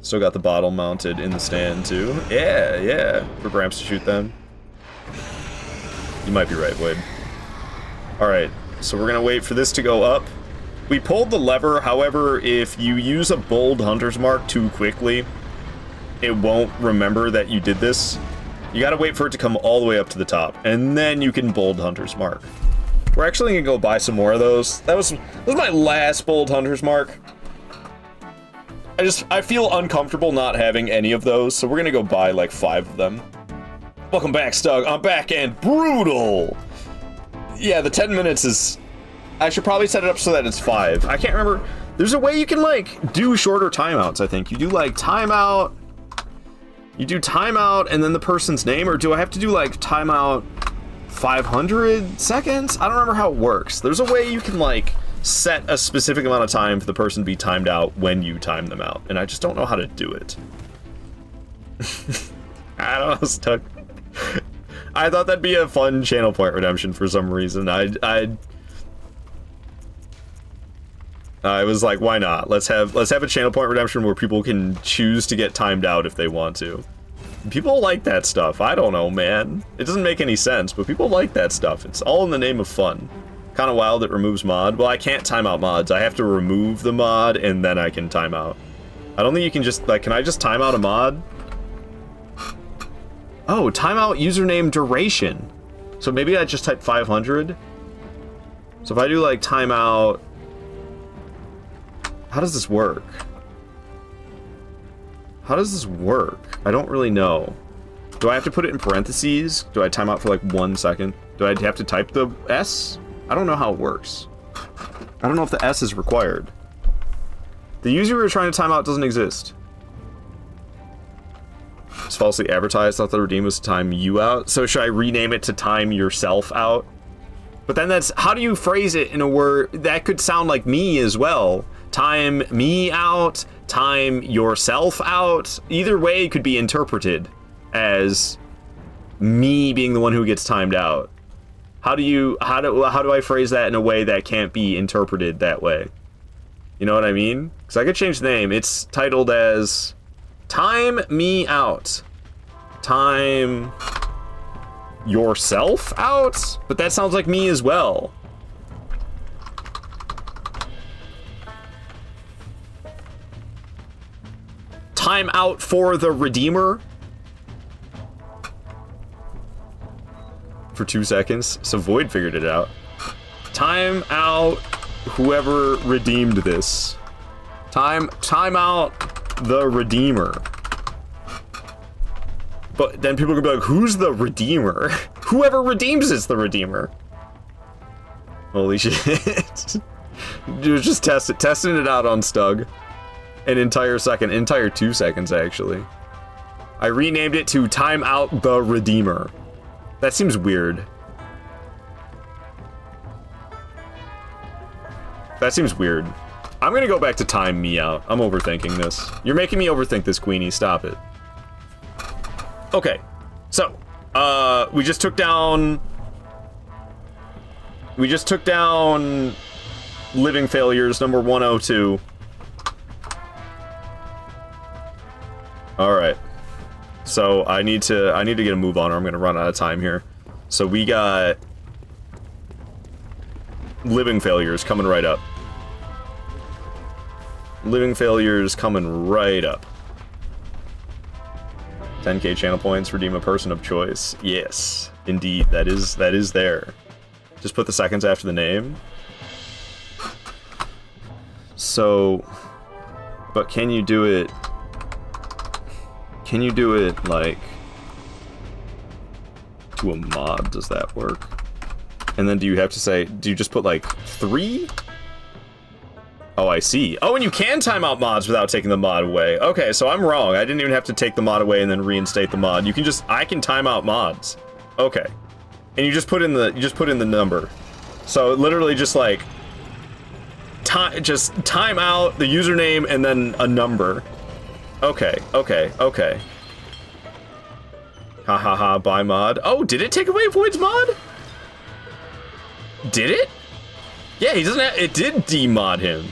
Still got the bottle mounted in the stand, too. Yeah, yeah. For Gramps to shoot them. You might be right, Void. Alright, so we're gonna wait for this to go up. We pulled the lever, however, if you use a bold hunter's mark too quickly, it won't remember that you did this. You gotta wait for it to come all the way up to the top, and then you can bold hunter's mark. We're actually gonna go buy some more of those. That was my last bold hunter's mark. I feel uncomfortable not having any of those, so we're gonna go buy like 5 of them. Welcome back, Stug. I'm back and brutal! Yeah, the 10 minutes is... I should probably set it up so that it's 5. I can't remember. There's a way you can, like, do shorter timeouts, I think. You do, like, timeout. You do timeout and then the person's name, or do I have to do, like, timeout 500 seconds? I don't remember how it works. There's a way you can, like, set a specific amount of time for the person to be timed out when you time them out, and I just don't know how to do it. I don't know, Stuck. I thought that'd be a fun channel point redemption for some reason. I was like, why not? Let's have a channel point redemption where people can choose to get timed out if they want to. People like that stuff. I don't know, man. It doesn't make any sense, but people like that stuff. It's all in the name of fun. Kind of wild it removes mod. Well, I can't time out mods. I have to remove the mod and then I can time out. I don't think you can just, like, can I just time out a mod? Oh, timeout username duration. So maybe I just type 500. So if I do like timeout, how does this work? How does this work? I don't really know. Do I have to put it in parentheses? Do I time out for like 1 second? Do I have to type the S? I don't know how it works. I don't know if the S is required. The user you're trying to time out doesn't exist. It's falsely advertised. Thought the redeem was to time you out. So should I rename it to time yourself out? But then that's, how do you phrase it in a word that could sound like me as well? Time me out, time yourself out. Either way could be interpreted as me being the one who gets timed out. How do I phrase that in a way that can't be interpreted that way? You know what I mean? Because I could change the name. It's titled as time me out. Time yourself out? But that sounds like me as well. Time out for the Redeemer. For 2 seconds. So Void figured it out. Time out whoever redeemed this. Time out the Redeemer. But then people are gonna be like, who's the Redeemer? Whoever redeems is the Redeemer. Holy shit. Dude, just testing it out on Stug. An entire 2 seconds actually. I renamed it to Time Out the Redeemer. That seems weird. That seems weird. I'm gonna go back to time me out. I'm overthinking this. You're making me overthink this, Queenie. Stop it. Okay, so we just took down Living Failures number 102. All right. So I need to get a move on or I'm gonna run out of time here. So we got Living Failures coming right up. Living Failures coming right up. 10k channel points, redeem a person of choice. Yes, indeed, that is there. Just put the seconds after the name. So, but can you do it? Can you do it like to a mod? Does that work? And then do you have to say? Do you just put like 3? Oh, I see. Oh, and you can time out mods without taking the mod away. Okay, so I'm wrong. I didn't even have to take the mod away and then reinstate the mod. You can just, I can time out mods. Okay. And you just put in the number. So literally just like time out the username and then a number. Okay. Ha ha ha, buy mod. Oh, did it take away Void's mod? Did it? Yeah, he doesn't have, it did demod him.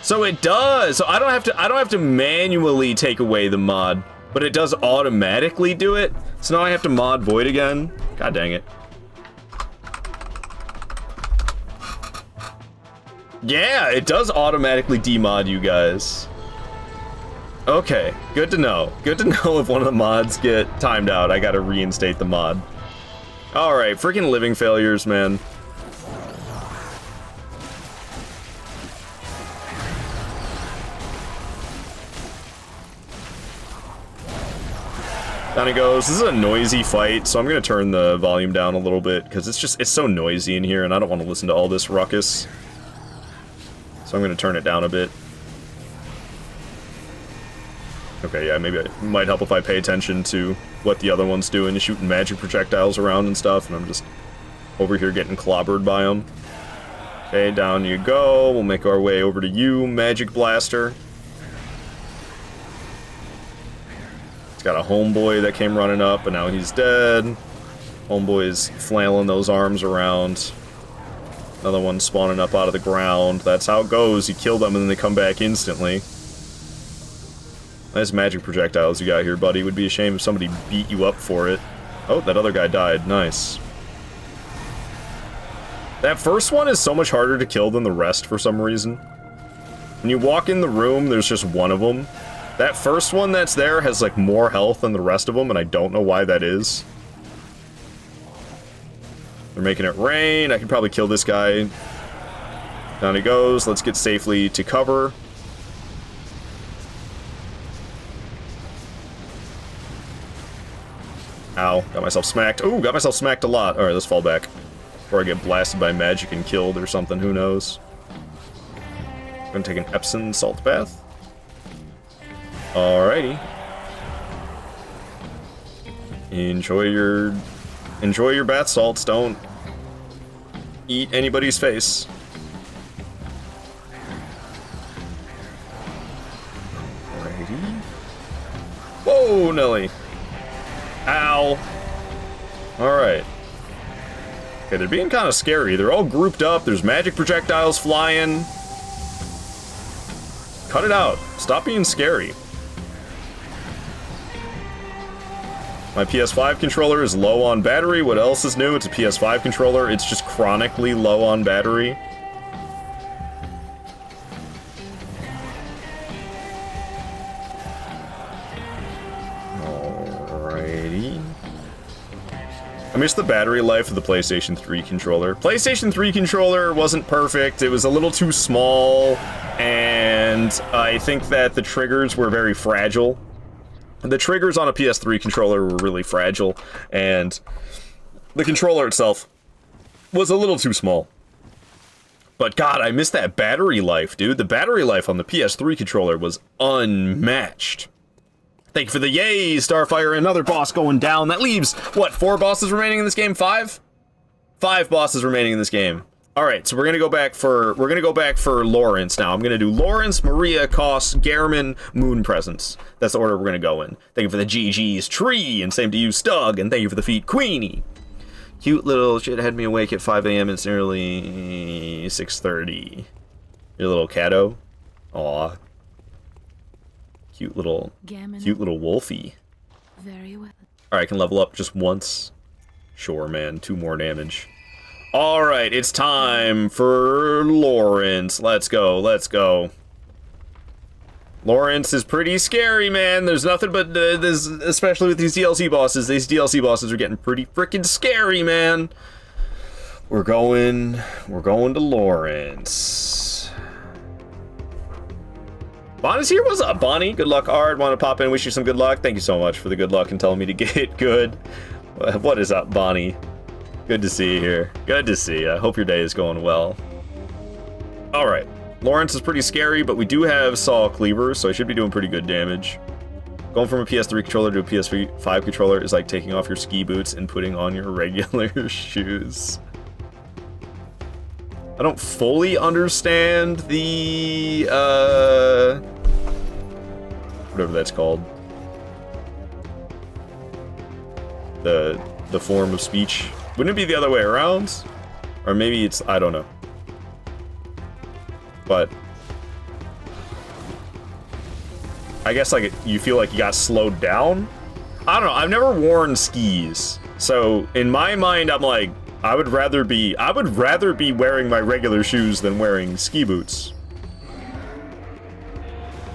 So it does. So I don't have to manually take away the mod, but it does automatically do it. So now I have to mod void again. God dang it. Yeah, it does automatically demod you guys. Okay, good to know. Good to know if one of the mods get timed out, I gotta reinstate the mod. Alright, freaking living failures, man. Down he goes. This is a noisy fight, so I'm gonna turn the volume down a little bit, because it's so noisy in here, and I don't want to listen to all this ruckus. So I'm gonna turn it down a bit. Okay, yeah, maybe it might help if I pay attention to what the other one's doing, shooting magic projectiles around and stuff, and I'm just over here getting clobbered by them. Okay, down you go. We'll make our way over to you, Magic Blaster. It's got a homeboy that came running up, but now he's dead. Homeboy's flailing those arms around. Another one spawning up out of the ground. That's how it goes. You kill them and then they come back instantly. Nice magic projectiles you got here, buddy. Would be a shame if somebody beat you up for it. Oh, that other guy died. Nice. That first one is so much harder to kill than the rest for some reason. When you walk in the room, there's just one of them. That first one that's there has, like, more health than the rest of them, and I don't know why that is. They're making it rain. I can probably kill this guy. Down he goes. Let's get safely to cover. Ow, got myself smacked. Ooh, got myself smacked a lot. Alright, let's fall back. Before I get blasted by magic and killed or something, who knows. Gonna take an Epsom salt bath. Alrighty. Enjoy your bath salts, don't eat anybody's face. Alrighty. Whoa, Nelly. Ow. Alright. Okay, they're being kind of scary. They're all grouped up. There's magic projectiles flying. Cut it out. Stop being scary. My PS5 controller is low on battery. What else is new? It's a PS5 controller. It's just chronically low on battery. Alrighty. I miss the battery life of the PlayStation 3 controller. PlayStation 3 controller wasn't perfect. It was a little too small, and I think that the triggers were very fragile. The triggers on a PS3 controller were really fragile, and the controller itself was a little too small. But God, I miss that battery life, dude. The battery life on the PS3 controller was unmatched. Thank you for the yay, Starfire. Another boss going down. That leaves, what, 4 bosses remaining in this game? 5? 5 bosses remaining in this game. Alright, so we're gonna go back for Lawrence now. I'm gonna do Lawrence, Maria, Koss, Gehrman, Moon Presence. That's the order we're gonna go in. Thank you for the GG's Tree, and same to you, Stug, and thank you for the feet, Queenie. Cute little shit had me awake at 5 a.m. It's nearly 6:30. Your little catto. Aw. Cute little wolfie. Very well. Alright, I can level up just once. Sure, man. 2 more damage. Alright, it's time for Lawrence. Let's go, let's go. Lawrence is pretty scary, man. There's nothing but, especially with these DLC bosses. These DLC bosses are getting pretty freaking scary, man. We're going to Lawrence. Bonnie's here? What's up, Bonnie? Good luck, Ard. Want to pop in, wish you some good luck? Thank you so much for the good luck and telling me to get good. What is up, Bonnie? Good to see you here. Good to see you. I hope your day is going well. Alright. Lawrence is pretty scary, but we do have Saw Cleaver, so I should be doing pretty good damage. Going from a PS3 controller to a PS5 controller is like taking off your ski boots and putting on your regular shoes. I don't fully understand the, whatever that's called. The form of speech. Wouldn't it be the other way around? Or maybe it's, I don't know. But I guess, like, you feel like you got slowed down? I don't know, I've never worn skis. So, in my mind, I'm like, I would rather be wearing my regular shoes than wearing ski boots.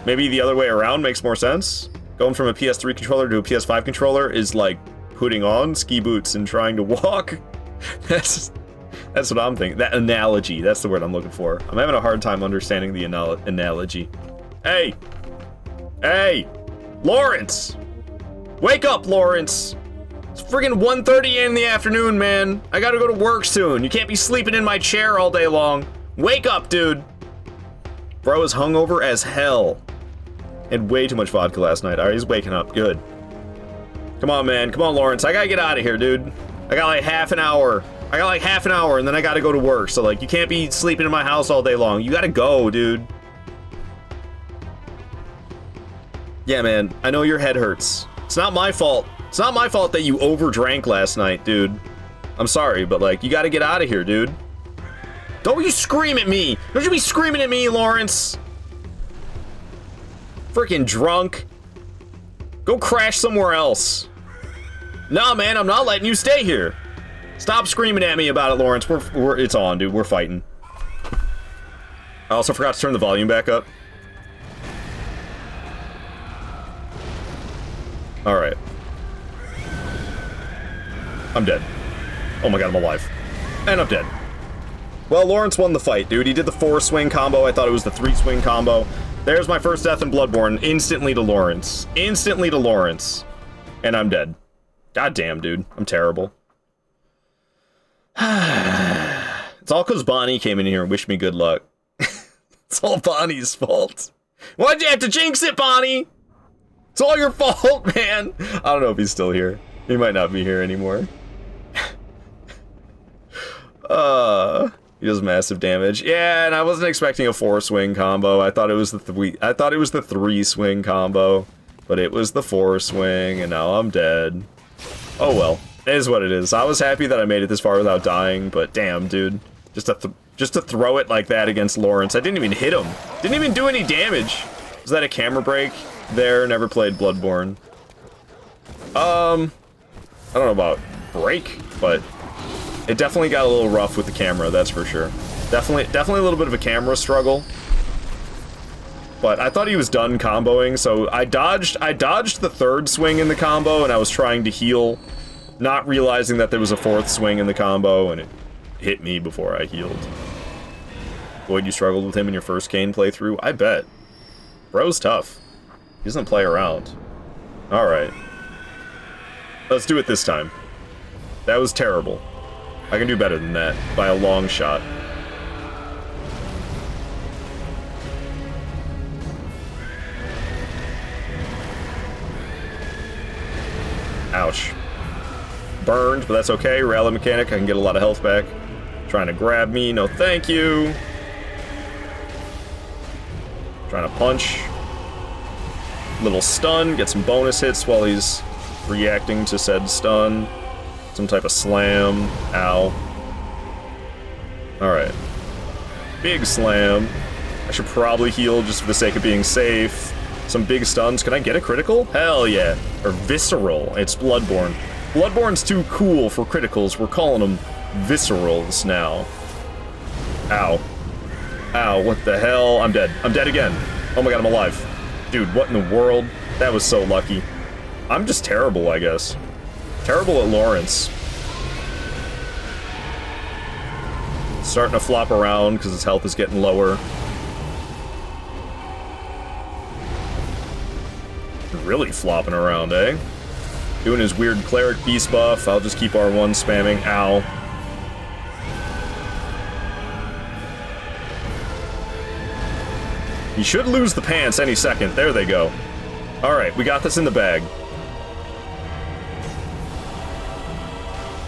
Maybe the other way around makes more sense? Going from a PS3 controller to a PS5 controller is like putting on ski boots and trying to walk. That's what I'm thinking. That analogy, that's the word I'm looking for. I'm having a hard time understanding the analogy. Hey! Hey! Lawrence! Wake up, Lawrence! It's friggin' 1:30 in the afternoon, man. I gotta go to work soon. You can't be sleeping in my chair all day long. Wake up, dude! Bro is hungover as hell. Had way too much vodka last night. Alright, he's waking up. Good. Come on, man. Come on, Lawrence. I gotta get out of here, dude. I got like half an hour. And then I gotta go to work. So, like, you can't be sleeping in my house all day long. You gotta go, dude. Yeah, man. I know your head hurts. It's not my fault. It's not my fault that you overdrank last night, dude. I'm sorry, but, like, you gotta get out of here, dude. Don't you scream at me! Don't you be screaming at me, Lawrence! Freaking drunk. Go crash somewhere else. Nah, man, I'm not letting you stay here. Stop screaming at me about it, Lawrence. It's on, dude. We're fighting. I also forgot to turn the volume back up. Alright. I'm dead. Oh my god, I'm alive. And I'm dead. Well, Lawrence won the fight, dude. He did the 4-swing combo. I thought it was the 3-swing combo. There's my first death in Bloodborne. Instantly to Lawrence. Instantly to Lawrence. And I'm dead. God damn, dude. I'm terrible. It's all because Bonnie came in here and wished me good luck. It's all Bonnie's fault. Why'd you have to jinx it, Bonnie? It's all your fault, man. I don't know if he's still here. He might not be here anymore. He does massive damage. Yeah, and I wasn't expecting a 4-swing combo. I thought it was the 3-swing combo, but it was the 4-swing, and now I'm dead. Oh well, it is what it is. I was happy that I made it this far without dying, but damn, dude, just to throw it like that against Lawrence, I didn't even hit him. Didn't even do any damage. Was that a camera break? There, never played Bloodborne. I don't know about break, but it definitely got a little rough with the camera, that's for sure. Definitely a little bit of a camera struggle. But I thought he was done comboing, so I dodged the 3rd swing in the combo, and I was trying to heal, not realizing that there was a 4th swing in the combo, and it hit me before I healed. Boyd, you struggled with him in your first Kane playthrough? I bet. Bro's tough. He doesn't play around. Alright. Let's do it this time. That was terrible. I can do better than that, by a long shot. Ouch. Burned, but that's okay. Rally mechanic, I can get a lot of health back. Trying to grab me, no thank you. Trying to punch. Little stun, get some bonus hits while he's reacting to said stun. Some type of slam. Ow. Alright. Big slam. I should probably heal just for the sake of being safe. Some big stuns. Can I get a critical? Hell yeah. Or visceral. It's Bloodborne. Bloodborne's too cool for criticals. We're calling them viscerals now. Ow. Ow, what the hell? I'm dead. I'm dead again. Oh my god, I'm alive. Dude, what in the world? That was so lucky. I'm just terrible, I guess. Terrible at Lawrence. Starting to flop around because his health is getting lower. Really flopping around, eh? Doing his weird cleric beast buff. I'll just keep R1 spamming. Ow. He should lose the pants any second. There they go. Alright, we got this in the bag.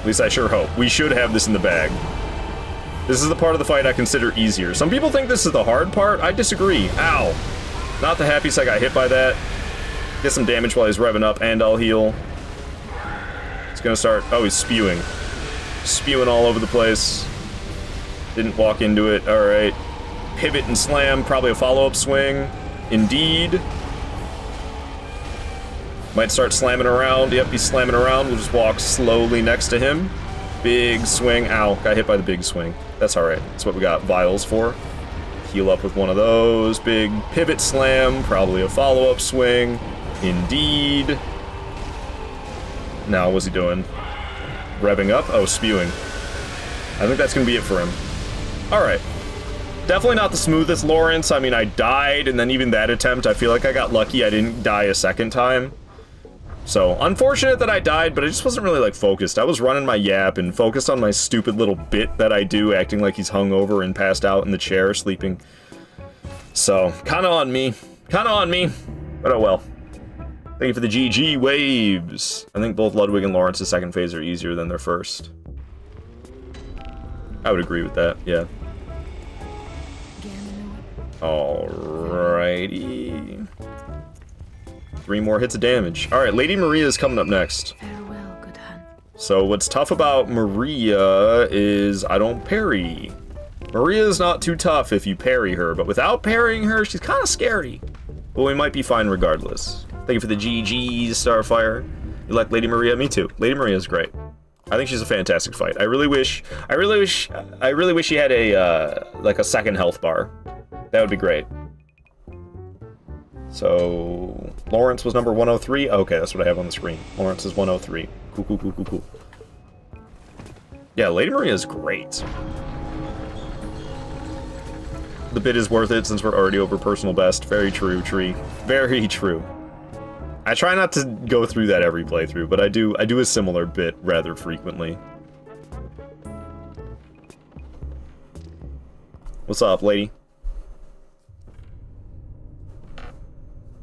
At least I sure hope. We should have this in the bag. This is the part of the fight I consider easier. Some people think this is the hard part. I disagree. Ow. Not the happiest I got hit by that. Get some damage while he's revving up, and I'll heal. He's gonna start... Oh, he's spewing. Spewing all over the place. Didn't walk into it. Alright. Pivot and slam. Probably a follow-up swing. Indeed. Might start slamming around. Yep, he's slamming around. We'll just walk slowly next to him. Big swing. Ow, got hit by the big swing. That's alright. That's what we got vials for. Heal up with one of those. Big pivot slam. Probably a follow-up swing. Indeed. Now, what's he doing? Revving up? Oh, spewing. I think that's going to be it for him. Alright. Definitely not the smoothest Lawrence. I mean, I died, and then even that attempt, I feel like I got lucky I didn't die a second time. So, unfortunate that I died, but I just wasn't really, like, focused. I was running my yap and focused on my stupid little bit that I do, acting like he's hungover and passed out in the chair, sleeping. So, kinda on me. Kinda on me. But oh well. Thank you for the GG waves. I think both Ludwig and Lawrence's second phase are easier than their first. I would agree with that, yeah. Alrighty. 3 more hits of damage. Alright, Lady Maria is coming up next. Farewell, good hunt. So what's tough about Maria is I don't parry. Maria is not too tough if you parry her, but without parrying her, she's kind of scary. But we might be fine regardless. Thank you for the GGs, Starfire. You like Lady Maria? Me too. Lady Maria is great. I think she's a fantastic fight. I really wish she had a like a second health bar. That would be great. So Lawrence was number 103. Okay, that's what I have on the screen. Lawrence is 103. Cool, cool, cool, cool, cool. Yeah, Lady Maria is great. The bid is worth it since we're already over personal best. Very true, Tree. Very true. I try not to go through that every playthrough, but I do a similar bit rather frequently. What's up, lady?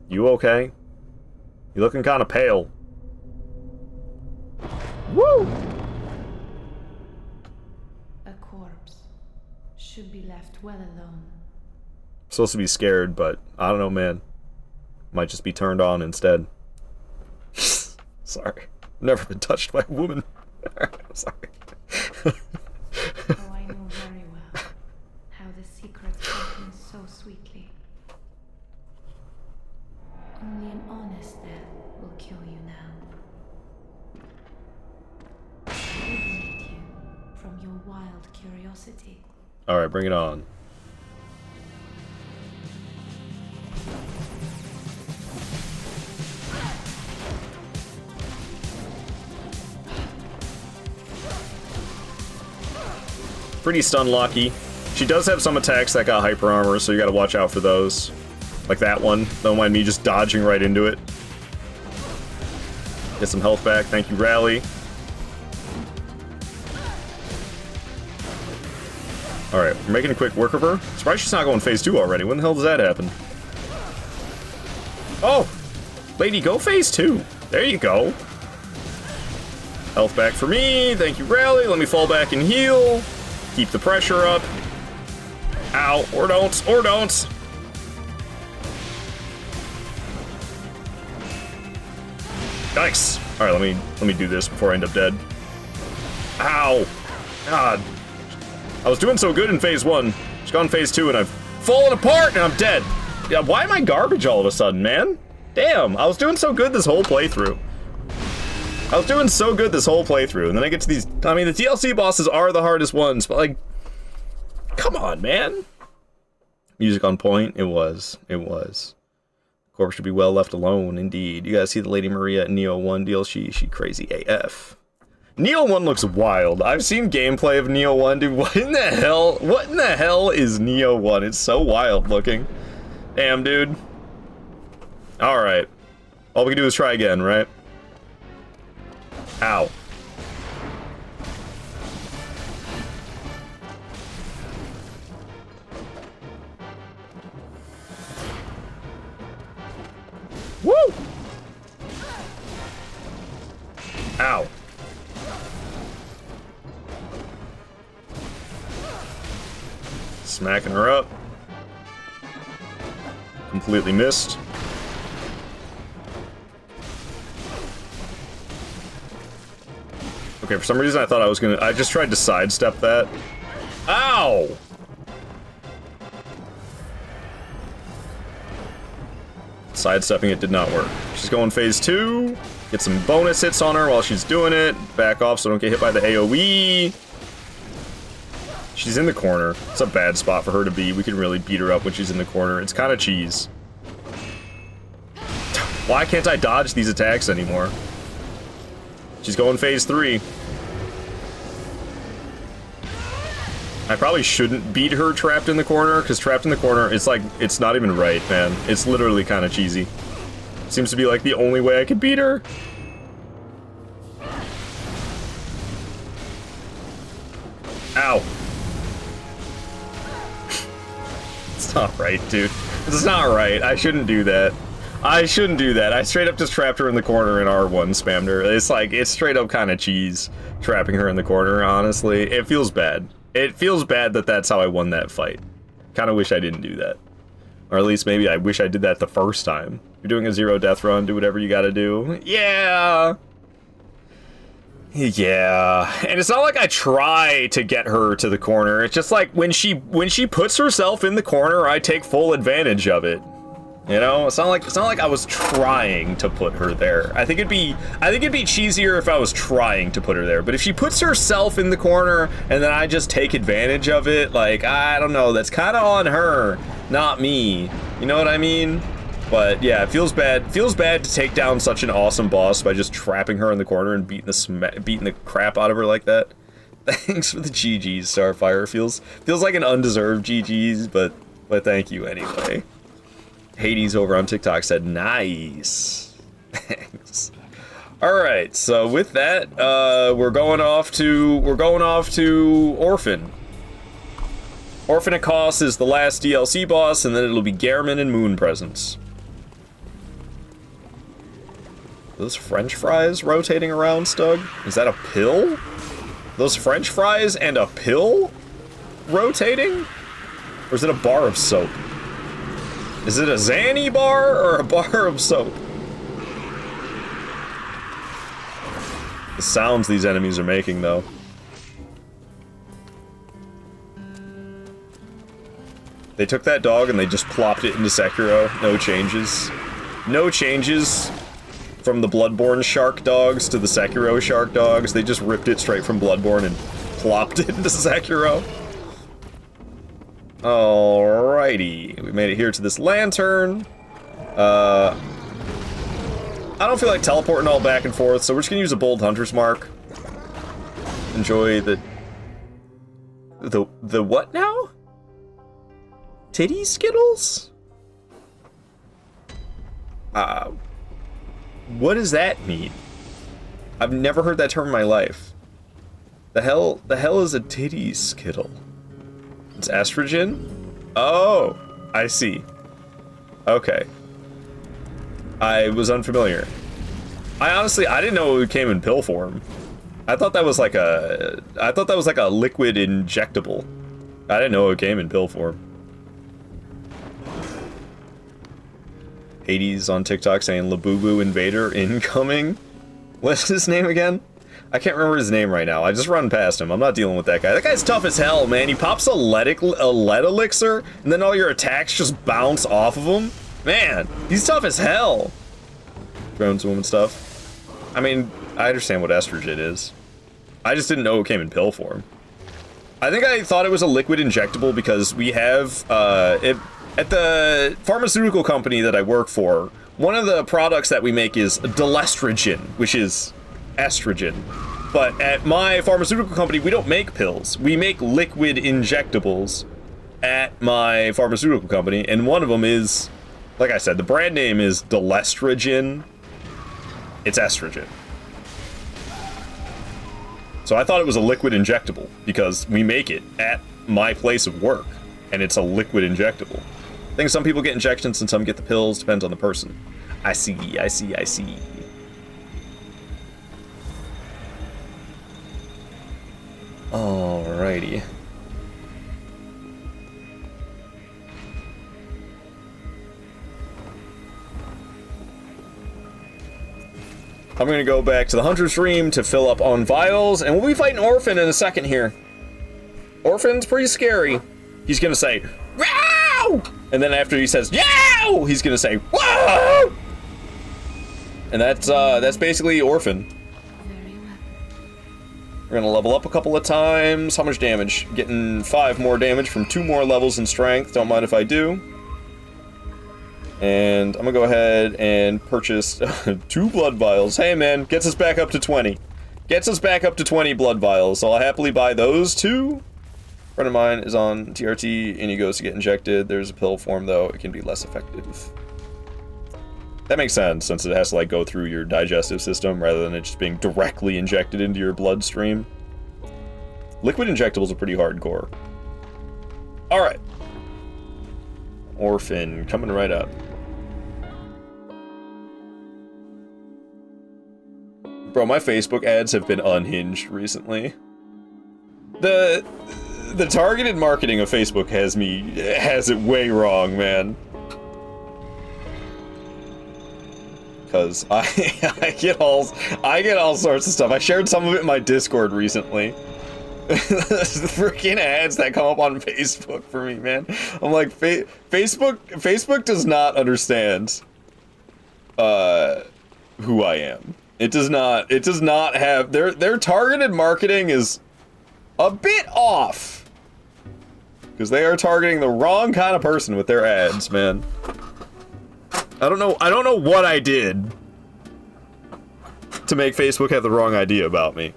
You okay? You looking kind of pale. Woo! A corpse should be left well alone. I'm supposed to be scared, but I don't know, man. Might just be turned on instead. Sorry. Never been touched by a woman. I'm sorry. Oh, I know very well how the secrets happen so sweetly. Only an honest death will kill you now. Liberate you from your wild curiosity. Alright, bring it on. Pretty stun locky. She does have some attacks that got hyper armor, so you gotta watch out for those. Like that one. Don't mind me just dodging right into it. Get some health back. Thank you, Rally. Alright, we're making a quick work of her. Surprised she's not going phase 2 already. When the hell does that happen? Oh! Lady, go phase 2. There you go. Health back for me. Thank you, Rally. Let me fall back and heal. Keep the pressure up. Ow. Or don't. Or don't. Nice. Alright, let me do this before I end up dead. Ow. God. I was doing so good in phase 1. Just gone phase 2 and I've fallen apart and I'm dead. Yeah, why am I garbage all of a sudden, man? Damn, I was doing so good this whole playthrough. And then I get to these... I mean, the DLC bosses are the hardest ones, but like... Come on, man. Music on point. It was. Corpse should be well left alone, indeed. You guys see the Lady Maria in Neo 1 deal? She crazy AF. Neo 1 looks wild. I've seen gameplay of Neo 1, dude. What in the hell is Neo 1? It's so wild looking. Damn, dude. Alright. All we can do is try again, right? Ow. Woo! Ow. Smacking her up. Completely missed. Okay, for some reason I thought I was gonna... I just tried to sidestep that. Ow! Sidestepping it did not work. She's going phase 2. Get some bonus hits on her while she's doing it. Back off so don't get hit by the AoE. She's in the corner. It's a bad spot for her to be. We can really beat her up when she's in the corner. It's kind of cheese. Why can't I dodge these attacks anymore? She's going phase 3. I probably shouldn't beat her trapped in the corner, because trapped in the corner, it's like, it's not even right, man. It's literally kind of cheesy. Seems to be like the only way I could beat her. Ow. It's not right, dude. It's not right. I shouldn't do that. I shouldn't do that. I straight up just trapped her in the corner and R1 spammed her. It's like, it's straight up kind of cheese trapping her in the corner, honestly. It feels bad. It feels bad that that's how I won that fight. Kind of wish I didn't do that. Or at least maybe I wish I did that the first time. You're doing a 0 death run, do whatever you gotta do. Yeah! Yeah. And it's not like I try to get her to the corner. It's just like when she puts herself in the corner, I take full advantage of it. You know, it's not like I was trying to put her there. I think it'd be cheesier if I was trying to put her there. But if she puts herself in the corner and then I just take advantage of it, like, I don't know, that's kind of on her, not me. You know what I mean? But yeah, it feels bad. It feels bad to take down such an awesome boss by just trapping her in the corner and beating the crap out of her like that. Thanks for the GGs, Starfire. Feels like an undeserved GGs, but thank you anyway. Hades over on TikTok said, nice. Thanks. Alright, so with that, we're going off to Orphan. Orphan Akos is the last DLC boss, and then it'll be Gehrman and Moon Presence. Those French fries rotating around, Stug? Is that a pill? Those French fries and a pill rotating? Or is it a bar of soap? Is it a Zanny bar or a bar of soap? The sounds these enemies are making, though. They took that dog and they just plopped it into Sekiro. No changes. No changes from the Bloodborne shark dogs to the Sekiro shark dogs. They just ripped it straight from Bloodborne and plopped it into Sekiro. Alrighty, we made it here to this lantern. I don't feel like teleporting all back and forth, so we're just gonna use a bold hunter's mark. Enjoy the what now? Titty Skittles? What does that mean? I've never heard that term in my life. The hell is a titty skittle? It's estrogen? Oh, I see. Okay. I was unfamiliar. I didn't know it came in pill form. I thought that was like a liquid injectable. I didn't know it came in pill form. Hades on TikTok saying Labubu Invader incoming. What's his name again? I can't remember his name right now. I just run past him. I'm not dealing with that guy. That guy's tough as hell, man. He pops a lead elixir, and then all your attacks just bounce off of him. Man, he's tough as hell. Drones, woman stuff. I mean, I understand what estrogen is. I just didn't know it came in pill form. I think I thought it was a liquid injectable because we have, at the pharmaceutical company that I work for, one of the products that we make is delestrogen, which is estrogen. But at my pharmaceutical company, we don't make pills. We make liquid injectables at my pharmaceutical company, and one of them is, like I said, the brand name is delestrogen. It's estrogen. So I thought it was a liquid injectable because we make it at my place of work, and it's a liquid injectable. I think some people get injections and some get the pills, depends on the person. I see. Alrighty. I'm gonna go back to the Hunter's Dream to fill up on vials, and we'll be fighting Orphan in a second here. Orphan's pretty scary. He's gonna say, "Row!" And then after he says, "Yow!" he's gonna say, "Whoa!" And that's basically Orphan. We're gonna level up a couple of times. How much damage? Getting 5 more damage from 2 more levels in strength. Don't mind if I do. And I'm gonna go ahead and purchase 2 blood vials. Hey man, gets us back up to 20. Gets us back up to 20 blood vials. So I'll happily buy those 2. A friend of mine is on TRT and he goes to get injected. There's a pill form though. It can be less effective. That makes sense, since it has to, like, go through your digestive system rather than it just being directly injected into your bloodstream. Liquid injectables are pretty hardcore. Alright. Orphan, coming right up. Bro, my Facebook ads have been unhinged recently. The targeted marketing of Facebook has it way wrong, man. Because I get all sorts of stuff. I shared some of it in my Discord recently. The freaking ads that come up on Facebook for me, man. I'm like, Facebook does not understand who I am. It does not have their targeted marketing is a bit off. Because they are targeting the wrong kind of person with their ads, man. I don't know what I did to make Facebook have the wrong idea about me.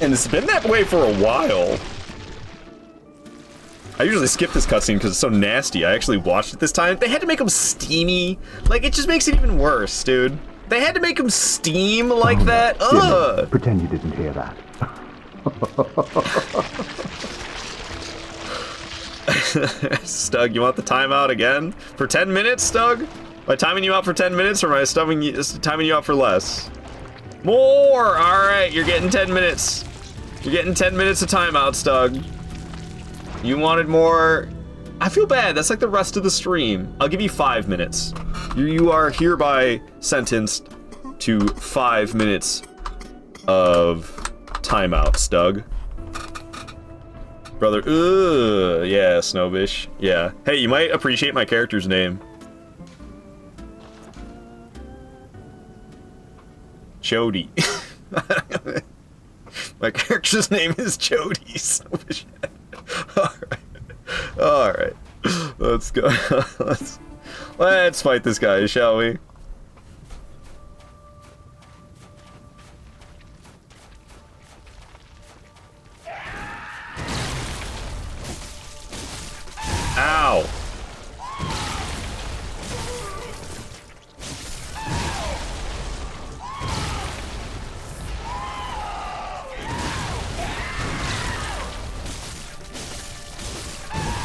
And it's been that way for a while. I usually skip this cutscene because it's so nasty. I actually watched it this time. They had to make them steamy. Like, it just makes it even worse, dude. They had to make them steam like that. Ugh. Pretend you didn't hear that. Stug, you want the timeout again? For 10 minutes, Stug? Am I timing you out for 10 minutes, or am I timing you out for less? More! Alright, you're getting 10 minutes. You're getting 10 minutes of timeout, Stug. You wanted more? I feel bad, that's like the rest of the stream. I'll give you 5 minutes. You are hereby sentenced to 5 minutes of timeout, Stug. Brother, yeah, Snowbish. Yeah. Hey, you might appreciate my character's name. Jody. My character's name is Jody, Snowbish. Alright. Let's go. Let's fight this guy, shall we? Ow!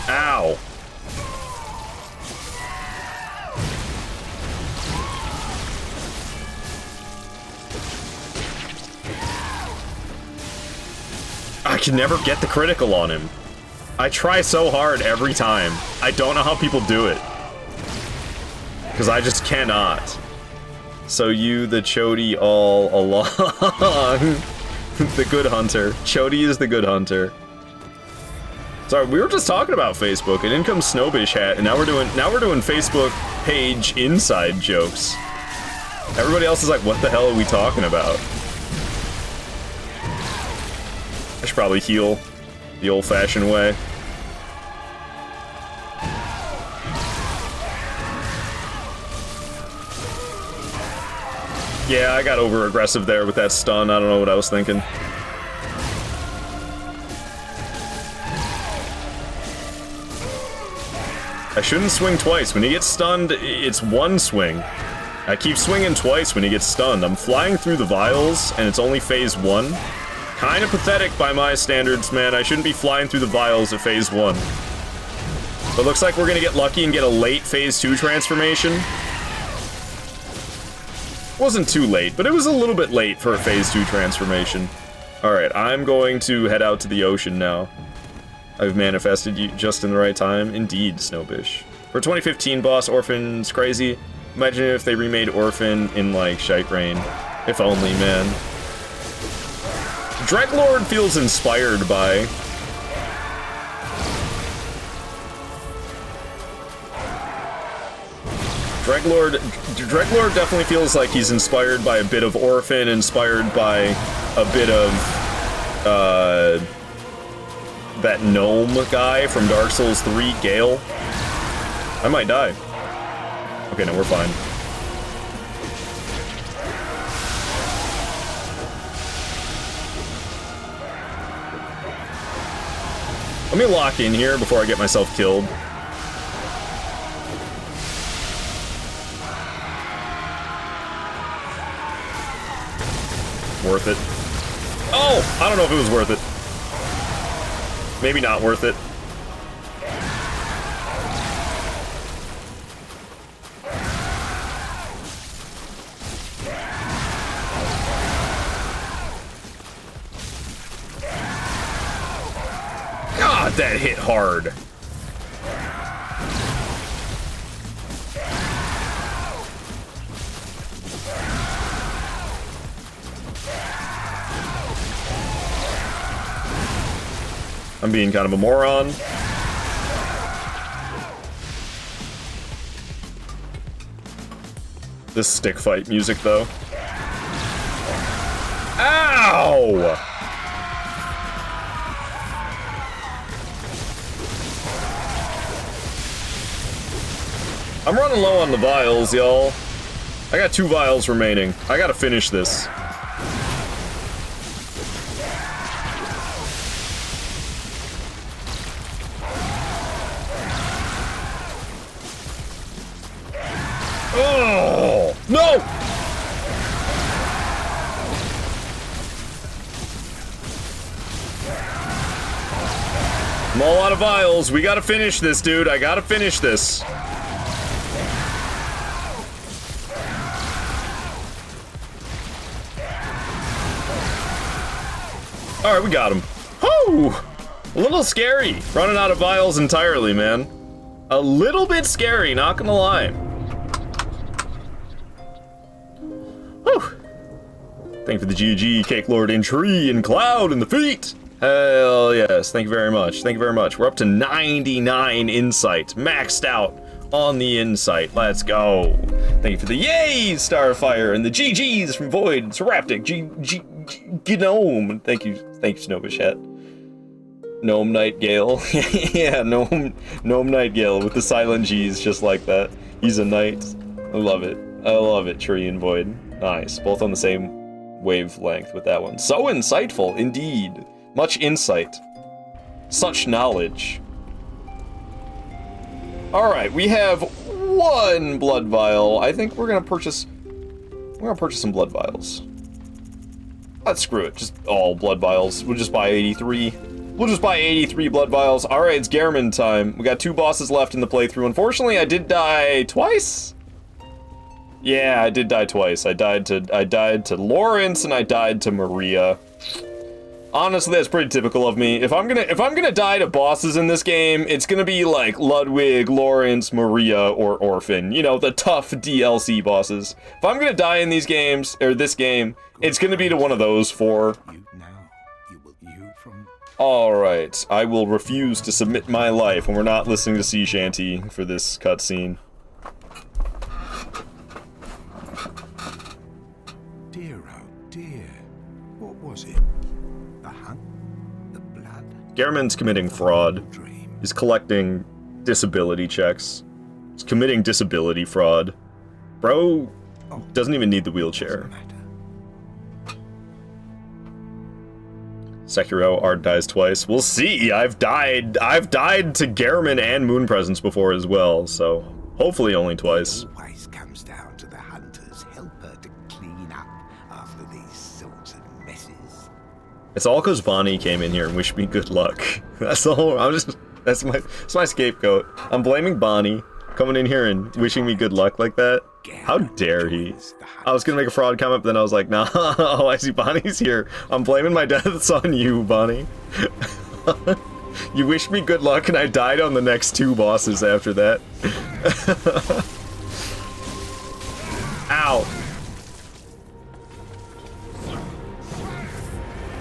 Ow! I can never get the critical on him. I try so hard every time. I don't know how people do it. Because I just cannot. So you, the Chody, all along. The good hunter. Chody is the good hunter. Sorry, we were just talking about Facebook, and in comes Snowbish Hat, and now we're doing Facebook page inside jokes. Everybody else is like, what the hell are we talking about? I should probably heal the old-fashioned way. Yeah, I got over-aggressive there with that stun. I don't know what I was thinking. I shouldn't swing twice. When he gets stunned, it's one swing. I keep swinging twice when he gets stunned. I'm flying through the vials, and it's only phase 1. Kinda pathetic by my standards, man. I shouldn't be flying through the vials at phase 1. But looks like we're gonna get lucky and get a late phase 2 transformation. Wasn't too late, but it was a little bit late for a phase 2 transformation. Alright, I'm going to head out to the ocean now. I've manifested you just in the right time. Indeed, Snowbish. For 2015 boss, Orphan's crazy. Imagine if they remade Orphan in, like, Shite Rain. If only, man. Dreadlord feels inspired by... Dreadlord definitely feels like he's inspired by a bit of Orphan, inspired by a bit of, that gnome guy from Dark Souls 3, Gale. I might die. Okay, no, we're fine. Let me lock in here before I get myself killed. Worth it. Oh! I don't know if it was worth it. Maybe not worth it. God, that hit hard. I'm being kind of a moron. This stick fight music, though. Ow! I'm running low on the vials, y'all. I got 2 vials remaining. I gotta finish this. Oh! No! I'm all out of vials. We gotta finish this, dude. I gotta finish this. Alright, we got him. Whoo! A little scary. Running out of vials entirely, man. A little bit scary, not gonna lie. Whew. Thank you for the GG, Cake Lord in Tree and Cloud in the feet. Hell yes, thank you very much. Thank you very much. We're up to 99 insight, maxed out on the insight. Let's go. Thank you for the yay, Starfire, and the GGs from Void, Seraptic, Gnome. Thank you, Snowbishet. Gnome Nightgale. Yeah, Gnome Nightgale with the silent G's just like that. He's a knight. I love it. I love it, Tree and Void. Nice. Both on the same wavelength with that one. So insightful, indeed. Much insight. Such knowledge. Alright, we have 1 blood vial. I think we're gonna purchase some blood vials. Let's screw it. Just all blood vials. We'll just buy 83. We'll just buy 83 blood vials. Alright, it's Gehrman time. We got 2 bosses left in the playthrough. Unfortunately, I did die twice? Yeah, I did die twice. I died to Lawrence and I died to Maria. Honestly, that's pretty typical of me. If I'm gonna die to bosses in this game, it's gonna be like Ludwig, Lawrence, Maria, or Orphan. You know, the tough DLC bosses. If I'm gonna die in these games, or this game, it's gonna be to one of those 4. Alright, I will refuse to submit my life when we're not listening to Sea Shanty for this cutscene. Dear, oh dear. What was it? The hunt? The blood? Gehrman's committing fraud. He's collecting disability checks. He's committing disability fraud. Bro doesn't even need the wheelchair. Sekiro, Ard dies twice. We'll see. I've died to Gehrman and Moon Presence before as well, so hopefully only twice. Always comes down to the hunter's helper to clean up after these sorts of messes. It's all because Bonnie came in here and wished me good luck. That's all. That's my scapegoat. I'm blaming Bonnie coming in here and wishing me good luck like that. How dare he? I was gonna make a fraud comment, but then I was like, nah, oh, I see Bonnie's here. I'm blaming my deaths on you, Bonnie. You wished me good luck and I died on the next 2 bosses after that. Ow.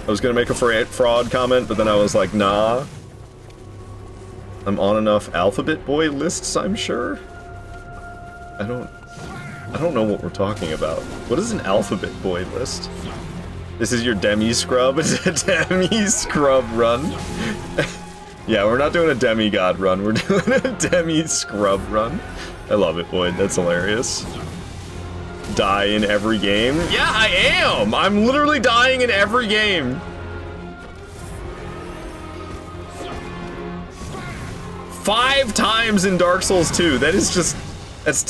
I was gonna make a fraud comment, but then I was like, nah. I'm on enough Alphabet Boy lists, I'm sure. I don't know what we're talking about. What is an Alphabet Boy list? This is your demi-scrub? It's a demi-scrub run? Yeah, we're not doing a demigod run, we're doing a demi-scrub run. I love it, Boyd, that's hilarious. Die in every game? Yeah, I am! I'm literally dying in every game! Five times in Dark Souls 2, that is just... That's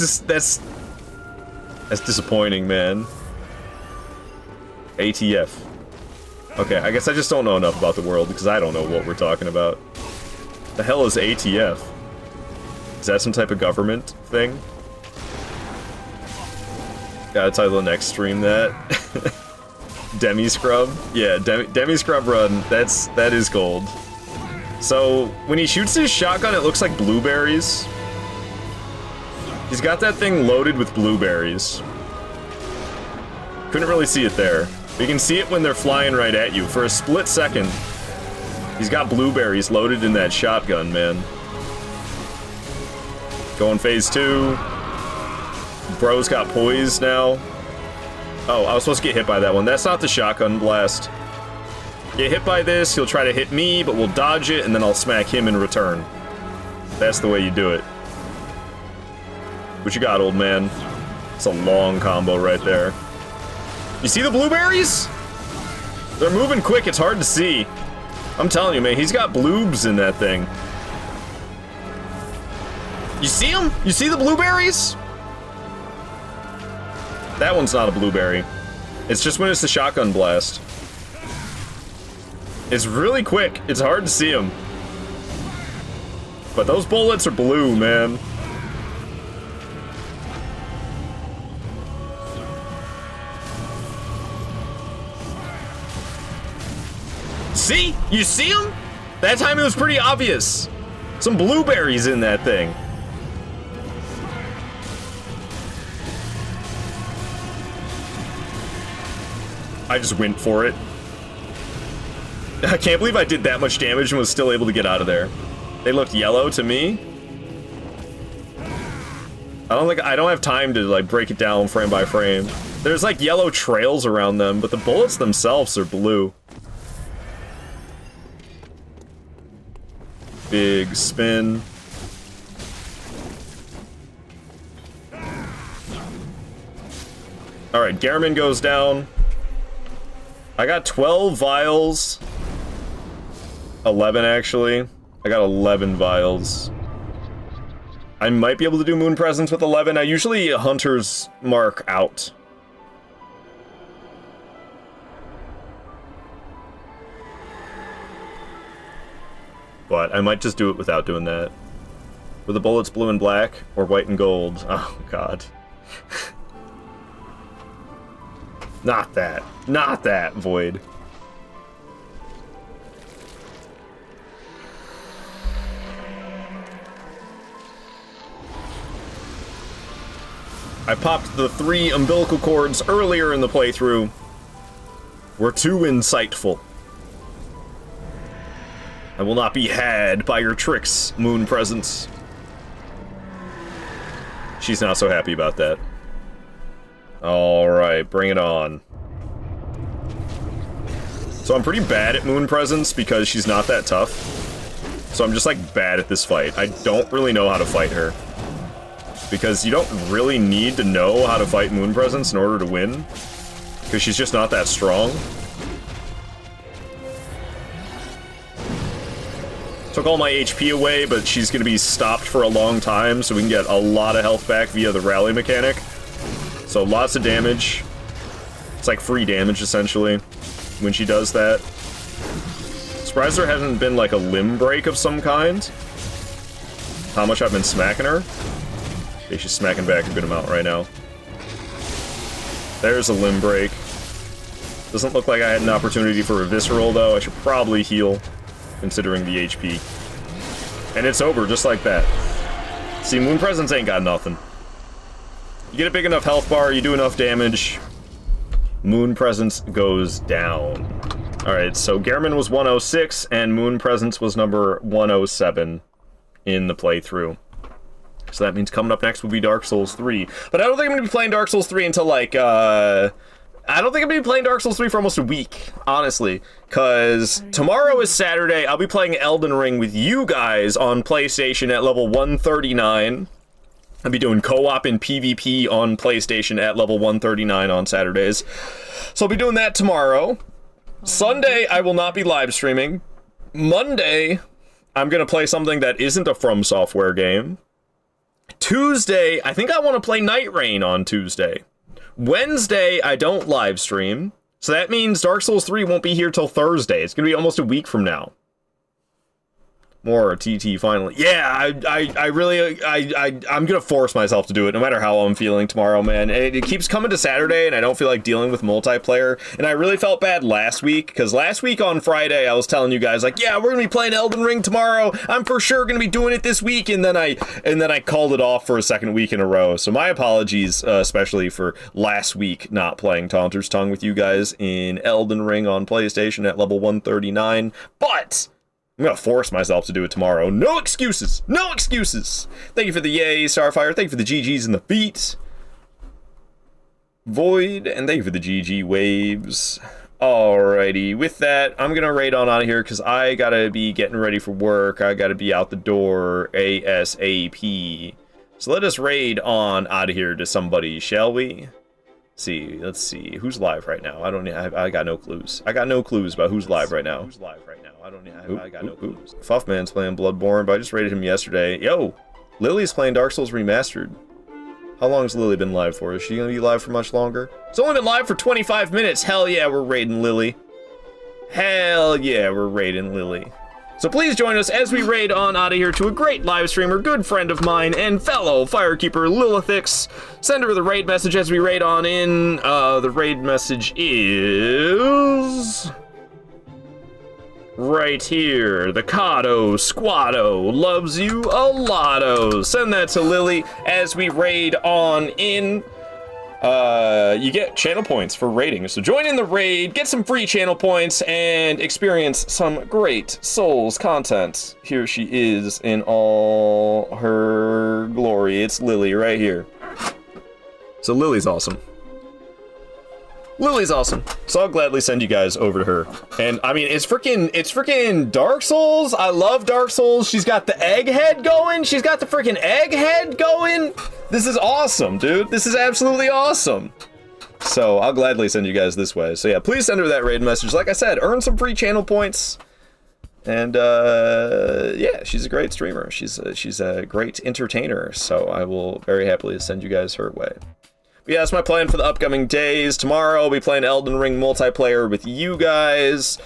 disappointing, man. ATF. Okay, I guess I just don't know enough about the world, because I don't know what we're talking about. The hell is ATF? Is that some type of government thing? Gotta title the next stream that. Demi-scrub? Yeah, Demi-scrub run, that is gold. So, when he shoots his shotgun, it looks like blueberries. He's got that thing loaded with blueberries. Couldn't really see it there. You can see it when they're flying right at you. For a split second, he's got blueberries loaded in that shotgun, man. Going phase 2. Bro's got poise now. Oh, I was supposed to get hit by that one. That's not the shotgun blast. Get hit by this, he'll try to hit me, but we'll dodge it, and then I'll smack him in return. That's the way you do it. What you got, old man? It's a long combo right there. You see the blueberries? They're moving quick, it's hard to see. I'm telling you, man, he's got bloobs in that thing. You see him? You see the blueberries? That one's not a blueberry. It's just when it's the shotgun blast. It's really quick. It's hard to see him. But those bullets are blue, man. See? You see him? That time it was pretty obvious. Some blueberries in that thing. I just went for it. I can't believe I did that much damage and was still able to get out of there. They looked yellow to me. I don't have time to like break it down frame by frame. There's like yellow trails around them, but the bullets themselves are blue. Big spin. Alright, Gehrman goes down. I got 12 vials. 11, actually. I got 11 vials. I might be able to do Moon Presence with 11. I usually Hunter's Mark out. But I might just do it without doing that. Were the bullets blue and black, or white and gold? Oh, God. Not that. Not that, Void. I popped the 3 umbilical cords earlier in the playthrough. We're too insightful. I will not be had by your tricks, Moon Presence. She's not so happy about that. Alright, bring it on. So I'm pretty bad at Moon Presence because she's not that tough. So I'm just like bad at this fight. I don't really know how to fight her. Because you don't really need to know how to fight Moon Presence in order to win. Because she's just not that strong. Took all my HP away, but she's going to be stopped for a long time, so we can get a lot of health back via the rally mechanic. So lots of damage. It's like free damage, essentially, when she does that. Surprised there hasn't been like a limb break of some kind. How much I've been smacking her. Okay, she's smacking back a good amount right now. There's a limb break. Doesn't look like I had an opportunity for a visceral, though. I should probably heal, considering the HP. And it's over, just like that. See, Moon Presence ain't got nothing. You get a big enough health bar, you do enough damage, Moon Presence goes down. Alright, so Gehrman was 106, and Moon Presence was number 107 in the playthrough. So that means coming up next will be Dark Souls 3. But I don't think I'm going to be playing Dark Souls 3 until, like, I don't think I'm going to be playing Dark Souls 3 for almost a week, honestly. Because tomorrow is Saturday, I'll be playing Elden Ring with you guys on PlayStation at level 139. I'll be doing co-op and PvP on PlayStation at level 139 on Saturdays. So I'll be doing that tomorrow. Sunday, I will not be live streaming. Monday, I'm going to play something that isn't a From Software game. Tuesday, I think I want to play Night Rain on Tuesday. Wednesday, I don't live stream. So that means Dark Souls 3 won't be here till Thursday. It's going to be almost a week from now. More TT finally. Yeah, I'm gonna force myself to do it no matter how I'm feeling tomorrow, man. It keeps coming to Saturday and I don't feel like dealing with multiplayer. And I really felt bad last week, because last week on Friday I was telling you guys, like, yeah, we're gonna be playing Elden Ring tomorrow. I'm for sure gonna be doing it this week, and then I called it off for a second week in a row. So my apologies, especially for last week not playing Taunter's Tongue with you guys in Elden Ring on PlayStation at level 139. But I'm gonna force myself to do it tomorrow. No excuses! No excuses! Thank you for the yay, Starfire. Thank you for the GGs and the beat. Void, and thank you for the GG waves. Alrighty, with that, I'm gonna raid on out of here because I gotta be getting ready for work. I gotta be out the door ASAP. So let us raid on out of here to somebody, shall we? Let's see. Who's live right now? I got no clues. I got no clues about who's live right now. I got no clues. Fuffman's playing Bloodborne, but I just raided him yesterday. Yo! Lily's playing Dark Souls Remastered. How long has Lily been live for? Is she gonna be live for much longer? It's only been live for 25 minutes. Hell yeah, we're raiding Lily. Hell yeah, we're raiding Lily. So please join us as we raid on out of here to a great live streamer, good friend of mine, and fellow Firekeeper Lilithix. Send her the raid message as we raid on in. The raid message is right here. The Kato Squado loves you a lotto. Send that to Lily as we raid on in. You get channel points for raiding. So join in the raid, get some free channel points, and experience some great Souls content. Here she is in all her glory. It's Lily right here. So Lily's awesome. Lily's awesome. So I'll gladly send you guys over to her. And I mean, it's freaking Dark Souls. I love Dark Souls. She's got the egghead going. She's got the freaking egghead going. This is awesome, dude. This is absolutely awesome. So I'll gladly send you guys this way. So yeah, please send her that raid message. Like I said, earn some free channel points. And yeah, she's a great streamer. She's a great entertainer. So I will very happily send you guys her way. But yeah, that's my plan for the upcoming days. Tomorrow I'll be playing Elden Ring multiplayer with you guys.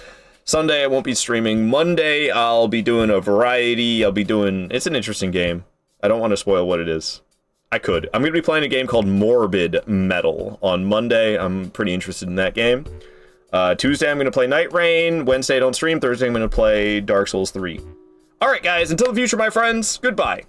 Sunday I won't be streaming. Monday I'll be doing a variety. It's an interesting game. I don't want to spoil what it is. I could. I'm going to be playing a game called Morbid Metal on Monday. I'm pretty interested in that game. Tuesday I'm going to play Night Rain. Wednesday I don't stream. Thursday I'm going to play Dark Souls 3. Alright guys, until the future my friends, goodbye.